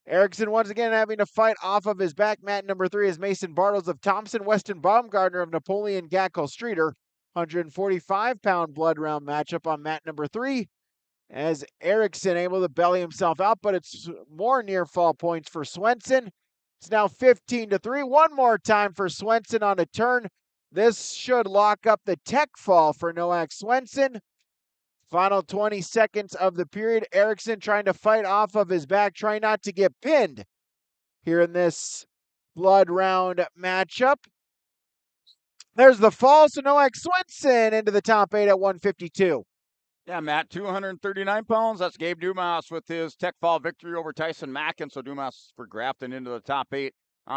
S1: Erickson once again having to fight off of his back. Mat number 3 is Mason Bartles of Thompson. Weston Baumgartner of Napoleon Gackel Streeter. 145-pound blood round matchup on mat number 3. As Erickson able to belly himself out, but it's more near fall points for Swenson. It's now 15-3. One more time for Swenson on a turn. This should lock up the tech fall for Noak Swenson. Final 20 seconds of the period. Erickson trying to fight off of his back, trying not to get pinned here in this blood round matchup. There's the fall, so Noak Swenson into the top 8 at 152.
S23: Yeah, Matt, 239 pounds. That's Gabe Dumas with his tech fall victory over Tyson Mackin. So Dumas for Grafton into the top 8.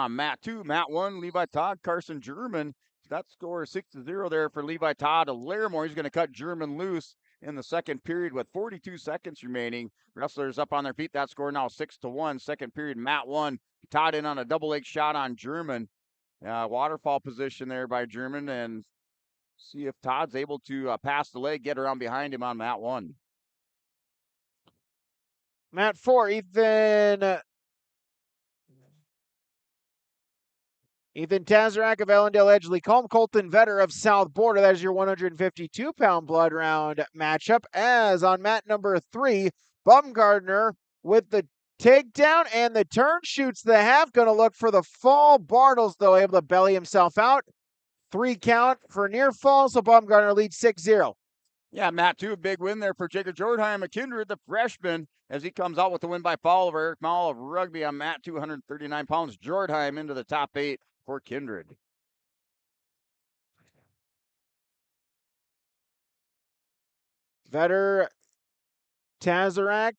S23: Matt 2, Matt 1, Levi Todd, Carson German. That score is 6-0 there for Levi Todd of Larimore. He's going to cut German loose in the second period with 42 seconds remaining. Wrestlers up on their feet. That score now 6-1. Second period, Matt 1. Todd in on a double leg shot on German. Waterfall position there by German, and see if Todd's able to pass the leg, get around behind him on Mat 1.
S1: Mat 4, Ethan Tazarak of Ellendale Edgeley Colm, Colton Vetter of South Border. That is your 152-pound blood round matchup. As on mat number 3, Baumgartner with the takedown and the turn, shoots the half. Going to look for the fall. Bartles, though, able to belly himself out. 3 count for near fall, so Baumgartner leads 6-0.
S23: Yeah, Matt 2, a big win there for Jacob Jordheim of Kindred, the freshman, as he comes out with the win by fall over Eric Mall of Rugby on Matt 2, 139 pounds. Jordheim into the top 8 for Kindred.
S1: Vetter, Tazarak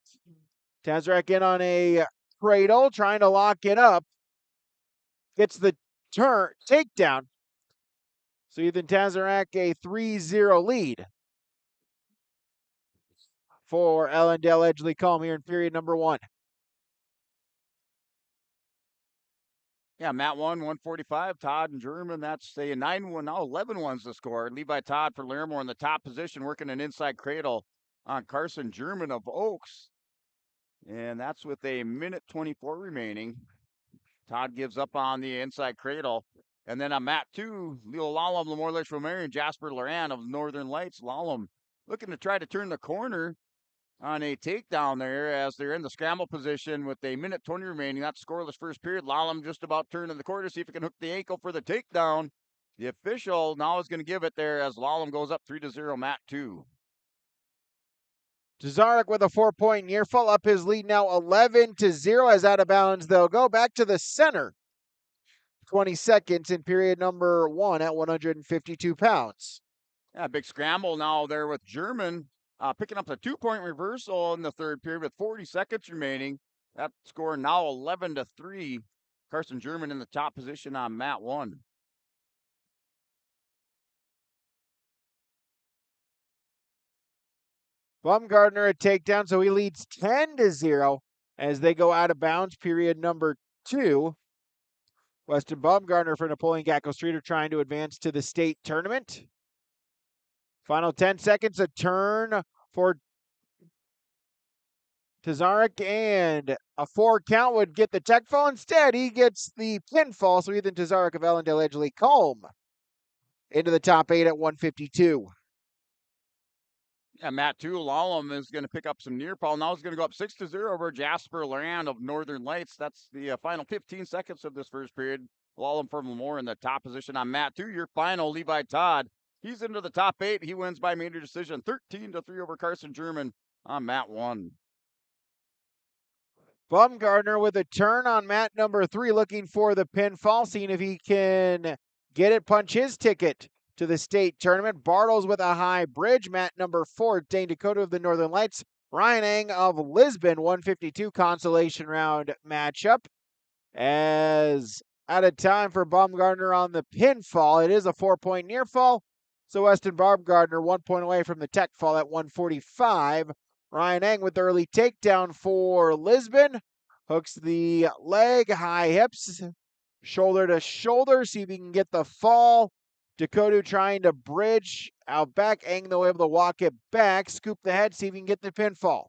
S1: in on a cradle, trying to lock it up. Gets the turn, takedown. So Ethan Tazarak a 3-0 lead for Ellendale Edgeley Colm here in period number 1.
S23: Yeah, Matt 1, 145. Todd and German, that's a 9-1, now 11-1's the score. Levi Todd for Larimore in the top position, working an inside cradle on Carson German of Oaks. And that's with a minute 24 remaining. Todd gives up on the inside cradle. And then on mat 2, Leo Lallam, Lamore Lakes Romarian, and Jasper Loran of Northern Lights. Lallam looking to try to turn the corner on a takedown there as they're in the scramble position with a minute 20 remaining. That's scoreless first period. Lallam just about turning the corner, see if he can hook the ankle for the takedown. The official now is going to give it there as Lallam goes up 3-0, mat 2.
S1: Tazarak with a 4-point near fall, up his lead now 11-0 as out of bounds. They'll go back to the center. 20 seconds in period number 1 at 152 pounds.
S23: Yeah, big scramble now there with German picking up the 2-point reversal in the third period with 40 seconds remaining. That score now 11-3. Carson German in the top position on mat 1.
S1: Baumgartner a takedown, so he leads 10-0 as they go out of bounds. Period number 2. Weston Baumgartner for Napoleon Gackel Streeter trying to advance to the state tournament. Final 10 seconds, a turn for Tazarak, and a 4 count would get the tech fall. Instead, he gets the pinfall, so Ethan Tazarak of Ellendale Edgeley Colm into the top 8 at 152.
S23: Yeah, Matt 2, Lallam is going to pick up some near fall. Now he's going to go up 6-0 over Jasper Loran of Northern Lights. That's the final 15 seconds of this first period. Lallam from Lamore in the top position on mat 2. Your final, Levi Todd. He's into the top 8. He wins by major decision, 13-3 over Carson German on mat 1.
S1: Baumgartner with a turn on mat number 3, looking for the pinfall, seeing if he can get it, punch his ticket to the state tournament. Bartles with a high bridge. Mat number 4, Dane Dakota of the Northern Lights. Ryan Ang of Lisbon, 152 consolation round matchup. As out of time for Baumgartner on the pinfall. It is a 4-point near fall. So Weston Baumgartner 1 point away from the tech fall at 145. Ryan Ang with the early takedown for Lisbon. Hooks the leg, high hips, shoulder to shoulder. See if he can get the fall. Dakota trying to bridge out back. Eng, though, able to walk it back. Scoop the head, see if he can get the pinfall.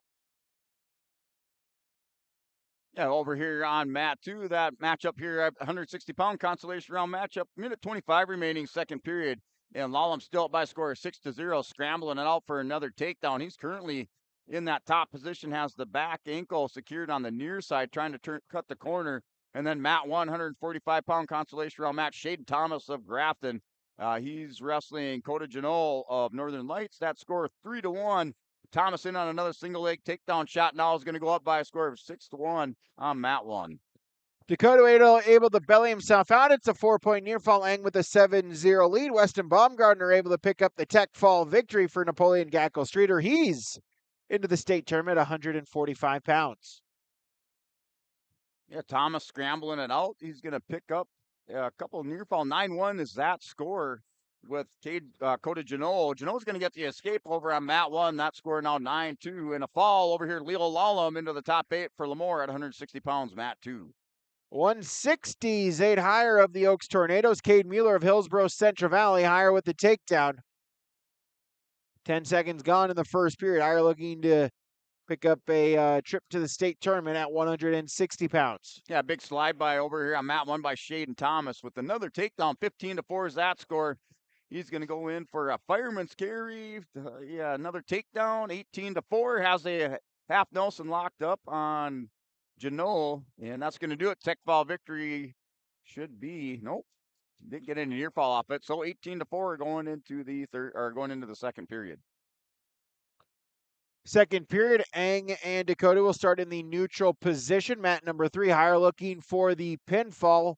S23: Yeah, over here on mat 2, that matchup here at 160-pound consolation round matchup. Minute 25 remaining, second period. And Lallam still up by a score of 6-0, scrambling it out for another takedown. He's currently in that top position, has the back ankle secured on the near side, trying to cut the corner. And then mat 1, 145-pound consolation round match, Shaden Thomas of Grafton. He's wrestling Coda Janot of Northern Lights. That score 3-1. Thomas in on another single leg takedown shot. Now is going to go up by a score of 6-1 on mat 1.
S1: Dakota able to belly himself out. It's a 4-point near fall. Eng with a 7-0 lead. Weston Baumgartner able to pick up the tech fall victory for Napoleon Gackle Streeter. He's into the state tournament, 145 pounds.
S23: Yeah, Thomas scrambling it out. He's going to pick up a couple near fall. 9-1 is that score with Coda Janot. Janot's going to get the escape over on mat 1. That score now 9-2. And a fall over here, Leo Lallam into the top 8 for Lemoore at 160 pounds, mat 2.
S1: 160, Zaid Higher of the Oaks Tornadoes. Cade Mueller of Hillsborough Central Valley. Higher with the takedown. 10 seconds gone in the first period. Higher looking to pick up a trip to the state tournament at 160 pounds.
S23: Yeah, big slide by over here on mat 1 by Shaden Thomas with another takedown. 15-4 is that score. He's going to go in for a fireman's carry. Yeah, another takedown. 18-4 has a half Nelson locked up on Janot, and that's going to do it. Tech fall victory should be nope. Didn't get any near fall off it. So 18-4 going into the second period.
S1: Second period, Eng and Dakota will start in the neutral position. Mat number 3, Higher looking for the pinfall.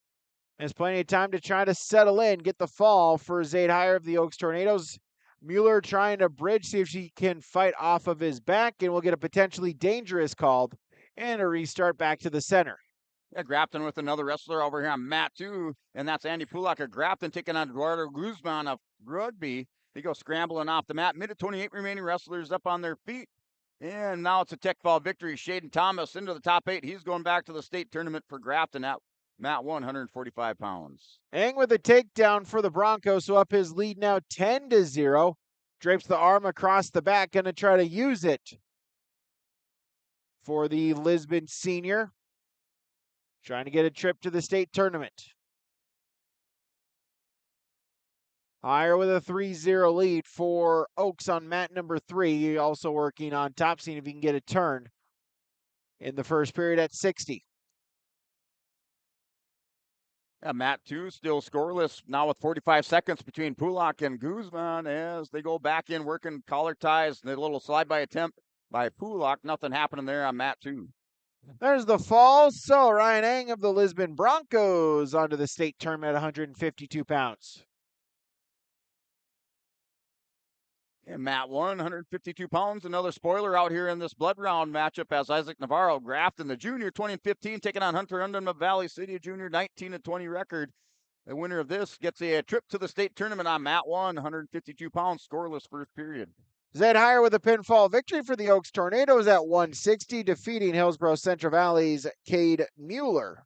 S1: There's plenty of time to try to settle in, get the fall for Zaid Higher of the Oaks Tornadoes. Mueller trying to bridge, see if she can fight off of his back, and we'll get a potentially dangerous called and a restart back to the center.
S23: Yeah, Grafton with another wrestler over here on mat 2, and that's Andy Pulak of Grafton taking on Eduardo Guzman of Rugby. They go scrambling off the mat. Minute 28 remaining, wrestlers up on their feet. And now it's a tech fall victory. Shaden Thomas into the top 8. He's going back to the state tournament for Grafton at mat 145 pounds.
S1: Eng with a takedown for the Broncos, so up his lead now 10-0. Drapes the arm across the back, going to try to use it for the Lisbon senior. Trying to get a trip to the state tournament. Higher with a 3-0 lead for Oaks on mat number 3. Also working on top, seeing if he can get a turn in the first period at 60.
S23: Mat 2 still scoreless now with 45 seconds between Pulak and Guzman as they go back in working collar ties. And a little slide by attempt by Pulak. Nothing happening there on mat 2.
S1: There's the fall. So Ryan Eng of the Lisbon Broncos onto the state tournament at 152 pounds.
S23: And mat 1, 152 pounds. Another spoiler out here in this blood round matchup as Isaac Navarro, Grafton, the junior, 2015, taking on Hunter Undum of Valley City, junior, 19-20 record. The winner of this gets a trip to the state tournament on mat 1, 152 pounds, scoreless first period.
S1: Zaid Higher with a pinfall victory for the Oaks Tornadoes at 160, defeating Hillsborough Central Valley's Cade Mueller.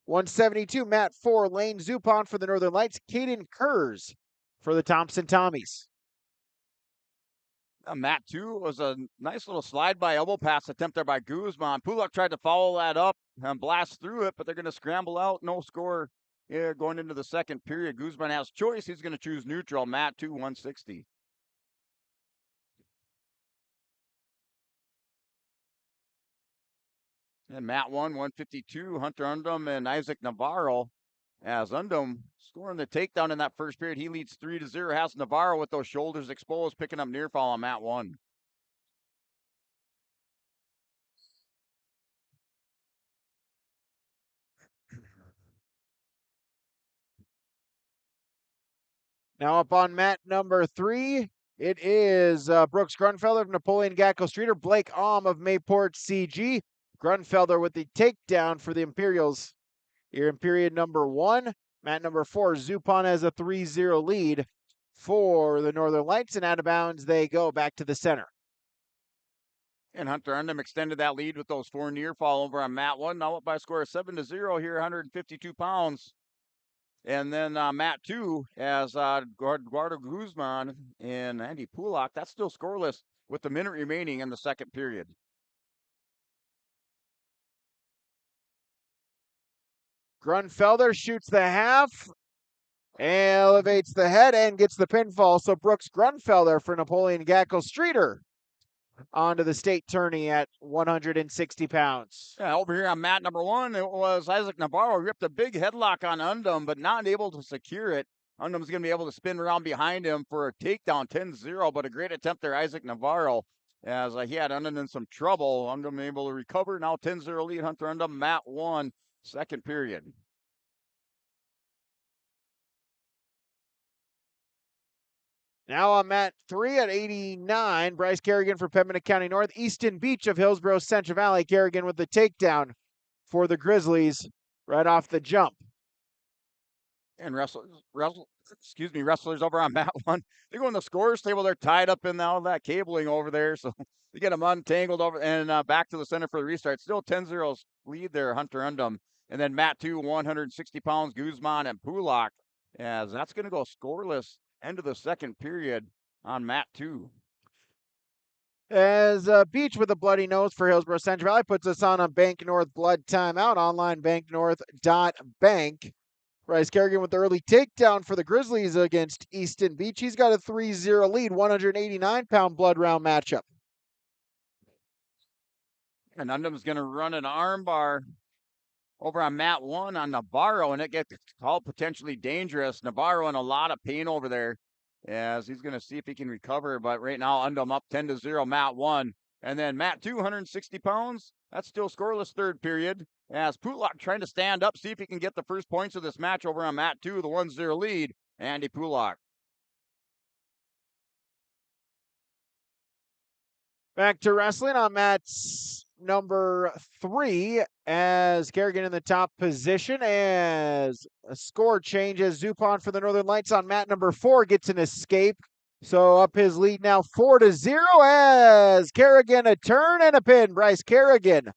S1: 172, mat 4, Lane Zupon for the Northern Lights, Caden Kurz for the Thompson Tommies.
S23: Mat 2 was a nice little slide by elbow pass attempt there by Guzman. Pulak tried to follow that up and blast through it, but they're going to scramble out. No score here going into the second period. Guzman has choice. He's going to choose neutral. Mat 2, 160. And mat 1, 152. Hunter Undum and Isaac Navarro. As Undum scoring the takedown in that first period, he leads 3-0. Has Navarro with those shoulders exposed, picking up near fall on mat 1.
S1: Now up on mat number 3, it is Brooks Grunfelder of Napoleon Gackle Streeter, Blake Alm of Mayport CG. Grunfelder with the takedown for the Imperials here in period number 1. Mat number 4, Zupon has a 3-0 lead for the Northern Lights, and out of bounds they go back to the center.
S23: And Hunter Undum extended that lead with those 4 near fall over on mat 1. Now up by a score of 7-0 here, 152 pounds. And then Mat 2 as Eduardo Guzman and Andy Pulak. That's still scoreless with the minute remaining in the second period.
S1: Grunfelder shoots the half, elevates the head, and gets the pinfall. So Brooks Grunfelder for Napoleon Gackle Streeter onto the state tourney at 160 pounds.
S23: Yeah, over here on mat number 1, it was Isaac Navarro ripped a big headlock on Undum, but not able to secure it. Undum's going to be able to spin around behind him for a takedown, 10-0, but a great attempt there, Isaac Navarro, as he had Undum in some trouble. Undum able to recover. Now 10-0 lead, Hunter Undum, mat 1, second period.
S1: Now on mat 3 at 89, Bryce Kerrigan for Pembina County North. Easton Beach of Hillsborough Central Valley. Kerrigan with the takedown for the Grizzlies right off the jump.
S23: And wrestlers over on mat 1. They go in the scores table. They're tied up in all that cabling over there. So they get them untangled over and back to the center for the restart. Still 10-0 lead there, Hunter Undum. And then mat 2, 160 pounds, Guzman and Pulak. As that's going to go scoreless end of the second period on mat 2.
S1: As Beach with a bloody nose for Hillsborough Central Valley puts us on a Bank North blood timeout. Online banknorth.bank. Bryce Kerrigan with the early takedown for the Grizzlies against Easton Beach. He's got a 3-0 lead, 189-pound blood round matchup.
S23: And Undum's going to run an armbar over on mat 1 on Navarro, and it gets called potentially dangerous. Navarro in a lot of pain over there as he's going to see if he can recover. But right now, Undum up 10-0, mat 1. And then mat 2, 160 pounds. That's still scoreless third period. As Pulak trying to stand up, see if he can get the first points of this match over on mat 2, the 1-0 lead, Andy Pulak.
S1: Back to wrestling on mat number 3 as Kerrigan in the top position as a score changes. Zupon for the Northern Lights on mat number 4 gets an escape. So up his lead now 4-0 as Kerrigan a turn and a pin. Bryce Kerrigan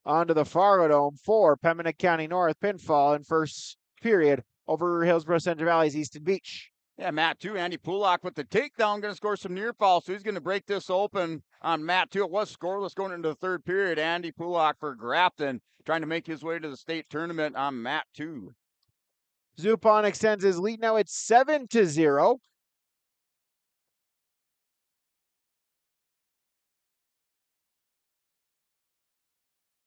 S1: onto the Fargo Dome for Pembina County North pinfall in first period over Hillsborough Central Valley's Easton Beach.
S23: Yeah, mat 2, Andy Pulak with the takedown, going to score some near fall, so he's going to break this open on mat 2. It was scoreless going into the third period. Andy Pulak for Grafton trying to make his way to the state tournament on mat 2.
S1: Zupon extends his lead now. It's 7-0.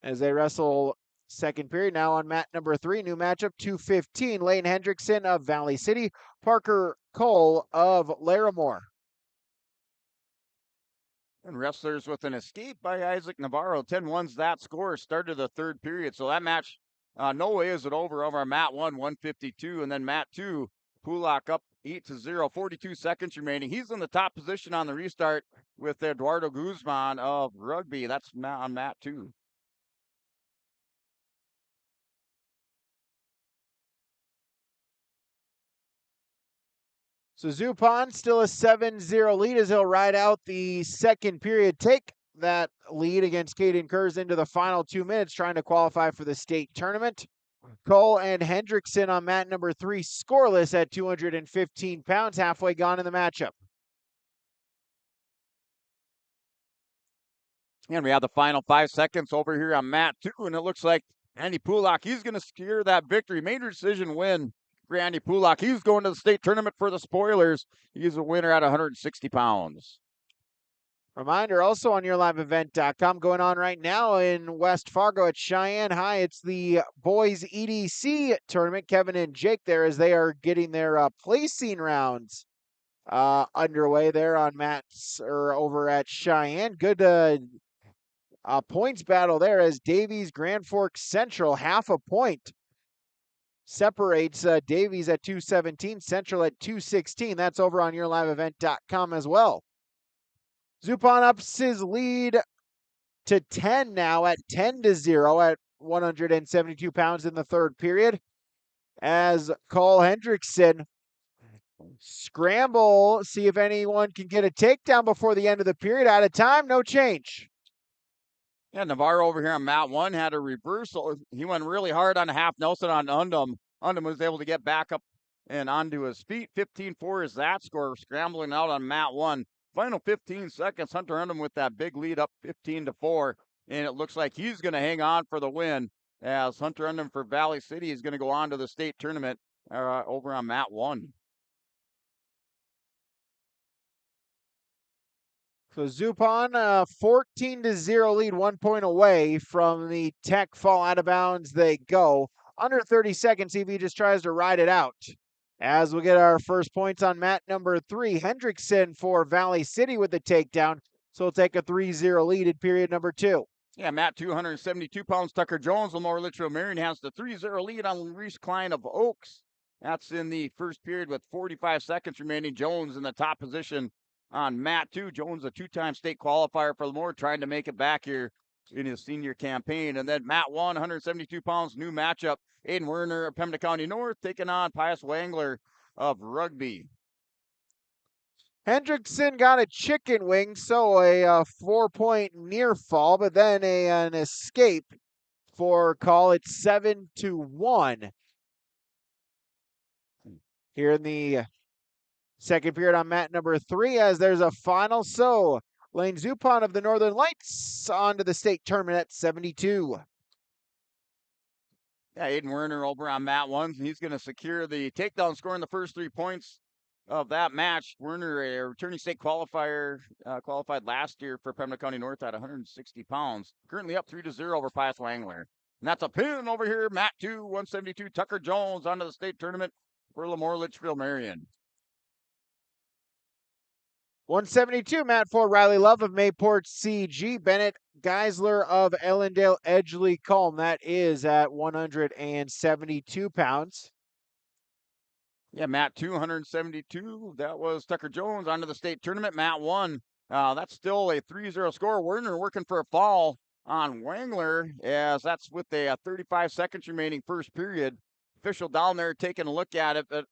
S1: As they wrestle second period now on mat number 3. New matchup 215. Lane Hendrickson of Valley City. Parker Cole of Larimore.
S23: And wrestlers with an escape by Isaac Navarro. 10-1's that score. Started the third period. So that match, no way is it over mat 1, 152. And then mat 2, Pulak up 8-0, 42 seconds remaining. He's in the top position on the restart with Eduardo Guzman of Rugby. That's on mat 2.
S1: So Zupon still a 7-0 lead as he'll ride out the second period. Take that lead against Caden Kurz into the final 2 minutes, trying to qualify for the state tournament. Cole and Hendrickson on mat number 3, scoreless at 215 pounds, halfway gone in the matchup.
S23: And we have the final 5 seconds over here on mat 2, and it looks like Andy Pulak, he's going to secure that victory. Major decision win for Andy Pulak. He's going to the state tournament for the Spoilers. He's a winner at 160 pounds.
S1: Reminder also on YourLiveEvent.com going on right now in West Fargo at Cheyenne High. It's the boys EDC tournament. Kevin and Jake there as they are getting their placing rounds underway there on mats or over at Cheyenne. Good points battle there as Davies Grand Forks Central half a point separates Davies at 217, Central at 216. That's over on YourLiveEvent.com as well. Zupon ups his lead to 10 now at 10-0 at 172 pounds in the third period. As Cole Hendrickson scramble, see if anyone can get a takedown before the end of the period. Out of time, no change.
S23: Yeah, Navarro over here on mat 1 had a reversal. He went really hard on a half Nelson on Undum. Undum was able to get back up and onto his feet. 15-4 is that score, scrambling out on mat 1. Final 15 seconds, Hunter Undum with that big lead up 15-4, and it looks like he's going to hang on for the win as Hunter Undum for Valley City is going to go on to the state tournament over on mat 1.
S1: So Zupon, 14-0 lead, 1 point away from the Tech fall. Out of bounds they go. Under 30 seconds, EV just tries to ride it out. As we get our first points on mat number 3, Hendrickson for Valley City with the takedown. So we'll take a 3-0 lead in period number 2.
S23: Yeah, mat 272 pounds. Tucker Jones, Lemoore Litchfield Marion has the 3-0 lead on Reese Klein of Oaks. That's in the first period with 45 seconds remaining. Jones in the top position on mat 2. Jones, a 2-time state qualifier for Lemoore, trying to make it back here in his senior campaign. And then mat 1, 172 pounds, new matchup. Aiden Werner of Pembina County North taking on Pius Wangler of Rugby.
S1: Hendrickson got a chicken wing, so a 4-point near fall, but then an escape for call it 7-1. Here in the second period on mat number 3, as there's a final. So Lane Zupon of the Northern Lights on to the state tournament at 72.
S23: Yeah, Aiden Werner over on mat 1. He's going to secure the takedown, scoring the first 3 points of that match. Werner, a returning state qualifier, qualified last year for Pembina County North at 160 pounds. Currently up 3-0 over Pius Wangler. And that's a pin over here. Mat 2, 172. Tucker Jones onto the state tournament for Lemoore Litchfield Marion.
S1: 172, Mat 4, Riley Love of Mayport CG. Bennett Geisler of Ellendale Edgeley Culm. That is at 172 pounds.
S23: Yeah, mat 272. That was Tucker Jones onto the state tournament. Mat 1. That's still a 3-0 score. Werner working for a fall on Wangler, as that's with a 35 seconds remaining first period. Official down there taking a look at it, but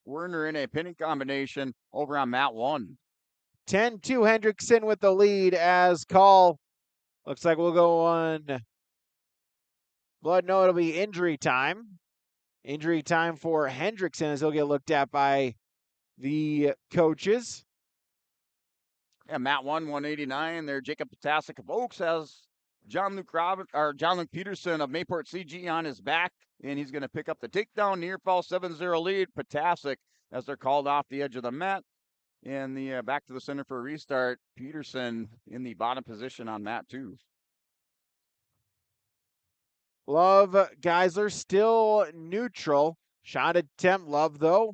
S23: Werner in a pinning combination over on mat 1.
S1: 10-2 Hendrickson with the lead as call. Looks like we'll go on blood. No, it'll be injury time. Injury time for Hendrickson as he'll get looked at by the coaches.
S23: Yeah, mat 1, 189 there. Jacob Potasic of Oaks has John Luke Peterson of Mayport CG on his back, and he's going to pick up the takedown. Near fall 7-0 lead. Potasic as they're called off the edge of the mat. And the back to the center for a restart. Peterson in the bottom position on mat 2.
S1: Love Geisler still neutral. Shot attempt. Love, though,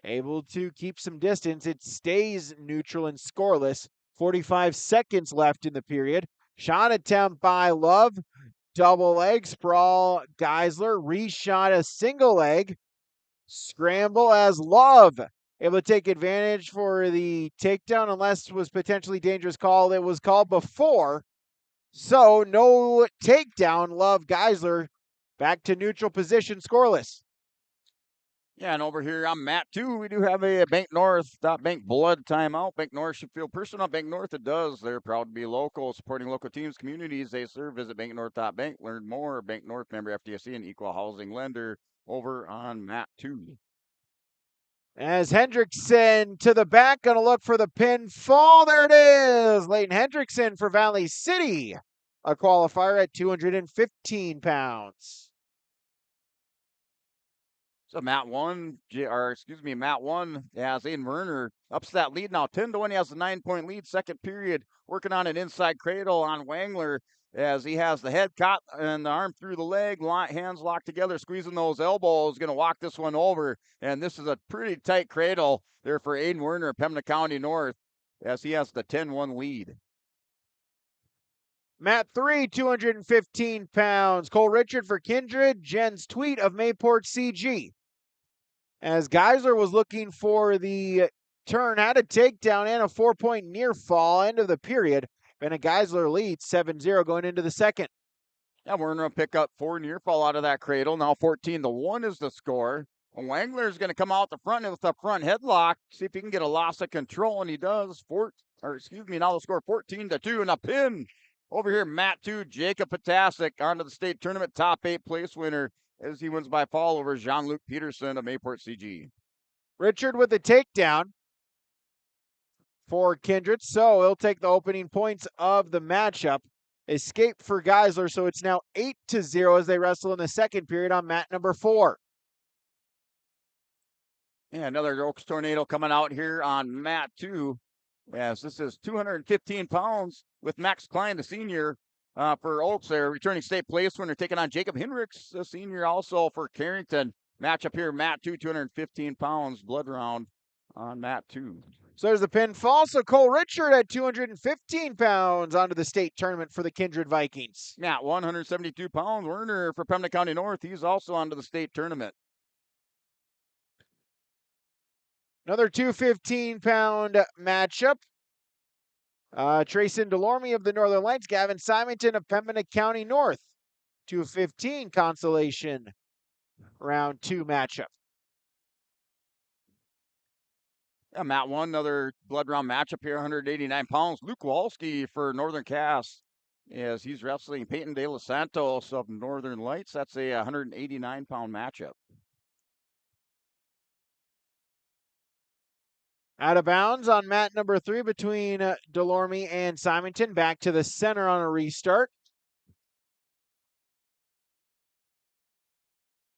S1: able to keep some distance. It stays neutral and scoreless. 45 seconds left in the period. Shot attempt by Love. Double leg sprawl. Geisler reshot a single leg. Scramble as Love able to take advantage for the takedown, unless it was potentially dangerous call. It was called before. So no takedown. Love Geisler back to neutral position, scoreless.
S23: Yeah, and over here on mat 2, we do have a Bank North, Bank Blood timeout. Bank North should feel personal. Bank North, it does. They're proud to be local, supporting local teams, communities they serve. Visit banknorth.bank. Learn more. Bank North, member FDIC, and equal housing lender over on mat 2.
S1: As Hendrickson to the back, going to look for the pinfall. There it is. Leighton Hendrickson for Valley City, a qualifier at 215 pounds.
S23: So mat 1 has Aiden Werner ups that lead now 10-1. He has a 9-point lead. Second period, working on an inside cradle on Wangler as he has the head caught and the arm through the leg, hands locked together, squeezing those elbows, going to walk this one over. And this is a pretty tight cradle there for Aiden Werner, Pembina County North, as he has the 10-1 lead.
S1: Mat 3, 215 pounds. Cole Richard for Kindred. Jens Tweet of Mayport CG. As Geisler was looking for the turn, had a takedown and a 4-point near fall. End of the period. Bennett Geisler leads 7-0 going into the second.
S23: Yeah, Werner will pick up 4 near fall out of that cradle. Now 14-1 is the score. Wangler is going to come out the front with a front headlock. See if he can get a loss of control, and he does. Now the score 14-2 and a pin. Over here, mat 2, Jacob Potasic onto the state tournament top 8 place winner as he wins by fall over Jean-Luc Peterson of Mayport CG.
S1: Richard with the takedown for Kindred. So he'll take the opening points of the matchup. Escape for Geisler. So it's now 8-0 as they wrestle in the second period on mat number 4.
S23: Yeah, another Oaks Tornado coming out here on mat 2. Yes, this is 215 pounds with Max Klein, the senior, for Oaks there, returning state place winner, taking on Jacob Hinrichs, the senior, also for Carrington. Matchup here, mat 2, 215 pounds, blood round on mat 2.
S1: So there's the pinfall. So Cole Richard at 215 pounds onto the state tournament for the Kindred Vikings.
S23: Mat 172 pounds, Werner for Pembina County North. He's also onto the state tournament.
S1: Another 215-pound matchup. Trayson Delorme of the Northern Lights, Gavin Simonton of Pembina County North. 215 consolation round 2 matchup.
S23: Yeah, mat 1, another blood round matchup here, 189 pounds. Luke Walski for Northern Cass, as he's wrestling Peyton De Los Santos of Northern Lights. That's a 189-pound matchup.
S1: Out of bounds on mat number 3 between Delorme and Simonton. Back to the center on a restart.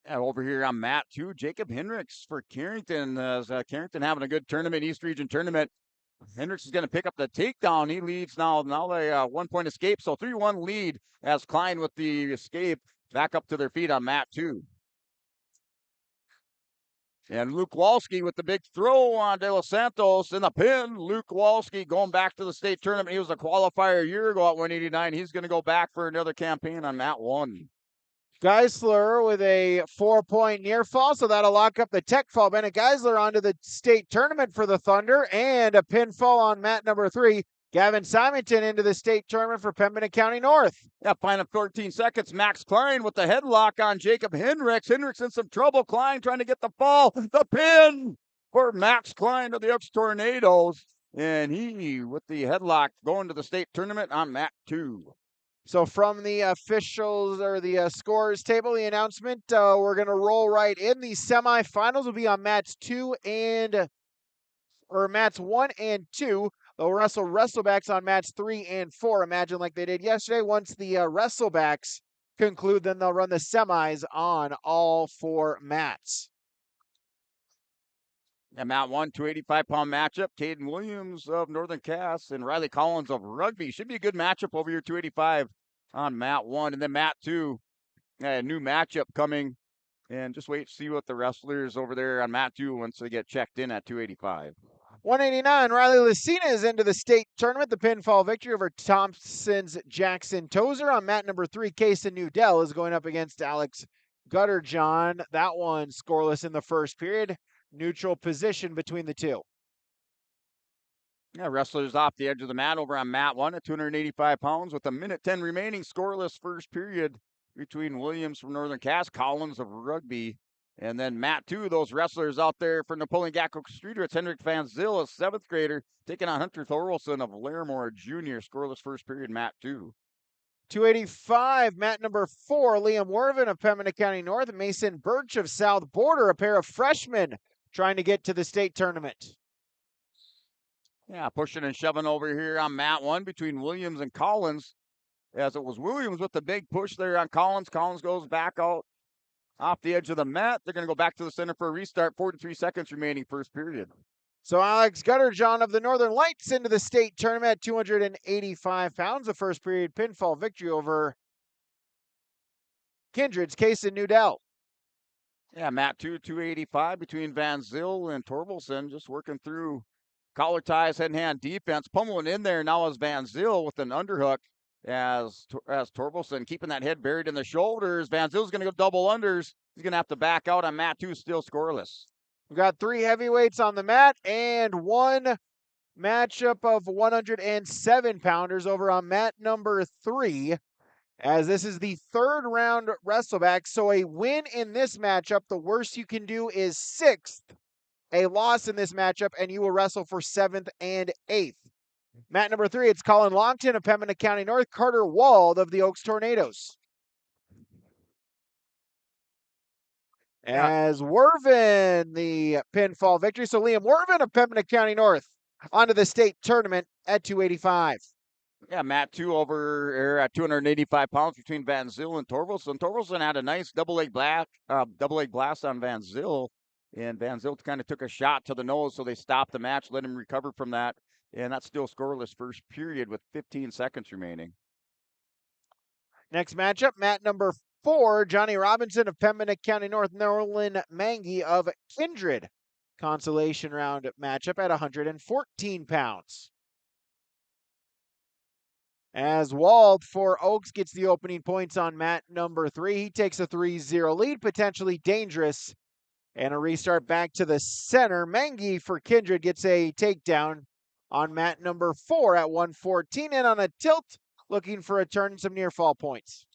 S23: Yeah, over here on mat 2, Jacob Hinrichs for Carrington. As Carrington having a good tournament, East Region tournament. Hinrichs is going to pick up the takedown. He leads now they 1-point escape. So 3-1 lead as Klein with the escape back up to their feet on mat 2. And Luke Walski with the big throw on De Los Santos in the pin. Luke Walski going back to the state tournament. He was a qualifier a year ago at 189. He's going to go back for another campaign on mat 1.
S1: Geisler with a 4-point near fall, so that'll lock up the tech fall. Bennett Geisler onto the state tournament for the Thunder, and a pinfall on mat number 3. Gavin Simonton into the state tournament for Pembina County North.
S23: Yeah, final 13 seconds. Max Klein with the headlock on Jacob Hinrichs. Hinrichs in some trouble. Klein trying to get the fall. The pin for Max Klein of the Oaks Tornadoes. And he, with the headlock, going to the state tournament on mat 2.
S1: So from the officials or the scores table, the announcement, we're going to roll right in. The semifinals will be on mats 1 and 2. They'll wrestlebacks on mats 3 and 4. Imagine like they did yesterday. Once the wrestlebacks conclude, then they'll run the semis on all 4 mats.
S23: And mat 1, 285-pound matchup. Caden Williams of Northern Cass and Riley Collins of Rugby. Should be a good matchup over here, 285 on mat 1. And then mat 2, a new matchup coming. And just wait to see what the wrestlers over there on mat 2 once they get checked in at 285.
S1: 189, Riley Lucina is into the state tournament. The pinfall victory over Thompson's Jackson Tozer. On mat number 3, Kaysen Newdell is going up against Alex Gutterjohn. That one scoreless in the first period. Neutral position between the two.
S23: Yeah, wrestlers off the edge of the mat over on mat 1 at 285 pounds with a minute 10 remaining. Scoreless first period between Williams from Northern Cass, Collins of Rugby. And then mat 2, those wrestlers out there for Napoleon Gacko Streeter. It's Henrik Van Zyl, a 7th grader, taking on Hunter Thorolson of Larimore Jr. Scoreless first period, mat 2.
S1: 285, mat number 4, Liam Wervin of Pembina County North, Mason Birch of South Border, a pair of freshmen trying to get to the state tournament.
S23: Yeah, pushing and shoving over here on mat 1 between Williams and Collins. As it was Williams with the big push there on Collins. Collins goes back out off the edge of the mat. They're going to go back to the center for a restart. 43 seconds remaining first period.
S1: So Alex Gutterjohn of the Northern Lights into the state tournament at 285 pounds. The first period pinfall victory over Kindred's Kaysen Newdell.
S23: Yeah, mat 2, 285 between Van Zyl and Torkelson, just working through collar ties, head and hand defense. Pummeling in there now is Van Zyl with an underhook as Torkelson keeping that head buried in the shoulders. Van Zyl's going to go double unders. He's going to have to back out on mat 2, still scoreless.
S1: We've got 3 heavyweights on the mat and 1 matchup of 107-pounders over on mat number 3. As this is the 3rd round wrestleback, so a win in this matchup, the worst you can do is 6th. A loss in this matchup, and you will wrestle for 7th and 8th. Mat number 3, it's Colin Longton of Pembina County North, Carter Wald of the Oaks Tornadoes. as Werven the pinfall victory. So Liam Werven of Pembina County North onto the state tournament at 285.
S23: Yeah, Matt 2 over here at 285 pounds between Van Zyl and Torkelson. Torkelson had a nice double leg blast on Van Zyl, and Van Zyl kind of took a shot to the nose, so they stopped the match, let him recover from that, and that's still scoreless first period with 15 seconds remaining.
S1: Next matchup, mat number 4, Johnny Robinson of Pembina County North, Nolan Mangi of Kindred. Consolation round matchup at 114 pounds. As Wald for Oaks gets the opening points on mat number 3, he takes a 3-0 lead, potentially dangerous. And a restart back to the center. Mangi for Kindred gets a takedown on mat number 4 at 114, and on a tilt, looking for a turn and some near fall points.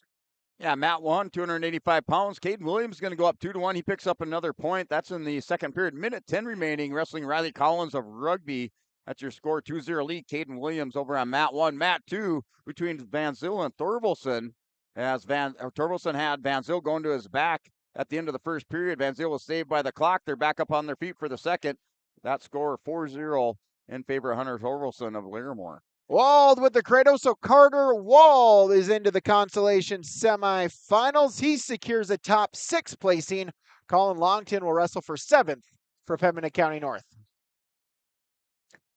S23: Yeah, Matt 1, 285 pounds. Caden Williams is going to go up 2-1. He picks up another point. That's in the second period. Minute 10 remaining, wrestling Riley Collins of Rugby. That's your score, 2-0 lead. Caden Williams over on mat 1. Mat 2 between Van Zyl and Thorvaldsen. As Thorvaldsen had Van Zyl going to his back at the end of the first period. Van Zyl was saved by the clock. They're back up on their feet for the second. That score, 4-0 in favor of Hunter Thorvaldsen of Larimore.
S1: Wald with the Kratos, so Carter Wald is into the consolation semifinals. He secures a top 6 placing. Colin Longton will wrestle for 7th for Pembina County North.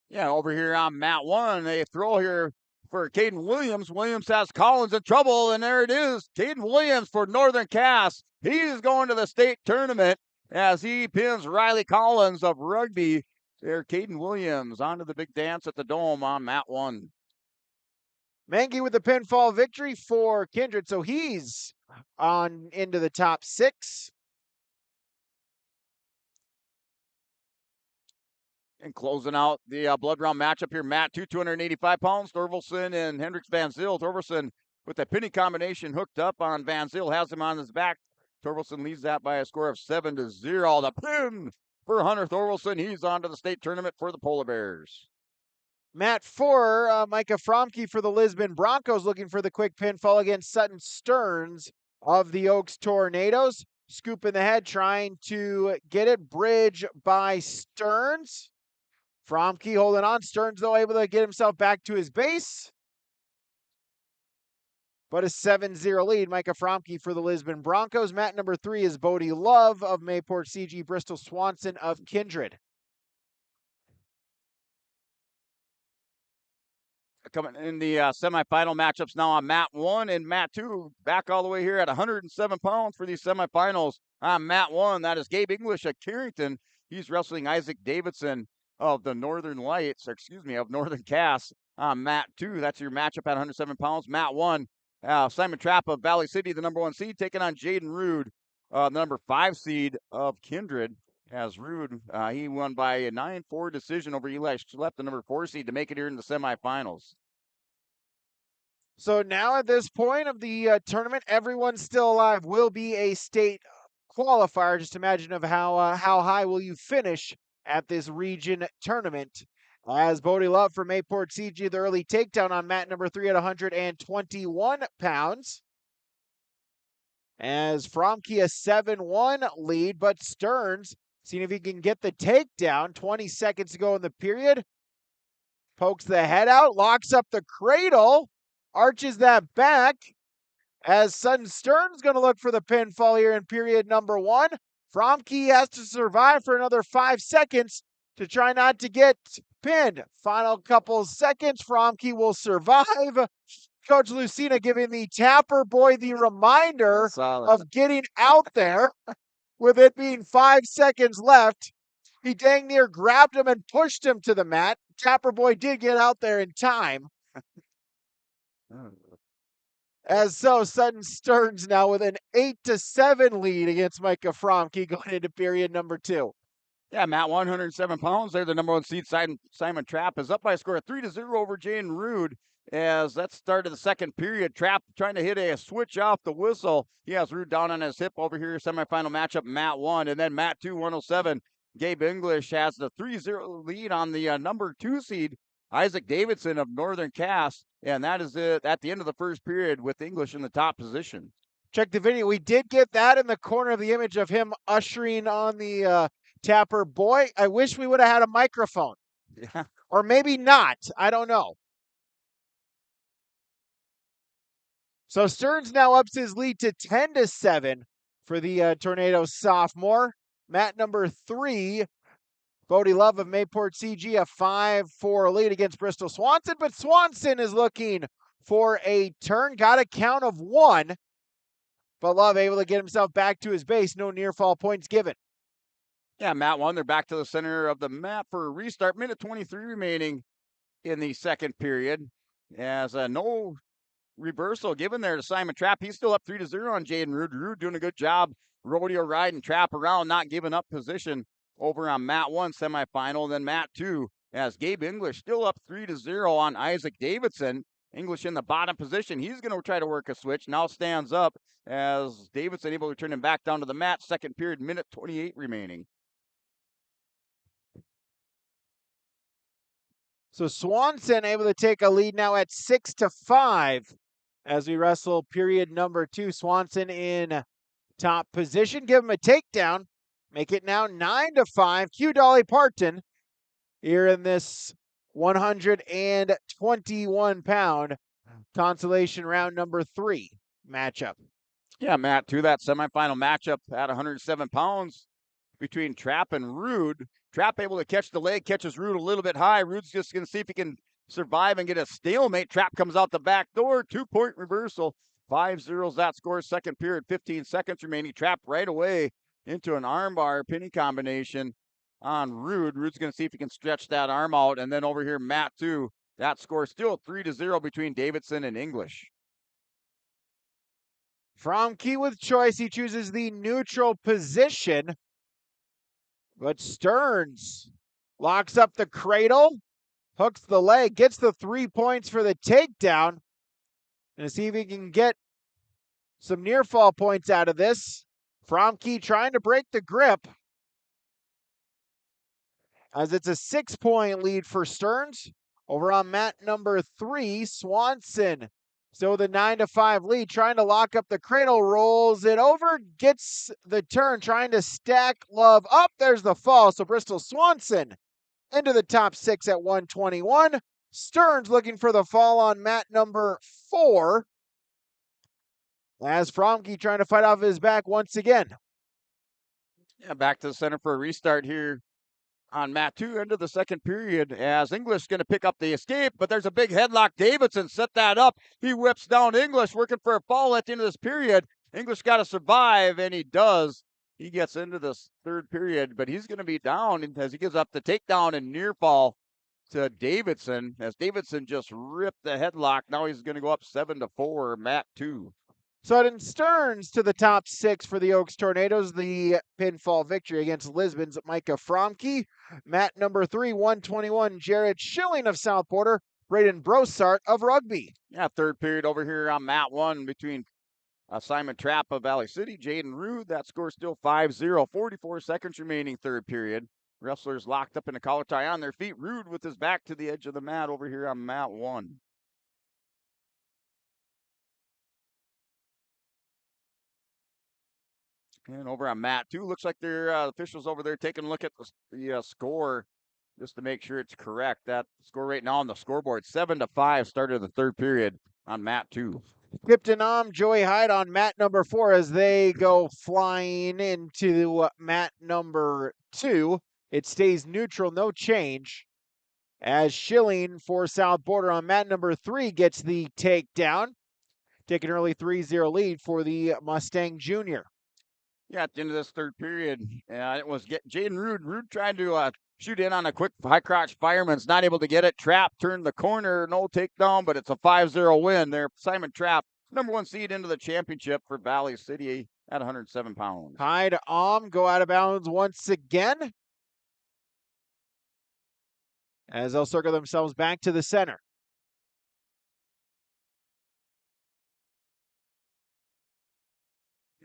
S23: Yeah, over here on mat 1, they throw here for Caden Williams. Williams has Collins in trouble, and there it is. Caden Williams for Northern Cass. He's going to the state tournament as he pins Riley Collins of Rugby. There, Caden Williams onto the big dance at the Dome on mat 1.
S1: Mangi with the pinfall victory for Kindred, so he's on into the top 6.
S23: And closing out the blood round matchup here, Matt 2, 285 pounds, Thorvaldsen and Hendricks Van Zyl. Thorvaldsen with the pinning combination hooked up on Van Zyl, has him on his back. Thorvaldsen leads that by a score of 7-0. The pin for Hunter Thorvaldsen. He's on to the state tournament for the Polar Bears.
S1: Mat 4, Micah Fromke for the Lisbon Broncos looking for the quick pinfall against Sutton Stearns of the Oaks Tornadoes. Scoop in the head, trying to get it. Bridge by Stearns. Fromke holding on. Stearns, though, able to get himself back to his base. But a 7-0 lead. Micah Fromke for the Lisbon Broncos. Mat number 3 is Bodie Love of Mayport CG. Bristol Swanson of Kindred.
S23: Coming in the semifinal matchups now on mat 1 and mat 2. Back all the way here at 107 pounds for these semifinals. On mat 1, that is Gabe English of Carrington. He's wrestling Isaac Davidson of the Northern Cass. On mat 2, that's your matchup at 107 pounds. Mat 1, Simon Trapp of Valley City, the number 1 seed, taking on Jaden Rude, the number 5 seed of Kindred. As Rude, he won by a 9-4 decision over Eli Schlepp, the number 4 seed, to make it here in the semifinals.
S1: So now at this point of the tournament, everyone still alive will be a state qualifier. Just imagine of how high will you finish at this region tournament. As Bodie Love from Mayport CG, the early takedown on mat number 3 at 121 pounds. As Fromke a 7-1 lead, but Stearns seeing if he can get the takedown. 20 seconds to go in the period. Pokes the head out, locks up the cradle, arches that back. As Sutton Stearns going to look for the pinfall here in period number 1. Fromke has to survive for another 5 seconds to try not to get pinned. Final couple seconds, Fromke will survive. Coach Lucina giving the Tapper boy the reminder of getting out there. With it being 5 seconds left, he dang near grabbed him and pushed him to the mat. Tapper boy did get out there in time. As so, Sutton Stearns now with an 8-7 lead against Micah Fromke going into period number 2.
S23: Yeah, Matt, 107 pounds. They're the number 1 seed. Simon Trapp is up by a score of 3-0 over Jaden Rude. As that started the second period, Trapp trying to hit a switch off the whistle. He has Rude down on his hip over here. Semifinal matchup, Mat 1. And then Mat 2, 107. Gabe English has the 3-0 lead on the number 2 seed, Isaac Davidson of Northern Cass. And that is it at the end of the first period with English in the top position.
S1: Check the video. We did get that in the corner of the image of him ushering on the tapper. Boy, I wish we would have had a microphone.
S23: Yeah.
S1: Or maybe not. I don't know. So Stearns now ups his lead to 10-7 for the Tornado sophomore. Mat number 3, Bodie Love of Mayport CG, a 5-4 lead against Bristol Swanson. But Swanson is looking for a turn. Got a count of 1. But Love able to get himself back to his base. No near fall points given.
S23: Yeah, Mat 1, they're back to the center of the map for a restart. Minute 23 remaining in the second period. As no reversal given there to Simon Trapp. He's still up 3-0 on Jaden Rude. Rude doing a good job rodeo riding Trapp around, not giving up position over on Mat 1 semifinal. Then Mat 2 as Gabe English still up 3-0 on Isaac Davidson. English in the bottom position. He's going to try to work a switch. Now stands up as Davidson able to turn him back down to the mat. Second period, minute 28 remaining.
S1: So Swanson able to take a lead now at 6-5 as we wrestle period number 2. Swanson in top position. Give him a takedown. Make it now 9-5. Q Dolly Parton here in this 121-pound consolation round number 3 matchup.
S23: Yeah, Mat 2, that semifinal matchup at 107 pounds between Trapp and Rude. Trapp able to catch the leg, catches Rude a little bit high. Rude's just going to see if he can survive and get a stalemate. Trapp comes out the back door, 2-point reversal. 5-0's that score. Second period, 15 seconds remaining. Trapp right away into an armbar pinning combination on Rude. Rude's going to see if he can stretch that arm out. And then over here, Mat 2, that score still 3-0 between Davidson and English.
S1: Fromke with choice. He chooses the neutral position. But Stearns locks up the cradle, hooks the leg, gets the 3 points for the takedown. And see if he can get some near fall points out of this. Fromke trying to break the grip, as it's a 6-point lead for Stearns. Over on mat number 3, Swanson still with a 9-5 lead, trying to lock up the cradle, rolls it over, gets the turn, trying to stack Love up. There's the fall. So Bristol Swanson into the top 6 at 121. Stearns looking for the fall on mat number 4. As Fromke trying to fight off his back once again.
S23: Yeah, back to the center for a restart here on mat 2, end of the second period, as English going to pick up the escape, but there's a big headlock. Davidson set that up. He whips down English, working for a fall at the end of this period. English got to survive, and he does. He gets into this third period, but he's going to be down as he gives up the takedown and near fall to Davidson, as Davidson just ripped the headlock. Now he's going to go up 7-4, mat 2.
S1: Sutton Stearns to the top 6 for the Oaks Tornadoes. The pinfall victory against Lisbon's Micah Fromke. Mat number 3, 121, Jared Schilling of South Porter. Braden Brossart of Rugby.
S23: Yeah, third period over here on mat 1 between Simon Trapp of Valley City, Jaden Rude. That score still 5-0. 44 seconds remaining third period. Wrestlers locked up in a collar tie on their feet. Rude with his back to the edge of the mat over here on mat 1. And over on mat 2, looks like their officials over there taking a look at the score just to make sure it's correct. That score right now on the scoreboard, 7-5, started the third period on mat 2.
S1: Kipton Om, Joey Hyde on mat number 4 as they go flying into mat number 2. It stays neutral, no change. As Schilling for South Border on mat number 3 gets the takedown. Take an early 3-0 lead for the Mustang Junior.
S23: Yeah, at the end of this third period, it was Jaden Rude. Rude tried to shoot in on a quick high crotch fireman's not able to get it. Trapp turned the corner, no takedown, but it's a 5-0 win there. Simon Trapp, number 1 seed into the championship for Valley City at 107 pounds.
S1: Hyde go out of bounds once again, as they'll circle themselves back to the center.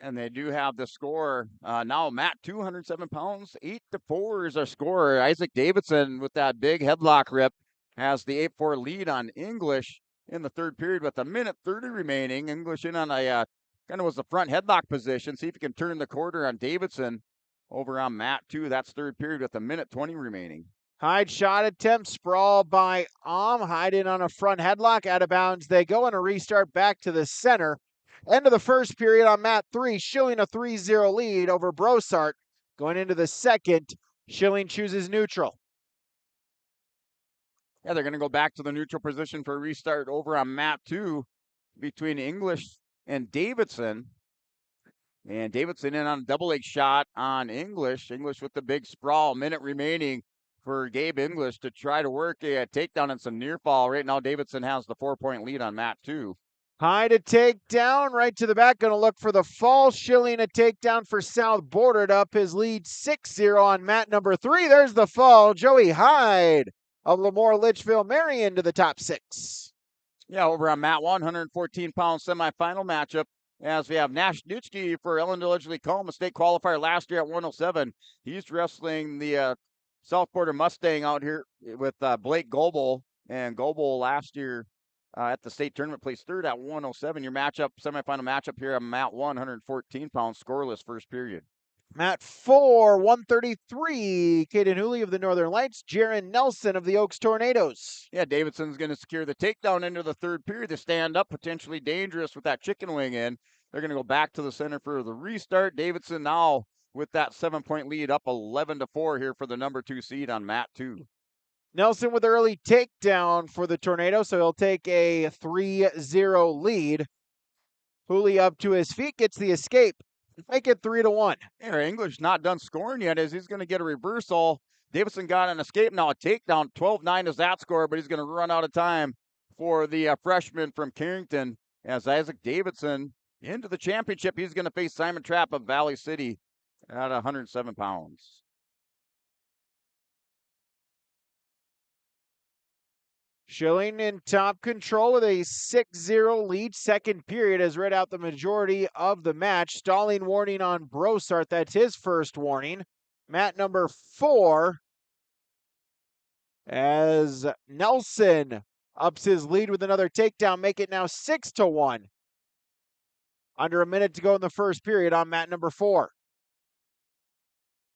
S23: And they do have the score. Now Mat 207 pounds, 8-4 is our score. Isaac Davidson with that big headlock rip has the 8-4 lead on English in the third period with a minute 30 remaining. English in on a kind of was the front headlock position. See if you can turn the quarter on Davidson over on mat 2. That's third period with 1:20 remaining.
S1: Hyde shot attempt, sprawl by Hyde in on a front headlock, out of bounds they go, and a restart back to the center. End of the first period on mat 3, Schilling a 3-0 lead over Brossart. Going into the second, Schilling chooses neutral.
S23: Yeah, they're going to go back to the neutral position for a restart over on mat 2 between English and Davidson. And Davidson in on a double leg shot on English. English with the big sprawl, minute remaining for Gabe English to try to work a takedown and some near fall. Right now, Davidson has the 4-point lead on mat 2.
S1: Hyde a takedown, right to the back, going to look for the fall. Schilling a takedown for South, bordered up his lead 6-0 on mat number 3. There's the fall. Joey Hyde of Lemoore Litchfield Marion to the top 6.
S23: Yeah, over on mat 1, 114-pound semifinal matchup, as we have Nash Nutschke for Ellendale Edgerly-Macomb, a state qualifier last year at 107. He's wrestling the South Border Mustang out here with Blake Goebel, and Goebel last year at the state tournament placed third at 107. Your semifinal matchup here on mat 1, 114-pound scoreless first period.
S1: Mat 4, 133, Caden Hooley of the Northern Lights, Jaron Nelson of the Oaks Tornadoes.
S23: Yeah, Davidson's going to secure the takedown into the third period. They stand up, potentially dangerous with that chicken wing in. They're going to go back to the center for the restart. Davidson now with that 7-point lead, up 11-4 here for the number 2 seed on mat 2.
S1: Nelson with early takedown for the Tornado, so he'll take a 3-0 lead. Hooley up to his feet, gets the escape. Make it 3-1.
S23: Yeah, English not done scoring yet, as he's going to get a reversal. Davidson got an escape, now a takedown. 12-9 is that score, but he's going to run out of time for the freshman from Carrington. As Isaac Davidson into the championship, he's going to face Simon Trapp of Valley City at 107 pounds.
S1: Schilling in top control with a 6-0 lead. Second period has read out the majority of the match. Stalling warning on Brossart. That's his first warning. Mat number 4 as Nelson ups his lead with another takedown. Make it now 6-1. Under a minute to go in the first period on mat number 4.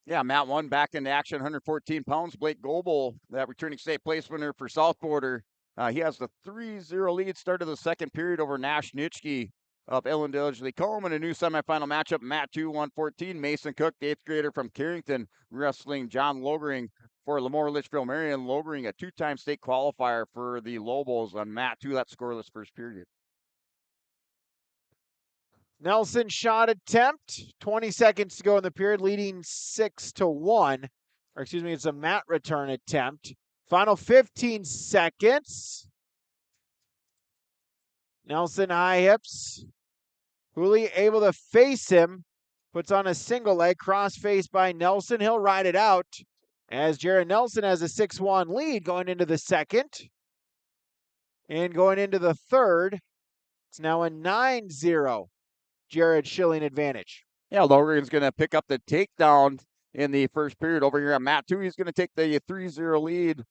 S23: Yeah, mat 1 back into action, 114 pounds. Blake Goebel, that returning state place winner for South Border. He has the 3-0 lead, start of the second period over Nash Nutschke of Ellendale Edgerly-Macomb, in a new semifinal matchup, mat 2, 114. Mason Cook, the 8th grader from Carrington, wrestling John Logering for Lemoore Litchfield Marion. Logering, a 2-time state qualifier for the Lobos on mat 2. That scoreless first period.
S1: Nelson shot attempt, 20 seconds to go in the period, leading 6-1. Or excuse me, it's a mat return attempt. Final 15 seconds. Nelson high hips. Hooley able to face him. Puts on a single leg, cross face by Nelson. He'll ride it out as Jaron Nelson has a 6-1 lead going into the second. And going into the third, it's now a 9-0. Jared Schilling advantage.
S23: Yeah, Logan's going to pick up the takedown in the first period over here on mat 2. He's going to take the 3-0 lead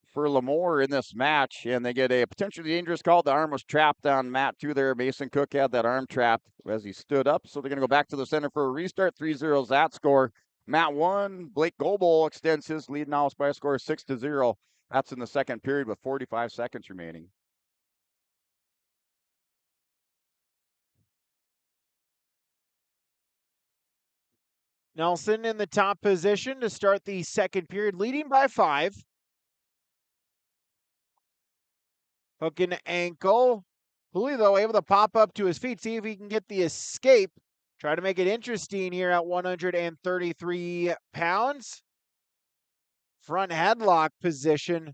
S23: for Lemoore in this match, and they get a potentially dangerous call. The arm was trapped on mat 2 there. Mason Cook had that arm trapped as he stood up, so they're going to go back to the center for a restart. 3-0 is that score. Mat 1, Blake Goebel extends his lead now by a score of 6-0. That's in the second period with 45 seconds remaining.
S1: Nelson in the top position to start the second period, leading by 5. Hook and ankle. Hooley, though, able to pop up to his feet, see if he can get the escape. Try to make it interesting here at 133 pounds. Front headlock position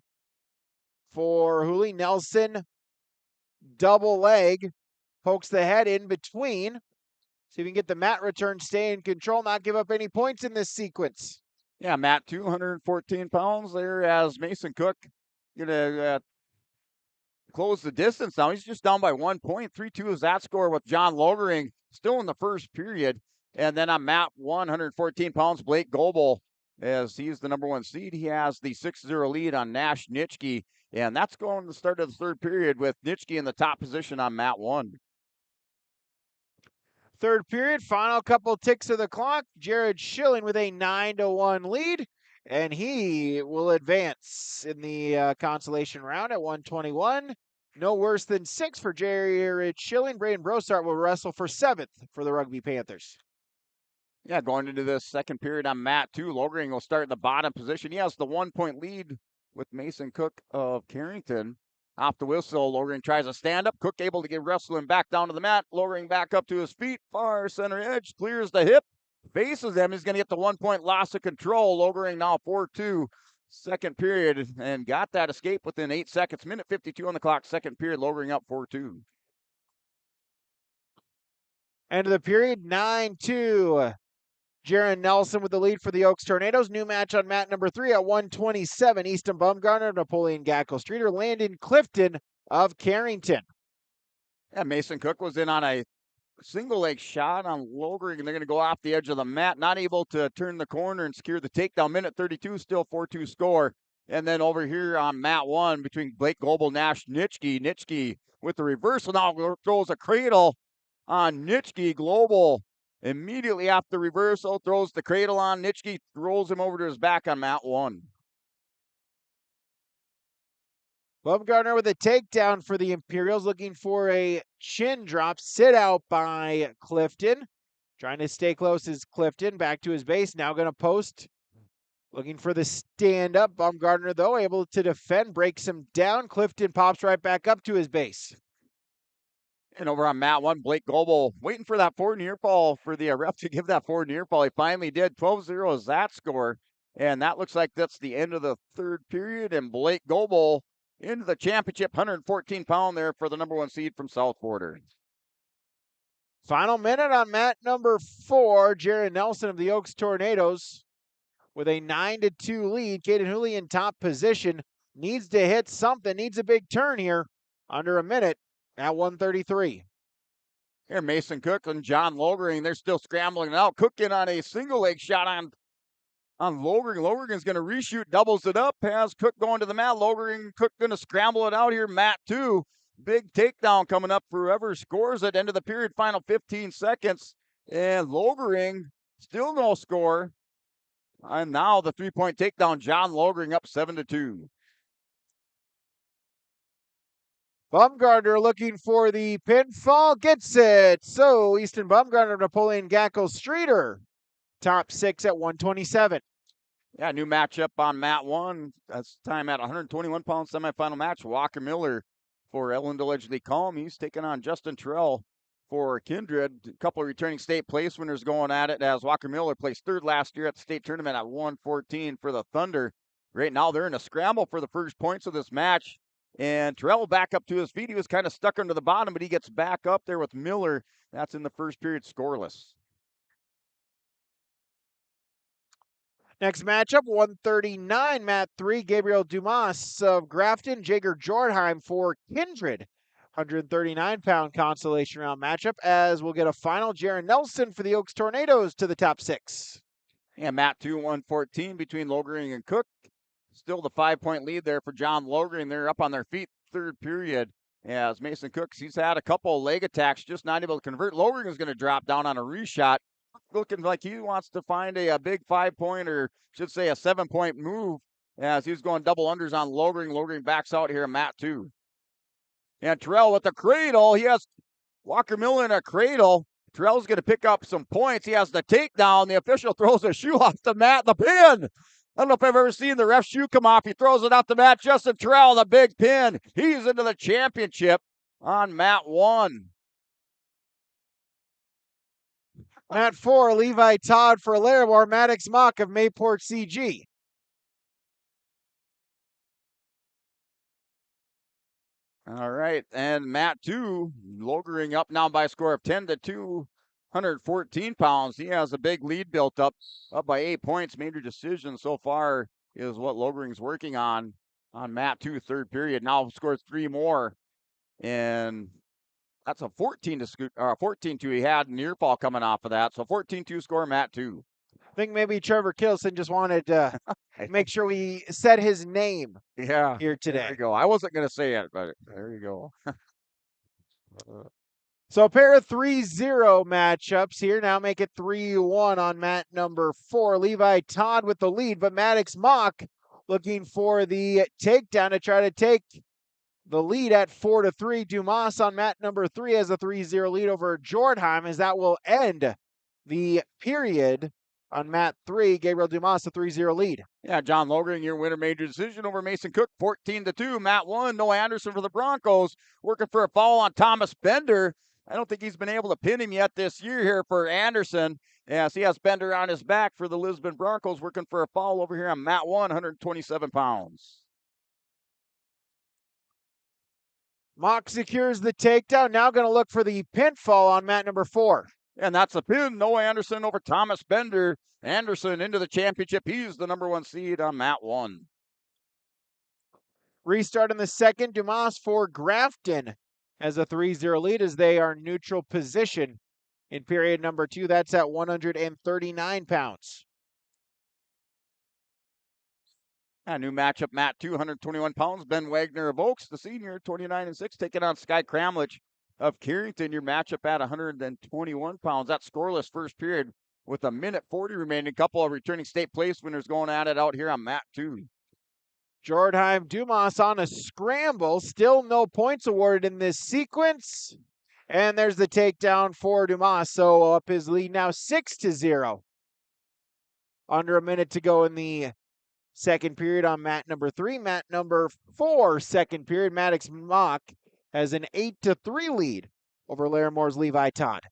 S1: for Hooley. Nelson, double leg, pokes the head in between. See if we can get the mat return, stay in control, not give up any points in this sequence.
S23: Yeah, mat 214 pounds there as Mason Cook going to close the distance now. He's just down by 1 point. 3-2 is that score with John Logering still in the first period. And then on mat 114 pounds, Blake Goebel, as he's the number 1 seed. He has the 6-0 lead on Nash Nutschke. And that's going to the start of the third period with Nutschke in the top position on mat 1.
S1: Third period, final couple ticks of the clock. Jared Schilling with a 9-1 lead, and he will advance in the consolation round at 121. No worse than 6 for Jared Schilling. Braden Brossart will wrestle for 7th for the Rugby Panthers.
S23: Yeah, going into this second period on mat 2, Logering will start in the bottom position. He has the 1-point lead with Mason Cook of Carrington. Off the whistle, Logering tries a stand-up. Cook able to get wrestling back down to the mat. Logering back up to his feet. Far center edge, clears the hip. Faces them. He's going to get the 1-point loss of control. Logering now 4-2. Second period, and got that escape within 8 seconds. Minute 52 on the clock. Second period, Logering up 4-2.
S1: End of the period, 9-2. Jaron Nelson with the lead for the Oaks Tornadoes. New match on mat number 3 at 127. Easton Bumgarner, Napoleon Gackle Streeter, Landon Clifton of Carrington.
S23: Yeah, Mason Cook was in on a single leg shot on Logering, and they're going to go off the edge of the mat. Not able to turn the corner and secure the takedown. Minute 32, still 4-2 score. And then over here on mat 1 between Blake Goebel, Nash, Nitschke. Nitschke with the reversal now throws a cradle on Nitschke. Global immediately after reversal throws the cradle on Nitschke, throws him over to his back on mat 1.
S1: Bumgarner with a takedown for the Imperials, looking for a chin drop. Sit out by Clifton. Trying to stay close is Clifton. Back to his base. Now going to post. Looking for the stand up. Bumgarner, though, able to defend. Breaks him down. Clifton pops right back up to his base.
S23: And over on mat 1, Blake Goebel waiting for that forward near fall for the ref to give that forward near fall. He finally did. 12-0 is that score. And that looks like that's the end of the third period. And Blake Goebel into the championship, 114-pound there for the number 1 seed from South Border.
S1: Final minute on mat number 4. Jaron Nelson of the Oaks Tornadoes with a 9-2 lead. Caden Hooley in top position. Needs to hit something. Needs a big turn here. Under a minute at 133.
S23: Here, Mason Cook and John Logering, they're still scrambling now. Cook in on a single leg shot on Logering. Logering's going to reshoot, doubles it up, has Cook going to the mat. Logering, Cook going to scramble it out here. Mat 2, big takedown coming up for whoever scores at end of the period, final 15 seconds. And Logering, still no score. And now the 3-point takedown, John Logering up 7-2.
S1: Bumgarner looking for the pinfall, gets it. So Easton Bumgarner, Napoleon Gackle Streeter, top 6 at 127.
S23: Yeah, new matchup on mat 1. That's time at 121-pound semifinal match. Walker Miller for Ellendale Edgeley Calm. He's taking on Justin Terrell for Kindred. A couple of returning state place winners going at it as Walker Miller placed 3rd last year at the state tournament at 114 for the Thunder. Right now they're in a scramble for the first points of this match. And Terrell back up to his feet. He was kind of stuck under the bottom, but he gets back up there with Miller. That's in the first period, scoreless.
S1: Next matchup, 139, mat 3, Gabriel Dumas of Grafton, Jager Jordheim for Kindred. 139-pound consolation round matchup, as we'll get a final. Jaron Nelson for the Oaks Tornadoes to the top 6.
S23: Yeah, mat 2, 114 between Logering and Cook. Still the 5-point lead there for John Logering. They're up on their feet, third period. As Mason Cooks, he's had a couple leg attacks, just not able to convert. Logering is going to drop down on a reshot. Looking like he wants to find a big 5-point, or should say a 7-point move, as he's going double unders on Logering. Logering backs out here, mat 2. And Terrell with the cradle. He has Walker Miller in a cradle. Terrell's going to pick up some points. He has the takedown. The official throws a shoe off the mat. The pin. I don't know if I've ever seen the ref's shoe come off. He throws it off the mat. Justin Terrell, the big pin. He's into the championship on mat 1.
S1: Mat 4, Levi Todd for Larrimore, Maddox Mock of Mayport CG.
S23: All right, and mat 2, Logering up now by a score of 10-2. 114 pounds. He has a big lead built up by 8 points. Major decision so far is what Logering's working on mat 2, third period. Now scores 3 more, and that's a 14-2. He had near fall coming off of that, so 14-2 score, mat 2.
S1: I think maybe Trevor Kilson just wanted to make sure we said his name here today.
S23: There you go. I wasn't going to say it, but there you go.
S1: So a pair of 3-0 matchups here. Now make it 3-1 on mat number 4. Levi Todd with the lead, but Maddox Mock looking for the takedown to try to take the lead at 4-3. Dumas on mat number 3 has a 3-0 lead over Jordheim, as that will end the period on mat 3. Gabriel Dumas a 3-0 lead.
S23: Yeah, John Logring, your winner major decision over Mason Cook, 14-2. Mat 1, Noah Anderson for the Broncos, working for a foul on Thomas Bender. I don't think he's been able to pin him yet this year here for Anderson. Yes, he has Bender on his back for the Lisbon Broncos, working for a foul over here on mat 1, 127 pounds.
S1: Mock secures the takedown. Now going to look for the pinfall on mat number 4.
S23: And that's a pin. Noah Anderson over Thomas Bender. Anderson into the championship. He's the number 1 seed on mat 1.
S1: Restart in the second. Dumas for Grafton has a 3-0 lead as they are neutral position in period number 2. That's at 139 pounds.
S23: A new matchup, mat 2, 121 pounds. Ben Wagner of Oaks, the senior, 29-6, taking on Sky Kramlich of Carrington. Your matchup at 121 pounds. That's scoreless first period with a minute 40 remaining. A couple of returning state place winners going at it out here on mat 2.
S1: Jordheim Dumas on a scramble. Still no points awarded in this sequence. And there's the takedown for Dumas. So up his lead now 6-0. Under a minute to go in the second period on mat number 3. Mat number 4, second period. Maddox Mock has an 8-3 lead over Laramore's Levi Todd.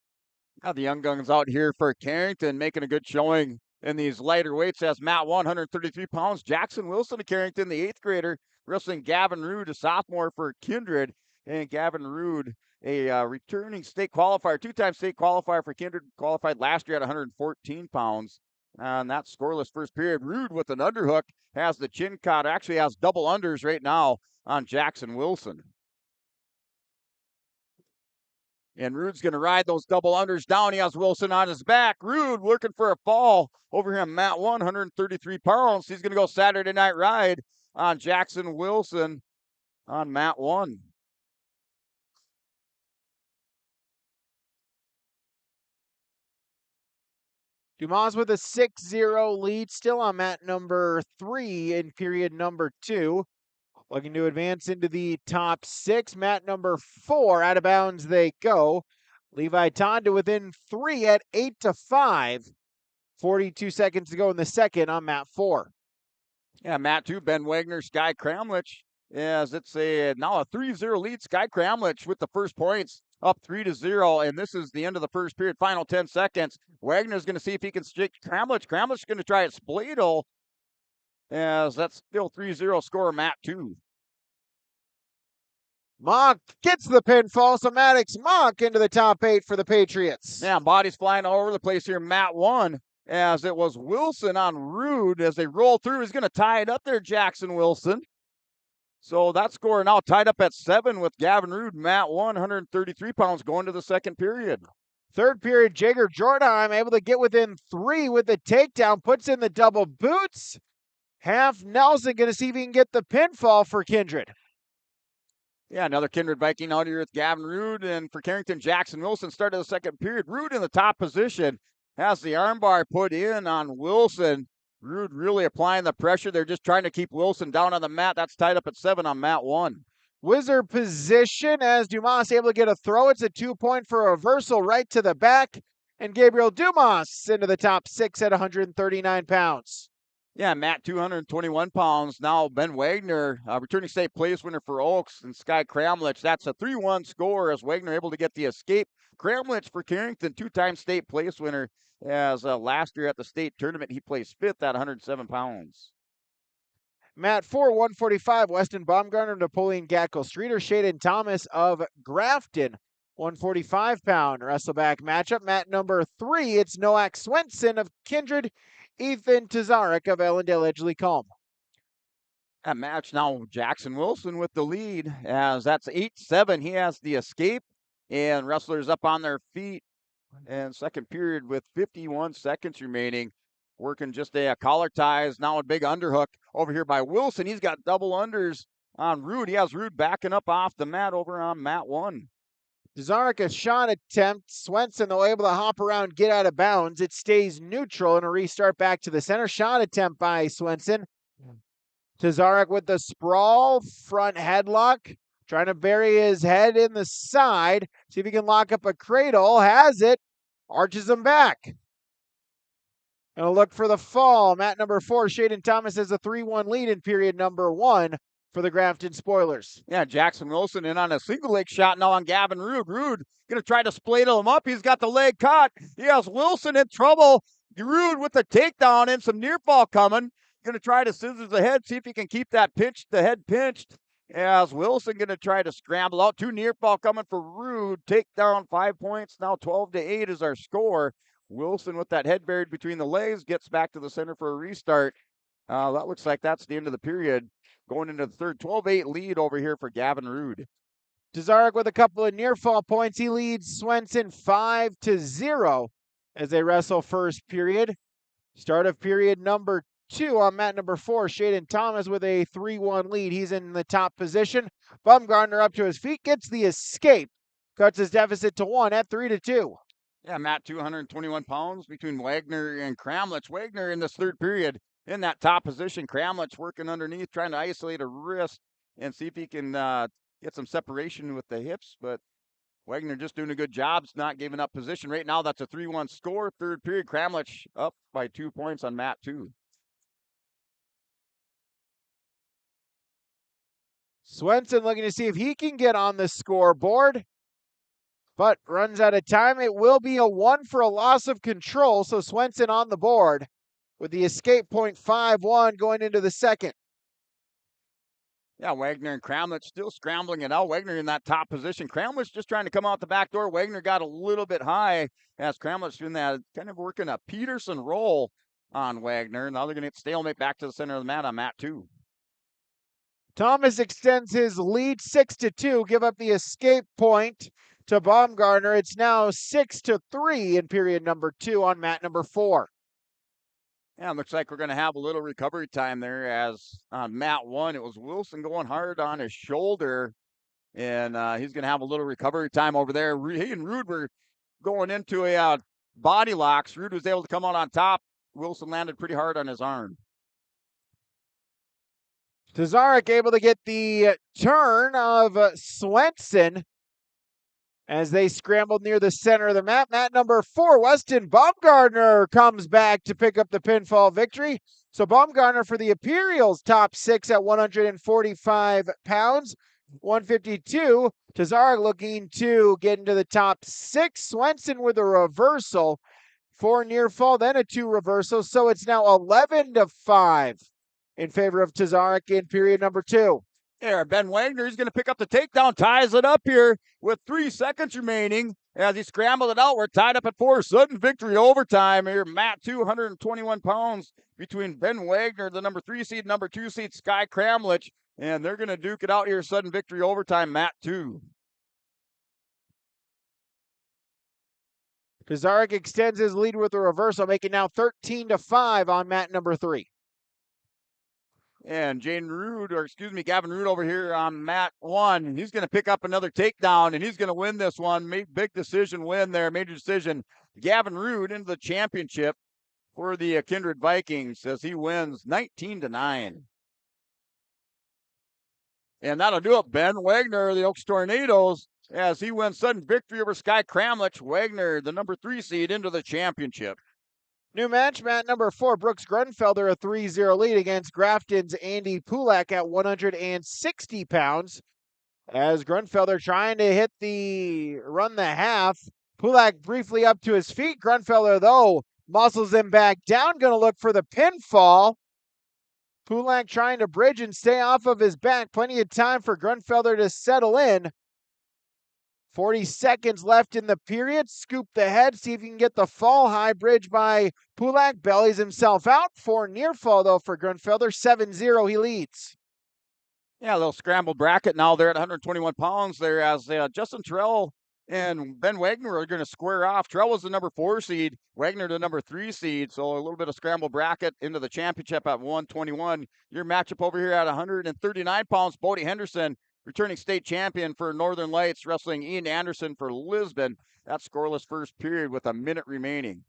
S23: Now the Young Guns out here for Carrington, making a good showing in these lighter weights as mat 133 pounds. Jackson Wilson of Carrington, the 8th grader, wrestling Gavin Rude, a sophomore for Kindred. And Gavin Rude, a returning state qualifier, 2-time state qualifier for Kindred, qualified last year at 114 pounds. And that scoreless first period. Rude with an underhook has the chin caught, actually has double unders right now on Jackson Wilson. And Rude's going to ride those double unders down. He has Wilson on his back. Rude looking for a fall over here on mat 1, 133 pounds. He's going to go Saturday Night Ride on Jackson Wilson on mat 1.
S1: Dumas with a 6-0 lead, still on mat number 3 in period number 2. Looking to advance into the top 6. Mat number 4, out of bounds they go. Levi Todd to within 3 at 8-5. 42 seconds to go in the second on mat 4.
S23: Yeah, mat 2, Ben Wagner, Sky Kramlich, as it's now a 3-0 lead. Sky Kramlich with the first points, up 3-0, and this is the end of the first period, final 10 seconds. Wagner's going to see if he can stick Kramlich. Kramlich's going to try it Spladle, as that's still 3-0 score, mat 2.
S1: Mock gets the pinfall, so Maddox Mock into the top 8 for the Patriots.
S23: Yeah, bodies flying all over the place here, mat 1, as it was Wilson on Rude as they roll through. He's going to tie it up there, Jackson Wilson. So that score now tied up at 7 with Gavin Rude, mat 1, 133 pounds, going to the second period.
S1: Third period, Jager Jordheim able to get within 3 with the takedown, puts in the double boots. Half Nelson going to see if he can get the pinfall for Kindred.
S23: Yeah, another Kindred Viking out here with Gavin Rude, and for Carrington, Jackson Wilson started the second period. Rude in the top position, has the armbar put in on Wilson. Rude really applying the pressure. They're just trying to keep Wilson down on the mat. That's tied up at 7 on mat 1.
S1: Wizard position as Dumas able to get a throw. It's a 2-point for a reversal right to the back. And Gabriel Dumas into the top 6 at 139 pounds.
S23: Yeah, mat 221 pounds. Now Ben Wagner, returning state place winner for Oaks, and Sky Kramlich. That's a 3-1 score as Wagner able to get the escape. Kramlich for Carrington, 2-time state place winner. As last year at the state tournament, he placed 5th at 107 pounds.
S1: Mat 4, 145, Weston Baumgartner, Napoleon Gatkel, Streeter, Shaden Thomas of Grafton, 145-pound wrestleback matchup. Mat number 3, it's Noak Swenson of Kindred, Ethan Tazarek of Ellendale Edgley Calm.
S23: That match now, Jackson Wilson with the lead, as that's 8-7. He has the escape, and wrestlers up on their feet. And second period with 51 seconds remaining. Working just a collar ties. Now a big underhook over here by Wilson. He's got double unders on Rude. He has Rude backing up off the mat over on mat 1.
S1: Dzarek, a shot attempt. Swenson, though, able to hop around, get out of bounds. It stays neutral and a restart back to the center. Shot attempt by Swenson. Dzarek with the sprawl, front headlock. Trying to bury his head in the side. See if he can lock up a cradle. Has it. Arches him back. And a look for the fall. Mat number 4, Shaden Thomas has a 3-1 lead in period number 1 for the Grafton Spoilers.
S23: Yeah, Jackson Wilson in on a single leg shot now on Gavin Rude. Rude going to try to spladle him up. He's got the leg caught. He has Wilson in trouble. Rude with the takedown and some near fall coming. Going to try to scissors the head, see if he can keep that the head pinched. As Wilson going to try to scramble out. 2 near fall coming for Rude. Takedown, 5 points. Now 12-8 is our score. Wilson with that head buried between the legs gets back to the center for a restart. That looks like that's the end of the period. Going into the third, 12-8 lead over here for Gavin Rude.
S1: Dzarek with a couple of near fall points. He leads Swenson 5-0 as they wrestle first period. Start of period number 2 on mat number 4. Shaden Thomas with a 3-1 lead. He's in the top position. Bumgardner up to his feet, gets the escape. Cuts his deficit to 1 at 3-2.
S23: Yeah, Matt, 221 pounds between Wagner and Kramlich. Wagner in this third period in that top position. Kramlich working underneath, trying to isolate a wrist and see if he can get some separation with the hips. But Wagner just doing a good job, not giving up position. Right now, that's a 3-1 score. Third period, Kramlich up by 2 points on Matt 2.
S1: Swenson looking to see if he can get on the scoreboard, but runs out of time. It will be a 1 for a loss of control, so Swenson on the board with the escape point 5-1 going into the second.
S23: Yeah, Wagner and Kramlich still scrambling it out. Wagner in that top position. Kramlich just trying to come out the back door. Wagner got a little bit high as Kramlich doing that, kind of working a Peterson roll on Wagner. Now they're going to get stalemate back to the center of the mat on mat 2.
S1: Thomas extends his lead 6-2, give up the escape point to Baumgartner. It's now 6-3 in period number 2 on mat number 4.
S23: Yeah, looks like we're going to have a little recovery time there as on mat 1, it was Wilson going hard on his shoulder, and he's going to have a little recovery time over there. He and Rude were going into a body locks. Rude was able to come out on top. Wilson landed pretty hard on his arm.
S1: Dzarek able to get the turn of Swenson as they scrambled near the center of the mat. Mat number 4, Weston Baumgartner comes back to pick up the pinfall victory. So Baumgartner for the Imperials, top 6 at 145 pounds, 152. Dzarek looking to get into the top 6. Swenson with a reversal, 4 near fall, then a 2 reversal. So it's now 11-5 in favor of Dzarek in period number 2.
S23: There, Ben Wagner, he's going to pick up the takedown, ties it up here with 3 seconds remaining as he scrambled it out. We're tied up at 4. Sudden victory overtime here. Matt 221 pounds between Ben Wagner, the number 3 seed, number 2 seed, Sky Kramlich, and they're going to duke it out here. Sudden victory overtime, Matt 2.
S1: Dzarek extends his lead with a reversal, making now 13-5 on mat number 3.
S23: And Gavin Rude over here on mat 1. He's going to pick up another takedown, and he's going to win this one. Big decision win there, major decision. Gavin Rude into the championship for the Kindred Vikings as he wins 19-9. And that'll do it. Ben Wagner, the Oaks Tornadoes, as he wins sudden victory over Sky Kramlich. Wagner, the number 3 seed, into the championship.
S1: New match, mat number 4, Brooks Grunfelder, a 3-0 lead against Grafton's Andy Pulak at 160 pounds. As Grunfelder trying to run the half. Pulak briefly up to his feet. Grunfelder, though, muscles him back down, going to look for the pinfall. Pulak trying to bridge and stay off of his back. Plenty of time for Grunfelder to settle in. 40 seconds left in the period. Scoop the head. See if you can get the fall high bridge by Pulak. Bellies himself out. 4 near fall, though, for Grunfelder. 7-0, he leads.
S23: Yeah, a little scrambled bracket now there at 121 pounds there as Justin Terrell and Ben Wagner are going to square off. Terrell was the number 4 seed. Wagner the number 3 seed. So a little bit of scramble bracket into the championship at 121. Your matchup over here at 139 pounds, Bodie Henderson returning state champion for Northern Lights, wrestling Ian Anderson for Lisbon. That's scoreless first period with a minute remaining.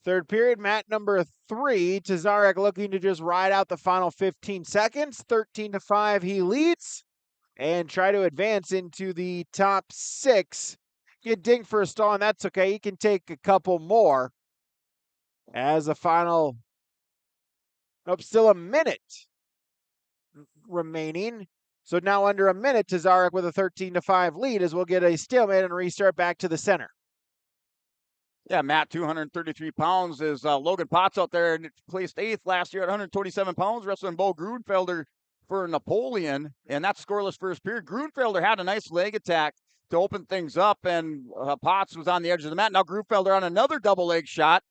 S1: Third period, mat number 3. Tazarek looking to just ride out the final 15 seconds. 13-5, he leads and try to advance into the top 6. Get dinged for a stall, and that's okay. He can take a couple more as a final. Nope, still a minute remaining. So now under a minute, Tazarek with a 13-5 lead as we'll get a stalemate and restart back to the center.
S23: Yeah, Matt, 233 pounds is Logan Potts out there, and placed 8th last year at 127 pounds, wrestling Bo Grunfelder for Napoleon, and that's scoreless first period. Grunfelder had a nice leg attack to open things up, and Potts was on the edge of the mat. Now Grunfelder on another double leg shot.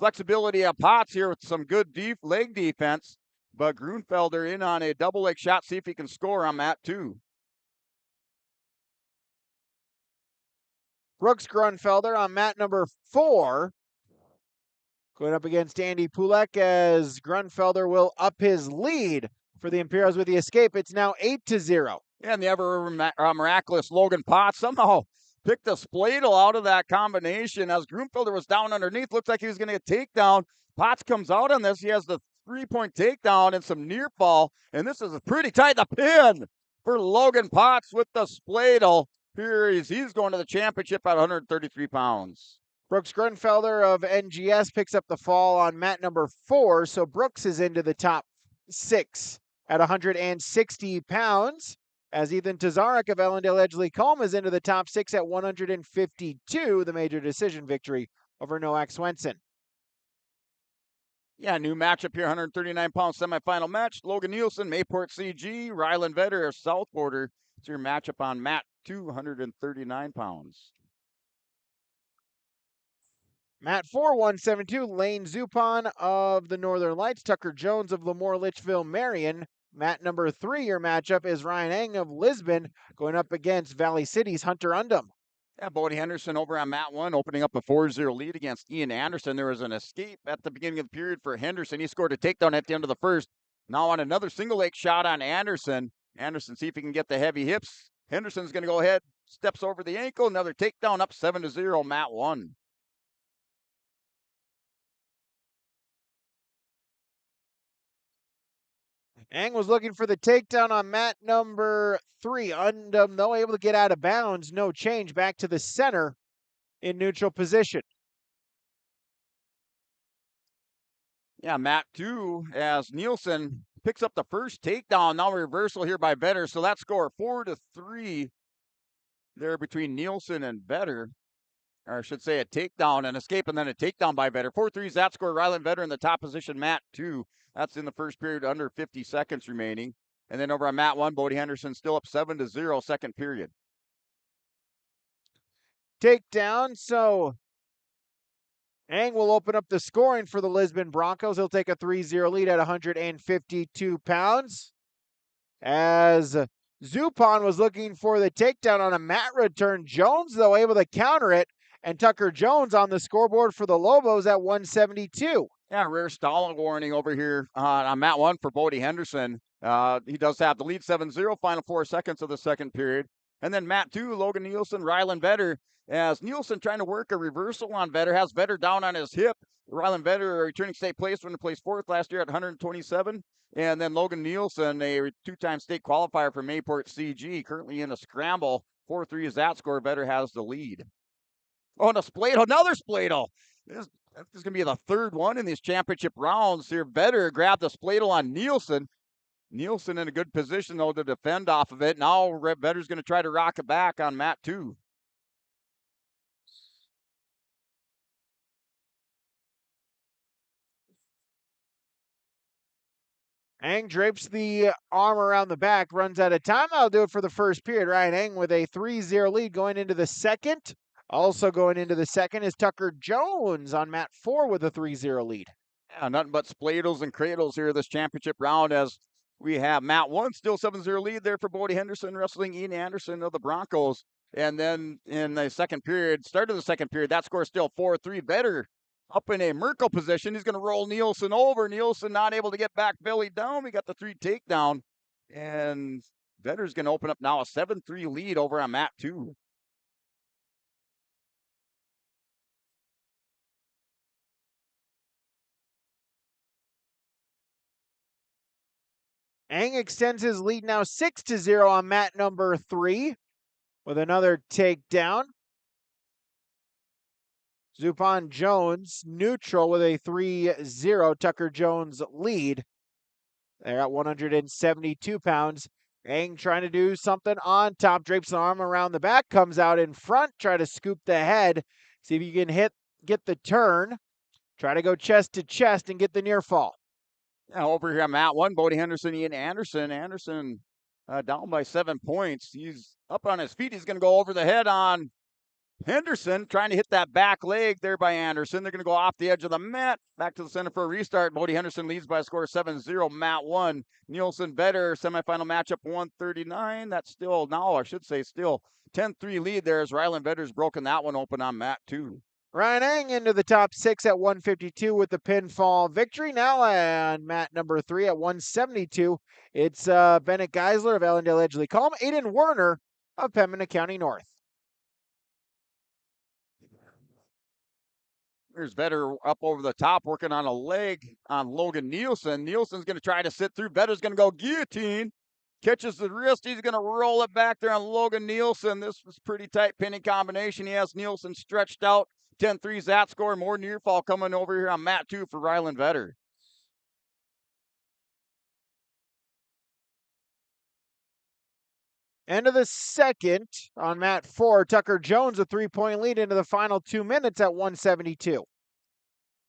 S23: Flexibility of Potts here with some good leg defense, but Grunfelder in on a double leg shot, see if he can score on mat 2.
S1: Brooks Grunfelder on mat number 4. Going up against Andy Pulek as Grunfelder will up his lead for the Imperials with the escape. It's now 8-0.
S23: And the ever miraculous Logan Potts somehow picked a spladle out of that combination as Grunfelder was down underneath. Looks like he was going to get takedown. Potts comes out on this. He has the 3-point takedown and some near fall. And this is pretty tight. The pin for Logan Potts with the spladle. Here he's going to the championship at 133 pounds.
S1: Brooks Grunfelder of NGS picks up the fall on mat number 4. So Brooks is into the top 6 at 160 pounds. As Ethan Tazarek of Ellendale Edgeley Colm is into the top 6 at 152, the major decision victory over Noak Swenson.
S23: Yeah, new matchup here, 139-pound semifinal match. Logan Nielsen, Mayport CG, Ryland Vetter of South Border. It's your matchup on mat 239 pounds.
S1: Mat 4, 172, Lane Zupon of the Northern Lights, Tucker Jones of Lemoore Litchfield Marion. Mat number 3, your matchup is Ryan Eng of Lisbon going up against Valley City's Hunter Undum.
S23: Yeah, Bodie Henderson over on mat 1, opening up a 4-0 lead against Ian Anderson. There was an escape at the beginning of the period for Henderson. He scored a takedown at the end of the first. Now on another single leg shot on Anderson. Anderson, see if he can get the heavy hips. Henderson's going to go ahead, steps over the ankle. Another takedown, up 7-0, mat 1.
S1: Eng was looking for the takedown on mat number 3. Undum, though, able to get out of bounds. No change. Back to the center in neutral position.
S23: Yeah, mat 2 as Nielsen picks up the first takedown. Now reversal here by Vetter. So that score 4-3 there between Nielsen and Vetter. Or I should say a takedown, an escape, and then a takedown by Vetter. 4-3 is that score. Ryland Vetter in the top position, mat 2. That's in the first period, under 50 seconds remaining. And then over on mat 1, Bodie Henderson still up 7-0, second period.
S1: Takedown, so Eng will open up the scoring for the Lisbon Broncos. He'll take a 3-0 lead at 152 pounds. As Zupon was looking for the takedown on a mat return. Jones, though, able to counter it. And Tucker Jones on the scoreboard for the Lobos at 172.
S23: Yeah, rare stalling warning over here on mat 1 for Bodie Henderson. He does have the lead 7-0, final 4 seconds of the second period. And then mat 2, Logan Nielsen, Ryland Vetter. As Nielsen trying to work a reversal on Vetter, has Vetter down on his hip. Ryland Vetter, a returning state placement, placed 4th last year at 127. And then Logan Nielsen, a 2-time state qualifier for Mayport CG, currently in a scramble. 4-3 is that score. Vetter has the lead. Oh, and a spladle, another spladle. This is going to be the third one in these championship rounds here. Vetter grabbed the spladle on Nielsen. Nielsen in a good position, though, to defend off of it. Now Vetter's going to try to rock it back on mat 2.
S1: Eng drapes the arm around the back, runs out of time. That'll do it for the first period. Ryan Eng with a 3-0 lead going into the second. Also going into the second is Tucker Jones on mat 4 with a 3-0 lead.
S23: Yeah, nothing but spladles and cradles here this championship round as we have mat 1, still 7-0 lead there for Bodie Henderson, wrestling Ian Anderson of the Broncos. And then in the second period, start of the second period, that score is still 4-3. Vetter up in a Merkel position. He's going to roll Nielsen over. Nielsen not able to get back belly down. We got the 3 takedown. And Vedder's going to open up now a 7-3 lead over on mat 2.
S1: Eng extends his lead now 6-0 on mat number 3 with another takedown. Zupan Jones neutral with a 3-0 Tucker Jones lead. They're at 172 pounds. Eng trying to do something on top, drapes an arm around the back, comes out in front, try to scoop the head, see if you can get the turn, try to go chest to chest and get the near fall.
S23: Now over here on mat 1, Bodie Henderson, Ian Anderson. Anderson down by 7 points. He's up on his feet. He's going to go over the head on Henderson, trying to hit that back leg there by Anderson. They're going to go off the edge of the mat, back to the center for a restart. Bodie Henderson leads by a score of 7-0, mat 1. Nielsen Vedder, semifinal matchup 139. That's still, now I should say, still 10-3 lead there as Ryland Vedder's broken that one open on mat 2.
S1: Ryan Eng into the top 6 at 152 with the pinfall victory. Now on mat number 3 at 172, it's Bennett Geisler of Ellendale Edgeley Calm, Aiden Werner of Pembina County North.
S23: There's Vedder up over the top, working on a leg on Logan Nielsen. Nielsen's going to try to sit through. Vedder's going to go guillotine. Catches the wrist. He's going to roll it back there on Logan Nielsen. This was pretty tight pinning combination. He has Nielsen stretched out. 10-3's that score. More near fall coming over here on mat 2 for Ryland Vedder.
S1: End of the second on mat 4. Tucker Jones a 3-point lead into the final 2 minutes at 172.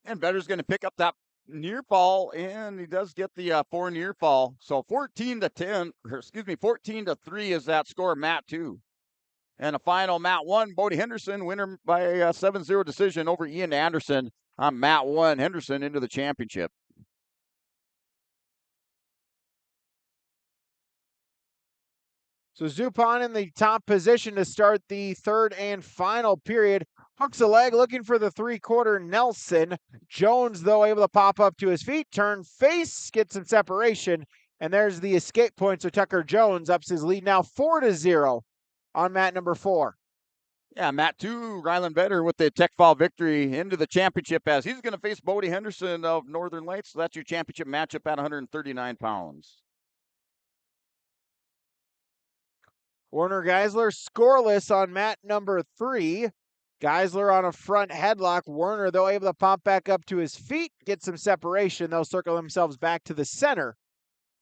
S23: And Vedder's going to pick up that near fall, and he does get the 4 near fall. So 14-3 is that score, mat 2. And a final mat 1, Bodie Henderson, winner by a 7-0 decision over Ian Anderson on mat 1. Henderson into the championship.
S1: So Zupan in the top position to start the third and final period. Hooks a leg, looking for the 3-quarter Nelson. Jones, though, able to pop up to his feet, turn face, get some separation, and there's the escape point. So Tucker Jones ups his lead now 4-0 on mat number 4.
S23: Yeah, mat 2, Ryland Vedder with the tech fall victory into the championship as he's going to face Bodie Henderson of Northern Lights. So that's your championship matchup at 139 pounds.
S1: Werner Geisler scoreless on mat number 3. Geisler on a front headlock. Werner, though, able to pop back up to his feet, get some separation. They'll circle themselves back to the center.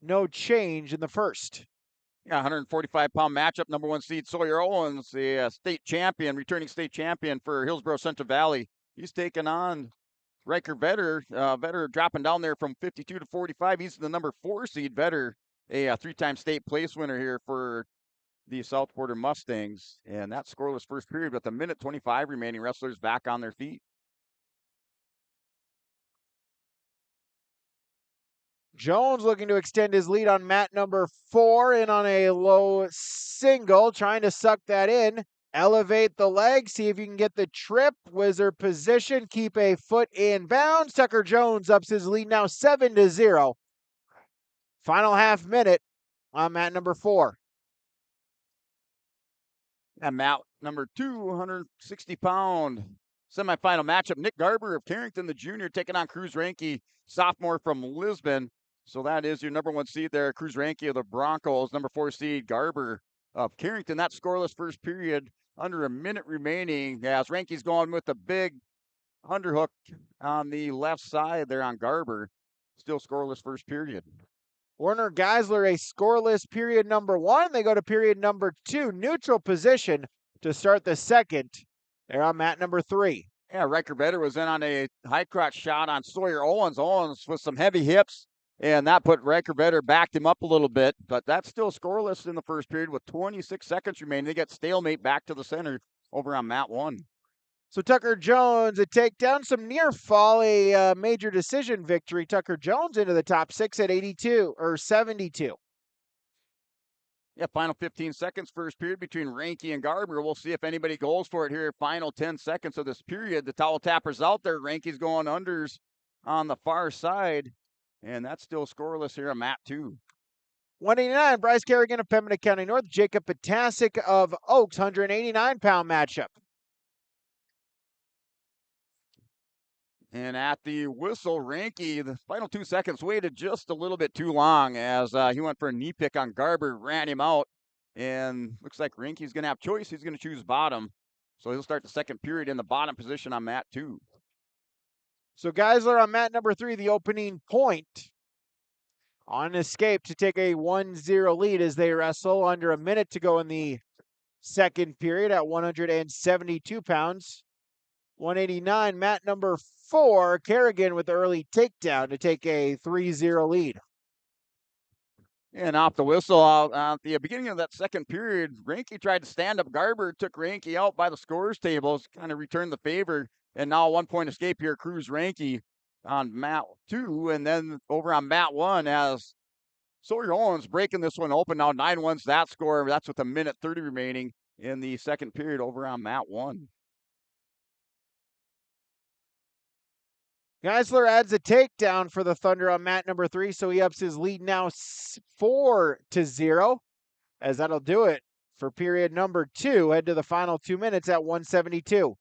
S1: No change in the first.
S23: Yeah, 145-pound matchup. Number 1 seed Sawyer Owens, the state champion, returning state champion for Hillsborough Central Valley. He's taking on Riker Vedder. Vedder dropping down there from 52 to 45. He's the number 4 seed. Vedder, a 3-time state place winner here for the South Border Mustangs. And that scoreless first period with a minute 25 remaining. Wrestlers back on their feet.
S1: Jones looking to extend his lead on mat number 4 in on a low single, trying to suck that in. Elevate the leg, see if you can get the trip. Wizard position, keep a foot in bounds. Tucker Jones ups his lead now 7-0. Final half minute on mat number 4.
S23: And mat number 2, 160-pound semifinal matchup. Nick Garber of Carrington, the junior, taking on Cruz Ranke, sophomore from Lisbon. So that is your number 1 seed there, Cruz Ranke of the Broncos. Number 4 seed Garber of Carrington. That scoreless first period, under a minute remaining. As Ranke's going with the big underhook on the left side there on Garber. Still scoreless first period.
S1: Werner Geisler a scoreless period number 1. They go to period number 2, neutral position to start the second. They're on mat number 3.
S23: Yeah, Riker Vedder was in on a high crotch shot on Sawyer Owens. Owens with some heavy hips, and that put Riker Vedder, backed him up a little bit, but that's still scoreless in the first period with 26 seconds remaining. They get stalemate back to the center over on mat 1.
S1: So Tucker Jones, a takedown, some near fall, a major decision victory. Tucker Jones into the top 6 at 72 or 72.
S23: Yeah, final 15 seconds, first period between Ranky and Garber. We'll see if anybody goes for it here. Final 10 seconds of this period. The towel tapper's out there. Ranky's going unders on the far side. And that's still scoreless here on mat 2.
S1: 189, Bryce Kerrigan of Pembina County North. Jacob Potasic of Oaks, 189-pound matchup.
S23: And at the whistle, Ranky, the final 2 seconds, waited just a little bit too long as he went for a knee pick on Garber, ran him out. And looks like Ranky's going to have choice. He's going to choose bottom. So he'll start the second period in the bottom position on mat 2.
S1: So Geisler on mat number 3, the opening point. On escape to take a 1-0 lead as they wrestle. Under a minute to go in the second period at 172 pounds. 189, mat number 4, Kerrigan with the early takedown to take a 3-0 lead.
S23: And off the whistle, at the beginning of that second period, Ranky tried to stand up Garber, took Ranky out by the scores tables, kind of returned the favor. And now 1-point escape here, Cruz Ranky on mat 2. And then over on mat 1 as Sawyer Owens breaking this one open. Now 9-1's that score. That's with a minute 30 remaining in the second period over on mat 1.
S1: Geisler adds a takedown for the Thunder on mat number 3, so he ups his lead now 4-0, as that'll do it for period number 2. Head to the final 2 minutes at 172.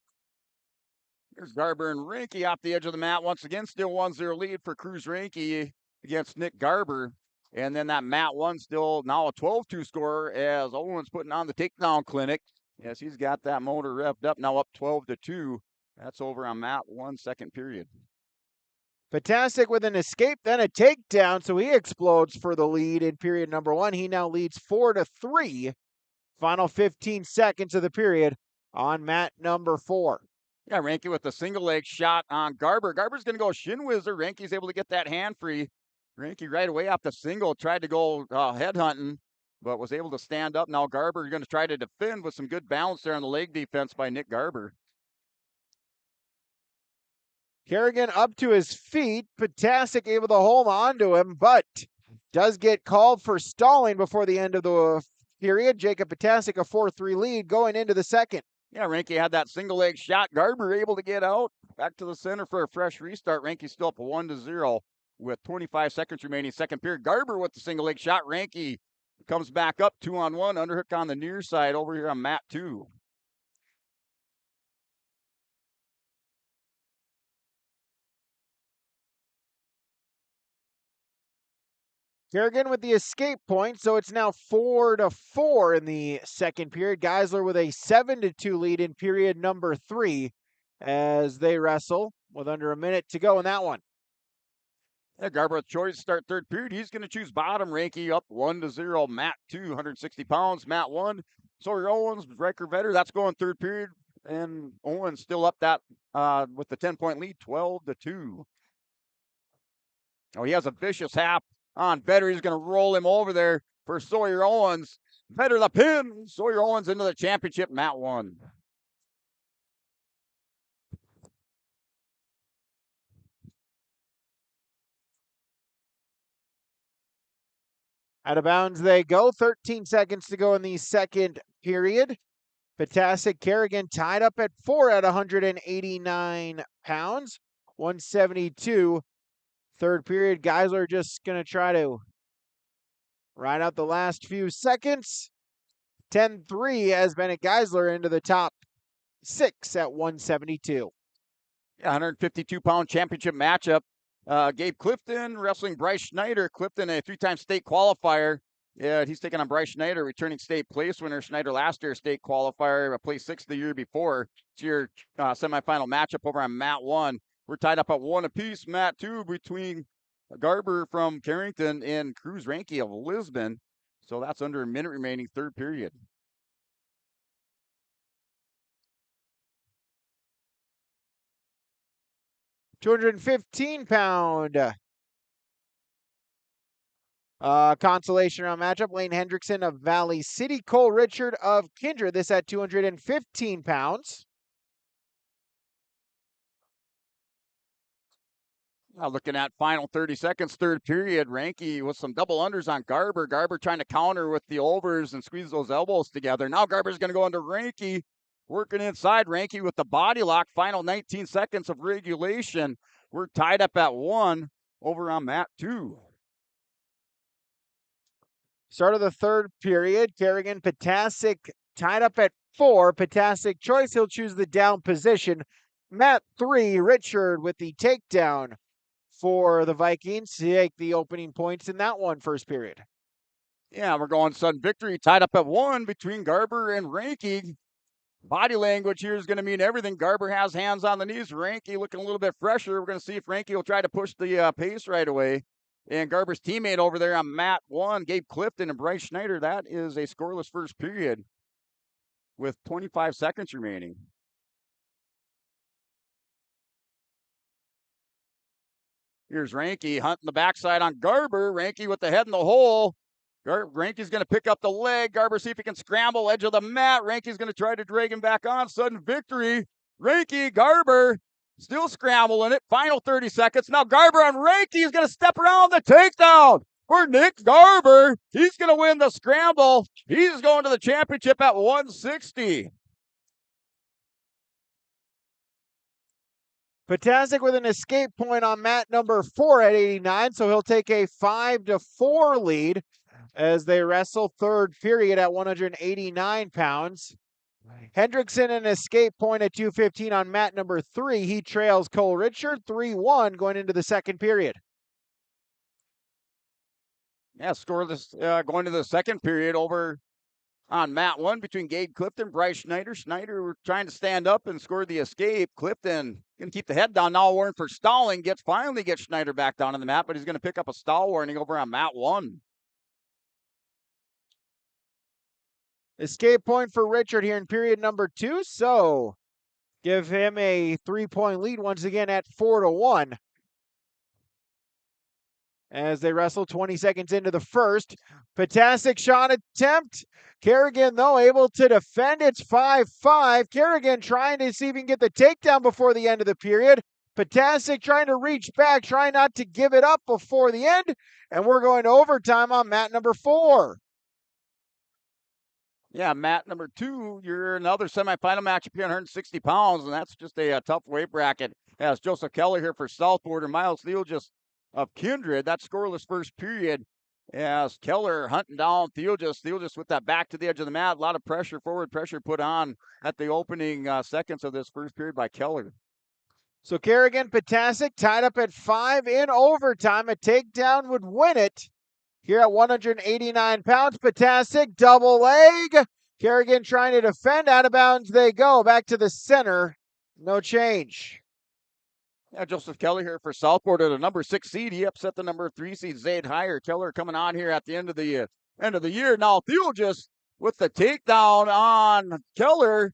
S23: Here's Garber and Ranky off the edge of the mat. Once again, still 1-0 lead for Cruz Ranky against Nick Garber. And then that mat 1 still now a 12-2 score as Owens putting on the takedown clinic. Yes, he's got that motor revved up, now up 12-2. That's over on mat 1, second period.
S1: Potasic with an escape, then a takedown, so he explodes for the lead in period number 1. He now leads 4-3. Final 15 seconds of the period on mat number 4.
S23: Yeah, Ranky with the single leg shot on Garber. Garber's going to go shin whizzer. Ranky's able to get that hand free. Ranky right away off the single tried to go head hunting, but was able to stand up. Now Garber going to try to defend with some good balance there on the leg defense by Nick Garber.
S1: Kerrigan up to his feet. Potasic able to hold on to him, but does get called for stalling before the end of the period. Jacob Potasic a 4-3 lead going into the second.
S23: Yeah, Ranky had that single leg shot. Garber able to get out. Back to the center for a fresh restart. Ranky still up 1-0 with 25 seconds remaining second period. Garber with the single leg shot. Ranky comes back up 2-on-1. Underhook on the near side over here on mat 2.
S1: Kerrigan with the escape point, so it's now 4-4 in the second period. Geisler with a 7-2 lead in period number 3 as they wrestle with under a minute to go in that one.
S23: Yeah, Garber with choice to start third period. He's going to choose bottom. Ranky up 1-0. Mat 2, 160 pounds. Mat 1, Sawyer Owens, Riker Vetter. That's going third period. And Owens still up that with the 10-point lead, 12-2. Oh, he has a vicious half on Vetter. He's going to roll him over there for Sawyer Owens. Vetter the pin. Sawyer Owens into the championship, mat 1.
S1: Out of bounds they go. 13 seconds to go in the second period. Potasic Kerrigan tied up at 4 at 189 pounds. 172. Third period, Geisler just going to try to ride out the last few seconds. 10-3 has Bennett Geisler into the top 6 at 172.
S23: Yeah, 152-pound championship matchup. Gabe Clifton wrestling Bryce Schneider. Clifton, a 3-time state qualifier. Yeah, he's taking on Bryce Schneider, returning state place winner. Schneider last year state qualifier, placed 6th the year before. It's your semifinal matchup over on mat 1. We're tied up at 1 apiece. Mat 2 between Garber from Carrington and Cruz Ranky of Lisbon. So that's under a minute remaining, third period.
S1: £215 consolation round matchup. Lane Hendrickson of Valley City. Cole Richard of Kindred. This at 215 pounds.
S23: Now looking at final 30 seconds, third period, Ranky with some double unders on Garber. Garber trying to counter with the overs and squeeze those elbows together. Now Garber's going to go into Ranky, working inside. Ranky with the body lock. Final 19 seconds of regulation. We're tied up at 1 over on mat 2.
S1: Start of the third period, Kerrigan Potasic tied up at 4. Potasic choice, he'll choose the down position. Mat 3, Richard with the takedown for the Vikings to take the opening points in that one first period.
S23: Yeah, we're going sudden victory, tied up at 1 between Garber and Ranky. Body language here is going to mean everything. Garber has hands on the knees. Ranky looking a little bit fresher. We're going to see if Ranky will try to push the pace right away. And Garber's teammate over there on mat 1, Gabe Clifton and Bryce Schneider. That is a scoreless first period with 25 seconds remaining. Here's Ranky hunting the backside on Garber. Ranky with the head in the hole. Ranky's going to pick up the leg. Garber see if he can scramble edge of the mat. Ranky's going to try to drag him back on. Sudden victory. Ranky, Garber still scrambling it. Final 30 seconds. Now Garber on Ranky is going to step around the takedown for Nick Garber. He's going to win the scramble. He's going to the championship at 160.
S1: Potasic with an escape point on mat number 4 at 89, so he'll take a 5-4 lead as they wrestle third period at 189 pounds. Hendrickson an escape point at 215 on mat number 3. He trails Cole Richard 3-1 going into the second period.
S23: Yeah, scoreless going to the second period over on mat 1 between Gabe Clifton, Bryce Schneider. Schneider trying to stand up and score the escape. Clifton going to keep the head down now, warning for stalling. Finally gets Schneider back down on the mat, but he's going to pick up a stall warning over on mat 1.
S1: Escape point for Richard here in period number 2, so give him a 3-point lead once again at 4-1. As they wrestle 20 seconds into the first. Potasic shot attempt. Kerrigan, though, able to defend. It's 5-5. Kerrigan trying to see if he can get the takedown before the end of the period. Potasic trying to reach back, trying not to give it up before the end. And we're going to overtime on mat number 4.
S23: Yeah, mat number 2, you're another semifinal matchup here, 160 pounds, and that's just a tough weight bracket. As Joseph Keller here for South Border, Miles Theogis of Kindred. That scoreless first period as Keller hunting down Theogis. Theogis with that back to the edge of the mat. A lot of pressure, forward pressure put on at the opening seconds of this first period by Keller.
S1: So Kerrigan Potasic tied up at 5 in overtime. A takedown would win it. Here at 189 pounds, Potasic double leg. Kerrigan trying to defend. Out of bounds they go. Back to the center. No change.
S23: Yeah, Joseph Keller here for Southport at a number 6 seed. He upset the number 3 seed, Zaid Higher. Keller coming on here at the end of the year. Now Theogis with the takedown on Keller.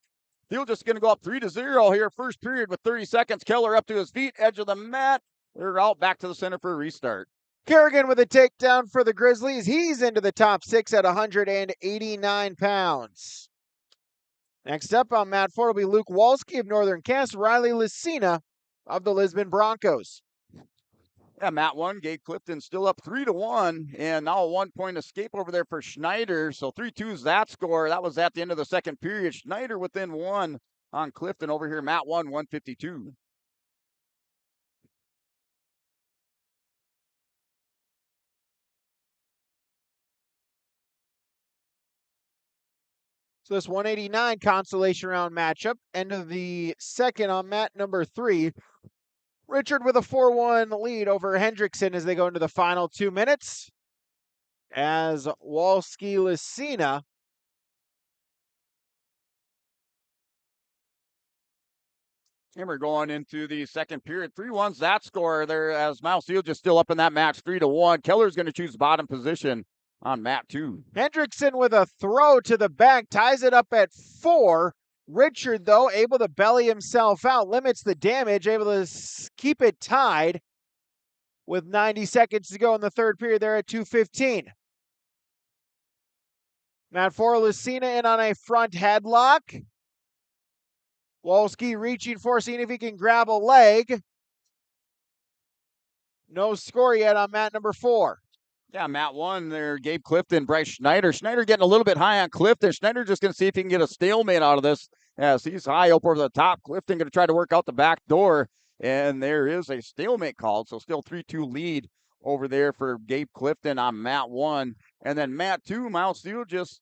S23: Theogis going to go up 3-0 here. First period with 30 seconds. Keller up to his feet, edge of the mat. They're out back to the center for a restart.
S1: Kerrigan with a takedown for the Grizzlies. He's into the top 6 at 189 pounds. Next up on mat 4 will be Luke Walski of Northern Cass, Riley Lucina of the Lisbon Broncos.
S23: Yeah, mat 1, Gabe Clifton still up 3-1, and now a 1-point escape over there for Schneider. So 3-2 is that score. That was at the end of the second period. Schneider within 1 on Clifton over here. Mat 1, 152.
S1: So this 189 consolation round matchup, end of the second on mat number 3. Richard with a 4-1 lead over Hendrickson as they go into the final 2 minutes. As Walski Lucina
S23: and we're going into the second period. 3-1's that score there as Miles Field just still up in that match, 3-1. Keller's going to choose bottom position on mat 2.
S1: Hendrickson with a throw to the back, ties it up at 4. Richard, though, able to belly himself out, limits the damage, able to keep it tied with 90 seconds to go in the third period there at 2:15. Mat 4, Lucina in on a front headlock. Walski reaching for, seeing if he can grab a leg. No score yet on mat number 4.
S23: Yeah, mat 1 there, Gabe Clifton, Bryce Schneider. Schneider getting a little bit high on Clifton. Schneider just going to see if he can get a stalemate out of this. As he's high up over the top. Clifton going to try to work out the back door. And there is a stalemate called. So still 3-2 lead over there for Gabe Clifton on mat 1. And then mat 2, Miles Steele just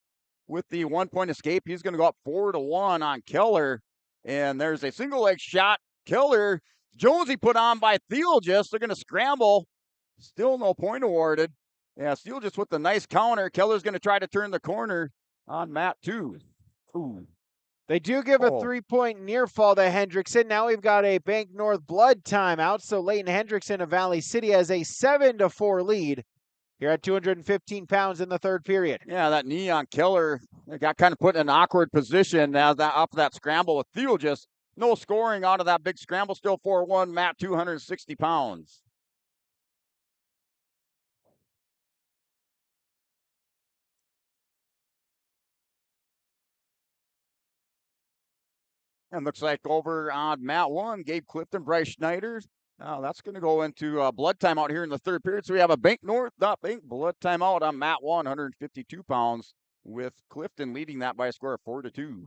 S23: with the 1-point escape. He's going to go up 4-1 on Keller. And there's a single leg shot. Keller, Jonesy put on by Theologist. They're going to scramble. Still no point awarded. Yeah, Steele just with the nice counter. Keller's going to try to turn the corner on mat 2. Ooh.
S1: They do give a 3-point near fall to Hendrickson. Now we've got a Bank North blood timeout. So Leighton Hendrickson of Valley City has a 7-4 lead here at 215 pounds in the third period.
S23: Yeah, that knee on Keller got kind of put in an awkward position as that up that scramble with Thiel. Just no scoring out of that big scramble. Still 4-1. Matt 260 pounds. And looks like over on mat 1, Gabe Clifton, Bryce Schneider. Now that's going to go into blood timeout here in the third period. So we have a Bank North, not Bank, blood timeout on mat 1, 152 pounds, with Clifton leading that by a score of 4-2.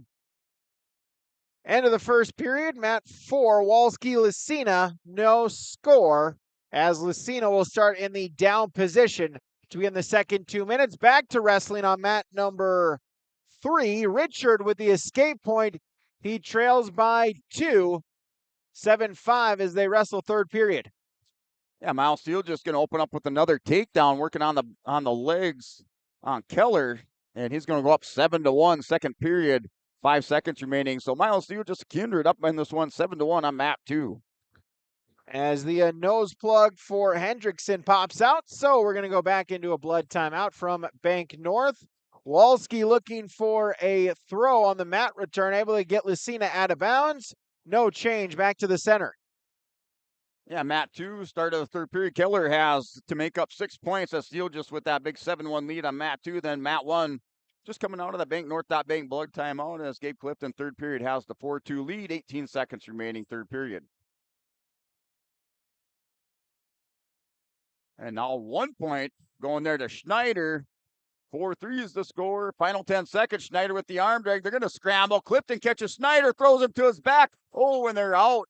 S1: End of the first period, mat 4, Wolski Lucina, no score, as Lucina will start in the down position to begin the second 2 minutes. Back to wrestling on mat number 3, Richard with the escape point. He trails by 2, 7-5 as they wrestle third period.
S23: Yeah, Miles Steele just going to open up with another takedown, working on the legs on Keller, and he's going to go up 7-1 second period, 5 seconds remaining. So Miles Steele just kindred up in this one, 7-1 on mat 2.
S1: As the nose plug for Hendrickson pops out, so we're going to go back into a blood timeout from Bank North. Wolski looking for a throw on the mat return, able to get Lucina out of bounds. No change, back to the center.
S23: Yeah, mat 2, start of the third period. Keller has to make up 6 points. As Steele just with that big 7-1 lead on mat 2. Then mat 1 just coming out of the Bank North Bank blood timeout as Gabe Clifton third period has the 4-2 lead. 18 seconds remaining third period. And now 1 point going there to Schneider. 4-3 is the score. Final 10 seconds. Schneider with the arm drag. They're going to scramble. Clifton catches Schneider, throws him to his back. Oh, and they're out.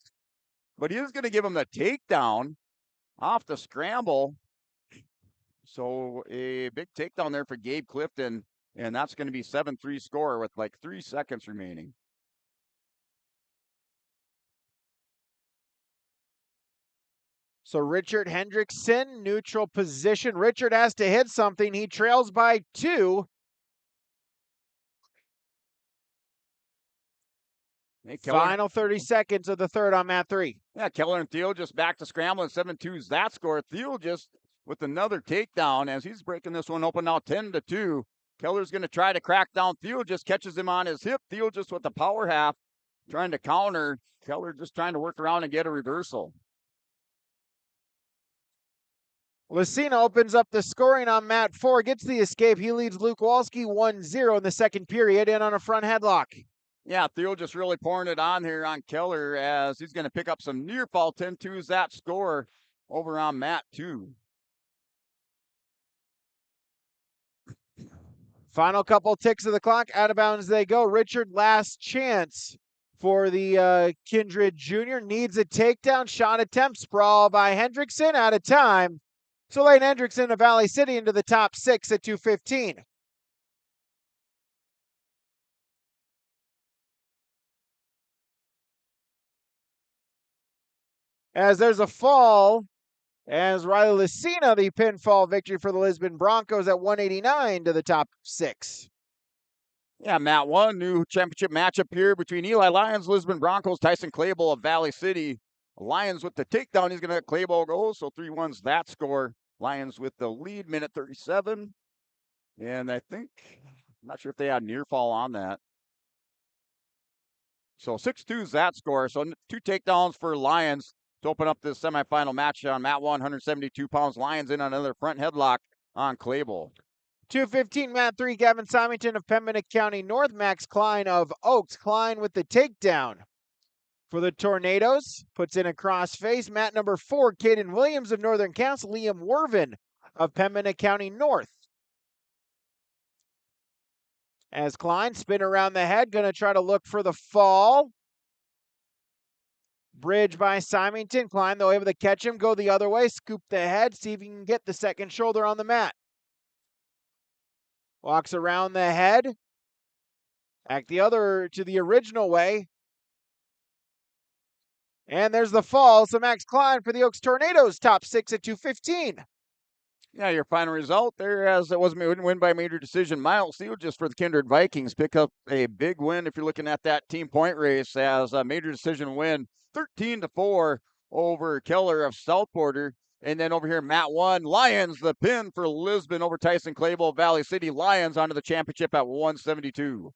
S23: But he is going to give him the takedown off the scramble. So a big takedown there for Gabe Clifton. And that's going to be 7-3 score with like 3 seconds remaining.
S1: So Richard Hendrickson, neutral position. Richard has to hit something. He trails by 2.
S23: Hey,
S1: Final 30 seconds of the third on mat 3.
S23: Yeah, Keller and Thiel just back to scrambling. 7-2 is that score. Thiel just with another takedown as he's breaking this one open now 10-2. Keller's going to try to crack down. Thiel just catches him on his hip. Thiel just with the power half trying to counter. Keller just trying to work around and get a reversal.
S1: Lucina opens up the scoring on mat 4, gets the escape. He leads Luke Wolski 1-0 in the second period in on a front headlock.
S23: Yeah, Thiel just really pouring it on here on Keller as he's going to pick up some near fall. 10-2 is that score over on mat 2.
S1: Final couple ticks of the clock. Out of bounds they go. Richard, last chance for the Kindred Jr. Needs a takedown. Shot attempt. Sprawl by Hendrickson. Out of time. So Lane Hendrickson of Valley City into the top 6 at 2:15. As there's a fall, as Riley Lucina, the pinfall victory for the Lisbon Broncos at 189 to the top 6.
S23: Yeah, Matt 1, new championship matchup here between Eli Lions, Lisbon Broncos, Tyson Clable of Valley City. Lions with the takedown. He's going to let Clable go, so 3-1's that score. Lions with the lead, minute 37. And I think, I'm not sure if they had near fall on that. So 6-2's that score. So 2 takedowns for Lions to open up this semifinal match on mat 1, 172 pounds. Lions in on another front headlock on Clable.
S1: 2:15, mat 3, Gavin Symington of Pembina County North, Max Klein of Oaks. Klein with the takedown For the Tornadoes, puts in a crossface. Mat number 4, Caden Williams of Northern Council, Liam Wervin of Pembina County North. As Klein spin around the head, going to try to look for the fall. Bridge by Symington. Klein, though, able to catch him, go the other way, scoop the head, see if he can get the second shoulder on the mat. Walks around the head. Back the other to the original way. And there's the fall. So Max Klein for the Oaks Tornadoes, top 6 at 215.
S23: Yeah, your final result there, as it was a win by major decision. Miles Seal just for the Kindred Vikings pick up a big win if you're looking at that team point race, as a major decision win 13-4 over Keller of South Porter. And then over here, Mat 1, Lions, the pin for Lisbon over Tyson Clayville, Valley City. Lions onto the championship at 172.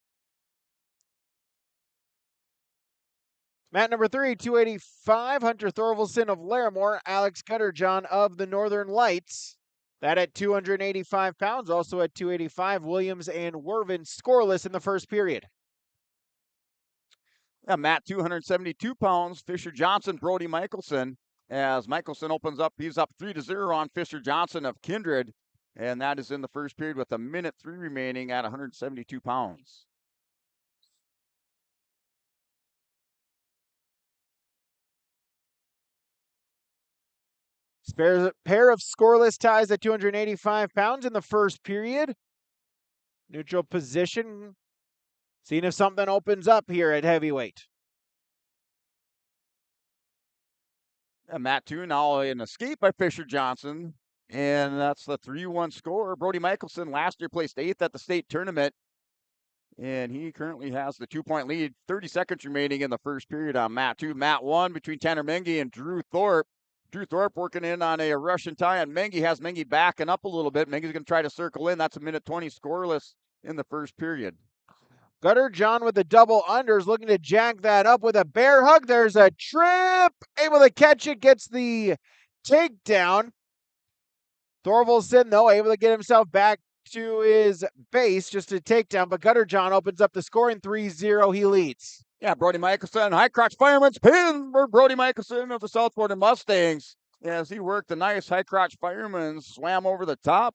S1: Mat number 3, 285, Hunter Thorvaldson of Larimore, Alex Cutterjohn of the Northern Lights. That at 285 pounds, also at 285, Williams and Wervin scoreless in the first period.
S23: Yeah, Mat 272 pounds, Fisher Johnson, Brody Michelson. As Michelson opens up, he's up 3-0 on Fisher Johnson of Kindred. And that is in the first period with 1:03 remaining at 172 pounds.
S1: Pair of scoreless ties at 285 pounds in the first period. Neutral position. Seeing if something opens up here at heavyweight.
S23: Mat 2 now an escape by Fisher Johnson. And that's the 3-1 score. Brody Michelson last year placed 8th at the state tournament. And he currently has the 2-point lead. 30 seconds remaining in the first period on Mat 2. Mat 1 between Tanner Mengi and Drew Thorpe. Drew Thorpe working in on a Russian tie, and Mengi has Mengi backing up a little bit. Mengi's going to try to circle in. That's 1:20 scoreless in the first period.
S1: Cutterjohn with the double unders, looking to jack that up with a bear hug. There's a trip. Able to catch it, gets the takedown. Thorvaldson, though, able to get himself back to his base, just a takedown. But Cutterjohn opens up the scoring 3-0. He leads.
S23: Yeah, Brody Michelson, high crotch fireman's pin for Brody Michelson of the South Porter Mustangs. As he worked a nice high crotch fireman, swam over the top,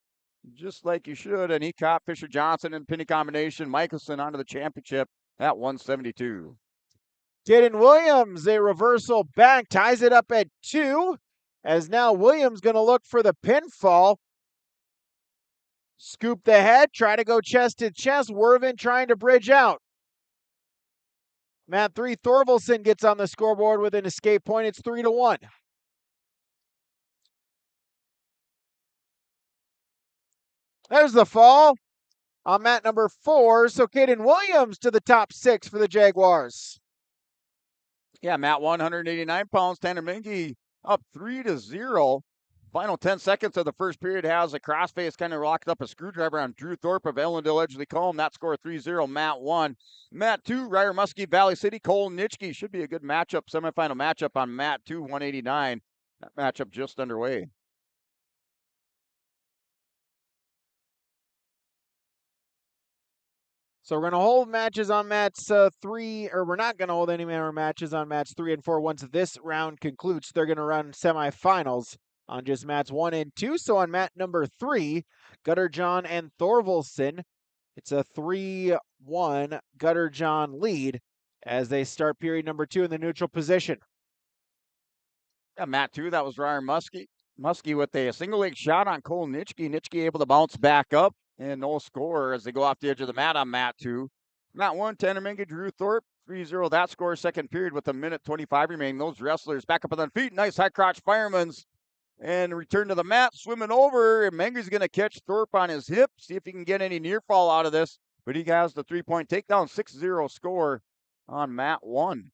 S23: just like you should, and he caught Fisher Johnson in pinning combination. Michelson onto the championship at 172.
S1: Caden Williams, a reversal back, ties it up at 2, as now Williams going to look for the pinfall. Scoop the head, try to go chest to chest. Wervin trying to bridge out. Mat 3, Thorvaldson gets on the scoreboard with an escape point. It's 3-1. There's the fall on mat number 4. So Caden Williams to the top 6 for the Jaguars.
S23: Yeah, Mat 189 pounds. Tanner Mengi up 3-0. Final 10 seconds of the first period has a crossface kind of locked up a screwdriver on Drew Thorpe of Ellendale Edgeley Colm. That score 3-0. Mat 1. Mat 2, Ryer Muskie, Valley City, Cole Nitschke. Should be a good matchup, semifinal matchup on Mat 2, 189. That matchup just underway.
S1: So we're going to hold matches on mats 3, or we're not going to hold any more matches on mats 3 and 4 once this round concludes. They're going to run semifinals on just mats 1 and 2. So on mat number 3, Cutterjohn and Thorvaldson, it's a 3-1 Cutterjohn lead as they start period number 2 in the neutral position.
S23: Yeah, Mat 2, that was Ryer Muskie. Muskie with a single leg shot on Cole Nitschke. Nitschke able to bounce back up and no score as they go off the edge of the mat on Mat 2. Mat 1, Tanner Mengi, Drew Thorpe, 3-0. That score, second period with 1:25 remaining. Those wrestlers back up on their feet. Nice high crotch fireman's and return to the mat, swimming over. And Mengi's going to catch Thorpe on his hip, see if he can get any near fall out of this. But he has the 3-point takedown, 6-0 score on Mat 1.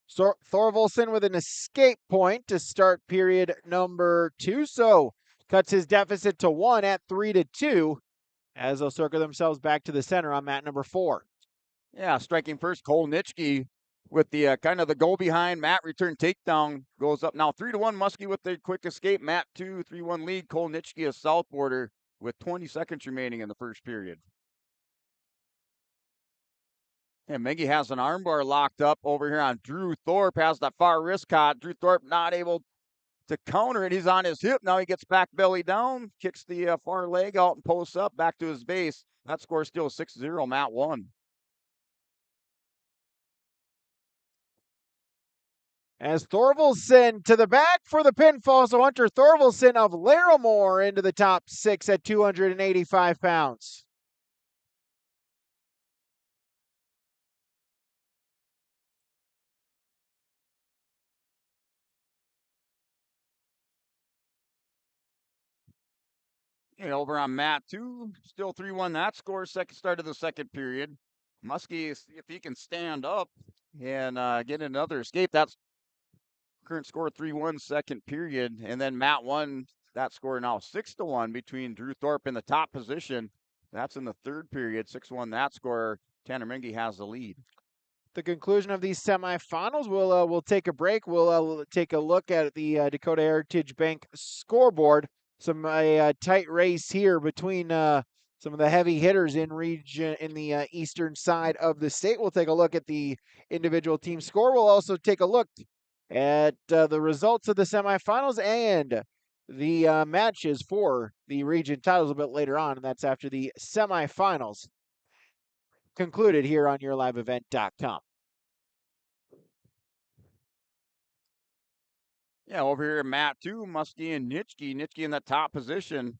S1: So Thorvaldson with an escape point to start period number 2. So cuts his deficit to 1 at 3-2 as they'll circle themselves back to the center on mat number 4.
S23: Yeah, striking first, Cole Nitschke with the kind of the go behind mat return takedown goes up now 3-1. Muskie with the quick escape. Mat 2, 3-1 lead. Cole Nitschke of South Porter with 20 seconds remaining in the first period. And Mengi has an armbar locked up over here on Drew Thorpe, has that far wrist caught. Drew Thorpe not able to counter it. He's on his hip. Now he gets back belly down, kicks the far leg out and posts up back to his base. That score still 6-0, Mat 1.
S1: As Thorvaldsen to the back for the pinfall. So Hunter Thorvaldsen of Larimore into the top 6 at 285 pounds.
S23: And over on Mat 2, still 3-1 that score. Second start of the second period. Muskie, if he can stand up and get another escape, that's current score 3-1 second period. And then Mat 1, that score now 6-1 between Drew Thorpe in the top position. That's in the third period, 6-1 that score. Tanner Mengi has the lead.
S1: The conclusion of these semifinals, we'll take a break. We'll take a look at the Dakota Heritage Bank scoreboard. Some tight race here between some of the heavy hitters in the eastern side of the state. We'll take a look at the individual team score. We'll also take a look at the results of the semifinals and the matches for the region titles a bit later on, and that's after the semifinals concluded here on YourLiveEvent.com.
S23: Yeah, over here, Mat 2, Muskie and Nitschke. Nitschke in the top position.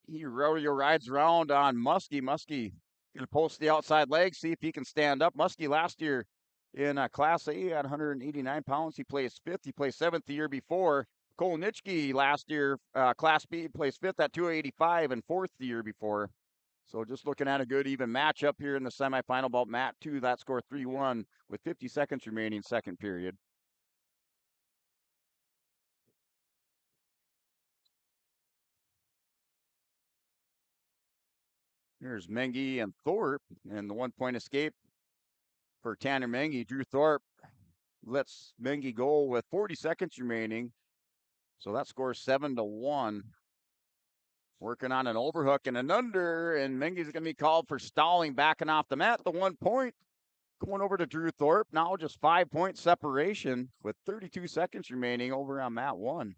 S23: He rodeo rides around on Muskie. Muskie going to post the outside leg, see if he can stand up. Muskie last year in Class A at 189 pounds. He placed 5th. He placed 7th the year before. Cole Nitschke last year, Class B, placed 5th at 285 and 4th the year before. So just looking at a good even matchup here in the semifinal about Mat 2. That score 3-1 with 50 seconds remaining second period. Here's Mengi and Thorpe, and the 1-point escape for Tanner Mengi. Drew Thorpe lets Mengi go with 40 seconds remaining. So that scores 7-1. Working on an overhook and an under, and Mengi's going to be called for stalling, backing off the mat. The 1 point going over to Drew Thorpe. Now just 5-point separation with 32 seconds remaining over on Mat 1.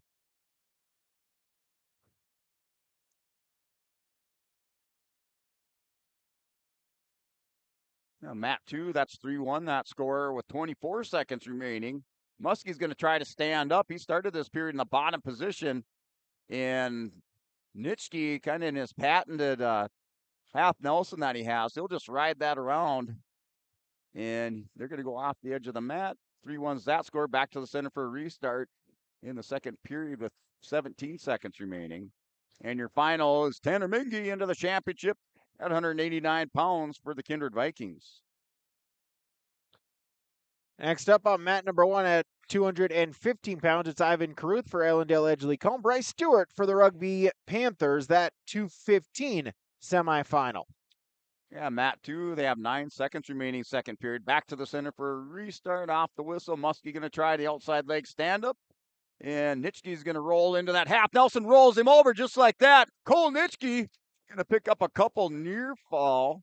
S23: Now, Mat 2, that's 3-1, that score with 24 seconds remaining. Muskie's going to try to stand up. He started this period in the bottom position, and Nitschke, kind of in his patented half Nelson that he has, he'll just ride that around, and they're going to go off the edge of the mat. 3-1's that score, back to the center for a restart in the second period with 17 seconds remaining. And your final is Tanner Mengi into the championship at 189 pounds for the Kindred Vikings.
S1: Next up on mat number 1 at 215 pounds, it's Ivan Caruth for Allendale Edgeley-Combe. Bryce Stewart for the Rugby Panthers, that 215 semifinal.
S23: Yeah, Mat 2, they have 9 seconds remaining second period. Back to the center for a restart off the whistle. Muskie going to try the outside leg stand-up. And Nitschke's going to roll into that half. Nelson rolls him over just like that. Cole Nitschke going to pick up a couple near fall.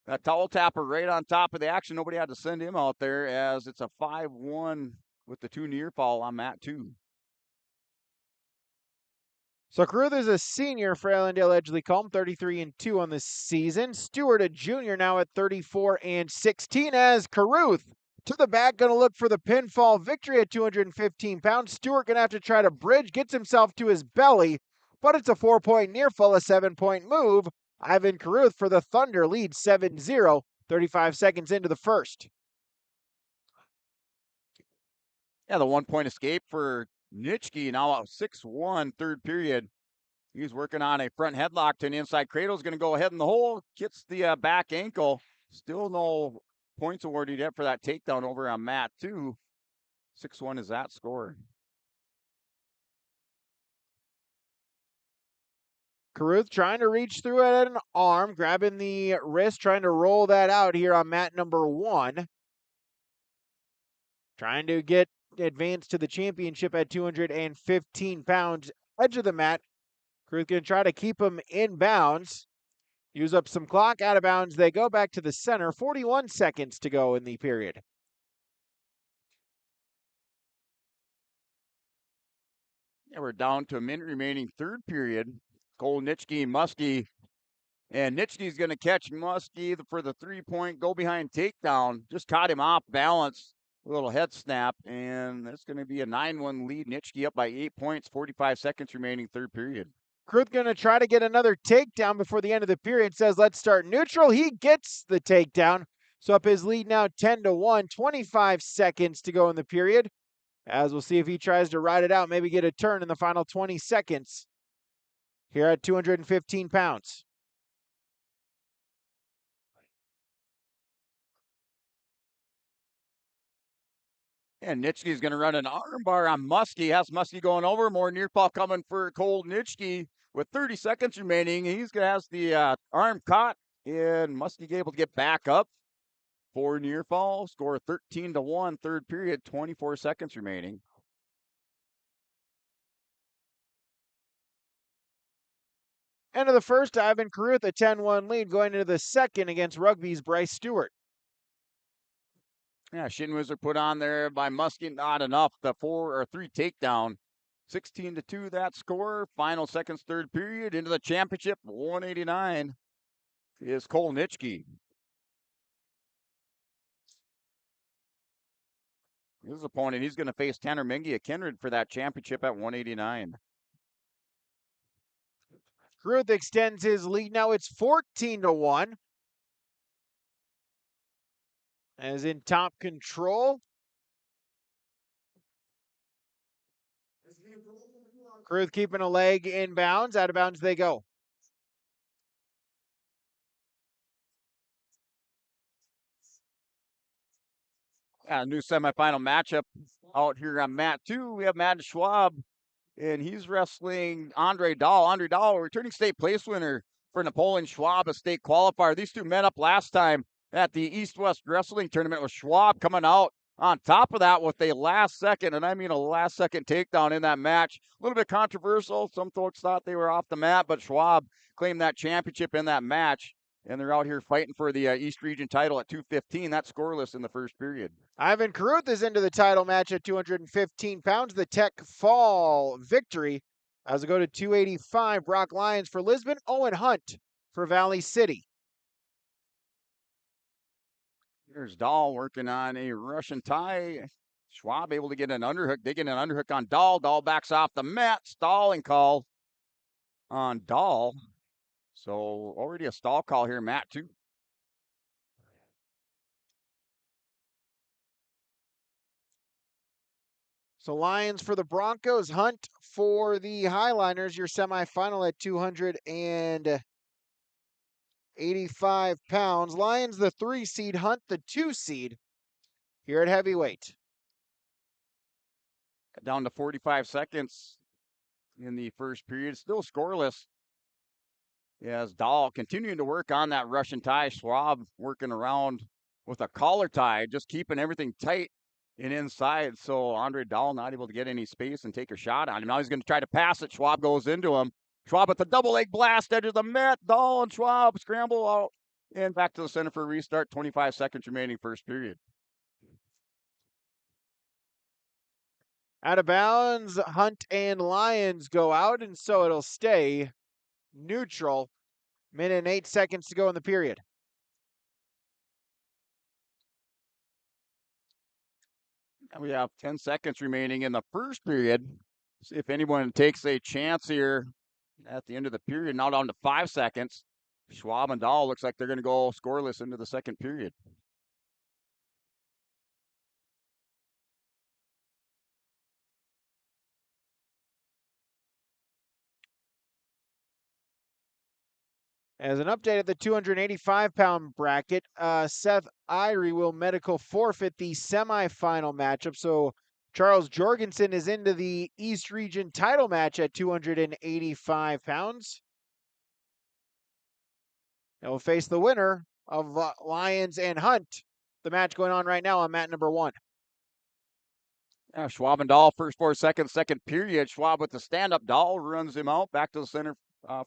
S23: That towel tapper right on top of the action. Nobody had to send him out there as it's a 5-1 with the 2 near fall on Mat 2.
S1: So Caruth is a senior for Allendale Edgeley-Combe, 33-2 on the season. Stewart, a junior, now at 34-16 as Caruth to the back, going to look for the pinfall victory at 215 pounds. Stewart going to have to try to bridge, gets himself to his belly, but it's a 4-point near fall, a 7-point move. Ivan Caruth for the Thunder leads 7-0, 35 seconds into the first.
S23: Yeah, the 1-point escape for Nitschke, now a 6-1 third period. He's working on a front headlock to an inside cradle. Is going to go ahead in the hole, gets the back ankle. Still no points awarded yet for that takedown over on Mat 2. 6-1 is that score.
S1: Caruth trying to reach through at an arm, grabbing the wrist, trying to roll that out here on mat number 1. Trying to get advanced to the championship at 215 pounds. Edge of the mat. Cruz going to try to keep him in bounds. Use up some clock. Out of bounds they go back to the center. 41 seconds to go in the period.
S23: Yeah, we're down to a minute remaining third period. Cole Nitschke, Muskie. And Nitschke's going to catch Muskie for the 3-point go behind takedown. Just caught him off balance. A little head snap. And that's going to be a 9-1 lead. Nitschke up by 8 points. 45 seconds remaining third period.
S1: Kruth going to try to get another takedown before the end of the period. Says, let's start neutral. He gets the takedown. So up his lead now 10-1. 25 seconds to go in the period. As we'll see if he tries to ride it out, maybe get a turn in the final 20 seconds here at 215 pounds.
S23: And Nitschke's going to run an armbar on Muskie. Has Muskie going over. More near fall coming for Cole Nitschke with 30 seconds remaining. He's going to have the arm caught, and Muskie able to get back up for near fall. Score 13-1, third period, 24 seconds remaining.
S1: End of the first, Ivan Caruth, a 10-1 lead going into the second against Rugby's Bryce Stewart.
S23: Yeah, Shin Wizard put on there by Muskie, not enough. The 3 takedown. 16-2 that score. Final seconds, third period. Into the championship, 189 is Cole Nitschke. His opponent, he's going to face Tanner Mengia Kindred for that championship at 189.
S1: Caruth extends his lead. Now it's 14-1. As in top control. Caruth keeping a leg in bounds. Out of bounds they go.
S23: Yeah, new semifinal matchup out here on mat 2. We have Matt Schwab, and he's wrestling Andre Dahl. Andre Dahl, returning state place winner for Napoleon Schwab, a state qualifier. These two met up last time at the East-West Wrestling Tournament with Schwab coming out on top of that with a last-second, and I mean a last-second takedown in that match. A little bit controversial. Some folks thought they were off the mat, but Schwab claimed that championship in that match, and they're out here fighting for the East Region title at 215. That's scoreless in the first period.
S1: Ivan Caruth is into the title match at 215 pounds. The Tech Fall victory. As we go to 285, Brock Lyons for Lisbon, Owen Hunt for Valley City.
S23: There's Dahl working on a Russian tie. Schwab able to get an underhook. They get an underhook on Dahl. Dahl backs off the mat. Stalling call on Dahl. So already a stall call here, Matt, too.
S1: So Lions for the Broncos, Hunt for the Highliners, your semifinal at 285 pounds. Lions the 3 seed, Hunt the 2 seed here at heavyweight.
S23: Down to 45 seconds in the first period. Still scoreless. As Dahl continuing to work on that Russian tie. Schwab working around with a collar tie, just keeping everything tight and inside. So Andre Dahl not able to get any space and take a shot on him. Now he's going to try to pass it. Schwab goes into him. Schwab with the double leg blast, edge of the mat. Dahl and Schwab scramble out and back to the center for a restart. 25 seconds remaining first period.
S1: Out of bounds, Hunt and Lions go out, and so it'll stay neutral. Minute and 8 seconds to go in the period.
S23: And we have 10 seconds remaining in the first period. See if anyone takes a chance here at the end of the period. Now down to 5 seconds. Schwab and Dahl looks like they're going to go scoreless into the second period.
S1: As an update at the 285-pound bracket, Seth Irie will medical forfeit the semifinal matchup. So Charles Jorgensen is into the East Region title match at 285 pounds. And will face the winner of Lions and Hunt. The match going on right now on mat number 1.
S23: Yeah, Schwab and Dahl, first 4 seconds, second period. Schwab with the stand-up. Dahl runs him out back to the center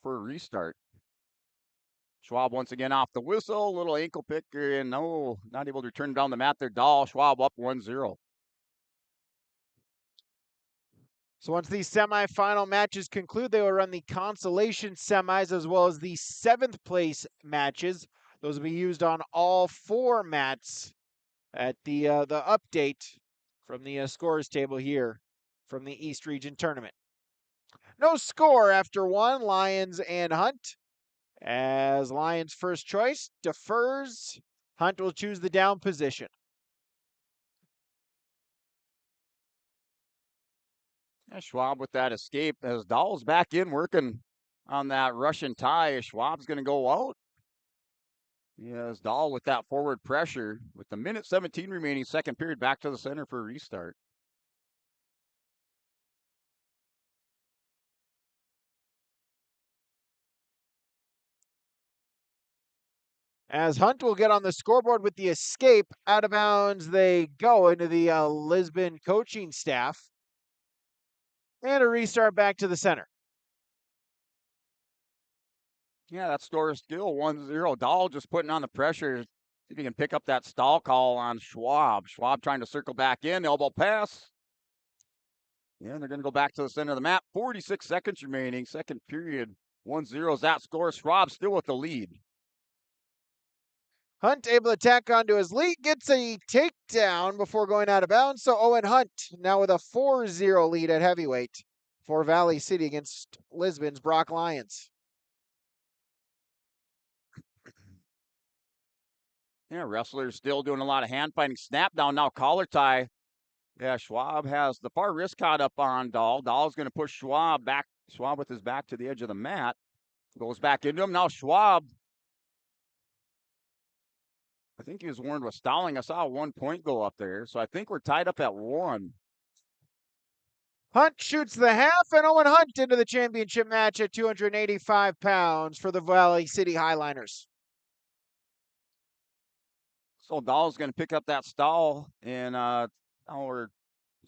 S23: for a restart. Schwab once again off the whistle. Little ankle pick, and no, not able to return down the mat there. Dahl, Schwab up 1-0.
S1: So once these semifinal matches conclude, they will run the consolation semis as well as the 7th place matches. Those will be used on all 4 mats at the update from the scores table here from the East Region Tournament. No score after 1, Lions and Hunt. As Lions' first choice defers, Hunt will choose the down position.
S23: Yeah, Schwab with that escape as Dahl's back in working on that Russian tie. Schwab's going to go out. Yes, Dahl with that forward pressure with the minute 17 remaining, second period, back to the center for a restart.
S1: As Hunt will get on the scoreboard with the escape, out of bounds they go into the Lisbon coaching staff. And a restart back to the center.
S23: Yeah, that score is still 1-0. Dahl just putting on the pressure. See if he can pick up that stall call on Schwab. Schwab trying to circle back in, elbow pass. Yeah, they're going to go back to the center of the map. 46 seconds remaining, second period. 1-0 is that score. Schwab still with the lead.
S1: Hunt able to tack onto his lead, gets a takedown before going out of bounds. So Owen Hunt now with a 4-0 lead at heavyweight for Valley City against Lisbon's Brock Lions.
S23: Yeah, wrestlers still doing a lot of hand fighting. Snap down now, collar tie. Yeah, Schwab has the far wrist caught up on Dahl. Dahl's going to push Schwab back. Schwab with his back to the edge of the mat. Goes back into him. Now Schwab, I think he was warned with stalling. I saw 1 point go up there. So I think we're tied up at 1.
S1: Hunt shoots the half, and Owen Hunt into the championship match at 285 pounds for the Valley City Highliners.
S23: So Dahl's going to pick up that stall, and now we're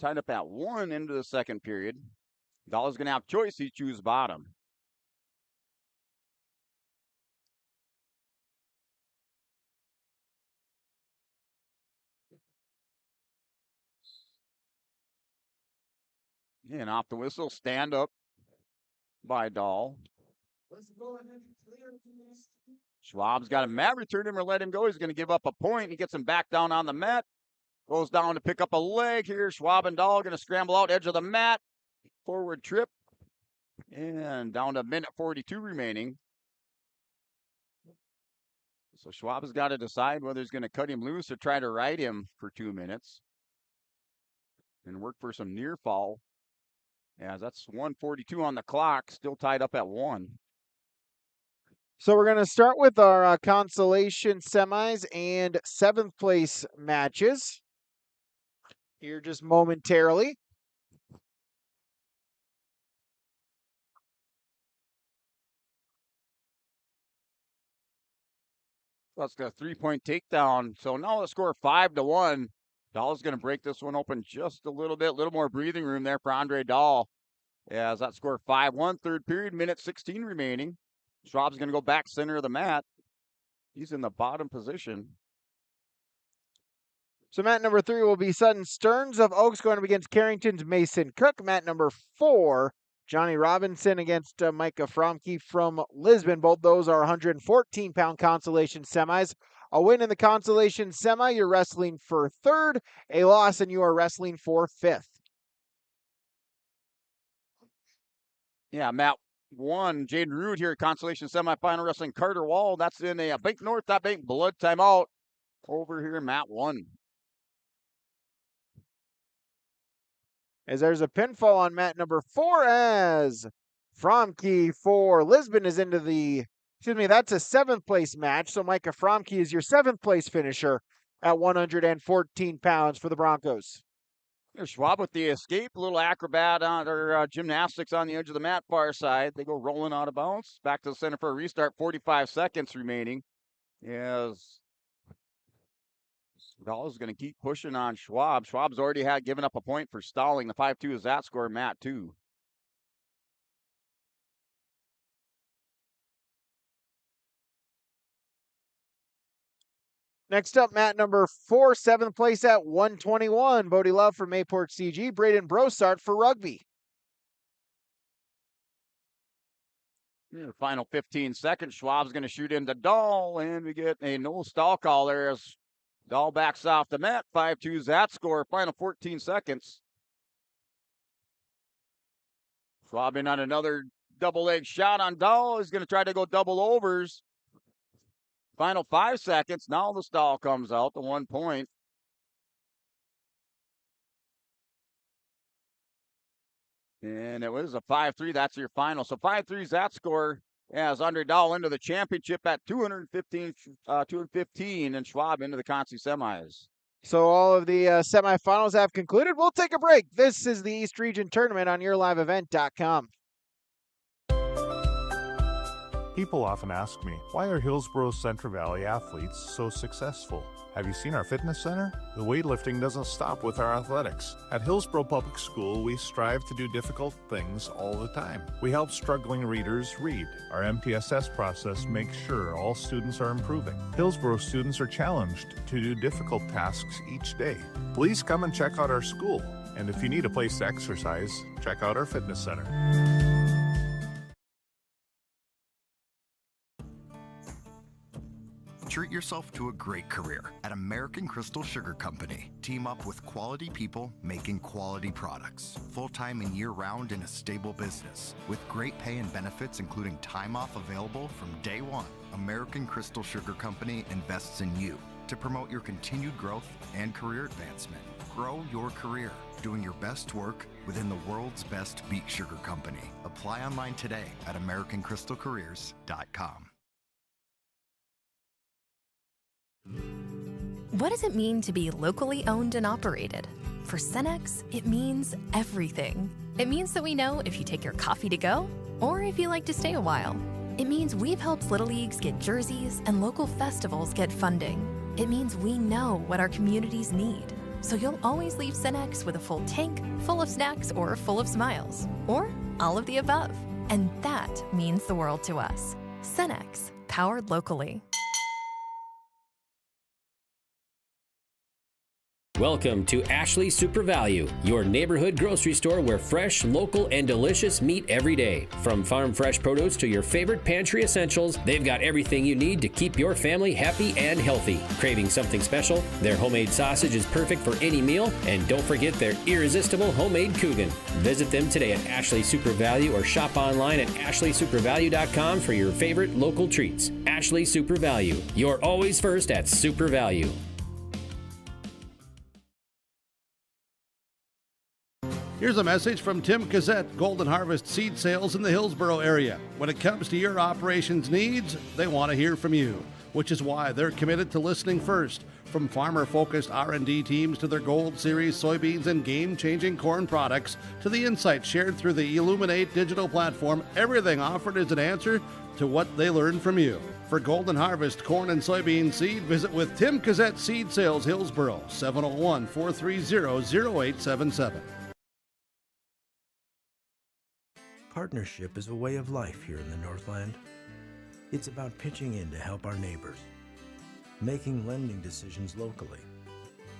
S23: tied up at 1 into the second period. Dahl's going to have choice. He chooses bottom. And off the whistle, stand up by Dahl. Schwab's got a mat, return him or let him go. He's going to give up a point. He gets him back down on the mat. Goes down to pick up a leg here. Schwab and Dahl going to scramble out, edge of the mat. Forward trip. And down to minute 42 remaining. So Schwab has got to decide whether he's going to cut him loose or try to ride him for 2 minutes. And work for some near fall. Yeah, that's 1:42 on the clock. Still tied up at 1.
S1: So we're going to start with our consolation semis and 7th place matches here just momentarily.
S23: That's the 3-point takedown. So now the score 5-1. Dahl's going to break this one open just a little bit. A little more breathing room there for Andre Dahl. As that score 5-1, third period, minute 16 remaining. Schwab's going to go back center of the mat. He's in the bottom position.
S1: So mat number 3 will be Sutton Stearns of Oaks going up against Carrington's Mason Cook. Mat number 4, Johnny Robinson against Micah Fromke from Lisbon. Both those are 114-pound consolation semis. A win in the consolation semi, you're wrestling for 3rd. A loss, and you are wrestling for 5th.
S23: Yeah, Matt 1, Jaden Root here, consolation semifinal wrestling Carter Wall. That's in a Bank North, that Bank blood timeout. Over here, Matt 1.
S1: As there's a pinfall on mat number 4 as Fromke for Lisbon is into the, that's a 7th place match. So Micah Fromke is your 7th place finisher at 114 pounds for the Broncos.
S23: There's Schwab with the escape, a little acrobat on or gymnastics on the edge of the mat, far side. They go rolling out of bounds. Back to the center for a restart, 45 seconds remaining. Yes. Dahl is going to keep pushing on Schwab. Schwab's already had given up a point for stalling. The 5-2 is that score, Matt, too.
S1: Next up, Matt, number 4, 7th place at 121. Bodie Love for Mayport CG. Braden Brossart for Rugby.
S23: The final 15 seconds, Schwab's going to shoot into Dahl, and we get a no stall call there as Dahl backs off the mat. 5-2 is that score. Final 14 seconds. Schwab in on another double leg shot on Dahl. He's going to try to go double overs. Final 5 seconds. Now the stall comes out to 1 point. And it was a 5-3. That's your final. So 5-3 is that score as Underdahl into the championship at 215, and Schwab into the Conci semis.
S1: So all of the semifinals have concluded. We'll take a break. This is the East Region Tournament on YourLiveEvent.com.
S11: People often ask me, why are Hillsborough Central Valley athletes so successful? Have you seen our fitness center? The weightlifting doesn't stop with our athletics. At Hillsborough Public School, we strive to do difficult things all the time. We help struggling readers read. Our MTSS process makes sure all students are improving. Hillsborough students are challenged to do difficult tasks each day. Please come and check out our school. And if you need a place to exercise, check out our fitness center.
S13: Treat yourself to a great career at American Crystal Sugar Company. Team up with quality people making quality products. Full-time and year-round in a stable business. With great pay and benefits including time off available from day one. American Crystal Sugar Company invests in you to promote your continued growth and career advancement. Grow your career doing your best work within the world's best beet sugar company. Apply online today at AmericanCrystalCareers.com.
S15: What does it mean to be locally owned and operated? For Cenex, it means everything. It means that we know if you take your coffee to go or if you like to stay a while. It means we've helped Little Leagues get jerseys and local festivals get funding. It means we know what our communities need. So you'll always leave Cenex with a full tank, full of snacks, or full of smiles. Or all of the above. And that means the world to us. Cenex, powered locally.
S14: Welcome to Ashley Super Value, your neighborhood grocery store where fresh, local, and delicious meat every day. From farm fresh produce to your favorite pantry essentials, they've got everything you need to keep your family happy and healthy. Craving something special? Their homemade sausage is perfect for any meal, and don't forget their irresistible homemade Coogan. Visit them today at Ashley Super Value or shop online at ashleysupervalue.com for your favorite local treats. Ashley Super Value, you're always first at Super Value.
S2: Here's a message from Tim Cassette, Golden Harvest Seed Sales in the Hillsborough area. When it comes to your operations needs, they want to hear from you, which is why they're committed to listening first. From farmer-focused R&D teams to their Gold Series soybeans and game-changing corn products to the insights shared through the Illuminate digital platform, everything offered is an answer to what they learned from you. For Golden Harvest corn and soybean seed, visit with Tim Cassette Seed Sales Hillsborough, 701-430-0877.
S16: Partnership is a way of life here in the Northland. It's about pitching in to help our neighbors, making lending decisions locally,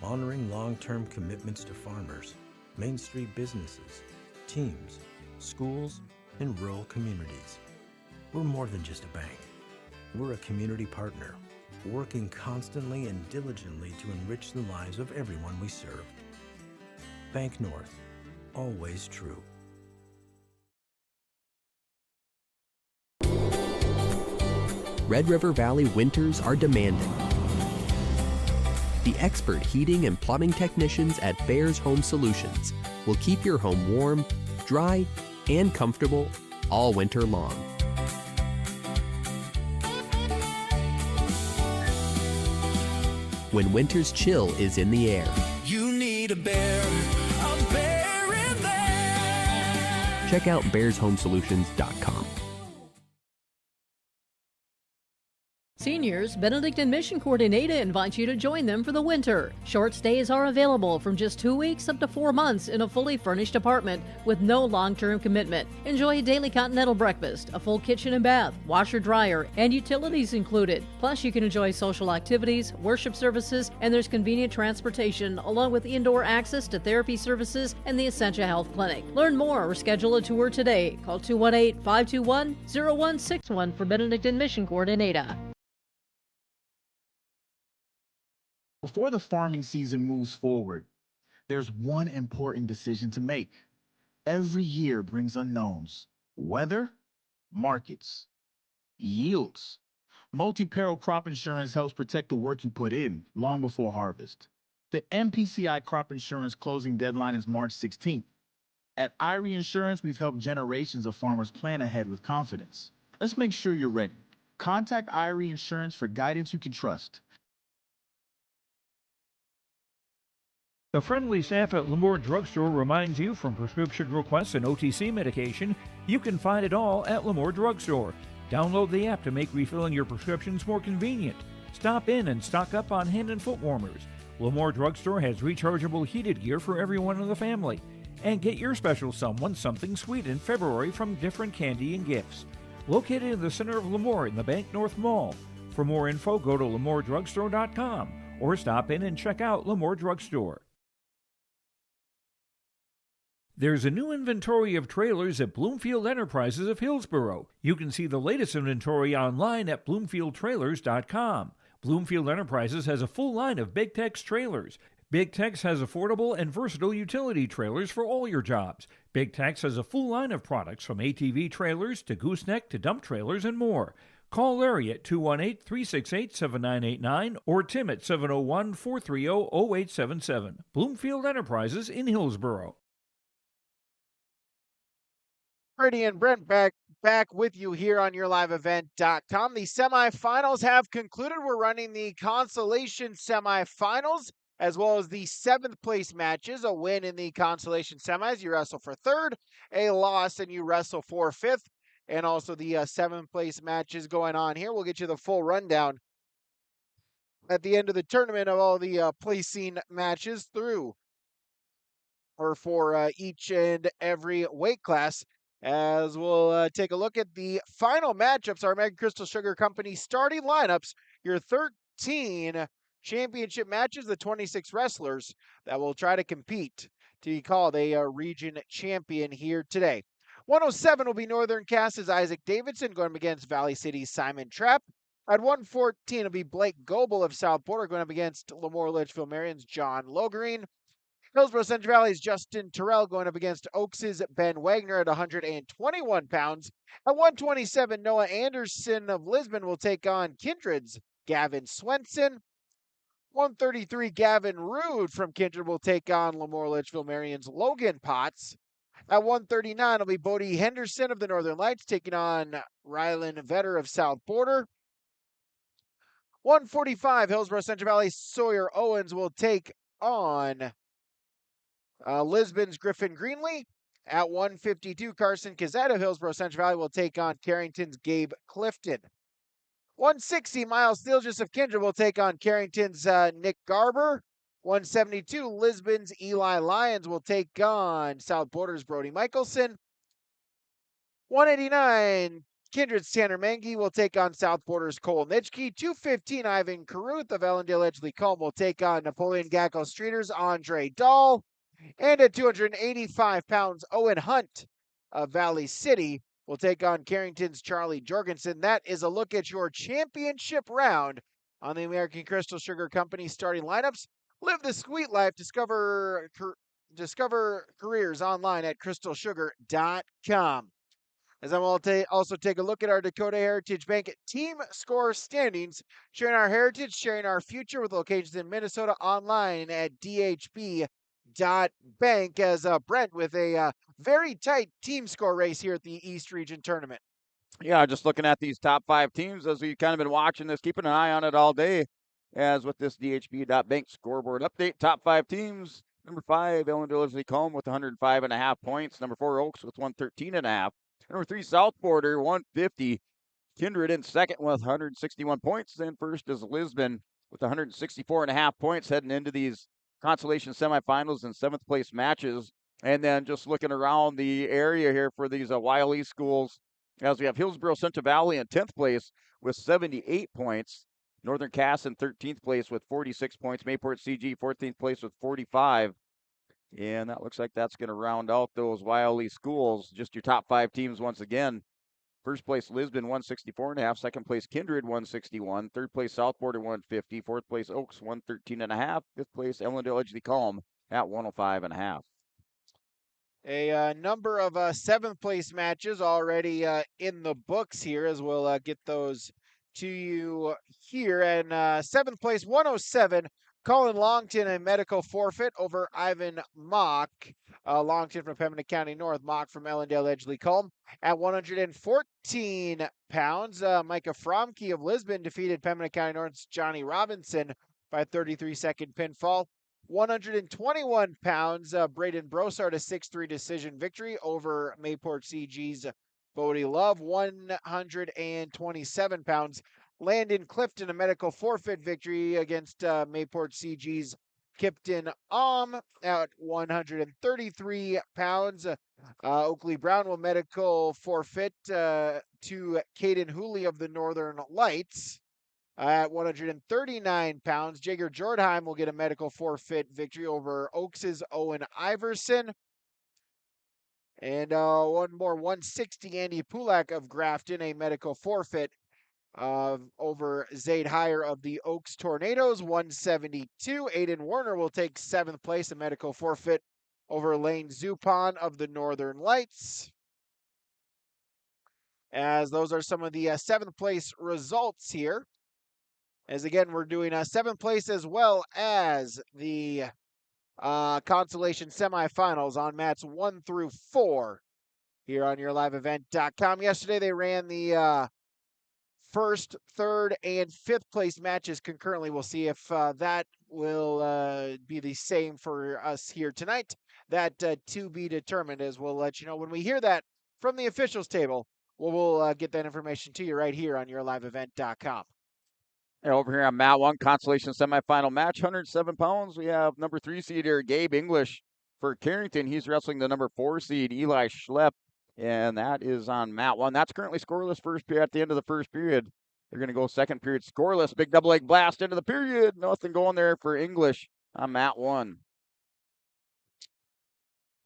S16: honoring long-term commitments to farmers, Main Street businesses, teams, schools, and rural communities. We're more than just a bank. We're a community partner, working constantly and diligently to enrich the lives of everyone we serve. Bank North, always true.
S25: Red River Valley winters are demanding. The expert heating and plumbing technicians at Bears Home Solutions will keep your home warm, dry, and comfortable all winter long. When winter's chill is in the air,
S26: You need a bear in there.
S25: check out bearshomesolutions.com.
S3: Seniors, Benedict and Mission Court in Ada invites you to join them for the winter. Short stays are available from just 2 weeks up to 4 months in a fully furnished apartment with no long-term commitment. Enjoy a daily continental breakfast, a full kitchen and bath, washer, dryer, and utilities included. Plus, you can enjoy social activities, worship services, and there's convenient transportation along with indoor access to therapy services and the Essentia Health Clinic. Learn more or schedule a tour today. Call 218-521-0161 for Benedict and Mission Court in Ada.
S9: Before the farming season moves forward, there's one important decision to make. Every year brings unknowns: weather, markets, yields. Multi-peril crop insurance helps protect the work you put in long before harvest. The MPCI crop insurance closing deadline is March 16th. At IRE Insurance, we've helped generations of farmers plan ahead with confidence. Let's make sure you're ready. Contact IRE Insurance for guidance you can trust.
S8: The friendly staff at Lemoore Drugstore reminds you, from prescription requests and OTC medication, you can find it all at Lemoore Drugstore. Download the app to make refilling your prescriptions more convenient. Stop in and stock up on hand and foot warmers. Lemoore Drugstore has rechargeable heated gear for everyone in the family. And get your special someone something sweet in February from different candy and gifts. Located in the center of Lemoore in the Bank North Mall. For more info, go to LemooreDrugstore.com or stop in and check out Lemoore Drugstore. There's a new inventory of trailers at Bloomfield Enterprises of Hillsboro. You can see the latest inventory online at BloomfieldTrailers.com. Bloomfield Enterprises has a full line of Big Tex trailers. Big Tex has affordable and versatile utility trailers for all your jobs. Big Tex has a full line of products from ATV trailers to gooseneck to dump trailers and more. Call Larry at 218-368-7989 or Tim at 701-430-0877. Bloomfield Enterprises in Hillsboro.
S1: Brady and Brent back with you here on YourLiveEvent.com. The semifinals have concluded. We're running the consolation semifinals as well as the 7th place matches. A win in the consolation semis, you wrestle for 3rd. A loss, and you wrestle for 5th. And also the 7th place matches going on here. We'll get you the full rundown at the end of the tournament of all the placing matches through or for each and every weight class. As we'll take a look at the final matchups, our American Crystal Sugar Company starting lineups, your 13 championship matches, the 26 wrestlers that will try to compete to be called a region champion here today. 107 will be Northern Cast's Isaac Davidson going up against Valley City's Simon Trapp. At 114, it'll be Blake Goebel of South Border going up against Lemoore Litchfield Marion's John Logreen. Hillsboro Central Valley's Justin Terrell going up against Oaks' Ben Wagner at 121 pounds. At 127, Noah Anderson of Lisbon will take on Kindred's Gavin Swenson. 133, Gavin Rude from Kindred will take on Lemoore Litchfield Marion's Logan Potts. At 139, it'll be Bodie Henderson of the Northern Lights taking on Rylan Vetter of South Border. 145, Hillsboro Central Valley Sawyer Owens will take on Lisbon's Griffin Greenlee. At 152, Carson Kazette of Hillsboro Central Valley will take on Carrington's Gabe Clifton. 160, Miles Stilgis of Kindred will take on Carrington's Nick Garber. 172, Lisbon's Eli Lyons will take on South Border's Brody Michelson. 189, Kindred's Tanner Mengi will take on South Border's Cole Nitschke. 215, Ivan Caruth of Ellendale Edgeley Combe will take on Napoleon Gacko Streeter's Andre Dahl. And at 285 pounds, Owen Hunt of Valley City will take on Carrington's Charlie Jorgensen. That is a look at your championship round on the American Crystal Sugar Company starting lineups. Live the sweet life. Discover careers online at crystalsugar.com. As I will also take a look at our Dakota Heritage Bank team score standings, sharing our heritage, sharing our future with locations in Minnesota online at dhb.bank. As Brent with a very tight team score race here at the East Region Tournament.
S23: Yeah, just looking at these top 5 teams as we've kind of been watching this, keeping an eye on it all day. As with this DHB.bank scoreboard update, top 5 teams. Number 5, Ellendale Edgeley Combe with 105.5 points. Number 4, Oaks with 113.5. Number 3, South Border, 150. Kindred in second with 161 points. Then first is Lisbon with 164.5 points heading into these consolation semifinals and 7th place matches. And then just looking around the area here for these YLE schools, as we have Hillsboro Central Valley in 10th place with 78 points. Northern Cass in 13th place with 46 points. Mayport CG 14th place with 45. And that looks like that's going to round out those YLE schools. Just your top 5 teams once again. First place, Lisbon, 164.5. Second place, Kindred, 161. Third place, South Border, 150. Fourth place, Oaks, 113.5. Fifth place, Ellendale Edgeley Calm at 105.5.
S1: A number of 7th place matches already in the books here, as we'll get those to you here. And 7th place, 107. Colin Longton, a medical forfeit over Ivan Mock. Longton from Pembina County North, Mock from Ellendale Edgeley Culm. At 114 pounds, Micah Fromke of Lisbon defeated Pembina County North's Johnny Robinson by 33-second pinfall. 121 pounds, Braden Brossard, a 6-3 decision victory over Mayport CG's Bodie Love. 127 pounds, Landon Clifton, a medical forfeit victory against Mayport CG's Kipton at 133 pounds. Oakley Brownwell medical forfeit to Caden Hooley of the Northern Lights. At 139 pounds, Jager Jordheim will get a medical forfeit victory over Oaks' Owen Iverson. And one more, 160, Andy Pulak of Grafton, a medical forfeit over Zaid Heyer of the Oaks Tornadoes. 172, Aiden Werner will take 7th place, a medical forfeit over Lane Zupon of the Northern Lights. As those are some of the 7th place results here. As again, we're doing 7th place as well as the consolation semifinals on mats 1 through 4 here on YourLiveEvent.com. Yesterday they ran the 1st, 3rd, and 5th place matches concurrently. We'll see if that will be the same for us here tonight. That to be determined, as we'll let you know when we hear that from the officials table. We'll get that information to you right here on YourLiveEvent.com.
S23: Yeah, over here on Mat 1, consolation semifinal match, 107 pounds. We have number 3 seed here, Gabe English for Carrington. He's wrestling the number 4 seed, Eli Schlepp, and that is on Mat 1. That's currently scoreless first period. At the end of the first period, they're going to go second period scoreless. Big double leg blast into the period. Nothing going there for English on Mat 1.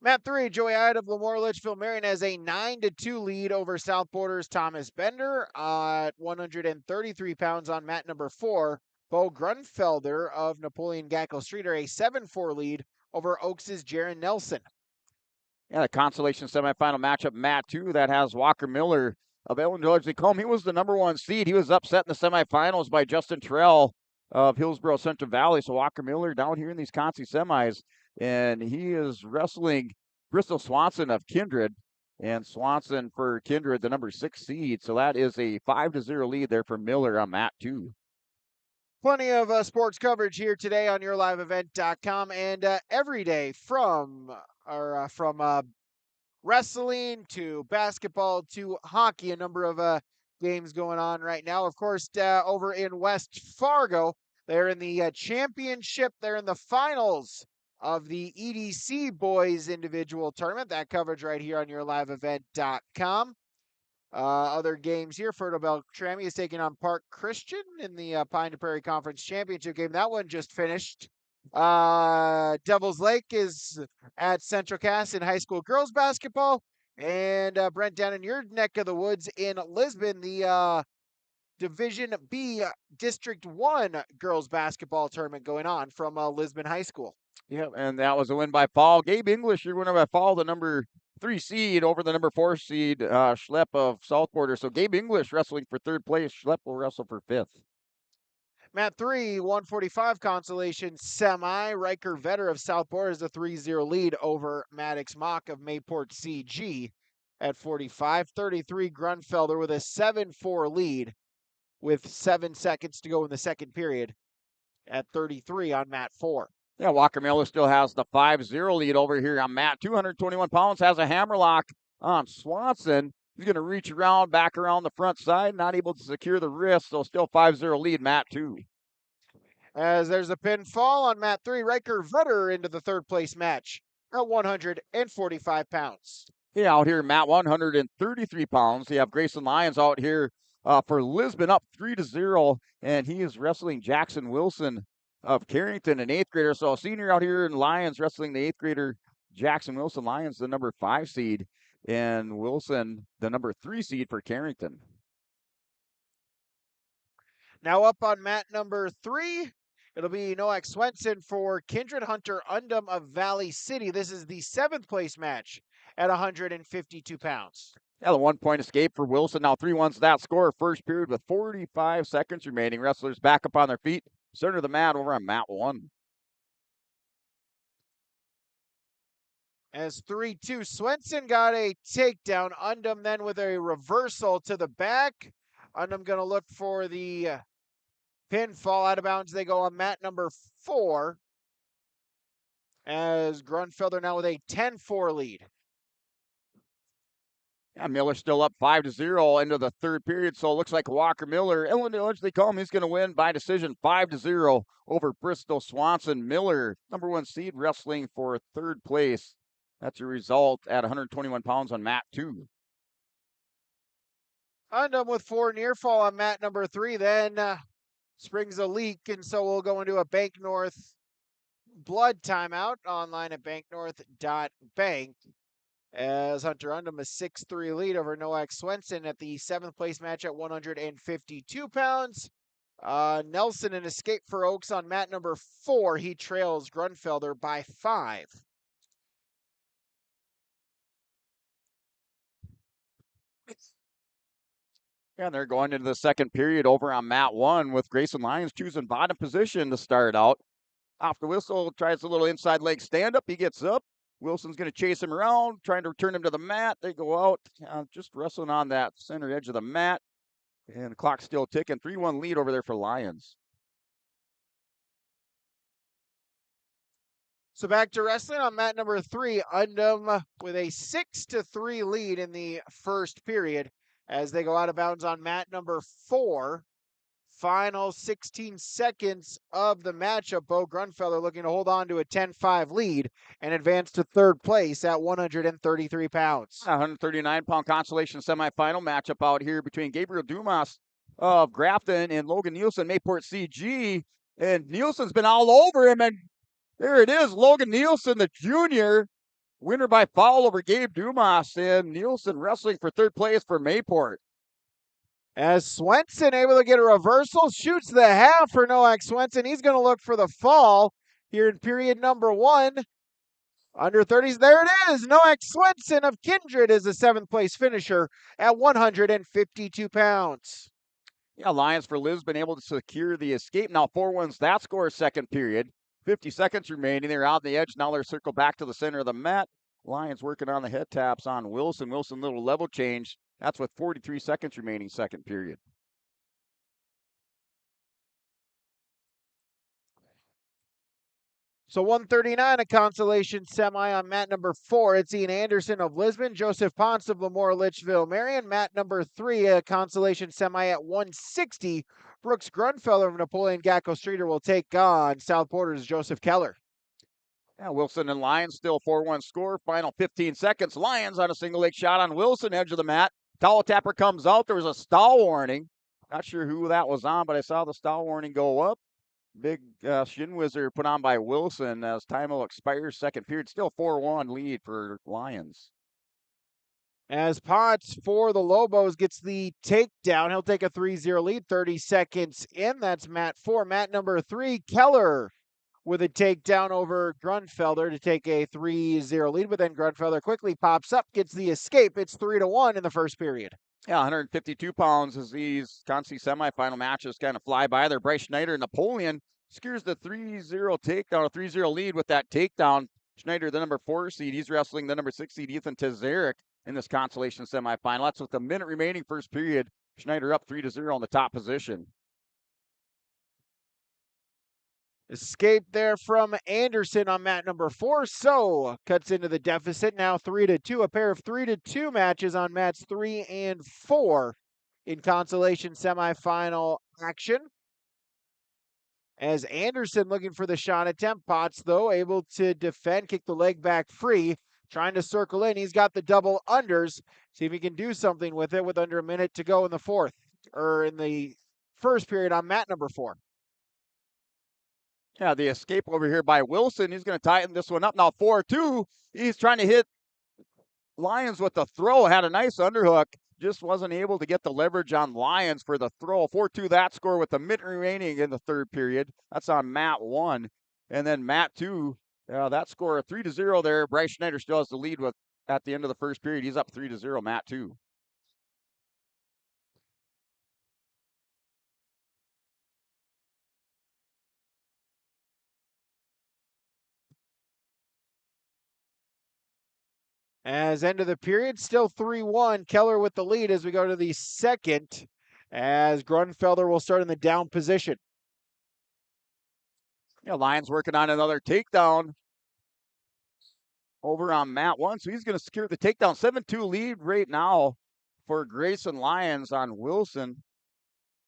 S1: Mat 3, Joey Hyde of Lemoore Litchfield Marion has a 9-2 lead over South Border's Thomas Bender at 133 pounds on mat number 4. Bo Grunfelder of Napoleon Gackle Streeter, a 7-4 lead over Oaks' Jaron Nelson.
S23: Yeah, the consolation semifinal matchup, Mat 2, that has Walker Miller of Ellendale Edgeley Culm. He was the number 1 seed. He was upset in the semifinals by Justin Terrell of Hillsboro Central Valley. So Walker Miller down here in these consi semis. And he is wrestling Bristol Swanson of Kindred. And Swanson for Kindred, the number 6 seed. So that is a 5-0 lead there for Miller on Mat 2.
S1: Plenty of sports coverage here today on YourLiveEvent.com. And every day from wrestling to basketball to hockey, a number of games going on right now. Of course, over in West Fargo, they're in the championship. They're in the finals of the EDC Boys Individual Tournament. That coverage right here on YourLiveEvent.com. Other games here, Fertile Beltrami is taking on Park Christian in the Pine to Prairie Conference Championship game. That one just finished. Devil's Lake is at Central Cass in high school girls basketball. And Brent, down in your neck of the woods in Lisbon, the Division B District 1 girls basketball tournament going on from Lisbon High School.
S23: Yeah, and that was a win by fall. Gabe English, your winner by fall, the number 3 seed over the number 4 seed, Schlepp of South Border. So Gabe English wrestling for 3rd place. Schlepp will wrestle for 5th.
S1: Mat 3, 145 consolation semi. Riker Vetter of South Border is a 3-0 lead over Maddox Mock of Mayport CG at 45-33. Grunfelder with a 7-4 lead with 7 seconds to go in the second period at 33 on Mat 4.
S23: Yeah, Walker Miller still has the 5-0 lead over here on Mat. 221 pounds, has a hammerlock on Swanson. He's going to reach around, back around the front side, not able to secure the wrist, so still 5-0 lead, mat 2.
S1: As there's a pinfall on mat 3, Riker Vetter into the third place match at 145 pounds.
S23: Yeah, out here, mat 133 pounds. You have Grayson Lyons out here for Lisbon up 3-0, and he is wrestling Jackson Wilson of Carrington, an 8th grader. So a senior out here in Lyons wrestling the 8th grader Jackson Wilson. Lyons, the number 5 seed, and Wilson, the number 3 seed for Carrington.
S1: Now up on mat number 3, it'll be Noak Swenson for Kindred Hunter Undum of Valley City. This is the 7th place match at 152 pounds.
S23: Yeah, the 1-point escape for Wilson. Now 3-1's that score. First period with 45 seconds remaining. Wrestlers back up on their feet. Center of the mat over on mat 1.
S1: As 3-2, Swenson got a takedown. Undum then with a reversal to the back. Undum going to look for the pinfall. Out of bounds they go on mat number 4. As Grunfelder now with a 10-4 lead.
S23: Yeah, Miller still up 5-0 into the third period, so it looks like Walker Miller, eventually come, he's going to win by decision 5-0 over Bristol Swanson. Miller, number 1 seed, wrestling for third place. That's a result at 121 pounds on mat 2.
S1: Undum with 4 near fall on mat number 3, then springs a leak, and so we'll go into a Bank North blood timeout online at banknorth.bank. As Hunter Undum a 6-3 lead over Noak Swenson at the 7th place match at 152 pounds. Nelson an escape for Oaks on mat number 4. He trails Grunfelder by 5.
S23: Yeah, they're going into the second period over on mat 1 with Grayson Lyons choosing bottom position to start out. Off the whistle, tries a little inside leg stand-up. He gets up. Wilson's going to chase him around, trying to return him to the mat. They go out, just wrestling on that center edge of the mat. And the clock's still ticking. 3-1 lead over there for Lyons.
S1: So back to wrestling on mat number 3. Undum with a 6-3 lead in the first period as they go out of bounds on mat number 4. Final 16 seconds of the matchup. Bo Grunfelder looking to hold on to a 10-5 lead and advance to third place at 133 pounds.
S23: 139-pound consolation semifinal matchup out here between Gabriel Dumas of Grafton and Logan Nielsen, Mayport CG. And Nielsen's been all over him, and there it is, Logan Nielsen, the junior, winner by foul over Gabe Dumas, and Nielsen wrestling for third place for Mayport.
S1: As Swenson able to get a reversal, shoots the half for Noak Swenson. He's going to look for the fall here in period number 1. Under 30s, there it is. Noak Swenson of Kindred is the 7th place finisher at 152 pounds.
S23: Yeah, Lions for Lisbon able to secure the escape. Now 4-1's that score, second period. 50 seconds remaining. They're on the edge. Now they're circled back to the center of the mat. Lions working on the head taps on Wilson. Wilson, little level change. That's with 43 seconds remaining, second period.
S1: So 139, a consolation semi on mat number 4. It's Ian Anderson of Lisbon, Joseph Ponce of Lemoore Litchfield Marion. Mat number 3, a consolation semi at 160. Brooks Grunfelder of Napoleon Gacko Streeter will take on South Porter's Joseph Keller.
S23: Yeah, Wilson and Lyons still 4-1 score. Final 15 seconds. Lyons on a single leg shot on Wilson, edge of the mat. Towel tapper comes out. There was a stall warning. Not sure who that was on, but I saw the stall warning go up. Big shin whizzer put on by Wilson as time will expire. Second period, still 4-1 lead for Lions.
S1: As Potts for the Lobos gets the takedown, he'll take a 3-0 lead. 30 seconds in. That's mat 4. Mat number 3, Keller with a takedown over Grunfelder to take a 3-0 lead, but then Grunfelder quickly pops up, gets the escape. It's 3-1 in the first period.
S23: Yeah, 152 pounds as these Consi semifinal matches kind of fly by there. Bryce Schneider and Napoleon secures the 3-0 takedown, a 3-0 lead with that takedown. Schneider, the number 4 seed, he's wrestling the number 6 seed, Ethan Tazarek, in this consolation semifinal. That's with a minute remaining first period. Schneider up 3-0 on the top position.
S1: Escape there from Anderson on mat number 4. So cuts into the deficit now 3-2. A pair of 3-2 matches on mats 3 and 4 in consolation semifinal action. As Anderson looking for the shot attempt. Potts, though, able to defend, kick the leg back free, trying to circle in. He's got the double unders. See if he can do something with it with under a minute to go in the first period on mat number 4.
S23: Yeah, the escape over here by Wilson. He's going to tighten this one up now 4-2. He's trying to hit Lyons with the throw. Had a nice underhook. Just wasn't able to get the leverage on Lyons for the throw. 4-2 that score with a minute remaining in the third period. That's on mat 1. And then mat 2, that score 3-0 there. Bryce Schneider still has the lead at the end of the first period. He's up 3-0, mat 2.
S1: As end of the period, still 3-1. Keller with the lead as we go to the second, as Grunfelder will start in the down position.
S23: Yeah, Lyons working on another takedown over on mat 1. So he's going to secure the takedown. 7-2 lead right now for Grayson Lyons on Wilson.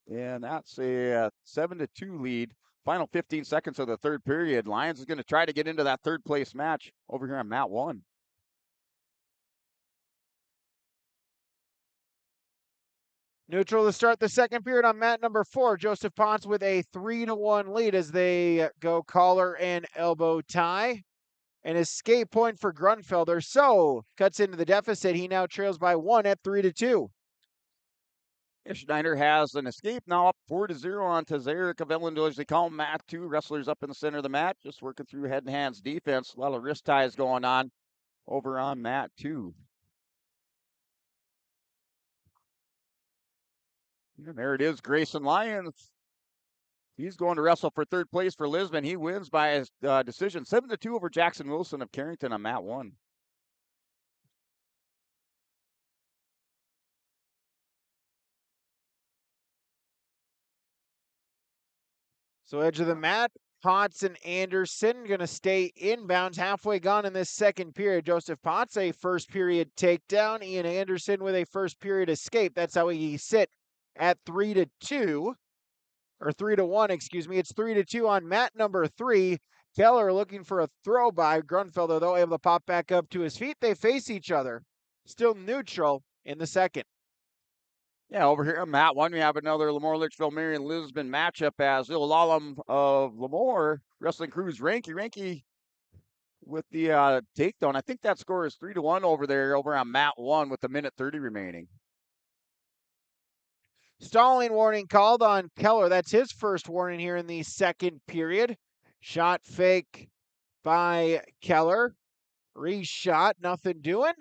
S23: And that's a 7-2 lead. Final 15 seconds of the third period. Lyons is going to try to get into that third place match over here on mat 1.
S1: Neutral to start the second period on mat number 4. Joseph Ponce with a 3-1 lead as they go collar and elbow tie. An escape point for Grunfelder. So cuts into the deficit. He now trails by 1 at 3-2.
S23: Schneider has an escape now up 4-0 on Tazaric of Illinois. They call him mat 2. Wrestlers up in the center of the mat, just working through head and hands defense. A lot of wrist ties going on over on mat 2. And there it is, Grayson Lyons. He's going to wrestle for third place for Lisbon. He wins by his decision, 7-2 over Jackson Wilson of Carrington on mat 1.
S1: So edge of the mat, Potts and Anderson going to stay inbounds. Halfway gone in this second period. Joseph Potts, a first period takedown. Ian Anderson with a first period escape. That's how we sit at 3-2, or 3-1, excuse me. It's 3-2 on mat number 3. Keller looking for a throw by Grunfelder, though, able to pop back up to his feet. They face each other. Still neutral in the second.
S23: Yeah, over here on mat 1, we have another Lemoore Litchfield Marion Lisbon matchup as Ilalalum of Lemoore wrestling Cruz Ranky. Ranky with the takedown. I think that score is 3-1 over on mat 1 with a minute 30 remaining.
S1: Stalling warning called on Keller. That's his first warning here in the second period. Shot fake by Keller. Reshot, nothing doing.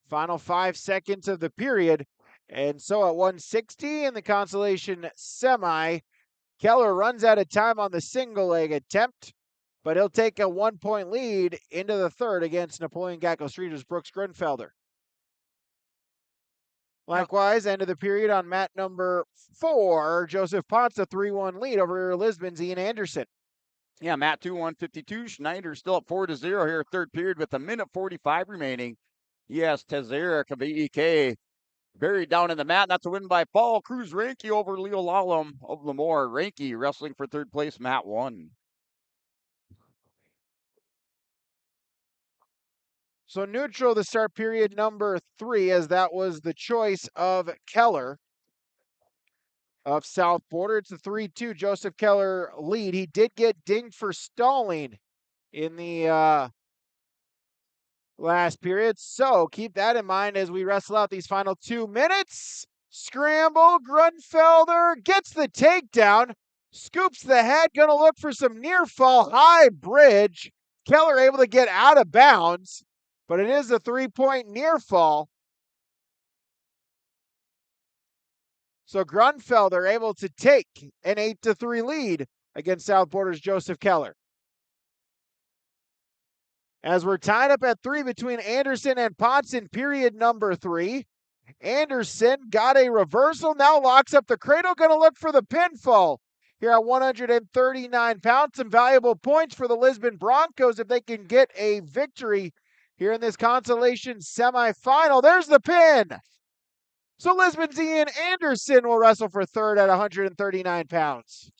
S1: Final 5 seconds of the period. And so at 160 in the consolation semi, Keller runs out of time on the single leg attempt, but he'll take a 1-point lead into the third against Napoleon Gackel Streeter's Brooks Grunfelder. Likewise, end of the period on mat number 4, Joseph Ponce, a 3-1 lead over Lisbon's Ian Anderson.
S23: Yeah, mat 2, 152. Schneider still up 4-0 here, third period with a minute 45 remaining. Yes, Tazaric of EEK buried down in the mat. That's a win by Paul Cruz Ranky over Leo Lalum of Lemoore. Ranky wrestling for third place, mat 1.
S1: So neutral to start period number 3, as that was the choice of Keller of South Border. It's a 3-2 Joseph Keller lead. He did get dinged for stalling in the last period. So keep that in mind as we wrestle out these final 2 minutes. Scramble, Grunfelder gets the takedown, scoops the head, gonna look for some near fall, high bridge. Keller able to get out of bounds, but it is a 3-point near fall. So Grunfelder able to take an 8-3 lead against South Border's Joseph Keller. As we're tied up at 3 between Anderson and Potts in period number 3. Anderson got a reversal, now locks up the cradle, gonna look for the pinfall. here at 139 pounds. Some valuable points for the Lisbon Broncos if they can get a victory here in this consolation semifinal. There's the pin. So Lisbon's Ian Anderson will wrestle for third at 139 pounds.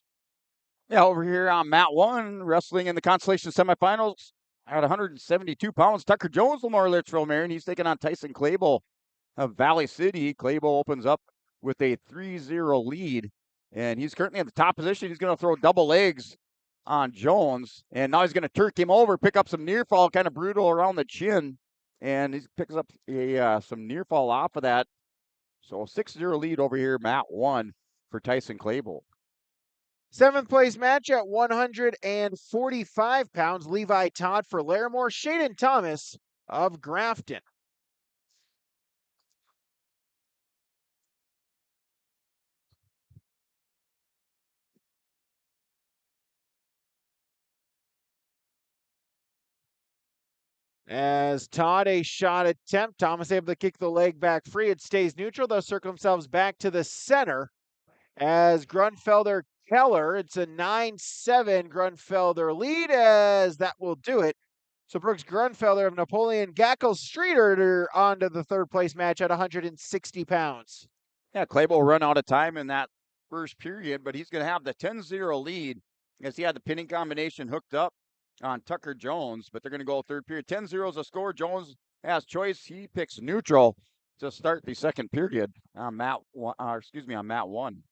S23: Yeah, over here on mat 1, wrestling in the consolation semifinals at 172 pounds. Tucker Jones, Lamar Litchfield, Marion. He's taking on Tyson Clable of Valley City. Clable opens up with a 3-0 lead, and he's currently in the top position. He's going to throw double legs on Jones, and now he's going to turk him over, pick up some near fall, kind of brutal around the chin, and he picks up some near fall off of that. So a 6-0 lead over here, mat 1 for Tyson Clable.
S1: 7th place match at 145 pounds. Levi Todd for Larimore. Shaden Thomas of Grafton. As Todd, a shot attempt. Thomas able to kick the leg back free. It stays neutral. They'll circle themselves back to the center. As Grunfelder Keller, it's a 9-7 Grunfelder lead, as that will do it. So Brooks Grunfelder of Napoleon Gackle Streeter onto the 3rd place match at 160 pounds.
S23: Yeah, Clable will run out of time in that first period, but he's going to have the 10-0 lead as he had the pinning combination hooked up on Tucker Jones, but they're going to go 3rd period. 10-0 is a score. Jones has choice. He picks neutral to start the 2nd period on mat 1.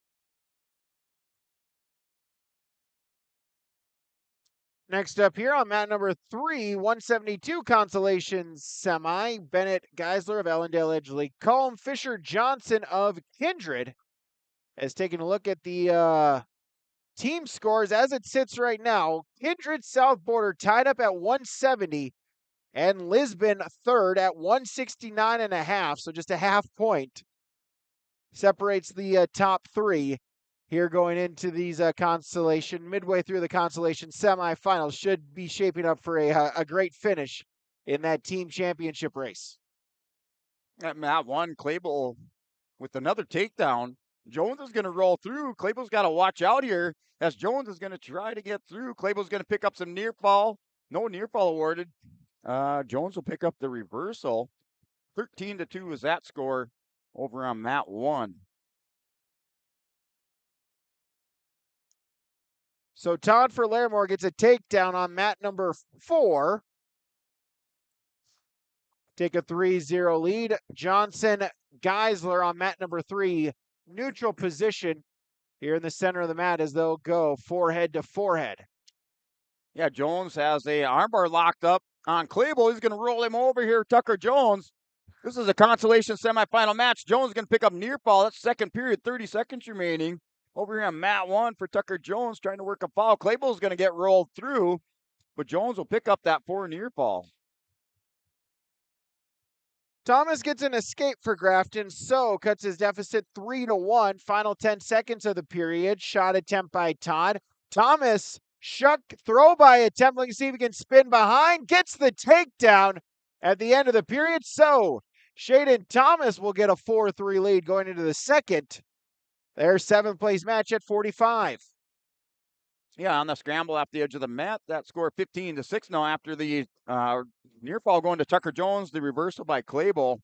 S1: Next up here on mat number 3, 172 consolation semi. Bennett Geisler of Ellendale Edgeley Colm. Fisher Johnson of Kindred has taken a look at the team scores as it sits right now. Kindred South Border tied up at 170 and Lisbon 3rd at 169.5. So just a half point separates the top 3. Here going into these consolation, midway through the consolation semifinals, should be shaping up for a great finish in that team championship race.
S23: At mat 1, Clable with another takedown. Jones is going to roll through. Clable's got to watch out here as Jones is going to try to get through. Clable's going to pick up some near fall. No near fall awarded. Jones will pick up the reversal. 13-2 is that score over on mat 1.
S1: So Todd for Larimore gets a takedown on mat number 4. Take a 3-0 lead. Johnson Geisler on mat number 3. Neutral position here in the center of the mat as they'll go forehead to forehead.
S23: Yeah, Jones has a armbar locked up on Clable. He's going to roll him over here, Tucker Jones. This is a consolation semifinal match. Jones is going to pick up near fall. That's 2nd period, 30 seconds remaining. Over here on mat 1 for Tucker Jones, trying to work a foul. Claypool's going to get rolled through, but Jones will pick up that 4 near fall.
S1: Thomas gets an escape for Grafton, so cuts his deficit 3-1. Final 10 seconds of the period. Shot attempt by Todd. Thomas, shuck throw by attempt. Looking to see if he can spin behind. Gets the takedown at the end of the period. So Shaden Thomas will get a 4-3 lead going into the 2nd. Their 7th place match at 45.
S23: Yeah, on the scramble off the edge of the mat, that score 15-6 now after the near fall going to Tucker Jones, the reversal by Clable.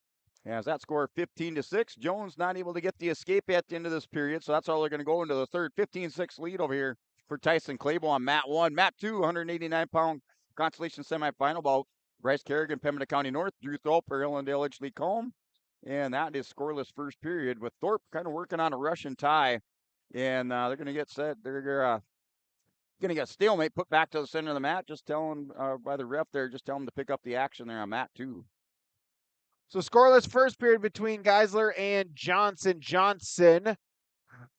S23: As that score 15-6, Jones not able to get the escape at the end of this period, so that's all they're going to go into the 3rd. 15-6 lead over here for Tyson Clable on mat 1. Mat 2, 189-pound consolation semifinal bout. Bryce Kerrigan, Pembina County North, Drew Thorpe, Ellendale Edgeley Colm. And that is scoreless first period with Thorpe kind of working on a Russian tie. And they're going to get set. They're going to get stalemate, put back to the center of the mat. Just tell them by the ref there, just tell them to pick up the action there on mat 2.
S1: So scoreless first period between Geisler and Johnson. Johnson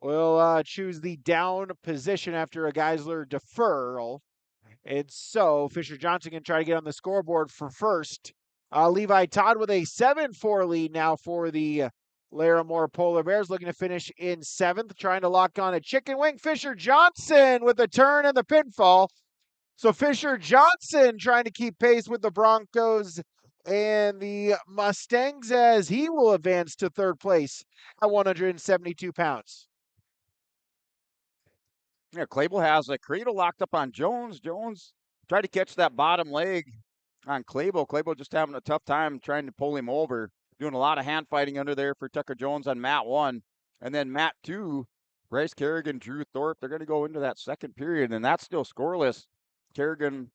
S1: will choose the down position after a Geisler deferral. And so Fisher Johnson can try to get on the scoreboard for first. Levi Todd with a 7-4 lead now for the Larimore Polar Bears, looking to finish in 7th, trying to lock on a chicken wing. Fisher Johnson with the turn and the pinfall. So Fisher Johnson trying to keep pace with the Broncos and the Mustangs as he will advance to 3rd place at 172 pounds.
S23: Yeah, Clayville has a cradle locked up on Jones. Jones tried to catch that bottom leg on Clayville. Clayville just having a tough time trying to pull him over. Doing a lot of hand fighting under there for Tucker Jones on mat 1. And then mat 2, Bryce Kerrigan, Drew Thorpe. They're going to go into that second period, and that's still scoreless. Kerrigan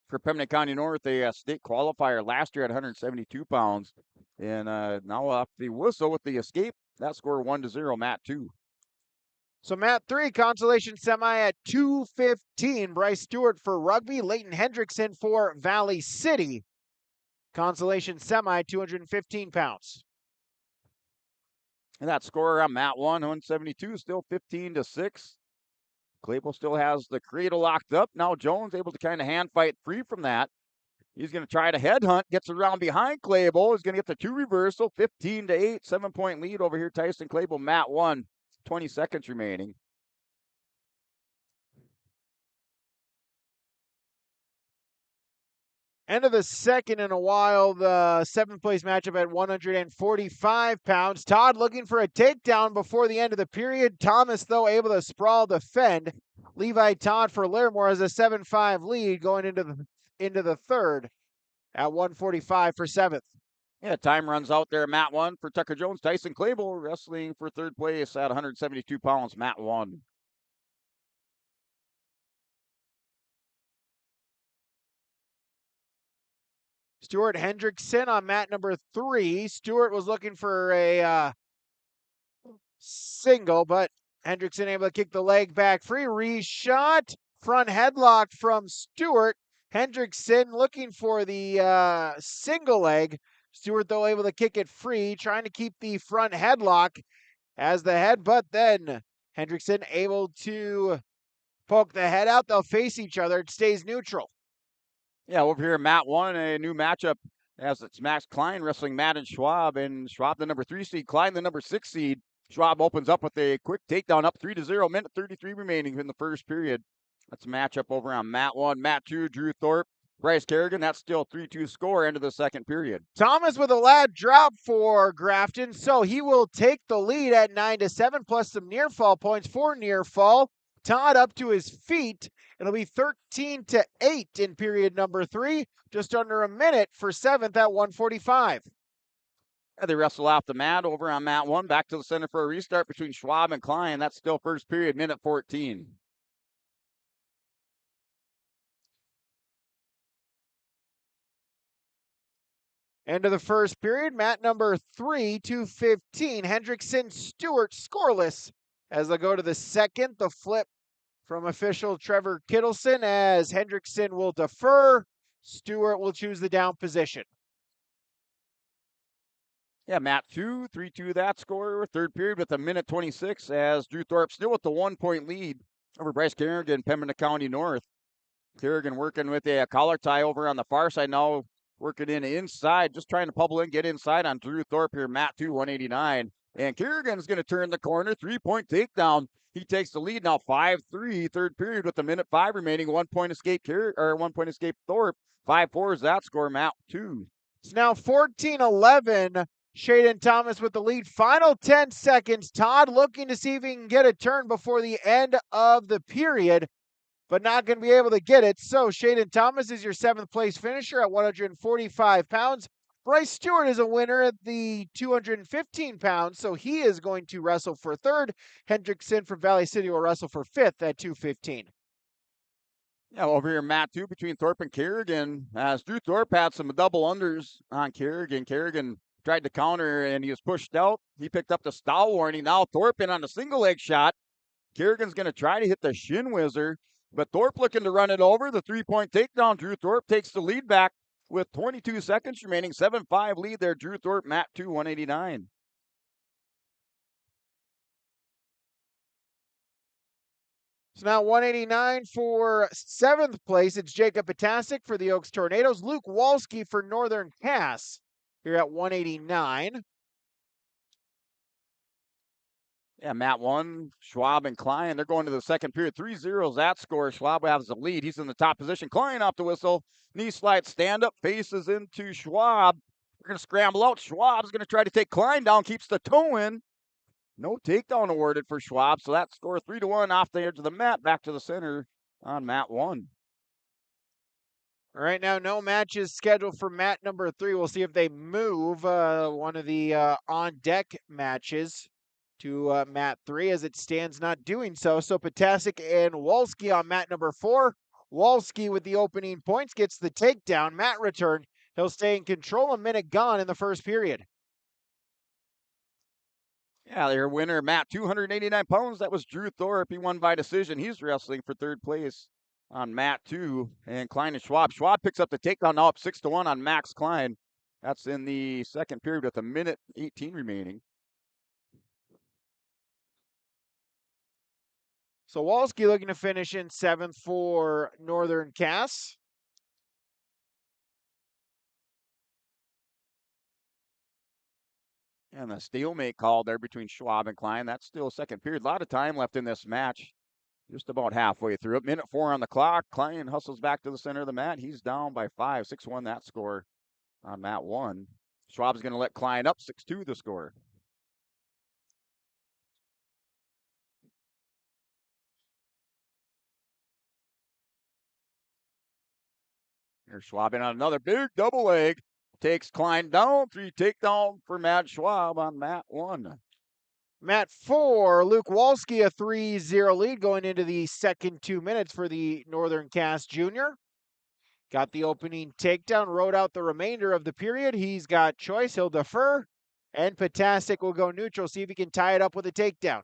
S23: for Pembina County North, a state qualifier last year at 172 pounds. And now off the whistle with the escape, that score 1-0, mat 2.
S1: So mat 3, consolation semi at 2:15. Bryce Stewart for Rugby, Leighton Hendrickson for Valley City. Consolation semi, 215 pounds.
S23: And that score on mat 1, 172, still 15-6. Clayville still has the cradle locked up. Now Jones able to kind of hand fight free from that. He's going to try to headhunt, gets around behind Clayville. He's going to get the 2 reversal, 15-8, 7-point lead over here. Tyson Clayville, mat 1, 20 seconds remaining.
S1: End of the second in a while, the 7th place matchup at 145 pounds. Todd looking for a takedown before the end of the period. Thomas, though, able to sprawl defend. Levi Todd for Larimore has a 7-5 lead going into the third at 145 for 7th.
S23: Yeah, time runs out there, mat 1 for Tucker Jones. Tyson Clayville wrestling for third place at 172 pounds, mat 1.
S1: Stuart Hendrickson on mat number 3. Stewart was looking for a single, but Hendrickson able to kick the leg back free. Reshot, front headlock from Stewart. Hendrickson looking for the single leg. Stewart, though, able to kick it free, trying to keep the front headlock as the headbutt. Then Hendrickson able to poke the head out. They'll face each other. It stays neutral.
S23: Yeah, over here, mat 1, a new matchup as it's Max Klein wrestling Madden Schwab, and Schwab the number 3 seed, Klein the number 6 seed. Schwab opens up with a quick takedown, up 3-0, minute 33 remaining in the first period. That's a matchup over on mat 1. Mat 2, Drew Thorpe, Bryce Kerrigan. That's still 3-2 score, end of the second period.
S1: Thomas with a loud drop for Grafton, so he will take the lead at 9-7, plus some near fall points for near fall. Todd up to his feet. It'll be 13-8 in period number 3, just under a minute for 7th at 145.
S23: Yeah, they wrestle off the mat over on mat 1, back to the center for a restart between Schwab and Klein. That's still first period, minute 14.
S1: End of the first period, mat number 3, 2:15. Hendrickson Stewart scoreless as they go to the second. The flip from official Trevor Kittleson as Hendrickson will defer. Stewart will choose the down position.
S23: Yeah, mat 2, 3-2 that score. Third period with a minute 26 as Drew Thorpe still with the 1-point lead over Bryce Kerrigan, Pembina County North. Kerrigan working with a collar tie over on the far side now, working inside, just trying to bubble in, get inside on Drew Thorpe here, mat 2, 189. And Kerrigan's going to turn the corner, 3-point takedown. He takes the lead now, 5-3, third period with a minute 5 remaining. 1-point escape 1-point escape Thorpe. 5-4 is that score, mat 2.
S1: It's now 14-11. Shaden Thomas with the lead. Final 10 seconds. Todd looking to see if he can get a turn before the end of the period, but not going to be able to get it. So Shaden Thomas is your 7th place finisher at 145 pounds. Bryce Stewart is a winner at the 215 pounds, so he is going to wrestle for 3rd. Hendrickson from Valley City will wrestle for 5th at 215.
S23: Yeah, over here, mat 2 between Thorpe and Kerrigan. As Drew Thorpe had some double unders on Kerrigan. Kerrigan tried to counter, and he was pushed out. He picked up the stall warning. Now Thorpe in on a single leg shot. Kerrigan's going to try to hit the shin whizzer, but Thorpe looking to run it over. The 3-point takedown. Drew Thorpe takes the lead back with 22 seconds remaining. 7-5 lead there. Drew Thorpe, mat 2, 189.
S1: So now 189 for 7th place. It's Jacob Potasic for the Oaks Tornadoes. Luke Walski for Northern Cass here at 189.
S23: Yeah, mat 1, Schwab and Klein. They're going to the second period. 3-0 that score. Schwab has the lead. He's in the top position. Klein off the whistle. Knee slide, stand up, faces into Schwab. We're going to scramble out. Schwab's going to try to take Klein down, keeps the toe in. No takedown awarded for Schwab, so that score 3-1 off the edge of the mat, back to the center on mat 1.
S1: Right now, no matches scheduled for mat number 3. We'll see if they move one of the on-deck matches to mat 3. As it stands, not doing so. So Potasic and Wolski on mat number 4. Wolski with the opening points gets the takedown. Mat return. He'll stay in control. A minute gone in the first period.
S23: Yeah, their winner, Matt, 289 pounds. That was Drew Thorpe. He won by decision. He's wrestling for third place on mat 2. And Klein and Schwab. Schwab picks up the takedown now up 6-1 on Max Klein. That's in the second period with a minute 18 remaining.
S1: So Wolski looking to finish in 7th for Northern Cass.
S23: And the stalemate called there between Schwab and Klein. That's still second period. A lot of time left in this match. Just about halfway through it. Minute 4 on the clock. Klein hustles back to the center of the mat. He's down by 5. 6-1 that score on mat 1. Schwab's going to let Klein up 6-2 the score. Here's Schwab in on another big double leg. Takes Klein down. 3 takedown for Matt Schwab on mat 1.
S1: Mat 4, Luke Wolski, a 3-0 lead going into the second 2 minutes for the Northern Cass Junior. Got the opening takedown, rode out the remainder of the period. He's got choice. He'll defer. And Potasic will go neutral, see if he can tie it up with a takedown.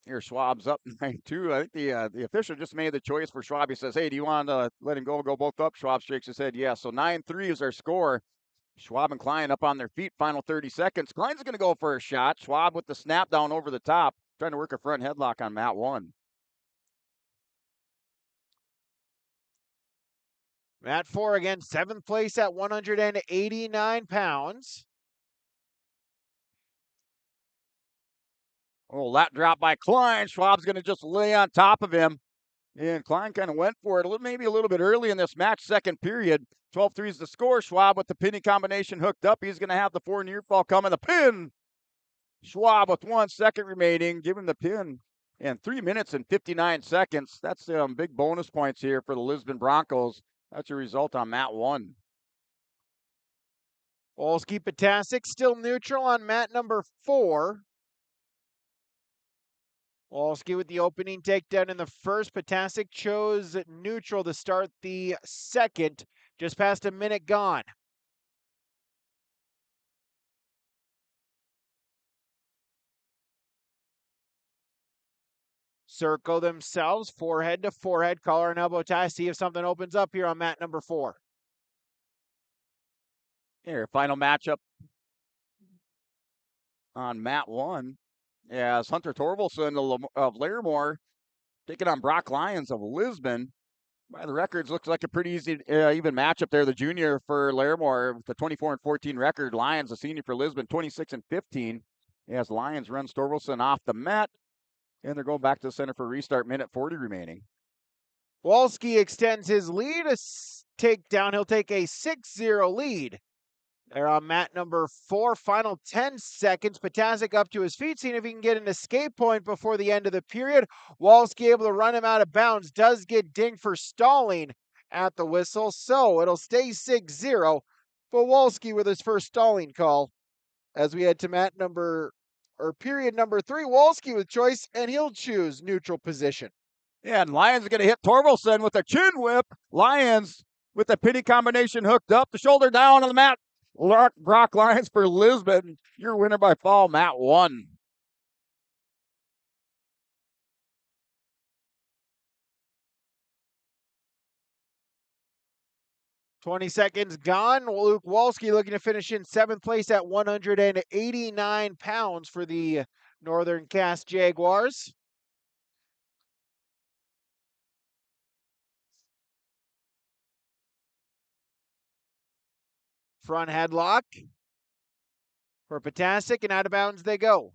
S23: Here, Schwab's up 9-2. I think the official just made the choice for Schwab. He says, hey, do you want to let him go both up? Schwab shakes his head, yes. So 9-3 is our score. Schwab and Klein up on their feet, final 30 seconds. Klein's going to go for a shot. Schwab with the snap down over the top, trying to work a front headlock on mat 1.
S1: Mat 4 again, 7th place at 189 pounds.
S23: Oh, lat drop by Klein. Schwab's going to just lay on top of him. And Klein kind of went for it maybe a little bit early in this match, second period. 12-3 is the score. Schwab with the pinning combination hooked up. He's going to have the 4 near fall coming. The pin. Schwab with 1 second remaining, giving the pin. And 3 minutes and 59 seconds. That's big bonus points here for the Lisbon Broncos. That's your result on mat 1.
S1: Wolski Potasic still neutral on mat number 4. Wolski with the opening takedown in the first. Potasic chose neutral to start the second. Just past a minute gone. Circle themselves, forehead to forehead, collar and elbow tie. See if something opens up here on mat number 4.
S23: Here, final matchup on mat 1. As Hunter Torvelson of Larimore taking on Brock Lyons of Lisbon. By the records, looks like a pretty easy, even matchup there. The junior for Larimore with the 24-14 record. Lyons, a senior for Lisbon, 26-15. As Lyons runs Torvelson off the mat. And they're going back to the center for restart, minute 40 remaining.
S1: Wolski extends his lead. A takedown. He'll take a 6-0 lead. They're on mat number 4, final 10 seconds. Potasic up to his feet, seeing if he can get an escape point before the end of the period. Wolski able to run him out of bounds. Does get dinged for stalling at the whistle, so it'll stay 6-0. But Wolski with his first stalling call as we head to period number 3. Wolski with choice, and he'll choose neutral position.
S23: Yeah, and Lyons is going to hit Torvelson with a chin whip. Lyons with the pinning combination hooked up, the shoulder down on the mat. Brock Lyons for Lisbon. Your winner by fall, mat 1.
S1: $20 seconds gone. Luke Wolski looking to finish in 7th place at 189 pounds for the Northern Cass Jaguars. Front headlock for Potasic, and out of bounds they go.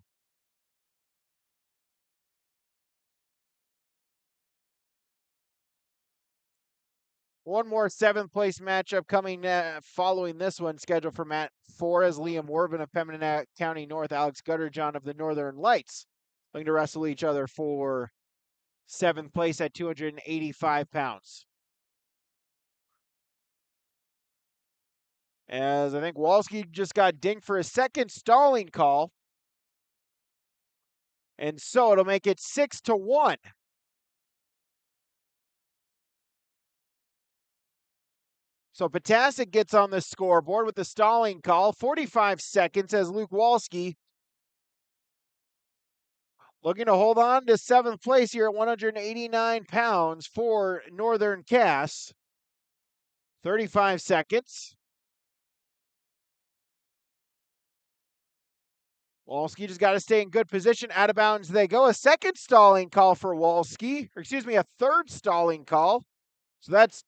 S1: One more 7th place matchup coming following this one, scheduled for Mat 4 as Liam Worvin of Pembina County North, Alex Gutterjohn of the Northern Lights looking to wrestle each other for 7th place at 285 pounds. As I think Walski just got dinged for a second stalling call. And so it'll make it 6-1. So Potasic gets on the scoreboard with the stalling call. 45 seconds as Luke Walski looking to hold on to 7th place here at 189 pounds for Northern Cass. 35 seconds. Walski just got to stay in good position. Out of bounds they go. A second stalling call for Walski. Or excuse me, a third stalling call. So that's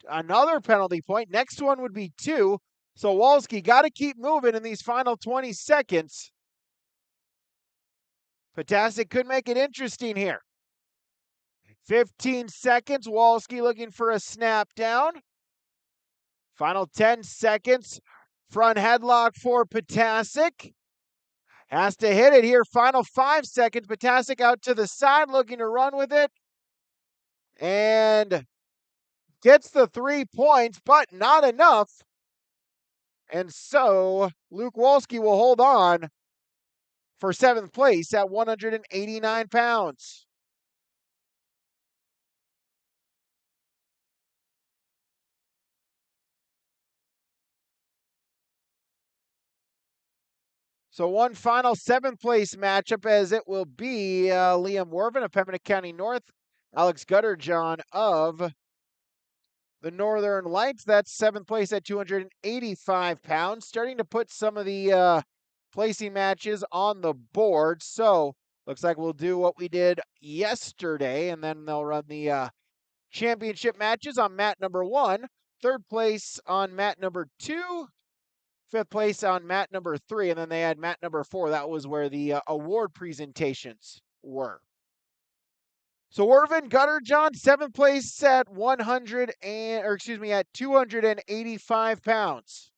S1: another penalty point. Next one would be 2. So Walski got to keep moving in these final 20 seconds. Potasic could make it interesting here. 15 seconds. Walski looking for a snap down. Final 10 seconds. Front headlock for Potasic. Has to hit it here. Final 5 seconds. Potasic out to the side looking to run with it. And gets the 3 points, but not enough. And so Luke Walski will hold on for 7th place at 189 pounds. So one final 7th place matchup as it will be Liam Worvin of Pembina County North, Alex Gutterjohn of the Northern Lights. That's 7th place at 285 pounds. Starting to put some of the placing matches on the board. So looks like we'll do what we did yesterday, and then they'll run the championship matches on mat number 1, 3rd place on mat number 2, 5th place on mat number 3, and then they had mat number 4. That was where the award presentations were. So Worvin Gutterjohn, 7th place at 285 pounds.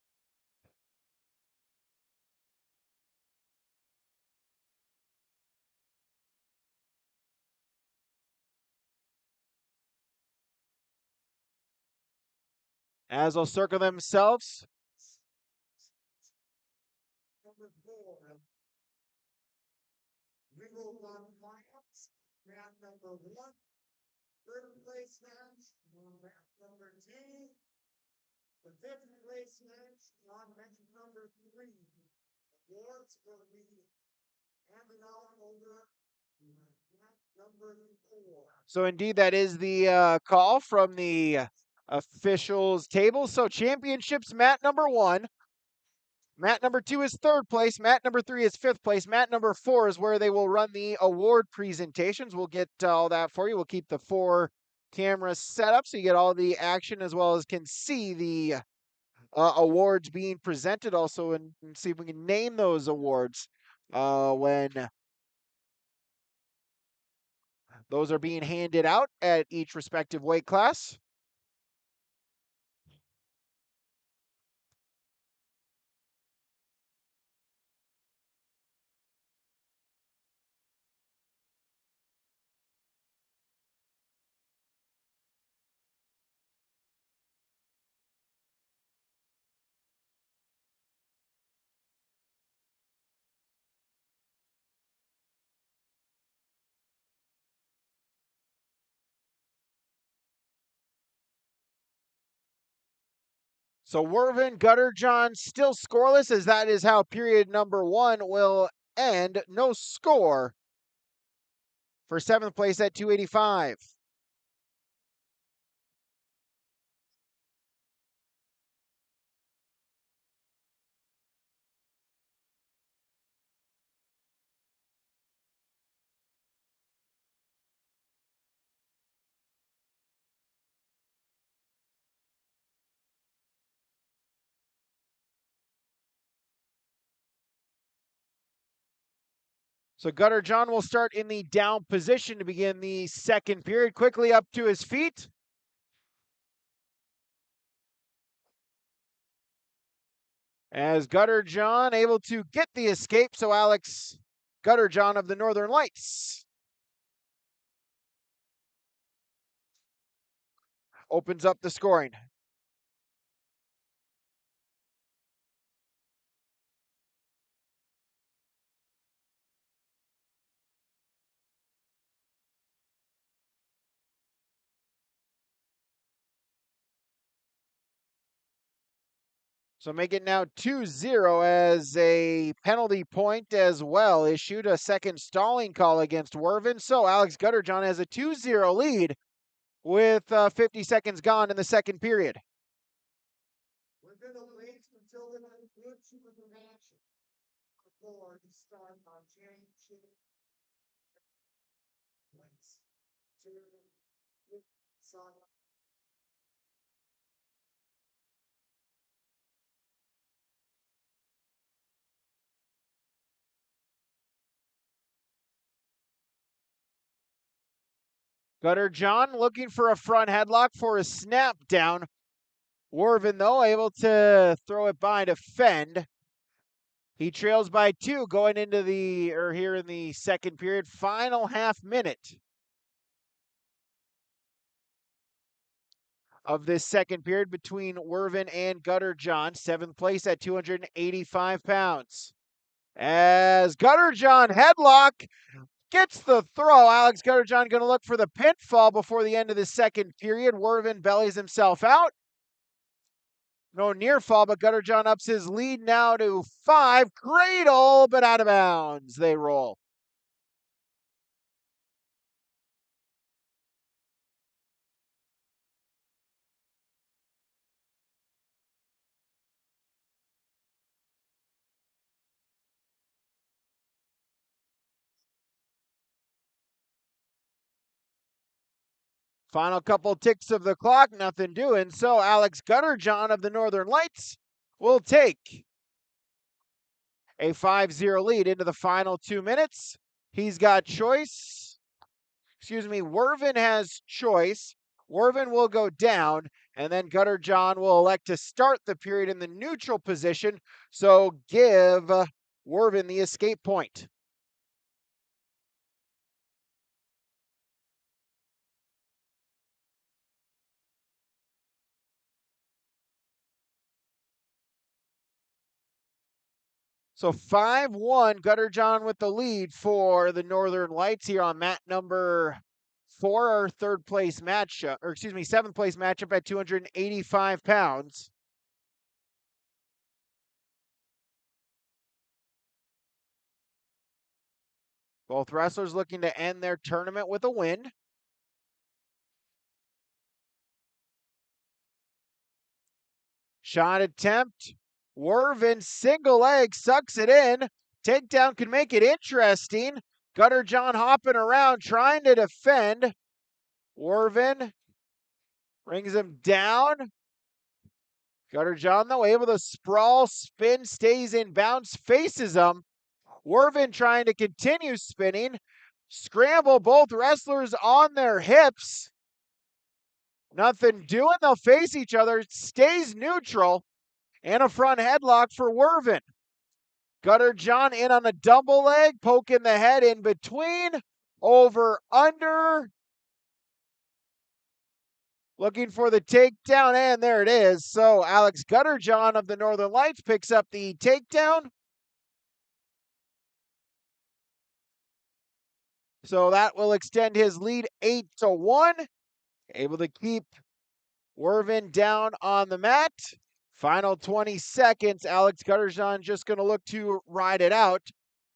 S1: As they'll circle themselves.
S12: Number 4. We will run finals. Mat number 1. 3rd place match on mat number 2. The 5th place match on mat number 3. Awards will be handed out over mat number 4.
S1: So indeed, that is the call from the officials table. So championships, mat number 1. Mat number 2 is 3rd place. Mat number 3 is 5th place. Mat number 4 is where they will run the award presentations. We'll get all that for you. We'll keep the 4 cameras set up so you get all the action as well as can see the awards being presented also, and see if we can name those awards when those are being handed out at each respective weight class. So Worvin Gutterjohn still scoreless, as that is how period number 1 will end. No score for 7th place at 285. So Gutterjohn will start in the down position to begin the 2nd period. Quickly up to his feet. As Gutter John able to get the escape, so Alex Gutter John of the Northern Lights opens up the scoring. So make it now 2-0 as a penalty point as well issued, a second stalling call against Werven. So Alex Gutterjohn has a 2-0 lead with 50 seconds gone in the second period.
S12: We're going to wait until the conclusion of the match before we start on championship. Points.
S1: Gutterjohn looking for a front headlock for a snap down. Werven, though, able to throw it by to Fend. He trails by 2 going into here in the second period, final half minute of this second period between Werven and Gutterjohn, 7th place at 285 pounds. As Gutterjohn headlock gets the throw. Alex Gutterjohn going to look for the pinfall before the end of the second period. Werven bellies himself out. No near fall, but Gutterjohn ups his lead now to 5. Cradle, but out of bounds. They roll. Final couple ticks of the clock, nothing doing. So Alex Gutterjohn of the Northern Lights will take a 5-0 lead into the final 2 minutes. He's got choice. Werven has choice. Werven will go down, and then Gutterjohn will elect to start the period in the neutral position. So give Werven the escape point. So 5-1, Gutterjohn with the lead for the Northern Lights here on mat number 4, our 7th place matchup at 285 pounds. Both wrestlers looking to end their tournament with a win. Shot attempt. Werven single leg sucks it in. Takedown could make it interesting. Gutterjohn hopping around trying to defend. Werven brings him down. Gutterjohn, though, able to sprawl, spin, stays in bounds, faces him. Werven trying to continue spinning. Scramble, both wrestlers on their hips. Nothing doing. They'll face each other. Stays neutral. And a front headlock for Werven. Gutterjohn in on a double leg, poking the head in between, over, under. Looking for the takedown, and there it is. So Alex Gutterjohn of the Northern Lights picks up the takedown. So that will extend his lead 8-1. Able to keep Werven down on the mat. Final 20 seconds. Alex Gutterjohn just going to look to ride it out.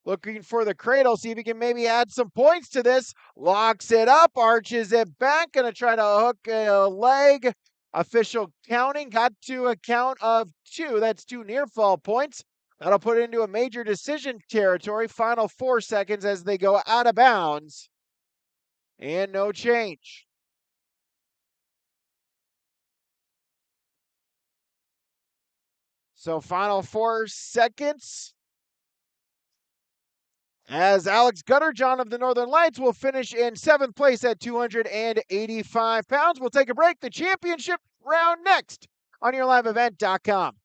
S1: Looking for the cradle, see if he can maybe add some points to this. Locks it up, arches it back. Going to try to hook a leg. Official counting. Got to a count of 2. That's 2 near fall points. That'll put it into a major decision territory. Final 4 seconds as they go out of bounds. And no change. So final 4 seconds as Alex Gutterjohn of the Northern Lights will finish in 7th place at 285 pounds. We'll take a break. The championship round next on YourLiveEvent.com.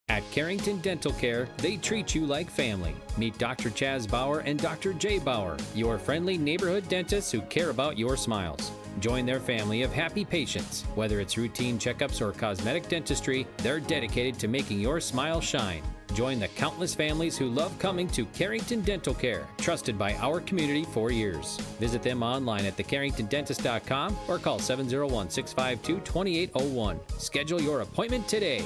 S14: At Carrington Dental Care, they treat you like family. Meet Dr. Chaz Bauer and Dr. Jay Bauer, your friendly neighborhood dentists who care about your smiles. Join their family of happy patients. Whether it's routine checkups or cosmetic dentistry, they're dedicated to making your smile shine. Join the countless families who love coming to Carrington Dental Care, trusted by our community for years. Visit them online at thecarringtondentist.com or call 701-652-2801. Schedule your appointment today.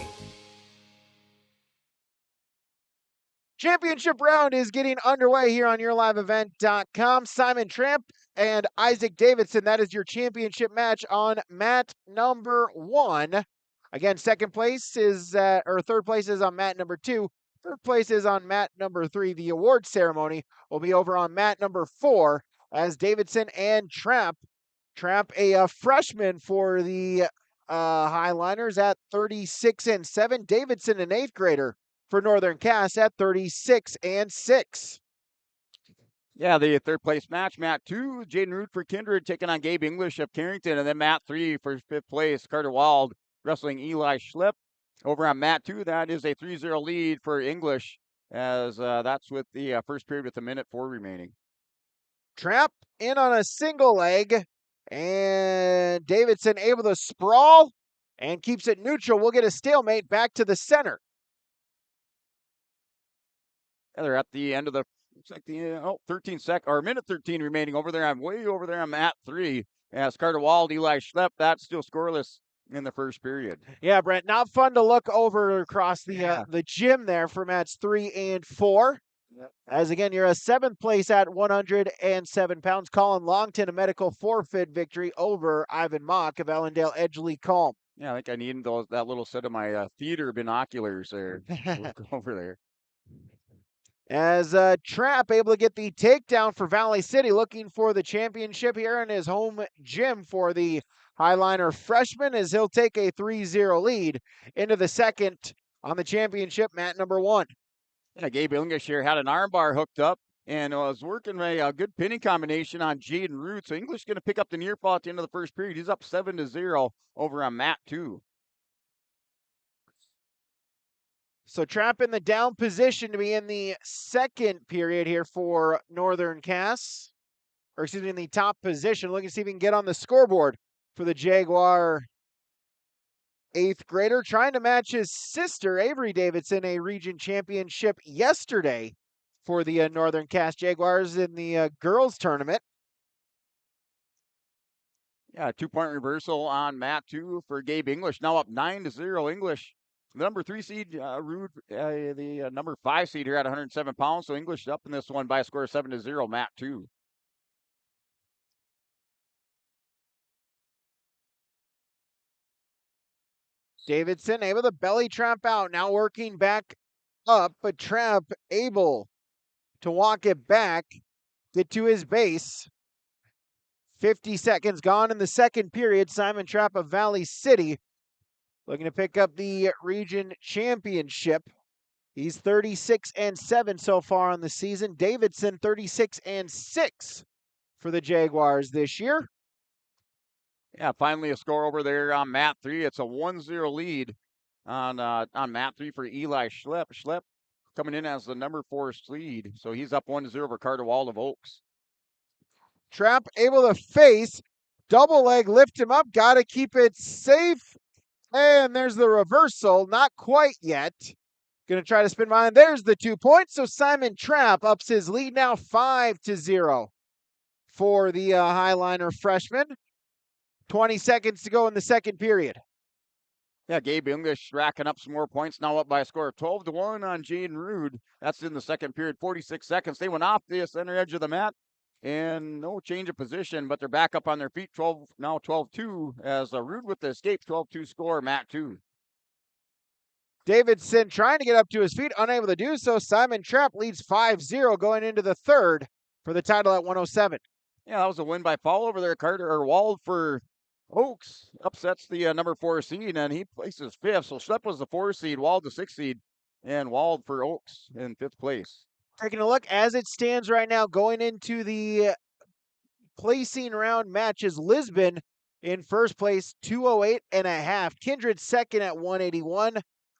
S1: Championship round is getting underway here on YourLiveEvent.com. Simon Tramp and Isaac Davidson. That is your championship match on mat number 1. Again, third place is on mat number 2. Third place is on mat number 3. The award ceremony will be over on mat number 4 as Davidson and Tramp, a freshman for the Highliners at 36-7. Davidson, an 8th grader for Northern Cass at 36-6.
S23: Yeah, the third place match, mat 2, Jaden Root for Kindred taking on Gabe English of Carrington, and then mat 3 for 5th place, Carter Wald wrestling Eli Schlipp. Over on mat 2, that is a 3-0 lead for English, as that's with the first period with 1:04 remaining.
S1: Tramp in on a single leg, and Davidson able to sprawl and keeps it neutral. We'll get a stalemate back to the center.
S23: Yeah, they're at the end of the, looks like the minute 13 remaining over there. I'm way over there on mat 3. As Carter Wald, Eli Schlepp, that's still scoreless in the first period.
S1: Yeah, Brent, not fun to look over across the gym there for mats 3 and 4. Yep. As again, you're a 7th place at 107 pounds. Colin Longton, a medical forfeit victory over Ivan Mock of Ellendale Edgeley Calm.
S23: Yeah, I think I need that little set of my theater binoculars there over there.
S1: As Trapp able to get the takedown for Valley City, looking for the championship here in his home gym for the Highliner freshman, as he'll take a 3-0 lead into the second on the championship, mat number 1.
S23: Yeah, Gabe English here had an armbar hooked up and was working a good pinning combination on Jaden Root. So English going to pick up the near fall at the end of the first period. He's up 7-0 over on mat 2.
S1: So Trapp in the down position to be in the second period here for Northern Cass. Or excuse me, in the top position. Looking to see if he can get on the scoreboard for the Jaguar 8th grader. Trying to match his sister, Avery Davidson, a region championship yesterday for the Northern Cass Jaguars in the girls tournament.
S23: Yeah, 2-point reversal on mat 2 for Gabe English. Now up 9-0 English. The number 3 seed, Rude, the number 5 seed here at 107 pounds. So English up in this one by a score of 7-0, mat 2.
S1: Davidson able to belly trap out, now working back up, but Trapp able to walk it back, get to his base. 50 seconds gone in the second period. Simon Trapp of Valley City looking to pick up the region championship. He's 36-7 so far on the season. Davidson 36-6 for the Jaguars this year.
S23: Yeah, finally a score over there on mat 3. It's a 1-0 lead on mat 3 for Eli Schlepp. Schlepp coming in as the number 4 seed, so he's up 1-0 over Carter Wald of Oaks.
S1: Trapp able to face, double leg, lift him up, got to keep it safe. And there's the reversal, not quite yet. Going to try to spin behind. There's the 2 points. So Simon Trapp ups his lead now 5-0 for the Highliner freshman. 20 seconds to go in the second period.
S23: Yeah, Gabe English racking up some more points, now up by a score of 12-1 on Jaden Rude. That's in the second period, 46 seconds. They went off the center edge of the mat, and no change of position, but they're back up on their feet, 12-2, as Rude with the escape, 12-2 score, mat 2.
S1: Davidson trying to get up to his feet, unable to do so. Simon Trapp leads 5-0 going into the third for the title at 107.
S23: Yeah, that was a win by fall over there. Wald for Oaks upsets the number 4 seed, and he places 5th. So Schlepp was the 4 seed, Wald the 6 seed, and Wald for Oaks in 5th place.
S1: Taking a look as it stands right now, going into the placing round matches, Lisbon in first place, 208.5. Kindred second at 181.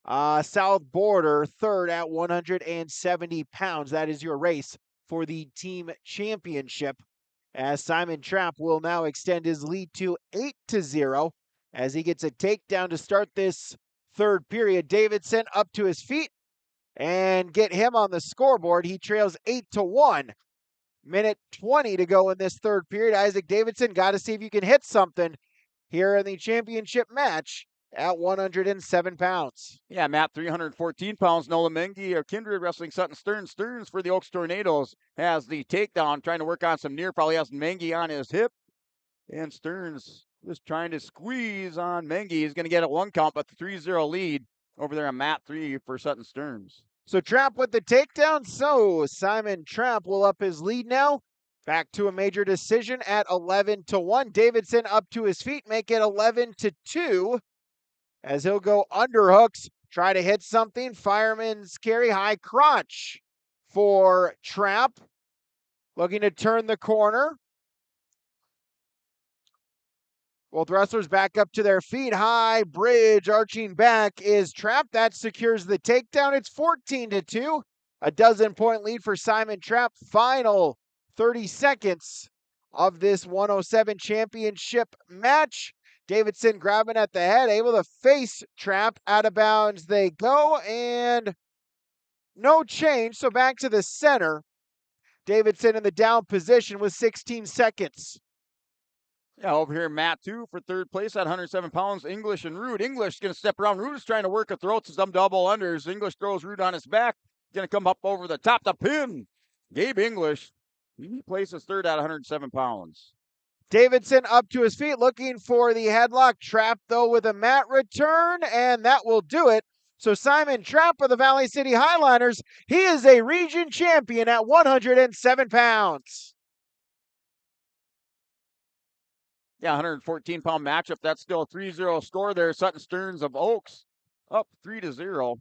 S1: South Border third at 170 pounds. That is your race for the team championship, as Simon Trapp will now extend his lead to 8-0 as he gets a takedown to start this third period. Davidson up to his feet and get him on the scoreboard. He trails 8-1. Minute 20 to go in this third period. Isaac Davidson, got to see if you can hit something here in the championship match at 107 pounds.
S23: Yeah, Matt, 314 pounds. Nola Mengi of Kindred wrestling Sutton Stearns. Stearns for the Oaks Tornadoes has the takedown, trying to work on some near. Probably has Mengi on his hip. And Stearns just trying to squeeze on Mengi. He's going to get a 1 count, but the 3-0 lead over there on Mat 3 for Sutton Stearns.
S1: So Trapp with the takedown. So Simon Trapp will up his lead now. Back to a major decision at 11-1. Davidson up to his feet, make it 11-2. As he'll go underhooks, try to hit something. Fireman's carry, high crotch for Trapp. Looking to turn the corner. Both wrestlers back up to their feet. High bridge, arching back is Trapp. That secures the takedown. It's 14-2. A 12-point lead for Simon Trapp. Final 30 seconds of this 107 championship match. Davidson grabbing at the head, able to face Trapp. Out of bounds they go, and no change. So back to the center. Davidson in the down position with 16 seconds.
S23: Yeah, over here, Matt 2 for third place at 107 pounds. English and Rude. English going to step around. Rude is trying to work a throat to some double unders. English throws Rude on his back. Going to come up over the top. The pin. Gabe English. He places third at 107 pounds.
S1: Davidson up to his feet, looking for the headlock. Trapp, though, with a mat return, and that will do it. So Simon Trapp of the Valley City Highliners, he is a region champion at 107 pounds.
S23: Yeah, 114-pound matchup. That's still a 3-0 score there. Sutton Stearns of Oaks up 3-0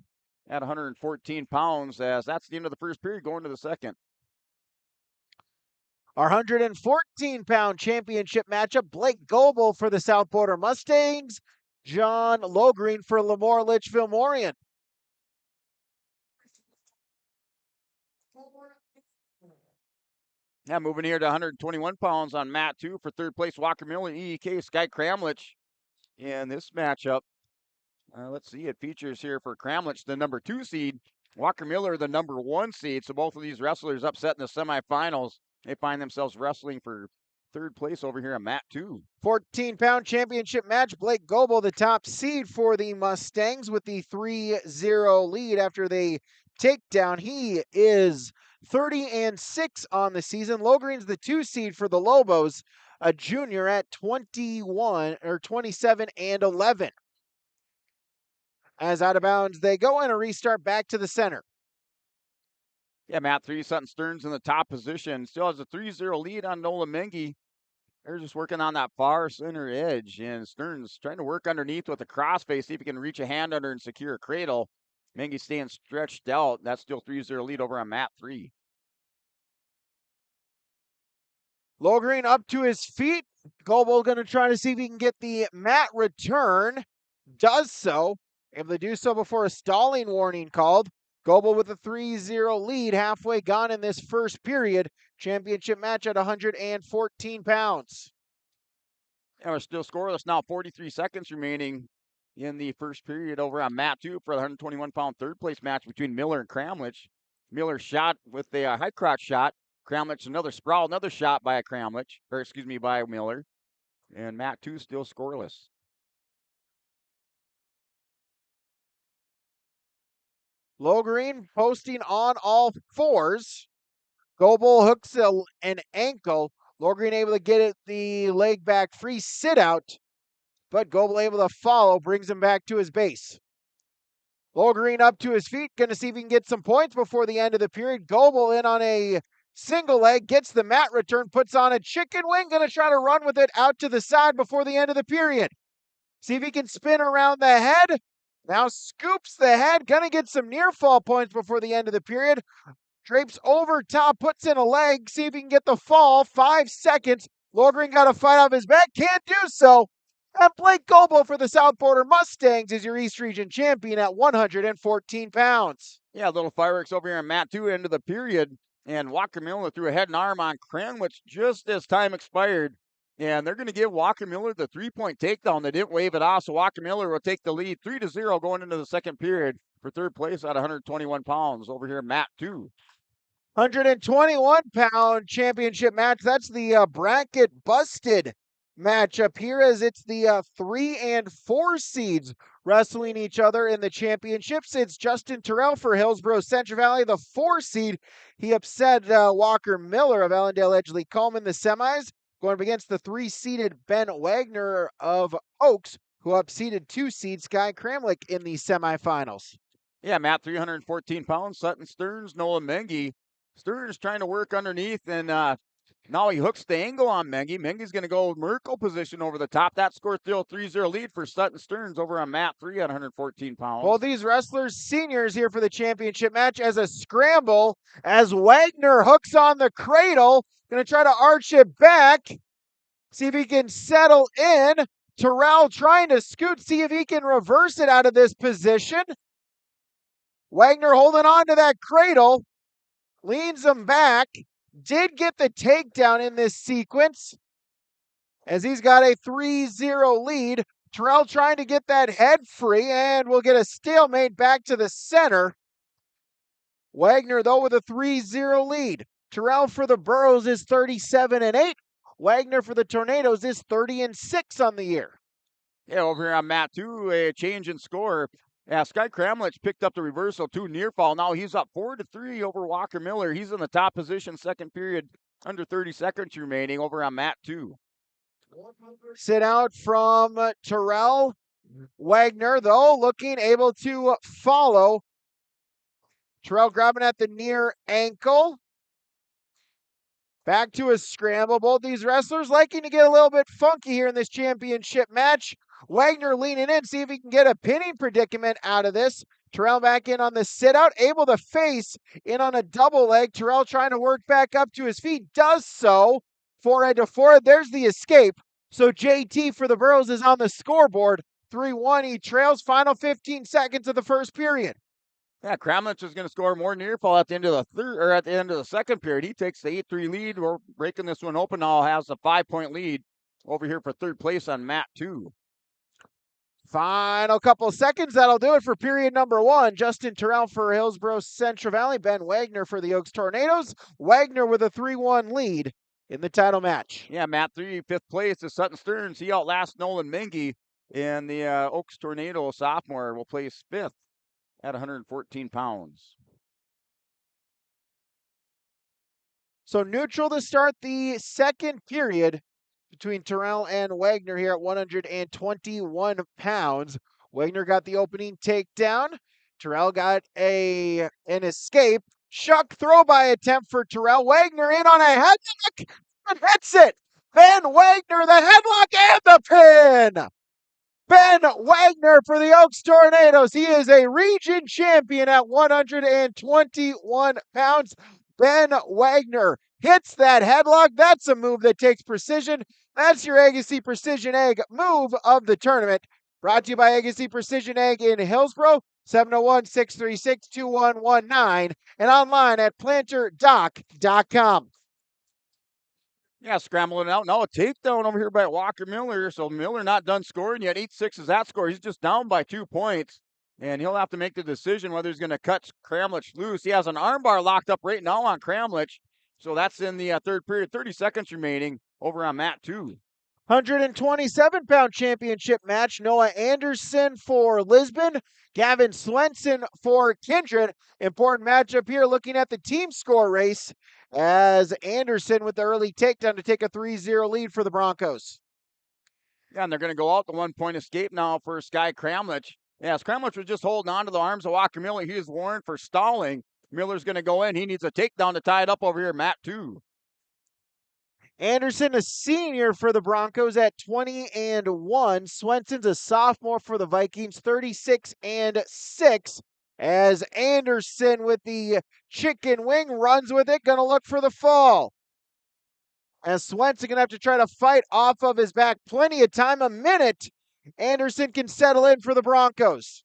S23: at 114 pounds, as that's the end of the first period, going to the second.
S1: Our 114-pound championship matchup, Blake Goebel for the South Border Mustangs, John Logreen for Lemoore Litchfield Morion.
S23: Yeah, moving here to 121 pounds on Mat 2 for third place, Walker Miller, EEK, Sky Kramlich in this matchup. Let's see, it features here for Kramlich, the number 2 seed, Walker Miller, the number 1 seed. So both of these wrestlers upset in the semifinals. They find themselves wrestling for third place over here on Mat 2.
S1: 14-pound championship match, Blake Goebel, the top seed for the Mustangs with the 3-0 lead after they take down. He is 30-6 on the season. Logreen's the 2 seed for the Lobos, a junior at 27-11. As out of bounds they go, and a restart back to the center.
S23: Yeah, Mat 3, Sutton Stearns in the top position. Still has a 3-0 lead on Nola Mengi. They're just working on that far center edge, and Stearns trying to work underneath with a crossface, see if he can reach a hand under and secure a cradle. Mengi staying stretched out. That's still 3-0 lead over on Mat 3.
S1: Logreen up to his feet. Goebel going to try to see if he can get the mat return. Does so. Able to do so before a stalling warning called. Goebel with a 3-0 lead, halfway gone in this first period. Championship match at 114 pounds.
S23: And we're still scoreless now, 43 seconds remaining in the first period over on Mat 2 for the 121-pound third place match between Miller and Kramlich. Miller shot with a high crotch shot. Kramlich another sprawl, another shot by by Miller. And Mat 2 still scoreless.
S1: Logreen posting on all fours. Goebel hooks an ankle. Logreen able to get the leg back free sit out, but Goebel able to follow, brings him back to his base. Logreen up to his feet, going to see if he can get some points before the end of the period. Goebel in on a single leg, gets the mat return, puts on a chicken wing, going to try to run with it out to the side before the end of the period. See if he can spin around the head. Now scoops the head, gonna get some near fall points before the end of the period. Drapes over top, puts in a leg, see if he can get the fall. 5 seconds. Logreen got to fight off his back, can't do so. And Blake Gobo for the South Border Mustangs is your East Region champion at 114 pounds.
S23: Yeah, a little fireworks over here in Mat 2, end of the period. And Walker Miller threw a head and arm on Cranwich just as time expired. And they're going to give Walker Miller the 3-point takedown. They didn't wave it off, so Walker Miller will take the lead 3-0 going into the second period for third place at 121 pounds over here in Mat 2.
S1: 121-pound championship match. That's the bracket busted matchup here, as it's the 3 and 4 seeds wrestling each other in the championships. It's Justin Terrell for Hillsborough Central Valley, the 4 seed. He upset Walker Miller of Allendale Edgeley Coleman in the semis, going up against the 3-seeded Ben Wagner of Oaks, who upseeded 2-seed Sky Kramlich in the semifinals.
S23: Yeah, Matt, 314 pounds. Sutton Stearns, Noah Mengi. Stearns trying to work underneath, and now he hooks the angle on Mengi. Mengi's going to go Merkel position over the top. That scored still 3-0 lead for Sutton Stearns over on Mat 3 at 114 pounds.
S1: Well, these wrestlers, seniors here for the championship match as a scramble, as Wagner hooks on the cradle. Going to try to arch it back. See if he can settle in. Terrell trying to scoot, see if he can reverse it out of this position. Wagner holding on to that cradle. Leans him back. Did get the takedown in this sequence, as he's got a 3-0 lead. Terrell trying to get that head free, and we'll get a stalemate back to the center. Wagner, though, with a 3-0 lead. Terrell for the Burros is 37-8. Wagner for the Tornadoes is 30-6 on the year.
S23: Yeah, over here on Mat 2, a change in score. Yeah, Sky Kramlich picked up the reversal, 2 near fall. Now he's up 4-3 over Walker Miller. He's in the top position, second period, under 30 seconds remaining over on Mat 2.
S1: Sit out from Terrell. Wagner, though, looking able to follow. Terrell grabbing at the near ankle. Back to a scramble. Both these wrestlers liking to get a little bit funky here in this championship match. Wagner leaning in, see if he can get a pinning predicament out of this. Terrell back in on the sit out, able to face in on a double leg. Terrell trying to work back up to his feet, does so. Forehead to forehead, there's the escape. So JT for the Burros is on the scoreboard. 3-1, he trails, final 15 seconds of the first period.
S23: Yeah, Kramlich is going to score more near fall at the end of the third, or at the end of the second period. He takes the 8-3 lead. We're breaking this one open now, has a 5-point lead over here for third place on Mat 2.
S1: Final couple seconds. That'll do it for period number 1. Justin Terrell for Hillsborough Central Valley. Ben Wagner for the Oaks Tornadoes. Wagner with a 3-1 lead in the title match.
S23: Yeah, Mat 3, 5th place is Sutton Stearns. He outlasts Nolan Mengi. And the Oaks Tornado sophomore will place 5th at 114 pounds.
S1: So neutral to start the second period between Terrell and Wagner here at 121 pounds. Wagner got the opening takedown. Terrell got an escape. Shuck throw by attempt for Terrell. Wagner in on a headlock and hits it. Ben Wagner, the headlock and the pin. Ben Wagner for the Oaks Tornadoes. He is a region champion at 121 pounds. Ben Wagner hits that headlock. That's a move that takes precision. That's your Agassi Precision Egg move of the tournament. Brought to you by Agassi Precision Egg in Hillsborough, 701-636-2119, and online at planterdoc.com.
S23: Yeah, scrambling out. Now a takedown over here by Walker Miller. So Miller not done scoring yet. 8-6 is that score. He's just down by 2 points. And he'll have to make the decision whether he's going to cut Kramlich loose. He has an armbar locked up right now on Kramlich. So that's in the third period. 30 seconds remaining over on Mat 2.
S1: 127-pound championship match. Noah Anderson for Lisbon. Gavin Swenson for Kindred. Important matchup here looking at the team score race, as Anderson with the early takedown to take a 3-0 lead for the Broncos.
S23: Yeah, and they're going to go out the 1-point escape now for Sky Kramlich. Yes, Kramlich was just holding on to the arms of Walker Miller. He is warned for stalling. Miller's going to go in. He needs a takedown to tie it up over here, Mat 2.
S1: Anderson, a senior for the Broncos at 20-1. Swenson's a sophomore for the Vikings, 36-6. As Anderson with the chicken wing runs with it, going to look for the fall. As Swenson going to have to try to fight off of his back. Plenty of time, a minute. Anderson can settle in for the Broncos.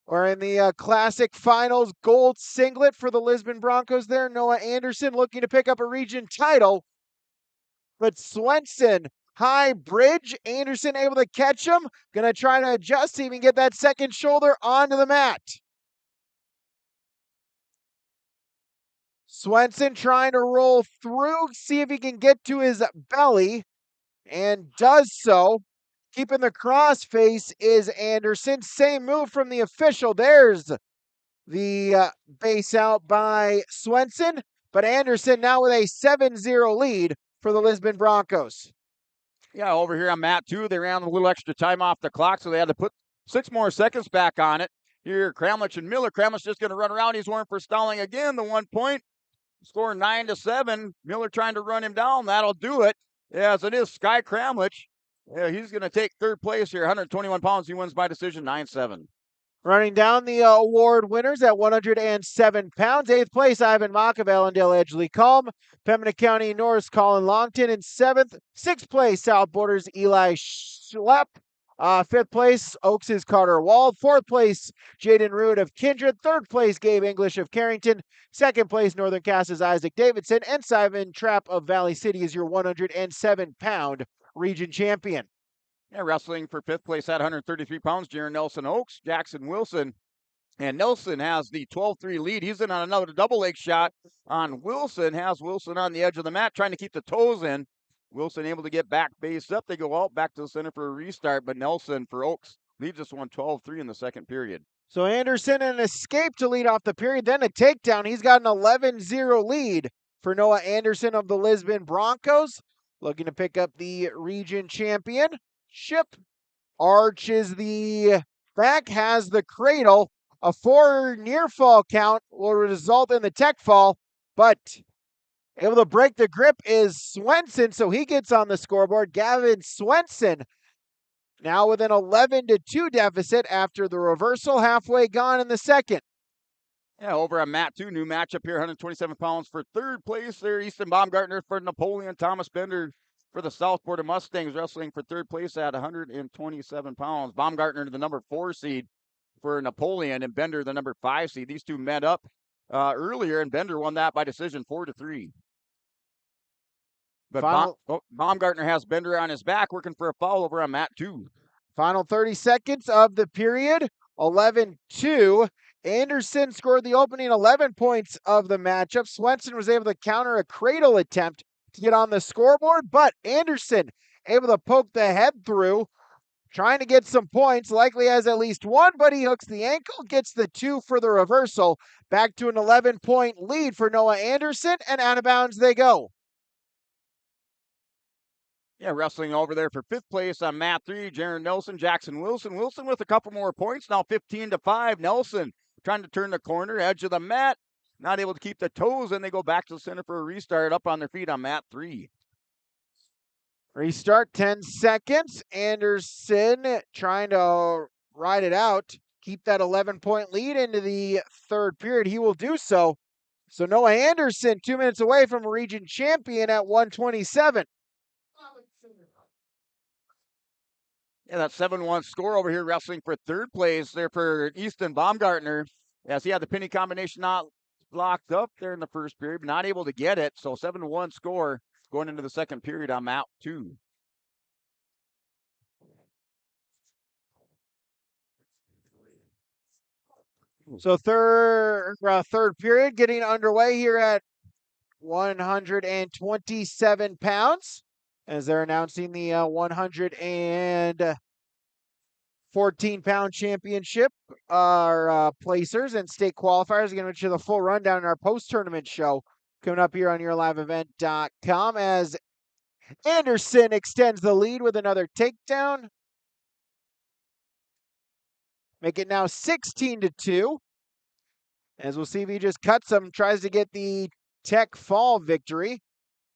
S1: Or in the Classic Finals gold singlet for the Lisbon Broncos there. Noah Anderson looking to pick up a region title. But Swenson, high bridge. Anderson able to catch him. Going to try to adjust, see if he can get that second shoulder onto the mat. Swenson trying to roll through, see if he can get to his belly, and does so. Keeping the crossface is Anderson. Same move from the official. There's the base out by Swenson, but Anderson now with a 7-0 lead for the Lisbon Broncos.
S23: Yeah, over here on mat 2, they ran a little extra time off the clock, so they had to put 6 more seconds back on it. Here, Kramlich and Miller. Kramlich just going to run around. He's warned for stalling again. The 1 point. Score 9-7. Miller trying to run him down. That'll do it. As it is, Sky Kramlich. Yeah, he's going to take third place here. 121 pounds. He wins by decision 9-7.
S1: Running down the award winners at 107 pounds. 8th place, Ivan Makov, Allendale Edgley Calm. Pembina County Norris, Colin Longton in 7th. 6th place, South Borders, Eli Schlepp. 5th place, Oaks is Carter Wald. 4th place, Jaden Root of Kindred. 3rd place, Gabe English of Carrington. 2nd place, Northern Cass's Isaac Davidson. And Simon Trapp of Valley City is your 107-pound region champion.
S23: Yeah, wrestling for 5th place at 133 pounds, Jaron Nelson Oaks, Jackson Wilson. And Nelson has the 12-3 lead. He's in on another double leg shot on Wilson. Has Wilson on the edge of the mat, trying to keep the toes in. Wilson able to get back base up. They go out back to the center for a restart, but Nelson for Oaks leads this one 12-3 in the second period.
S1: So Anderson an escape to lead off the period, then a takedown. He's got an 11-0 lead for Noah Anderson of the Lisbon Broncos. Looking to pick up the region championship. Arches the back, has the cradle. A 4 near fall count will result in the tech fall, but able to break the grip is Swenson, so he gets on the scoreboard. Gavin Swenson now with an 11-2 deficit after the reversal, halfway gone in the second.
S23: Yeah, over on mat 2, new matchup here, 127 pounds for 3rd place there. Easton Baumgartner for Napoleon. Thomas Bender for the South Border Mustangs, wrestling for 3rd place at 127 pounds. Baumgartner, the number 4 seed for Napoleon, and Bender, the number 5 seed. These two met up earlier, and Bender won that by decision 4-3. But Baumgartner has Bender on his back, working for a foul over on mat 2.
S1: Final 30 seconds of the period, 11-2. Anderson scored the opening 11 points of the matchup. Swenson was able to counter a cradle attempt to get on the scoreboard, but Anderson able to poke the head through, trying to get some points. Likely has at least one, but he hooks the ankle, gets the 2 for the reversal. Back to an 11-point lead for Noah Anderson, and out of bounds they go.
S23: Yeah, wrestling over there for 5th place on mat 3, Jaron Nelson, Jackson Wilson. Wilson with a couple more points, now 15-5. Nelson trying to turn the corner, edge of the mat, not able to keep the toes, and they go back to the center for a restart up on their feet on mat 3.
S1: Restart, 10 seconds. Anderson trying to ride it out, keep that 11-point lead into the 3rd period. He will do so. So Noah Anderson, 2 minutes away from a region champion at 127.
S23: Yeah, that 7-1 score over here, wrestling for 3rd place there for Easton Baumgartner. As he had the penny combination not locked up there in the 1st period, but not able to get it. So 7-1 score going into the 2nd period on mat 2.
S1: So third period getting underway here at 127 pounds. As they're announcing the 114-pound championship, our placers and state qualifiers. Again, which is the full rundown in our post-tournament show coming up here on YourLiveEvent.com as Anderson extends the lead with another takedown. Make it now 16-2. As we'll see if he just cuts him, tries to get the tech fall victory.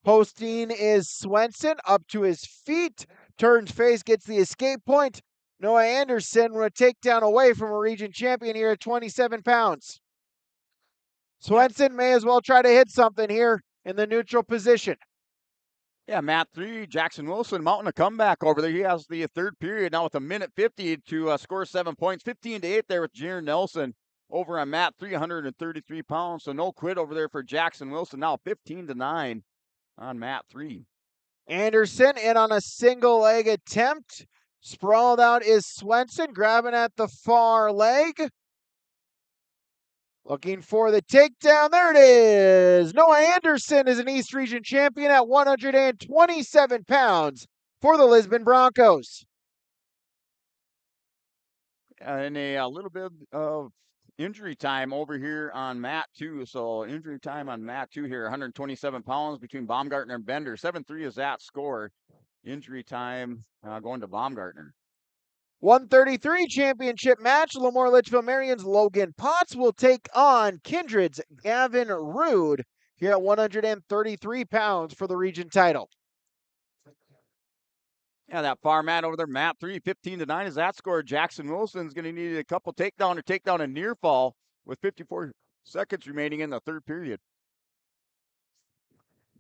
S1: Posting is Swenson, up to his feet, turns face, gets the escape point. Noah Anderson with a takedown away from a region champion here at 27 pounds. Swenson may as well try to hit something here in the neutral position.
S23: Yeah, Matt 3, Jackson Wilson mounting a comeback over there. He has the third period now with a minute 50 to score 7 points. 15-8 there with Jaron Nelson over on Matt 3, 133 pounds. So no quit over there for Jackson Wilson. Now 15-9 on Matt 3.
S1: Anderson in on a single leg attempt. Sprawled out is Swenson, grabbing at the far leg. Looking for the takedown. There it is. Noah Anderson is an East Region champion at 127 pounds for the Lisbon Broncos.
S23: And a little bit of injury time over here on Matt 2. So injury time on Matt 2 here, 127 pounds between Baumgartner and Bender. 7-3 is that score. Injury time going to Baumgartner.
S1: 133 championship match. Lemoore Litchfield Marion's Logan Potts will take on Kindred's Gavin Rude here at 133 pounds for the region title.
S23: Yeah, that far mat over there, Matt 3, 15-9 is that score. Jackson Wilson's going to need a couple takedown and near fall with 54 seconds remaining in the third period.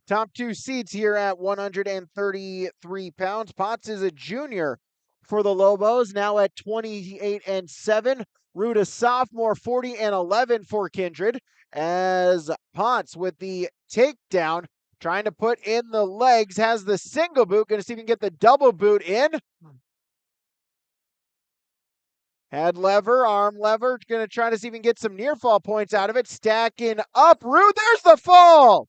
S1: Top two seeds here at 133 pounds. Potts is a junior for the Lobos, now at 28-7. Rude, a sophomore, 40-11 for Kindred. As Potts with the takedown, trying to put in the legs, has the single boot. Going to see if he can get the double boot in. Head lever, arm lever. Going to try to see if he can get some near fall points out of it. Stacking up. Rude, there's the fall.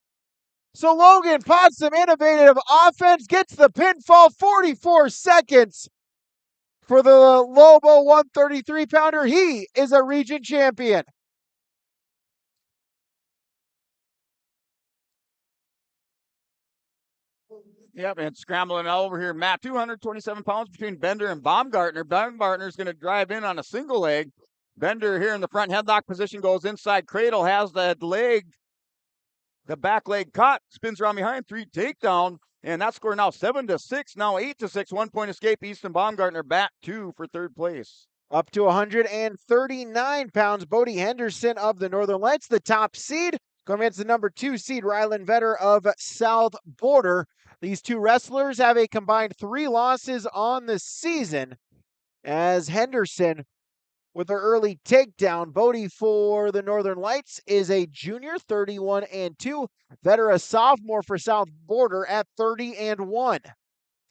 S1: So Logan Potts, some innovative offense, gets the pinfall. 44 seconds for the Lobo 133-pounder. He is a region champion.
S23: Yep, and scrambling over here, Matt, 227 pounds between Bender and Baumgartner. Baumgartner's going to drive in on a single leg. Bender here in the front headlock position goes inside cradle, has the leg, the back leg caught, spins around behind, 3 takedown, and that score now 7-6, now 8-6, 1 point escape. Easton Baumgartner back 2 for third place.
S1: Up to 139 pounds, Bodie Henderson of the Northern Lights, the top seed. Going against the number 2 seed, Rylan Vetter of South Border. These two wrestlers have a combined 3 losses on the season, as Henderson with their early takedown. Bodie for the Northern Lights is a junior, 31-2. Vetter, a sophomore for South Border at 30-1.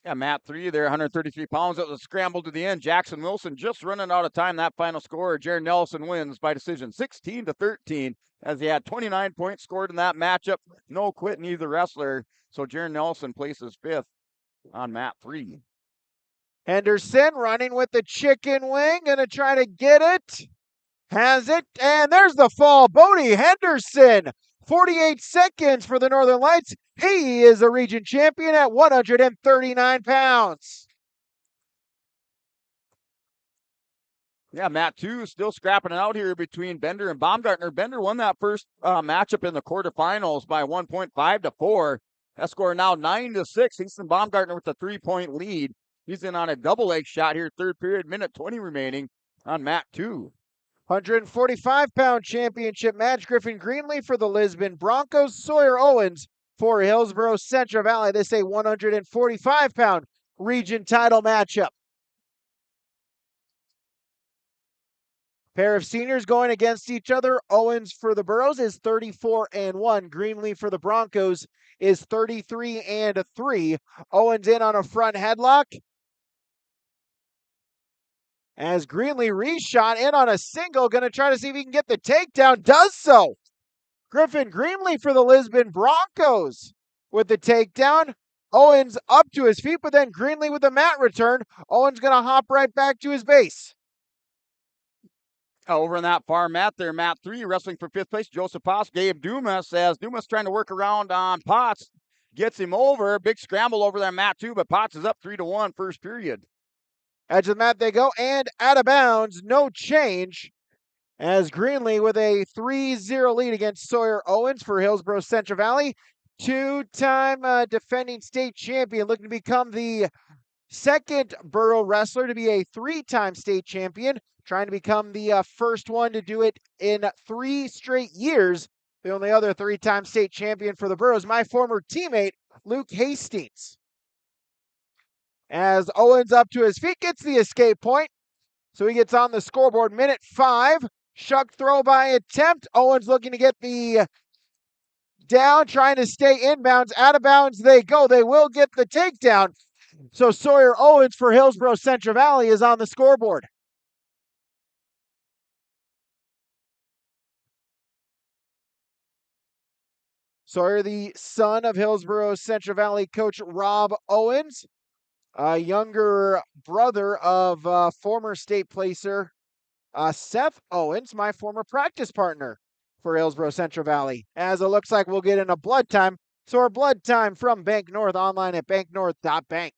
S23: Yeah, Matt 3 there, 133 pounds. It was a scramble to the end. Jackson Wilson just running out of time. That final score, Jaron Nelson wins by decision, 16-13, as he had 29 points scored in that matchup. No quit in either wrestler. So Jaron Nelson places 5th on Matt 3.
S1: Henderson running with the chicken wing, going to try to get it. Has it, and there's the fall. Bodie Henderson, 48 seconds for the Northern Lights. He is a region champion at 139 pounds.
S23: Yeah, Matt 2 still scrapping it out here between Bender and Baumgartner. Bender won that first matchup in the quarterfinals by 1.5-4. That score now 9-6. Easton Baumgartner with a 3-point lead. He's in on a double leg shot here, third period, minute 20 remaining on Matt 2.
S1: 145-pound championship match. Griffin Greenlee for the Lisbon Broncos. Sawyer Owens for Hillsboro Central Valley. This is a 145-pound region title matchup. Pair of seniors going against each other. Owens for the Burros is 34-1. Greenlee for the Broncos is 33-3. Owens in on a front headlock, as Greenlee reshot in on a single, going to try to see if he can get the takedown. Does so. Griffin Greenlee for the Lisbon Broncos with the takedown. Owens up to his feet, but then Greenlee with the mat return. Owens going to hop right back to his base.
S23: Over in that far mat there, Matt 3 wrestling for 5th place. Joseph Potts, Gabe Dumas, as Dumas trying to work around on Potts. Gets him over. Big scramble over there, Matt 2, but Potts is up 3-1 first period.
S1: Edge of the mat they go, and out of bounds, no change, as Greenlee with a 3-0 lead against Sawyer Owens for Hillsboro Central Valley. 2-time defending state champion, looking to become the second borough wrestler to be a 3-time state champion, trying to become the first one to do it in 3 straight years. The only other 3-time state champion for the Burros, my former teammate Luke Hastings. As Owens up to his feet, gets the escape point. So he gets on the scoreboard. Minute 5. Shuck throw by attempt. Owens looking to get the down, trying to stay inbounds. Out of bounds they go. They will get the takedown. So Sawyer Owens for Hillsboro Central Valley is on the scoreboard. Sawyer, the son of Hillsboro Central Valley coach Rob Owens, a younger brother of former state placer Seth Owens, my former practice partner for Hillsboro Central Valley. As it looks like we'll get into blood time. So our blood time from Bank North online at banknorth.bank.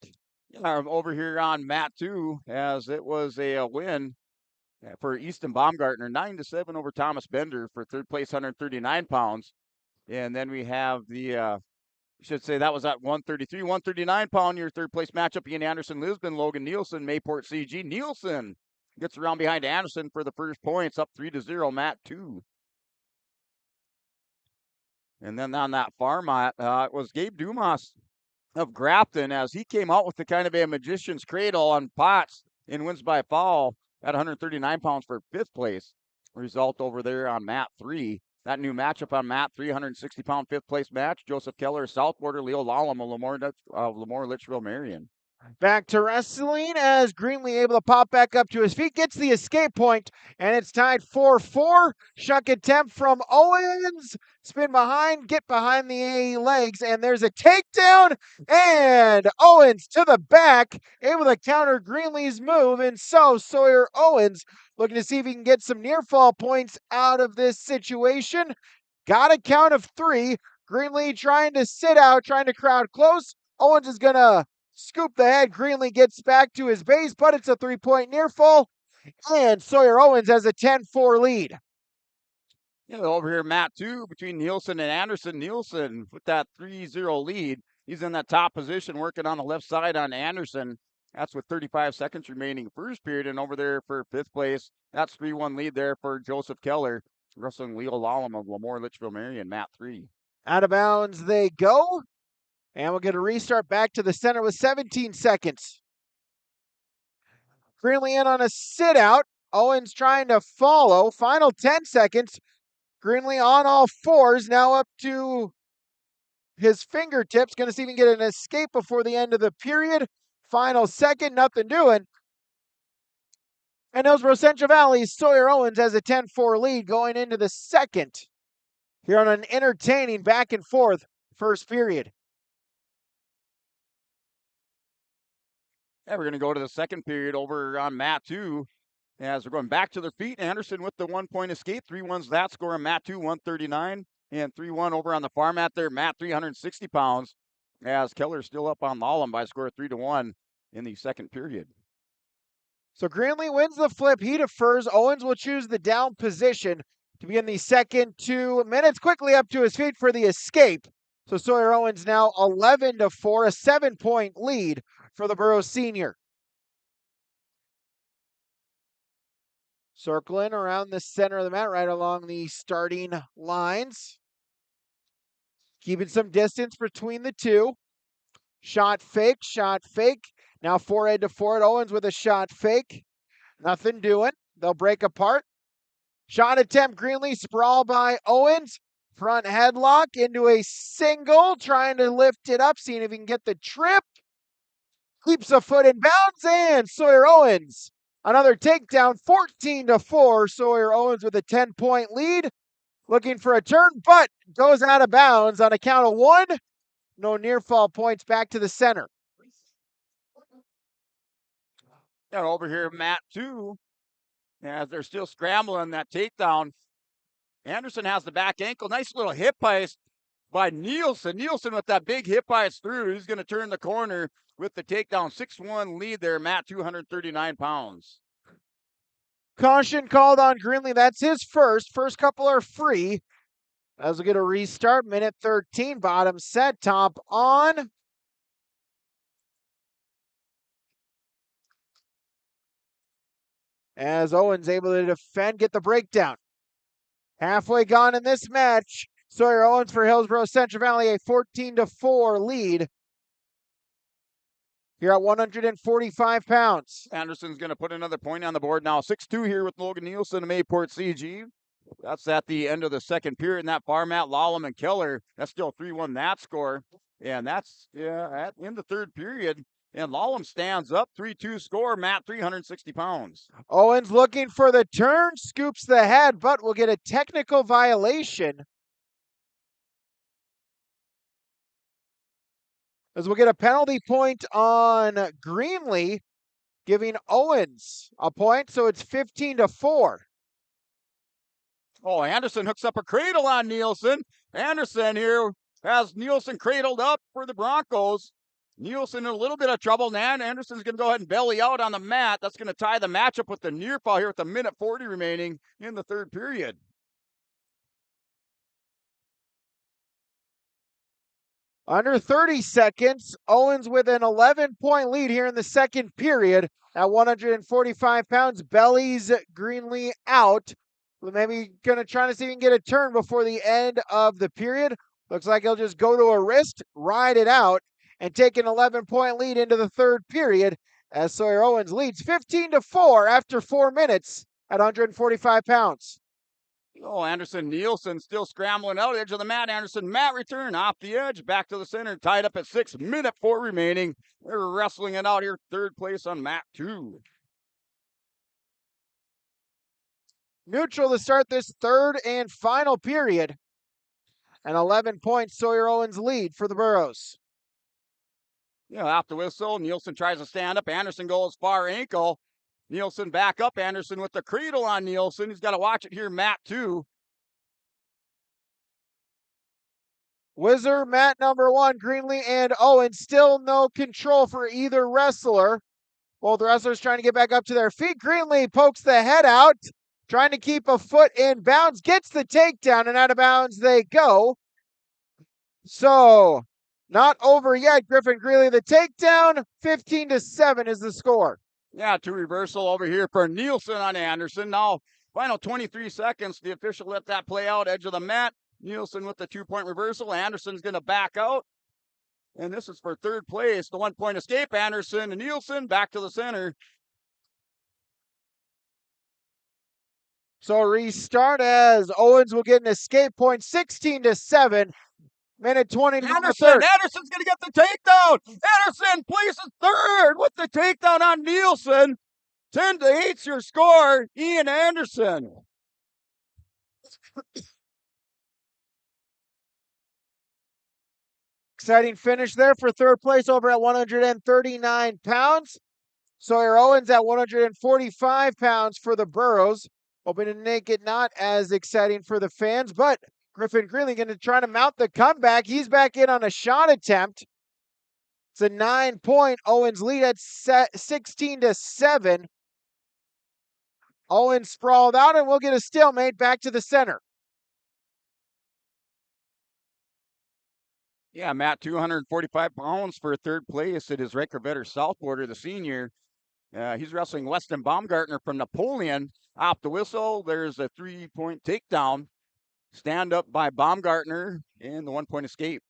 S23: I'm over here on Mat 2, as it was a win for Easton Baumgartner, 9-7 over Thomas Bender for third place, 139 pounds. And then we have the, should say that was at 133, 139 pound, your third place matchup. Ian Anderson, Lisbon, Logan Nielsen, Mayport CG. Nielsen gets around behind Anderson for the first points, up 3-0, Mat 2. And then on that far mat, it was Gabe Dumas of Grafton, as he came out with the kind of a magician's cradle on Potts and wins by foul at 139 pounds for fifth place. Result over there on Mat 3. That new matchup on Mat 3, 160-pound fifth place match. Joseph Keller, South Border, Leo Lallam, Lemoore Litchfield, Marion.
S1: Back to wrestling as Greenlee able to pop back up to his feet, gets the escape point, and it's tied 4-4. Shuck attempt from Owens. Spin behind, get behind the legs, and there's a takedown, and Owens to the back, able to counter Greenlee's move, and so Sawyer Owens looking to see if he can get some near fall points out of this situation. Got a count of 3. Greenlee trying to sit out, trying to crowd close. Owens is going to scoop the head. Greenlee gets back to his base, but it's a 3-point near fall, and Sawyer Owens has a 10-4 lead.
S23: Yeah, over here, Mat 2 between Nielsen and Anderson. Nielsen with that 3-0 lead. He's in that top position working on the left side on Anderson. That's with 35 seconds remaining first period. And over there for fifth place, that's 3-1 lead there for Joseph Keller. Wrestling Leo Lallam of Lemoore Litchfield, Marion, Mat 3.
S1: Out of bounds they go. And we'll get a restart back to the center with 17 seconds. Greenlee in on a sit out. Owens trying to follow. Final 10 seconds. Greenlee on all fours, now up to his fingertips. Going to see if he can get an escape before the end of the period. Final second, nothing doing. And Hillsboro Central Valley's Sawyer Owens has a 10-4 lead going into the second. Here on an entertaining back and forth first period.
S23: Yeah, we're going to go to the second period over on Mat 2. As we're going back to their feet, Anderson with the 1-point escape. 3-1's that score on Mat 2, 139. And 3-1 over on the far mat there, Mat 360 pounds. As Keller's still up on Lallam by a score of 3-1 in the second period.
S1: So Greenlee wins the flip. He defers. Owens will choose the down position to begin the second 2 minutes. Quickly up to his feet for the escape. So Sawyer Owens now 11-4, a 7-point lead for the Burroughs senior. Circling around the center of the mat, right along the starting lines. Keeping some distance between the two. Shot fake, shot fake. Now forehead to forehead. Owens with a shot fake. Nothing doing. They'll break apart. Shot attempt, Greenlee, sprawl by Owens. Front headlock into a single. Trying to lift it up, seeing if he can get the trip. Keeps a foot in bounds, and Sawyer Owens. Another takedown, 14-4. Sawyer Owens with a 10-point lead. Looking for a turn, but goes out of bounds on a count of 1. No near fall points, back to the center.
S23: And over here, Mat 2, as they're still scrambling that takedown. Anderson has the back ankle. Nice little hip heist by Nielsen. Nielsen with that big hip heist through. He's going to turn the corner with the takedown. 6-1 lead there, Mat 239 pounds.
S1: Caution called on Greenlee. That's his first. First couple are free. As we get a restart, minute 13, bottom set, top on. As Owens able to defend, get the breakdown. Halfway gone in this match. Sawyer Owens for Hillsboro Central Valley, a 14-4 lead here at 145 pounds.
S23: Anderson's going to put another point on the board now. 6-2 here with Logan Nielsen of Mayport CG. That's at the end of the second period in that bar. Matt Lallam and Keller. That's still 3-1 that in the third period. And Lallam stands up, 3-2 score. Matt, 360 pounds.
S1: Owens looking for the turn, scoops the head, but will get a technical violation. As we'll get a penalty point on Greenlee, giving Owens a point, so it's 15-4.
S23: Oh, Anderson hooks up a cradle on Nielsen. Anderson here has Nielsen cradled up for the Broncos. Nielsen in a little bit of trouble. Now Anderson's going to go ahead and belly out on the mat. That's going to tie the matchup with the near fall here with a minute 40 remaining in the third period.
S1: Under 30 seconds, Owens with an 11-point lead here in the second period at 145 pounds. Bellies Greenlee out. Maybe going to try to see if he can get a turn before the end of the period. Looks like he'll just go to a wrist, ride it out, and take an 11-point lead into the third period as Sawyer Owens leads 15-4 after 4 minutes at 145 pounds.
S23: Oh, Anderson Nielsen still scrambling out edge of the mat. Anderson mat return off the edge, back to the center, tied up at 6, minute 4 remaining. They're wrestling it out here, third place on mat 2.
S1: Neutral to start this third and final period. An 11-point Sawyer Owens lead for the Burros.
S23: Yeah, off the whistle, Nielsen tries to stand up. Anderson goes far ankle. Nielsen back up. Anderson with the cradle on Nielsen. He's got to watch it here, mat 2.
S1: Whizzer, mat number 1, Greenlee and Owens. Still no control for either wrestler. Both wrestlers trying to get back up to their feet. Greenlee pokes the head out, trying to keep a foot in bounds. Gets the takedown, and out of bounds they go. So, not over yet. Griffin Greenlee, the takedown. 15-7 is the score.
S23: Yeah, 2 reversal over here for Nielsen on Anderson. Now, final 23 seconds. The official let that play out, edge of the mat. Nielsen with the 2-point reversal. Anderson's going to back out. And this is for third place. The 1-point escape. Anderson and Nielsen back to the center.
S1: So restart as Owens will get an escape point, 16-7. Minute 20.
S23: Anderson's going to get the takedown. Anderson places third with the takedown on Nielsen. 10-8's your score, Ian Anderson.
S1: Exciting finish there for third place over at 139 pounds. Sawyer Owens at 145 pounds for the Burros. Hoping to make it not as exciting for the fans, but Griffin Greenlee going to try to mount the comeback. He's back in on a shot attempt. It's a 9-point Owens lead at 16-7. Owens sprawled out and we'll get a stalemate back to the center.
S23: Yeah, Matt, 245 pounds for third place. It is Riker Vetter Southborder, the senior. He's wrestling Weston Baumgartner from Napoleon. Off the whistle, there's a 3-point takedown. Stand up by Baumgartner and the 1-point escape.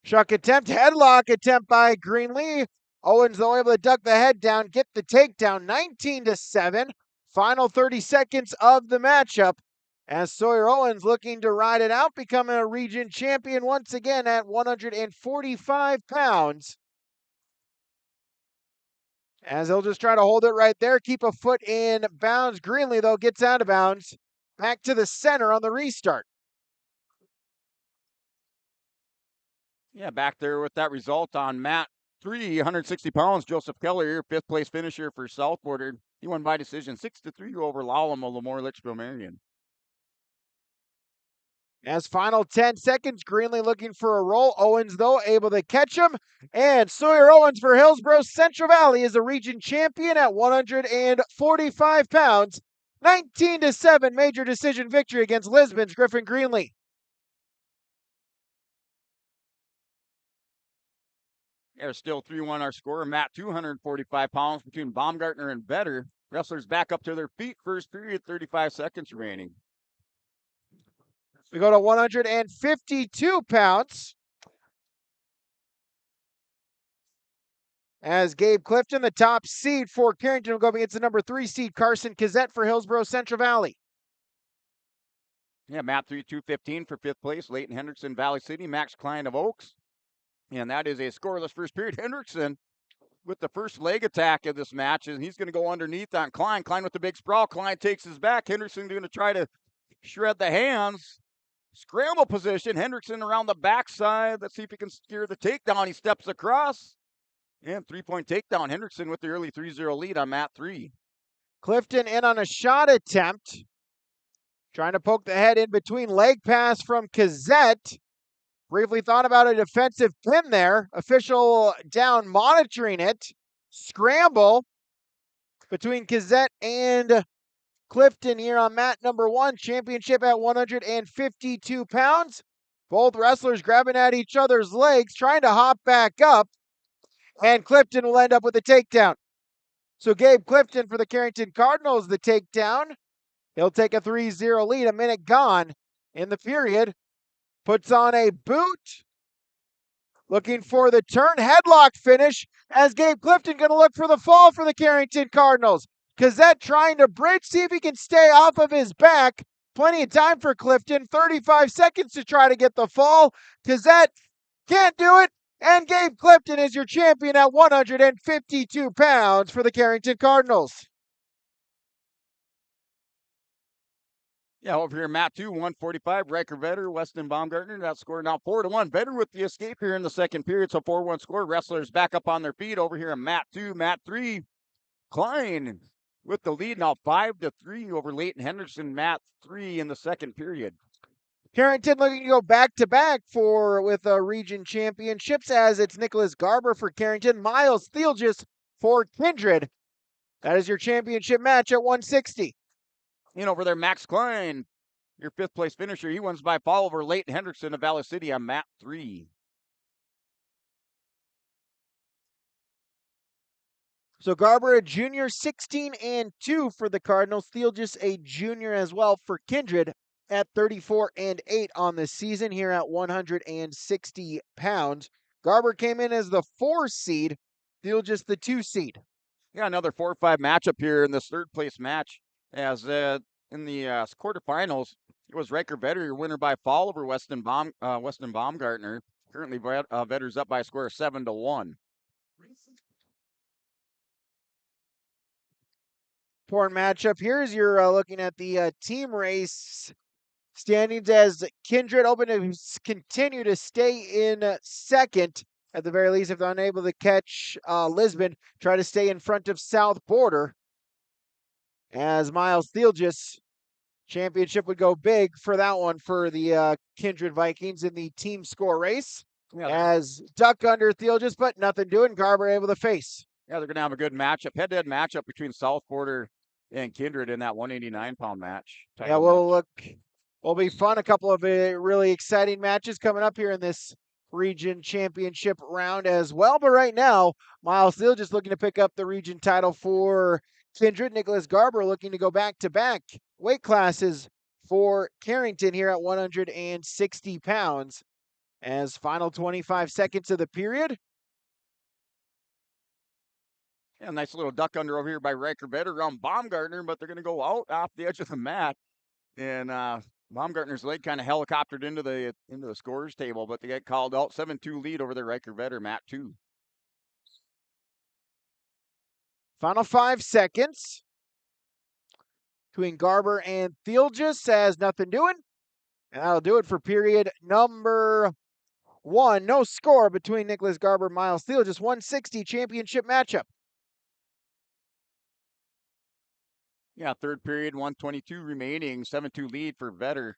S1: Shuck attempt, headlock attempt by Greenlee. Owens, though, able to duck the head down, get the takedown, 19-7. Final 30 seconds of the matchup as Sawyer Owens looking to ride it out, becoming a region champion once again at 145 pounds. As he'll just try to hold it right there, keep a foot in bounds. Greenlee, though, gets out of bounds. Back to the center on the restart.
S23: Yeah, back there with that result on Matt 3, 160 pounds. Joseph Keller here, 5th place finisher for Southborder. He won by decision 6-3 over Lallam of Lemoore Litchfield Marion.
S1: As final 10 seconds, Greenlee looking for a roll. Owens, though, able to catch him. And Sawyer Owens for Hillsboro Central Valley is a region champion at 145 pounds. 19-7 major decision victory against Lisbon's Griffin Greenlee.
S23: There's still 3-1 our score. Matt, 245 pounds between Baumgartner and Vetter. Wrestlers back up to their feet. First period, 35 seconds remaining.
S1: We go to 152 pounds. As Gabe Clifton, the top seed for Carrington, will go up against the number 3 seed Carson Kazette for Hillsborough Central Valley.
S23: Yeah, Matt 3, 215 for 5th place. Leighton Hendrickson, Valley City. Max Klein of Oaks. And that is a scoreless first period. Hendrickson with the first leg attack of this match, and he's going to go underneath on Klein. Klein with the big sprawl. Klein takes his back. Hendrickson going to try to shred the hands. Scramble position. Hendrickson around the backside. Let's see if he can steer the takedown. He steps across. And 3-point takedown. Hendrickson with the early 3-0 lead on Mat 3.
S1: Clifton in on a shot attempt. Trying to poke the head in between. Leg pass from Kazette. Briefly thought about a defensive pin there. Official down monitoring it. Scramble between Kazette and Clifton here on mat number 1. Championship at 152 pounds. Both wrestlers grabbing at each other's legs, trying to hop back up. And Clifton will end up with a takedown. So Gabe Clifton for the Carrington Cardinals, the takedown. He'll take a 3-0 lead, a minute gone in the period. Puts on a boot. Looking for the turn headlock finish as Gabe Clifton going to look for the fall for the Carrington Cardinals. Kazette trying to bridge, see if he can stay off of his back. Plenty of time for Clifton. 35 seconds to try to get the fall. Kazette can't do it. And Gabe Clifton is your champion at 152 pounds for the Carrington Cardinals.
S23: Yeah, over here, Mat 2, 145. Riker Vetter, Weston Baumgartner. That score now 4-1. Vetter with the escape here in the second period. So 4-1 score. Wrestlers back up on their feet over here in Mat 2, Mat 3. Klein with the lead now 5-3 over Leighton Henderson, Mat 3 in the second period.
S1: Carrington looking to go back-to-back with region championships as it's Nicholas Garber for Carrington, Miles Thielgis for Kindred. That is your championship match at 160.
S23: And over there, Max Klein, your 5th place finisher. He wins by fall over Leighton Hendrickson of Valley City on mat 3.
S1: So Garber, a junior, 16-2 for the Cardinals. Thielgis, a junior as well for Kindred at 34-8 on the season here at 160 pounds. Garber came in as the 4 seed. Thielgis, the 2 seed.
S23: Yeah, another 4-5 matchup here in this 3rd place match. As in the quarterfinals, it was Riker Vetter, your winner by fall over Weston Baumgartner. Currently, Vetter's up by a score of 7-1.
S1: Important matchup here as you're looking at the team race standings as Kindred open to continue to stay in second. At the very least, if they're unable to catch Lisbon, try to stay in front of South Border. As Miles Thielgis, championship would go big for that one for the Kindred Vikings in the team score race. Yeah. As duck under Thielgis, but nothing doing. Garber able to face.
S23: Yeah, they're going to have a good matchup, head-to-head matchup between South Border and Kindred in that 189-pound match.
S1: Yeah, will be fun. A couple of really exciting matches coming up here in this region championship round as well. But right now, Miles Thielgis looking to pick up the region title for Kindred. Nicholas Garber looking to go back-to-back weight classes for Carrington here at 160 pounds. As final 25 seconds of the period.
S23: Yeah, nice little duck under over here by Riker Vetter around Baumgartner, but they're going to go out off the edge of the mat. And Baumgartner's leg kind of helicoptered into the scorers table, but they get called out. 7-2 lead over the Riker Vetter, mat 2.
S1: Final 5 seconds between Garber and Thielgis as nothing doing. And that'll do it for period number 1. No score between Nicholas Garber and Miles Thielgis. 160 championship matchup.
S23: Yeah, 3rd period, 122 remaining. 7-2 lead for Vetter.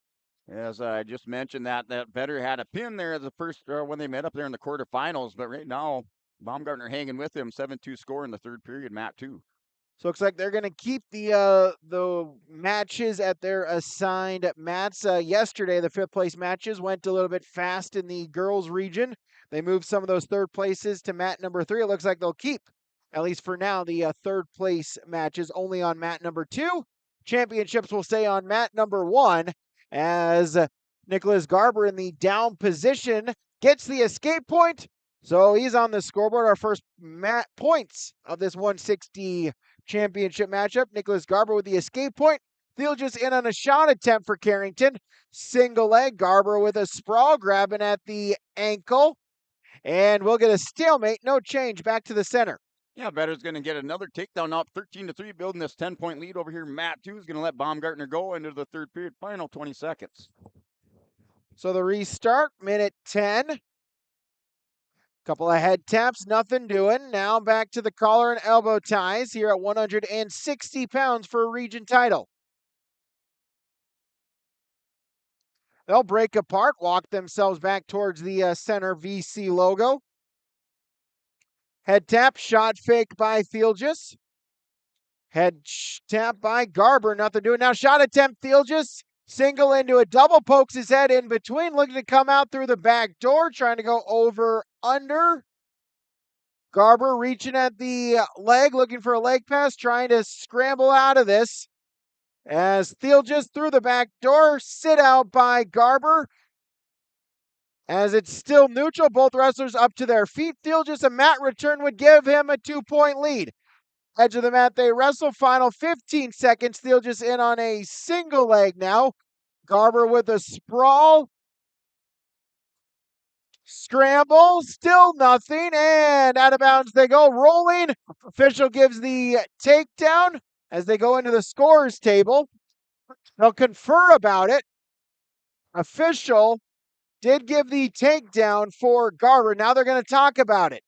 S23: As I just mentioned, that Vetter had a pin there the first when they met up there in the quarterfinals, but right now Baumgartner hanging with him. 7-2 score in the 3rd period, mat 2.
S1: So it looks like they're going to keep the matches at their assigned mats. Yesterday, the 5th place matches went a little bit fast in the girls region. They moved some of those 3rd places to mat number 3. It looks like they'll keep, at least for now, the 3rd place matches only on mat number 2. Championships will stay on mat number 1 as Nicholas Garber in the down position gets the escape point. So he's on the scoreboard. Our first points of this 160 championship matchup. Nicholas Garber with the escape point. Theelges in on a shot attempt for Carrington. Single leg. Garber with a sprawl, grabbing at the ankle. And we'll get a stalemate. No change. Back to the center.
S23: Yeah, Better's going to get another takedown up 13-3, building this 10-point lead over here. Matt 2 is going to let Baumgartner go into the third period. Final 20 seconds.
S1: So the restart, minute 10. Couple of head taps, nothing doing. Now back to the collar and elbow ties here at 160 pounds for a region title. They'll break apart, walk themselves back towards the center VC logo. Head tap, shot fake by Theelges. Head tap by Garber, nothing doing. Now shot attempt, Theelges. Single into a double, pokes his head in between, looking to come out through the back door, trying to go over, under. Garber reaching at the leg, looking for a leg pass, trying to scramble out of this. As Theelges through the back door, sit out by Garber. As it's still neutral, both wrestlers up to their feet. Theelges, a mat return would give him a 2-point lead. Edge of the mat, they wrestle. Final 15 seconds. Theelges in on a single leg now. Garber with a sprawl. Scramble, still nothing, and out of bounds they go, rolling. Official gives the takedown as they go into the scores table. They'll confer about it. Official did give the takedown for Garber. Now they're going to talk about it.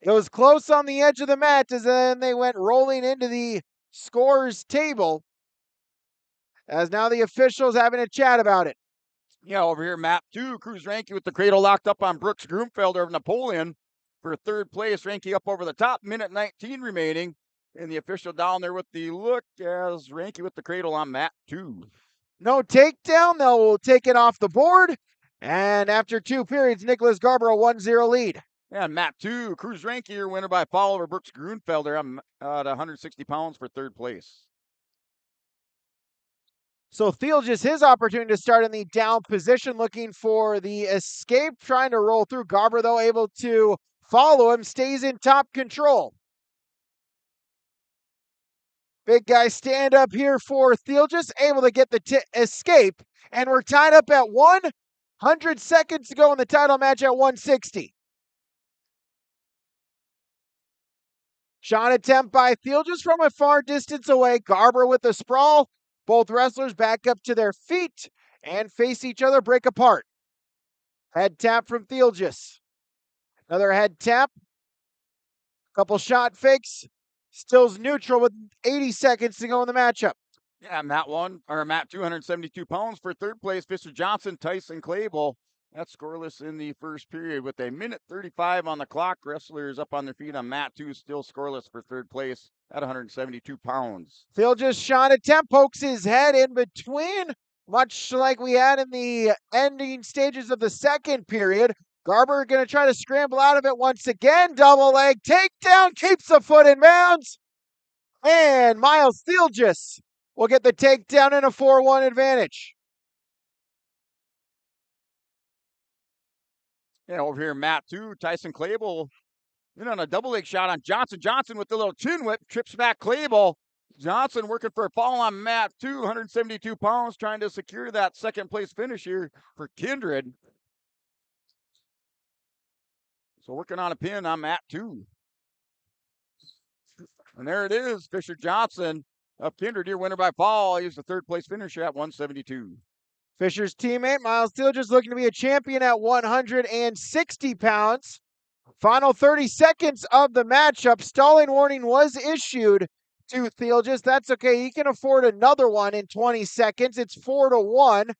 S1: It was close on the edge of the mat as then they went rolling into the scores table. As now the official's having a chat about it.
S23: Yeah, over here, map 2, Cruz Ranky with the cradle locked up on Brooks Groomfelder of Napoleon for third place. Ranky up over the top, minute 19 remaining. And the official down there with the look as Ranky with the cradle on map 2.
S1: No takedown, they'll take it off the board. And after 2 periods, Nicholas Garber a 1-0 lead.
S23: Yeah, map 2, Cruz Ranky, your winner by fall over Brooks Groomfelder at 160 pounds for third place.
S1: So Theelges, his opportunity to start in the down position, looking for the escape, trying to roll through. Garber, though, able to follow him, stays in top control. Big guy stand up here for Theelges, able to get the escape. And we're tied up at 100 seconds to go in the title match at 160. Shot attempt by Theelges from a far distance away. Garber with the sprawl. Both wrestlers back up to their feet and face each other, break apart. Head tap from Theelges. Another head tap. Couple shot fakes. Still's neutral with 80 seconds to go in the matchup.
S23: Yeah, Matt 272 pounds for third place. Fisher Johnson, Tyson Clable. That's scoreless in the first period with a minute 35 on the clock. Wrestlers up on their feet on Matt 2, still scoreless for third place at 172 pounds.
S1: Theelges shot attempt, pokes his head in between, much like we had in the ending stages of the second period. Garber going to try to scramble out of it once again. Double leg takedown, keeps the foot in bounds. And Miles Theelges will get the takedown and a 4-1 advantage.
S23: Yeah, over here, Matt 2, Tyson Clable in on a double leg shot on Johnson. Johnson with the little chin whip, trips back Clable. Johnson working for a fall on Matt 2, 172 pounds, trying to secure that second place finish here for Kindred. So working on a pin on Matt 2. And there it is, Fisher Johnson of Kindred, your winner by fall. He's the third place finisher at 172.
S1: Fisher's teammate, Miles Theelges, looking to be a champion at 160 pounds. Final 30 seconds of the matchup. Stalling warning was issued to Theelges. That's okay. He can afford another one in 20 seconds. It's 4-1.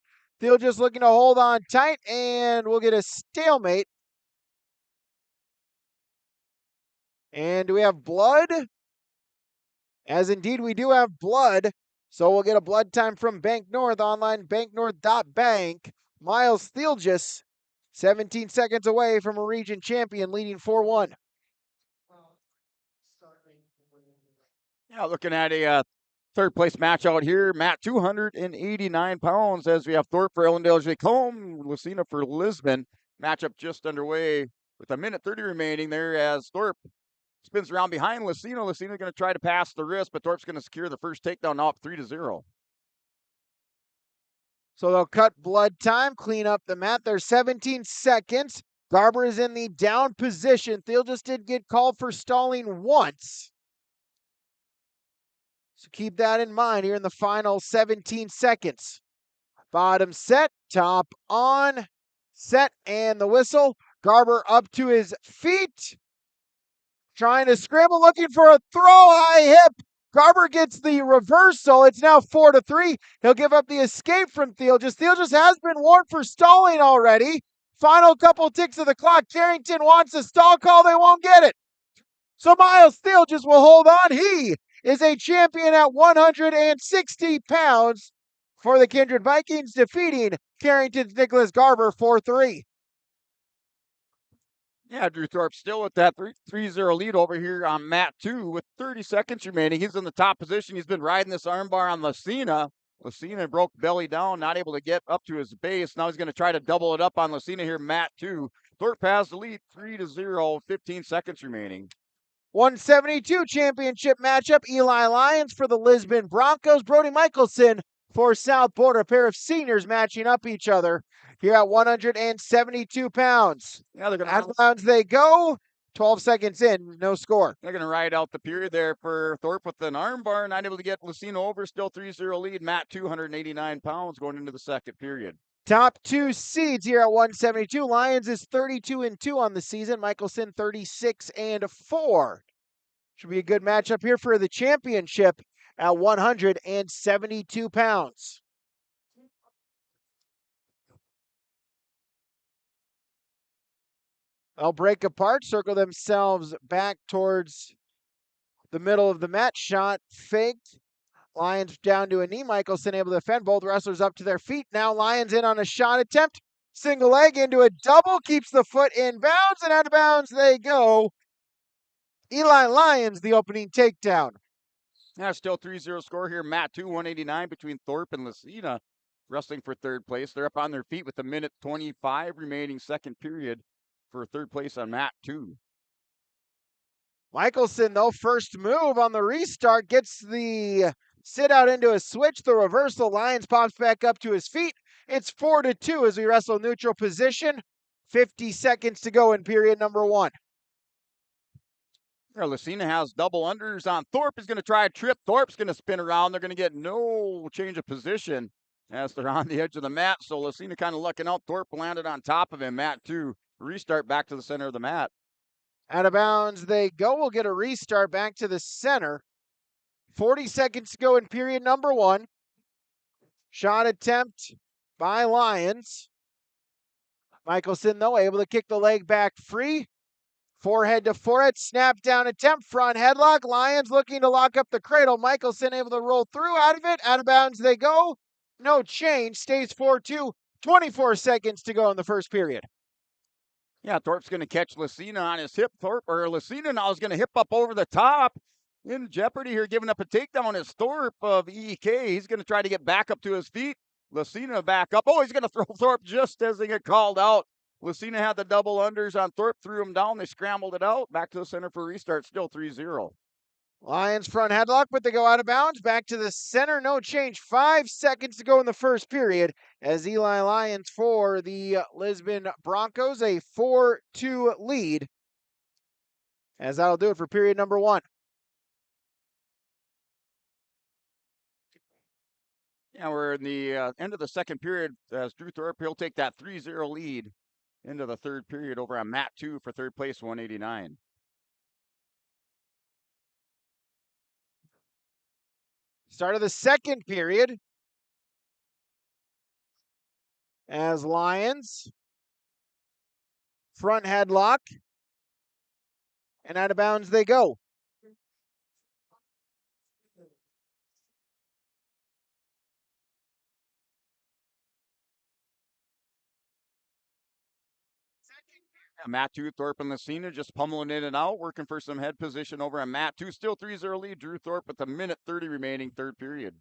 S1: Theelges looking to hold on tight, and we'll get a stalemate. And do we have blood? As indeed we do have blood. So we'll get a blood time from Bank North, online banknorth.bank. Miles Theelges, 17 seconds away from a region champion, leading 4-1.
S23: Yeah, looking at a Third place match out here, Matt, 289 pounds as we have Thorpe for Ellendale Jacome, Lucina for Lisbon. Matchup just underway with a minute 30 remaining there as Thorpe spins around behind Lucina. Lucina going to try to pass the wrist, but Thorpe's going to secure the first takedown now up 3-0.
S1: So they'll cut blood time, clean up the mat. There's 17 seconds. Garber is in the down position. Thiel just did get called for stalling once. So keep that in mind here in the final 17 seconds. Bottom set, top on, set, and the whistle. Garber up to his feet. Trying to scramble, looking for a throw, high hip. Garber gets the reversal. It's now 4-3. He'll give up the escape from Thiel. Thiel just has been warned for stalling already. Final couple ticks of the clock. Carrington wants a stall call. They won't get it. So Miles Thiel just will hold on. He is a champion at 160 pounds for the Kindred Vikings, defeating Carrington's Nicholas Garber 4-3.
S23: Yeah, Drew Thorpe still with that 3-0 lead over here on Mat 2 with 30 seconds remaining. He's in the top position. He's been riding this armbar on Lucina. Lucina broke belly down, not able to get up to his base. Now he's going to try to double it up on Lucina here, Mat 2. Thorpe has the lead 3-0, 15 seconds remaining.
S1: 172 championship matchup. Eli Lyons for the Lisbon Broncos. Brody Michelson for South Border. A pair of seniors matching up each other here at 172 pounds.
S23: Yeah, they're going
S1: to bounds they go. 12 seconds in, no score.
S23: They're going to ride out the period there for Thorpe with an armbar, not able to get Lucina over. Still 3-0 lead. Mat 289 pounds going into the second period.
S1: Top two seeds here at 172. Lions is 32-2 on the season. Michelson 36-4. Should be a good matchup here for the championship at 172 pounds. They'll break apart, circle themselves back towards the middle of the mat. Shot faked. Lions down to a knee. Michelson able to defend. Both wrestlers up to their feet. Now Lions in on a shot attempt. Single leg into a double. Keeps the foot in bounds, and out of bounds they go. Eli Lyons, the opening takedown.
S23: Yeah, still 3-0 score here. Mat 2, 189 between Thorpe and Lucina. Wrestling for third place. They're up on their feet with a minute 25 remaining second period for third place on Mat 2.
S1: Michelson, though, first move on the restart, gets the sit out into a switch. The reversal. Lyons pops back up to his feet. It's 4-2 as we wrestle neutral position. 50 seconds to go in period number 1.
S23: Lucina has double unders on Thorpe. He's going to try a trip. Thorpe's going to spin around. They're going to get no change of position as they're on the edge of the mat. So Lucina kind of lucking out. Thorpe landed on top of him. Mat 2. Restart back to the center of the mat.
S1: Out of bounds they go. We'll get a restart back to the center. 40 seconds to go in period number 1. Shot attempt by Lyons. Michelson, though, able to kick the leg back free. Forehead to forehead, snap down attempt, front headlock. Lyons looking to lock up the cradle. Michelson able to roll through out of it. Out of bounds they go. No change, stays 4-2. 24 seconds to go in the first period.
S23: Yeah, Thorpe's going to catch Lucina on his hip. Lucina now is going to hip up over the top. In jeopardy here, giving up a takedown is Thorpe of EK. He's going to try to get back up to his feet. Lucina back up. Oh, he's going to throw Thorpe just as they get called out. Lucina had the double unders on Thorpe, threw him down. They scrambled it out. Back to the center for restart, still 3-0.
S1: Lions front headlock, but they go out of bounds. Back to the center, no change. 5 seconds to go in the first period as Eli Lyons for the Lisbon Broncos, a 4-2 lead. As that'll do it for period number 1.
S23: Yeah, we're in the end of the second period as Drew Thorpe, he'll take that 3-0 lead into the third period over on Mat 2 for third place, 189.
S1: Start of the second period as Lions front headlock, and out of bounds they go.
S23: Yeah, Matt 2, Thorpe and Lucina just pummeling in and out, working for some head position over on Matt 2. Still 3-0 lead. Drew Thorpe with a minute 30 remaining, third period.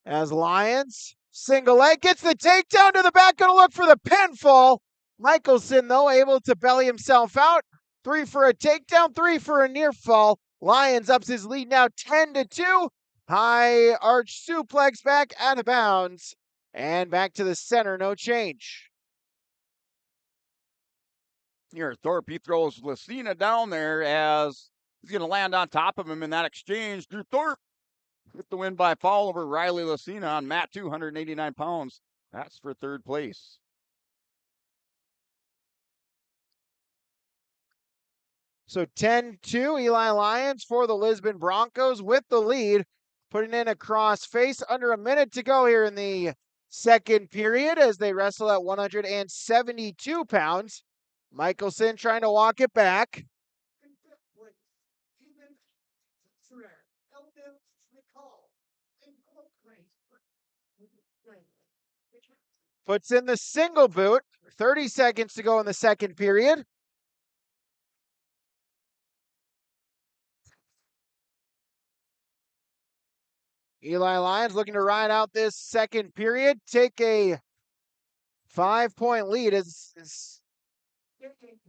S1: As Lyons, single leg, gets the takedown to the back, going to look for the pinfall. Michelson, though, able to belly himself out. 3 for a takedown, 3 for a near fall. Lyons ups his lead now 10-2. High arch suplex back out of bounds. And back to the center, no change.
S23: Here, Thorpe, he throws Lucina down there as he's going to land on top of him in that exchange. Drew Thorpe with the win by fall over Riley Lucina on Matt 2, 189 pounds. That's for third place.
S1: So 10-2, Eli Lyons for the Lisbon Broncos with the lead, putting in a cross face. Under a minute to go here in the second period as they wrestle at 172 pounds. Michelson trying to walk it back. Puts in the single boot. 30 seconds to go in the second period. Eli Lyons looking to ride out this second period, take a 5-point lead. I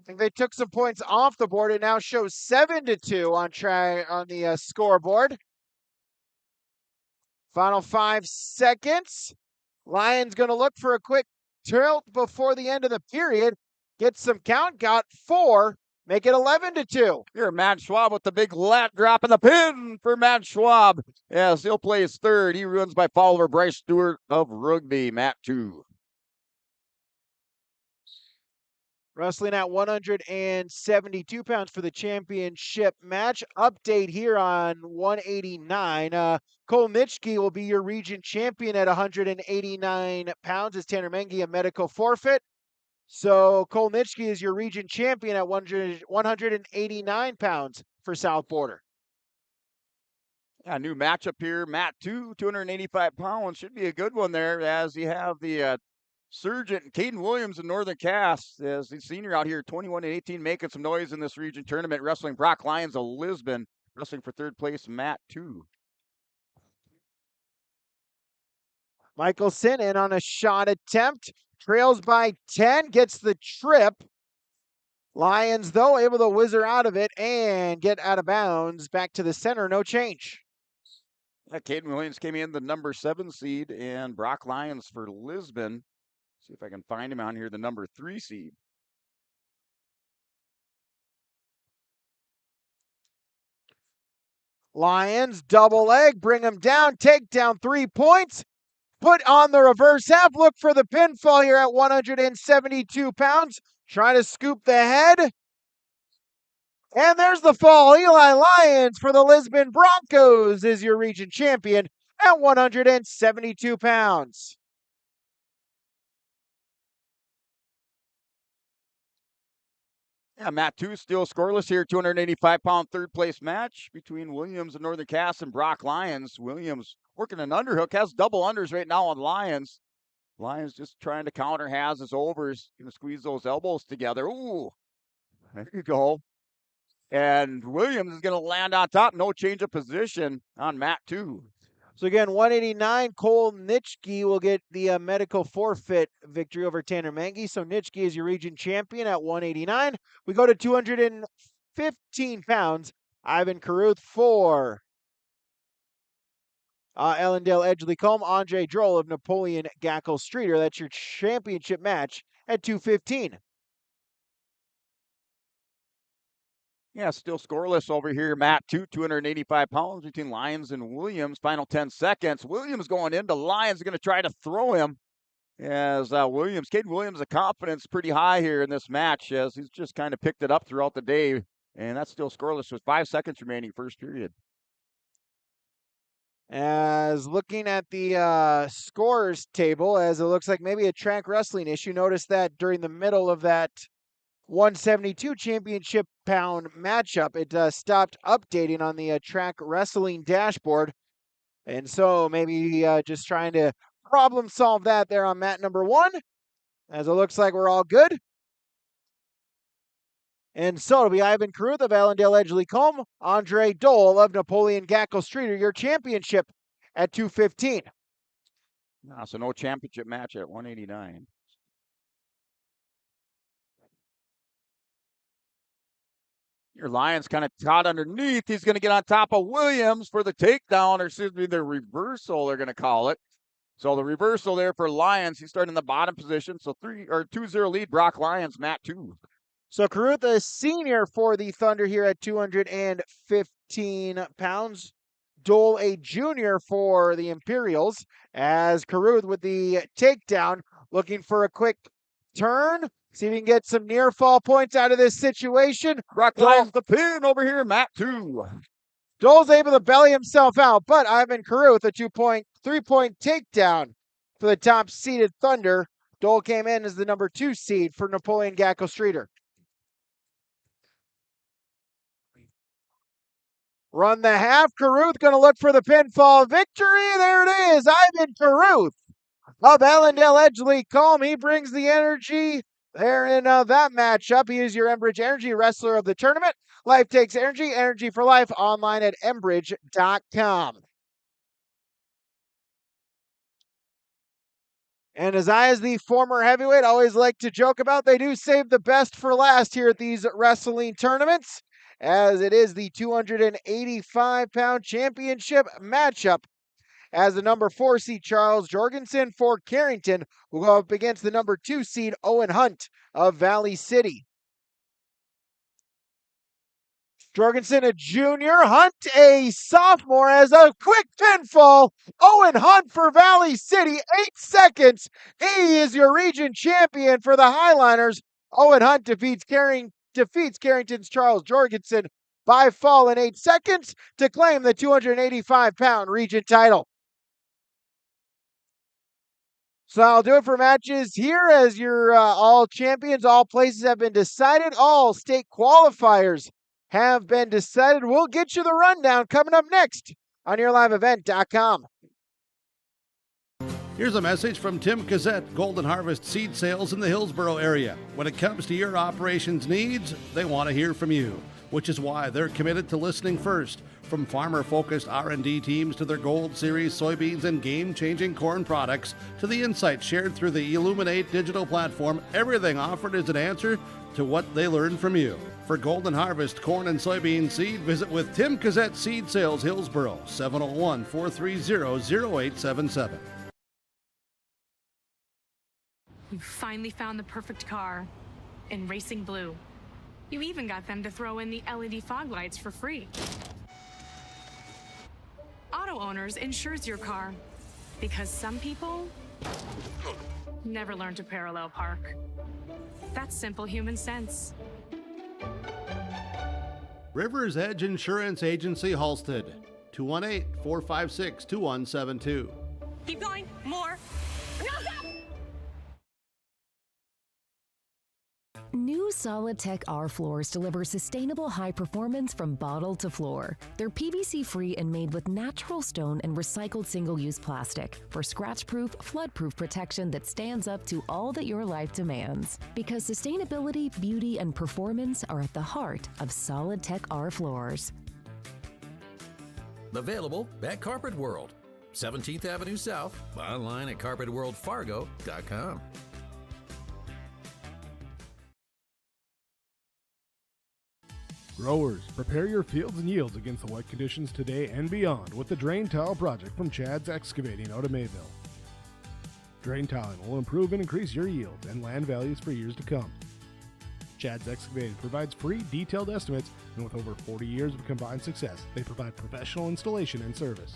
S1: think they took some points off the board. It now shows 7-2 on the scoreboard. Final 5 seconds. Lyons going to look for a quick tilt before the end of the period. Get some count. Got 4. Make it 11-2.
S23: Here, Matt Schwab with the big lat drop and the pin for Matt Schwab. Yes, he'll play his third. He runs by fall over Bryce Stewart of Rugby, Matt 2.
S1: Wrestling at 172 pounds for the championship match. Update here on 189. Cole Nitschke will be your region champion at 189 pounds. Is Tanner Mengi a medical forfeit? So Cole Nitschke is your region champion at 189 pounds for South Border.
S23: Yeah, new matchup here. Matt 2, 285 pounds. Should be a good one there as you have the Surgeon Caden Williams in Northern Cass as the senior out here, 21-18, making some noise in this region tournament, wrestling Brock Lyons of Lisbon, wrestling for third place, Matt 2.
S1: Michelson in on a shot attempt. Trails by 10, gets the trip. Lyons, though, able to whizzer out of it and get out of bounds. Back to the center, no change.
S23: Caden Williams came in the number 7 seed, and Brock Lyons for Lisbon. See if I can find him on here, the number 3 seed.
S1: Lyons, double leg, bring him down, take down 3 points. Put on the reverse half. Look for the pinfall here at 172 pounds. Trying to scoop the head. And there's the fall. Eli Lyons for the Lisbon Broncos is your region champion at 172 pounds.
S23: Yeah, Matt 2 still scoreless here. 285-pound third place match between Williams and Northern Cass and Brock Lyons. Williams working an underhook, has double unders right now on Lyons. Lyons just trying to counter, has his overs. Going to squeeze those elbows together. Ooh, there you go. And Williams is going to land on top. No change of position on Matt 2.
S1: So again, 189, Cole Nitschke will get the medical forfeit victory over Tanner Mengi. So Nitschke is your region champion at 189. We go to 215 pounds. Ivan Caruth for Ellendale Edgley Combe. Andre Droll of Napoleon Gackle Streeter. That's your championship match at 215.
S23: Yeah, still scoreless over here. Matt 2, 285 pounds between Lyons and Williams. Final 10 seconds. Williams going into Lyons, going to try to throw him. As Caden Williams, the confidence pretty high here in this match as he's just kind of picked it up throughout the day. And that's still scoreless with 5 seconds remaining, first period.
S1: As looking at the scores table, as it looks like maybe a track wrestling issue. Notice that during the middle of that 172 championship pound matchup, it stopped updating on the track wrestling dashboard. And so maybe just trying to problem solve that there on mat number 1. As it looks like we're all good. And so it'll be Ivan Carruth of Allendale Edgley Combe, Andre Dole of Napoleon Gackel Streeter, your championship at 215.
S23: No, so no championship match at 189. Your Lions kind of caught underneath. He's going to get on top of Williams for the takedown, or excuse me, the reversal, they're going to call it. So the reversal there for Lions. He's starting in the bottom position. So 2-0 lead, Brock Lions, Matt 2.
S1: So Carruth, a senior for the Thunder here at 215 pounds. Dole, a junior for the Imperials, as Carruth with the takedown, looking for a quick turn. See if he can get some near fall points out of this situation.
S23: Brock Lions the pin over here, Matt 2.
S1: Dole's able to belly himself out, but Ivan Carruth, a 3-point takedown for the top seeded Thunder. Dole came in as the number 2 seed for Napoleon Gackel Streeter. Run the half. Carruth going to look for the pinfall victory. There it is. Ivan Carruth of Allendale Edgley Combe. He brings the energy there in that matchup. He is your Enbridge Energy Wrestler of the tournament. Life takes energy. Energy for life. Online at Enbridge.com. And as the former heavyweight, always like to joke about, they do save the best for last here at these wrestling tournaments, as it is the 285-pound championship matchup, as the number 4 seed Charles Jorgensen for Carrington will go up against the number 2 seed Owen Hunt of Valley City. Jorgensen, a junior. Hunt, a sophomore, as a quick pinfall. Owen Hunt for Valley City, 8 seconds. He is your region champion for the Highliners. Owen Hunt defeats Carrington's Charles Jorgensen by fall in 8 seconds to claim the 285-pound region title. So I'll do it for matches here, as your all champions. All places have been decided. All state qualifiers have been decided. We'll get you the rundown coming up next on YourLiveEvent.com.
S2: Here's a message from Tim Cassette, Golden Harvest Seed Sales in the Hillsboro area. When it comes to your operations needs, they want to hear from you, which is why they're committed to listening first. From farmer-focused R&D teams to their Gold Series soybeans and game-changing corn products to the insights shared through the Illuminate digital platform, everything offered is an answer to what they learned from you. For Golden Harvest corn and soybean seed, visit with Tim Cassette Seed Sales Hillsboro, 701-430-0877.
S17: You finally found the perfect car in Racing Blue. You even got them to throw in the LED fog lights for free. Auto Owners insures your car because some people never learn to parallel park. That's simple human sense.
S2: River's Edge Insurance Agency, Halstead, 218-456-2172.
S17: Keep going. More. No, stop!
S18: New Solid-Tech R floors deliver sustainable high performance from bottle to floor. They're PVC-free and made with natural stone and recycled single-use plastic for scratch-proof, flood-proof protection that stands up to all that your life demands. Because sustainability, beauty, and performance are at the heart of Solid-Tech R floors.
S19: Available at Carpet World, 17th Avenue South, online at carpetworldfargo.com.
S20: Growers, prepare your fields and yields against the wet conditions today and beyond with the Drain Tile Project from Chad's Excavating out of Mayville. Drain tiling will improve and increase your yields and land values for years to come. Chad's Excavating provides free, detailed estimates, and with over 40 years of combined success, they provide professional installation and service.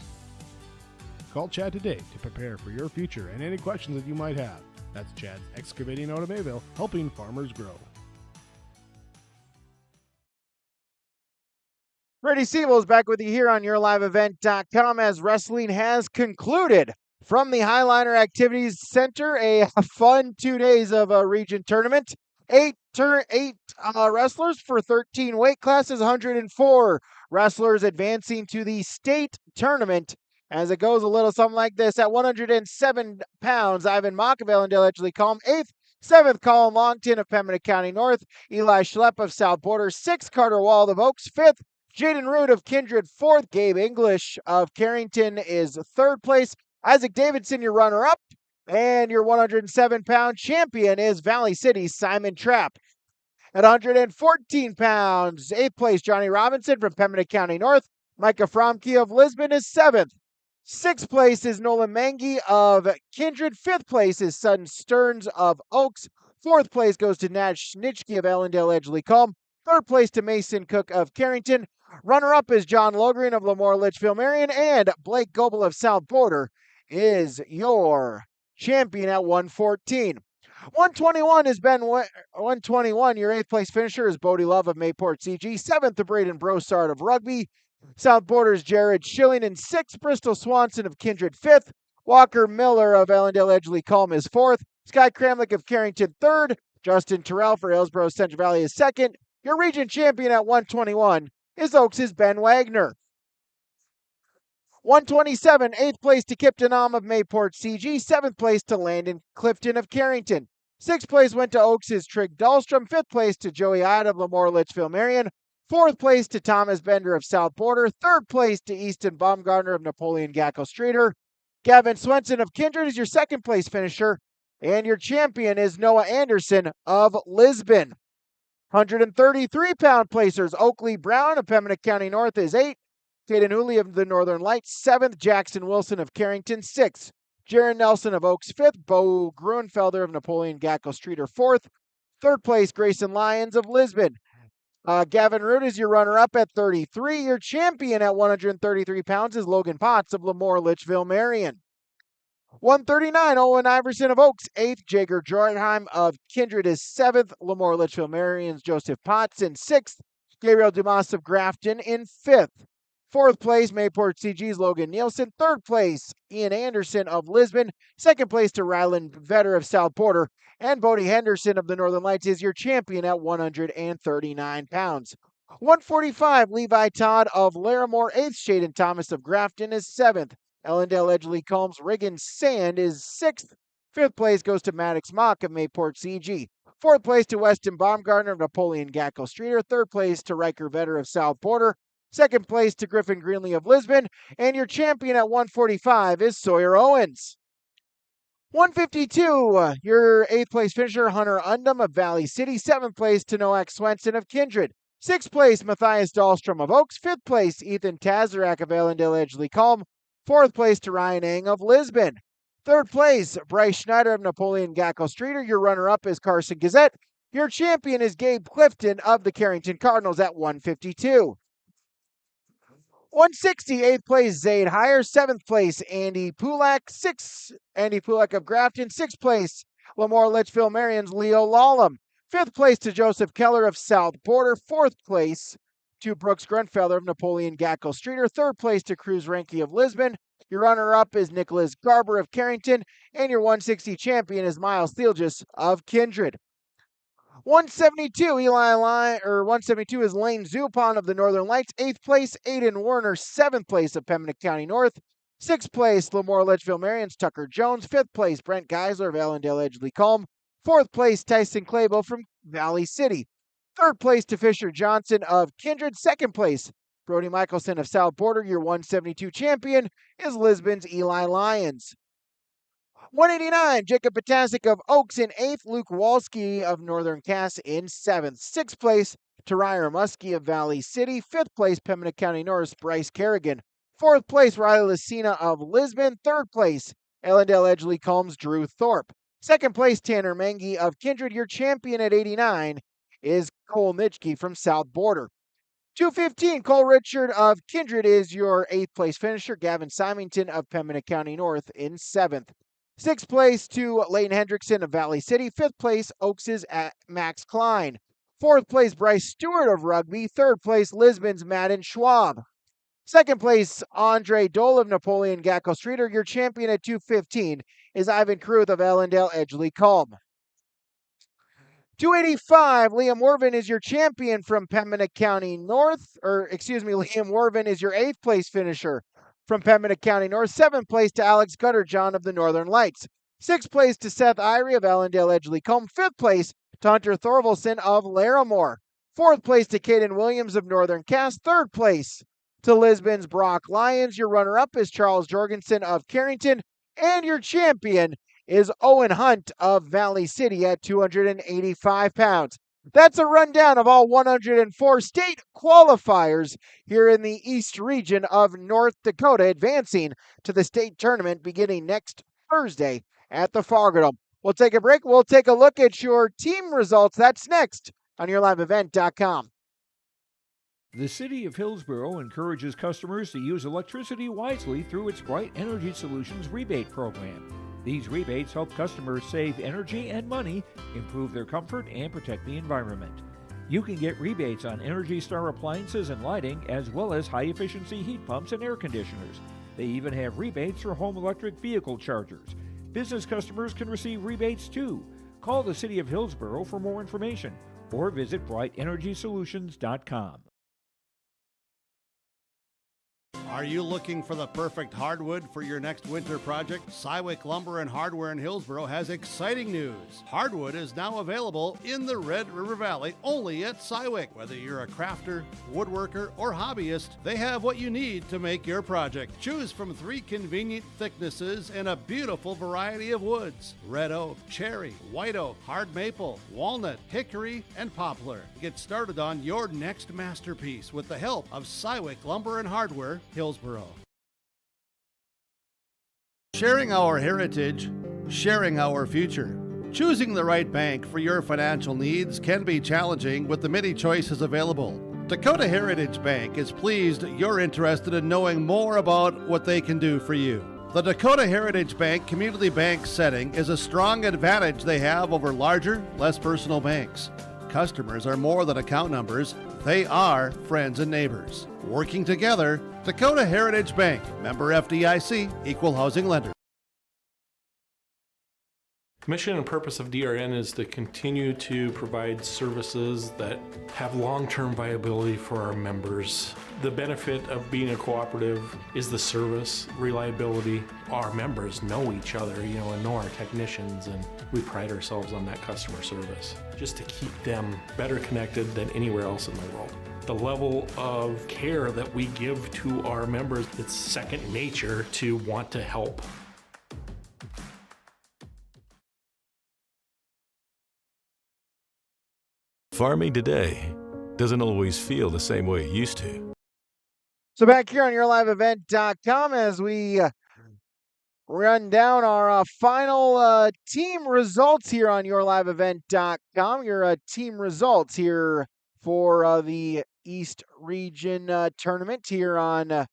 S20: Call Chad today to prepare for your future and any questions that you might have. That's Chad's Excavating out of Mayville, helping farmers grow.
S1: Freddie Siebel is back with you here on YourLiveEvent.com, as wrestling has concluded from the Highliner Activities Center. A fun 2 days of a region tournament. Eight wrestlers for 13 weight classes, 104 wrestlers advancing to the state tournament, as it goes a little something like this. At 107 pounds, Ivan Mock of Allendale Edgley Combe, 8th. 7th, Colin Longton of Pembina County North. Eli Schlepp of South Border. 6th, Carter Wald of Oaks. 5th, Jaden Root of Kindred. 4th, Gabe English of Carrington is 3rd place. Isaac Davidson, your runner-up. And your 107-pound champion is Valley City's Simon Trapp. At 114 pounds, 8th place, Johnny Robinson from Pembina County North. Micah Fromke of Lisbon is 7th. 6th place is Nolan Mangi of Kindred. 5th place is Sutton Stearns of Oaks. 4th place goes to Nat Schnitschke of Allendale Edgeley Culm. 3rd place to Mason Cook of Carrington. Runner-up is John Logren of Lemoore Litchfield Marion. And Blake Goebel of South Border is your champion at 114. 121 is Ben 121. Your 8th place finisher is Bodie Love of Mayport CG. 7th to Braden Brossard of Rugby. South Border's Jared Schilling in 6th. Bristol Swanson of Kindred 5th. Walker Miller of Allendale Edgeley Culm is 4th. Sky Kramlich of Carrington 3rd. Justin Terrell for Hillsborough Central Valley is 2nd. Your region champion at 121 is Oaks' Ben Wagner. 127, 8th place to Kipton Am of Mayport CG. 7th place to Landon Clifton of Carrington. 6th place went to Oaks' Trig Dahlstrom. 5th place to Joey Ide of Lemoore Litchfield Marion. 4th place to Thomas Bender of South Border. 3rd place to Easton Baumgartner of Napoleon Gackel Streeter. Gavin Swenson of Kindred is your 2nd place finisher. And your champion is Noah Anderson of Lisbon. 133-pound placers. Oakley Brown of Pembina County North is 8th. Caden Hooley of the Northern Lights, 7th. Jackson Wilson of Carrington, 6th. Jaron Nelson of Oaks, 5th. Bo Gruenfelder of Napoleon Gackel Streeter, 4th. 3rd place, Grayson Lyons of Lisbon. Gavin Root is your runner-up at 33. Your champion at 133 pounds is Logan Potts of Lemoore Litchfield Marion. 139, Owen Iverson of Oaks, 8th. Jager Jorheim of Kindred is 7th. Lemoore Litchfield Marion's Joseph Potts in 6th. Gabriel Dumas of Grafton in 5th. 4th place, Mayport CG's Logan Nielsen. 3rd place, Ian Anderson of Lisbon. 2nd place to Ryland Vetter of South Border. And Bodie Henderson of the Northern Lights is your champion at 139 pounds. 145, Levi Todd of Larimore. 8th, Shaden Thomas of Grafton is 7th. Ellendale Edgeley Culm's Riggin Sand is 6th. 5th place goes to Maddox Mock of Mayport CG. 4th place to Weston Baumgartner of Napoleon Gackel Streeter. 3rd place to Riker Vetter of South Border. 2nd place to Griffin Greenlee of Lisbon. And your champion at 145 is Sawyer Owens. 152, your 8th place finisher, Hunter Undum of Valley City. 7th place to Noak Swenson of Kindred. 6th place, Matthias Dahlstrom of Oaks. 5th place, Ethan Tazarak of Allendale Edgeley Culm. 4th place to Ryan Ang of Lisbon. 3rd place, Bryce Schneider of Napoleon Gackel Streeter. Your runner-up is Carson Gazette. Your champion is Gabe Clifton of the Carrington Cardinals at 152. 160, 8th place, Zaid Heyer. 7th place, Andy Pulak. 6th, Andy Pulak of Grafton. 6th place, Lemoore Litchfield Marion's Leo Lallam. 5th place to Joseph Keller of South Border. 4th place to Brooks Grunfelder of Napoleon Gackel Streeter. 3rd place to Cruz Renke of Lisbon. Your runner-up is Nicholas Garber of Carrington. And your 160 champion is Miles Thielgis of Kindred. 172, 172 is Lane Zupon of the Northern Lights. 8th place, Aiden Warner. 7th place of Pembina County North. 6th place, Lemoore Litchfield Marion's Tucker Jones. 5th place, Brent Geisler of Allendale Edgeley Culm. 4th place, Tyson Claybo from Valley City. 3rd place to Fisher Johnson of Kindred. 2nd place, Brody Michelson of South Border. Your 172 champion is Lisbon's Eli Lyons. 189, Jacob Potasic of Oaks in 8th. Luke Walski of Northern Cass in 7th. 6th place, Tarier Muskie of Valley City. 5th place, Pembina County North, Bryce Kerrigan. 4th place, Riley Lucina of Lisbon. 3rd place, Allendale Edgeley Culm's Drew Thorpe. 2nd place, Tanner Mengi of Kindred. Your champion at 89 is Cole Nitschke from South Border. 215, Cole Richard of Kindred is your 8th place finisher. Gavin Symington of Pembina County North in 7th. 6th place to Leighton Hendrickson of Valley City. 5th place, Oaks' at Max Klein. 4th place, Bryce Stewart of Rugby. 3rd place, Lisbon's Madden Schwab. 2nd place, Andre Dole of Napoleon Gackel Streeter. Your champion at 215 is Ivan Kruth of Allendale Edgeley Culm. 285, Liam Worven is your champion from Pembina County North. Liam Worven is your 8th place finisher from Pembina County North. 7th place to Alex Gutterjohn of the Northern Lights. 6th place to Seth Irie of Allendale Edgley-Combe. 5th place to Hunter Thorvalson of Larimore. 4th place to Caden Williams of Northern Cass. 3rd place to Lisbon's Brock Lions. Your runner-up is Charles Jorgensen of Carrington. And your champion is Owen Hunt of Valley City at 285 pounds. That's a rundown of all 104 state qualifiers here in the East region of North Dakota, advancing to the state tournament beginning next Thursday at the Fargo Dome. We'll take a break. We'll take a look at your team results. That's next on YourLiveEvent.com.
S8: The City of Hillsboro encourages customers to use electricity wisely through its Bright Energy Solutions rebate program. These rebates help customers save energy and money, improve their comfort, and protect the environment. You can get rebates on Energy Star appliances and lighting, as well as high-efficiency heat pumps and air conditioners. They even have rebates for home electric vehicle chargers. Business customers can receive rebates too. Call the City of Hillsboro for more information or visit brightenergysolutions.com.
S2: Are you looking for the perfect hardwood for your next winter project? Cywick Lumber and Hardware in Hillsboro has exciting news. Hardwood is now available in the Red River Valley only at Cywick. Whether you're a crafter, woodworker, or hobbyist, they have what you need to make your project. Choose from 3 convenient thicknesses and a beautiful variety of woods: red oak, cherry, white oak, hard maple, walnut, hickory, and poplar. Get started on your next masterpiece with the help of Cywick Lumber and Hardware, Hillsboro. Sharing our heritage, sharing our future. Choosing the right bank for your financial needs can be challenging with the many choices available. Dakota Heritage Bank is pleased you're interested in knowing more about what they can do for you. The Dakota Heritage Bank community bank setting is a strong advantage they have over larger, less personal banks. Customers are more than account numbers. They are friends and neighbors. Working together, Dakota Heritage Bank, member FDIC, equal housing lender.
S4: Mission and purpose of DRN is to continue to provide services that have long-term viability for our members. The benefit of being a cooperative is the service, reliability. Our members know each other, and know our technicians, and we pride ourselves on that customer service, just to keep them better connected than anywhere else in the world. The level of care that we give to our members, it's second nature to want to help.
S24: Farming today doesn't always feel the same way it used to.
S1: So back here on YourLiveEvent.com as we run down our final team results here on YourLiveEvent.com. Your team results here for the East Region Tournament here on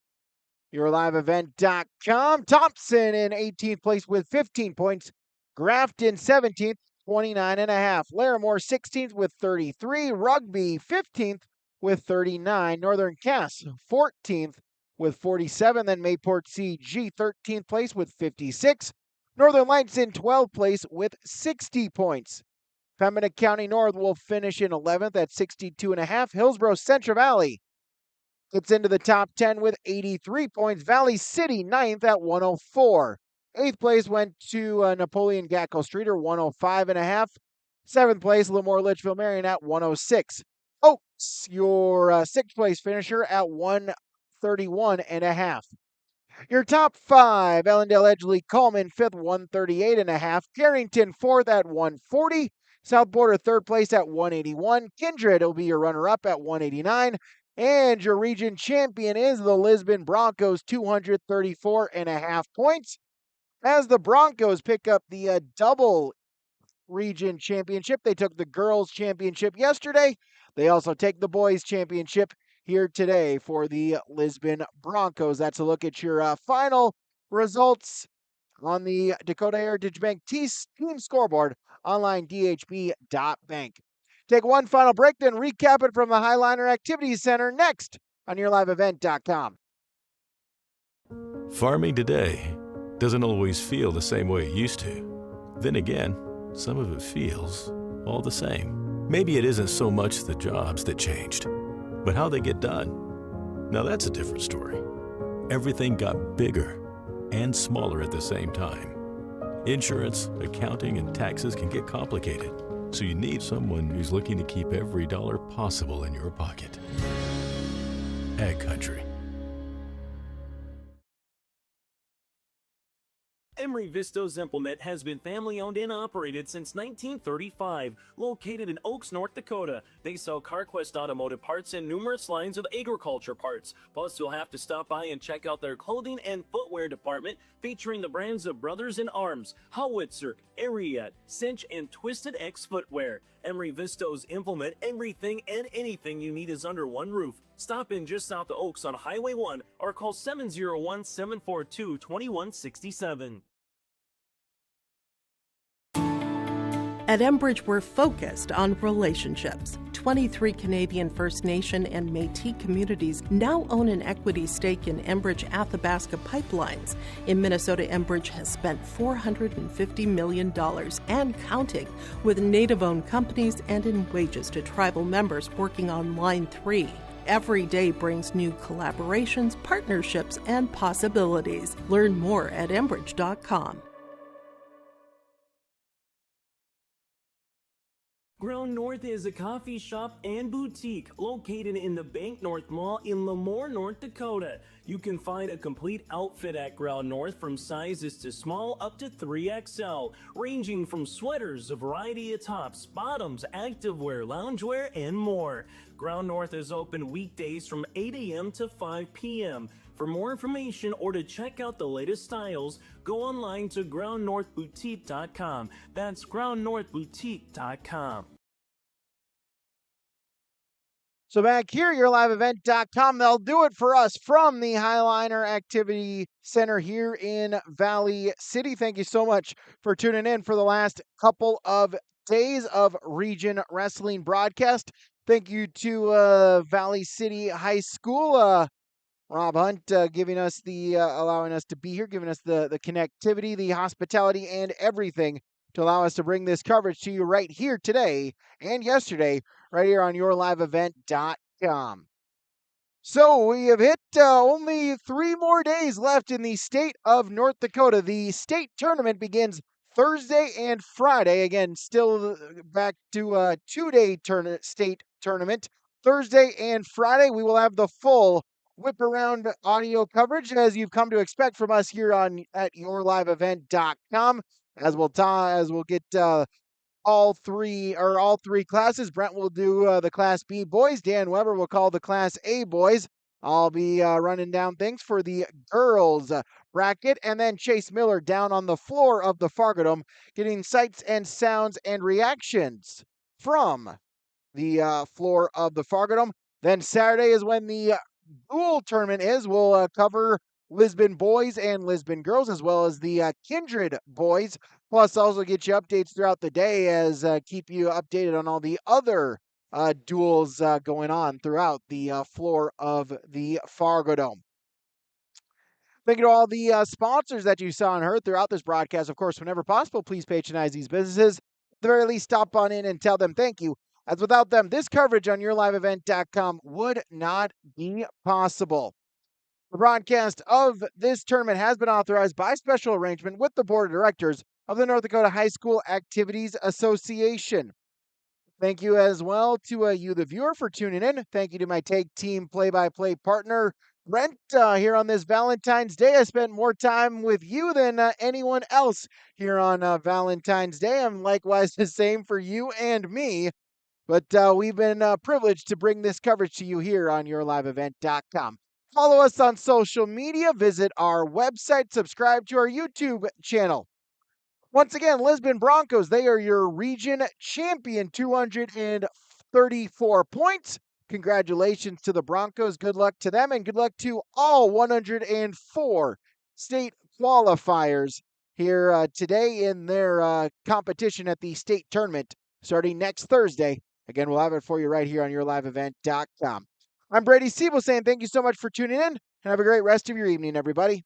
S1: YourLiveEvent.com. Thompson in 18th place with 15 points. Grafton 17th. 29.5. Larimore 16th with 33. Rugby 15th with 39. Northern Cass 14th with 47. Then Mayport CG 13th place with 56. Northern Lights in 12th place with 60 points. Pembina County North will finish in 11th at 62.5. Hillsboro Central Valley gets into the top 10 with 83 points. Valley City 9th at 104. 8th place went to Napoleon Gatco Streeter, 105.5. 7th place, Lemoore Litchfield Marion at 106. Oaks, your 6th place finisher at 131.5. Your top 5, Ellendale Edgley-Combe 5th, 138.5. Carrington 4th at 140. South Border 3rd place at 181. Kindred will be your runner-up at 189. And your region champion is the Lisbon Broncos, 234.5 points. As the Broncos pick up the double region championship, they took the girls championship yesterday. They also take the boys championship here today for the Lisbon Broncos. That's a look at your final results on the Dakota Heritage Bank team scoreboard, online dhb.bank. Take one final break, then recap it from the Highliner Activities Center next on YourLiveEvent.com.
S24: Farming today doesn't always feel the same way it used to. Then again, some of it feels all the same. Maybe it isn't so much the jobs that changed, but how they get done. Now that's a different story. Everything got bigger and smaller at the same time. Insurance, accounting, and taxes can get complicated, so you need someone who's looking to keep every dollar possible in your pocket. Ag Country.
S5: Emery Vistos Implement has been family-owned and operated since 1935. Located in Oaks, North Dakota, they sell CarQuest automotive parts and numerous lines of agriculture parts. Plus, you'll have to stop by and check out their clothing and footwear department, featuring the brands of Brothers in Arms, Howitzer, Ariat, Cinch, and Twisted X Footwear. Emery Vistos Implement, everything and anything you need is under one roof. Stop in just south of Oaks on Highway 1 or call 701-742-2167.
S6: At Enbridge, we're focused on relationships. 23 Canadian First Nation and Métis communities now own an equity stake in Enbridge Athabasca Pipelines. In Minnesota, Enbridge has spent $450 million and counting with Native-owned companies and in wages to tribal members working on Line 3. Every day brings new collaborations, partnerships, and possibilities. Learn more at Enbridge.com.
S5: Ground North is a coffee shop and boutique located in the Bank North Mall in Lemoore, North Dakota. You can find a complete outfit at Ground North from sizes to small up to 3XL, ranging from sweaters, a variety of tops, bottoms, activewear, loungewear, and more. Ground North is open weekdays from 8 a.m. to 5 p.m. For more information or to check out the latest styles, go online to groundnorthboutique.com. That's groundnorthboutique.com.
S1: So back here, yourliveevent.com, they'll do it for us from the Highliner Activity Center here in Valley City. Thank you so much for tuning in for the last couple of days of Region Wrestling broadcast. Thank you to Valley City High School, Rob Hunt, giving us the allowing us to be here, giving us the connectivity, the hospitality, and everything to allow us to bring this coverage to you right here today and yesterday, right here on yourliveevent.com. So we have hit only 3 more days left in the state of North Dakota. The state tournament begins Thursday and Friday. Again, still back to a 2-day state tournament. Thursday and Friday, we will have the full whip around audio coverage as you've come to expect from us here at yourliveevent.com. As we'll get all three classes. Brent will do the Class B boys. Dan Weber will call the Class A boys. I'll be running down things for the girls bracket, and then Chase Miller down on the floor of the Fargo Dome, getting sights and sounds and reactions from the floor of the Fargo Dome. Then Saturday is when the dual tournament is. We'll cover Lisbon boys and Lisbon girls, as well as the Kindred boys. Plus, also get you updates throughout the day as keep you updated on all the other duels going on throughout the floor of the Fargo Dome. Thank you to all the sponsors that you saw and heard throughout this broadcast. Of course, whenever possible, please patronize these businesses. At the very least, stop on in and tell them thank you, as without them, this coverage on yourliveevent.com would not be possible. The broadcast of this tournament has been authorized by special arrangement with the Board of Directors of the North Dakota High School Activities Association. Thank you as well to you, the viewer, for tuning in. Thank you to my Take Team play-by-play partner, Brent, here on this Valentine's Day. I spent more time with you than anyone else here on Valentine's Day. I'm likewise the same for you and me. But we've been privileged to bring this coverage to you here on yourliveevent.com. Follow us on social media, visit our website, subscribe to our YouTube channel. Once again, Lisbon Broncos, they are your region champion, 234 points. Congratulations to the Broncos. Good luck to them, and good luck to all 104 state qualifiers here today in their competition at the state tournament starting next Thursday. Again, we'll have it for you right here on yourliveevent.com. I'm Brady Siebel saying thank you so much for tuning in, and have a great rest of your evening, everybody.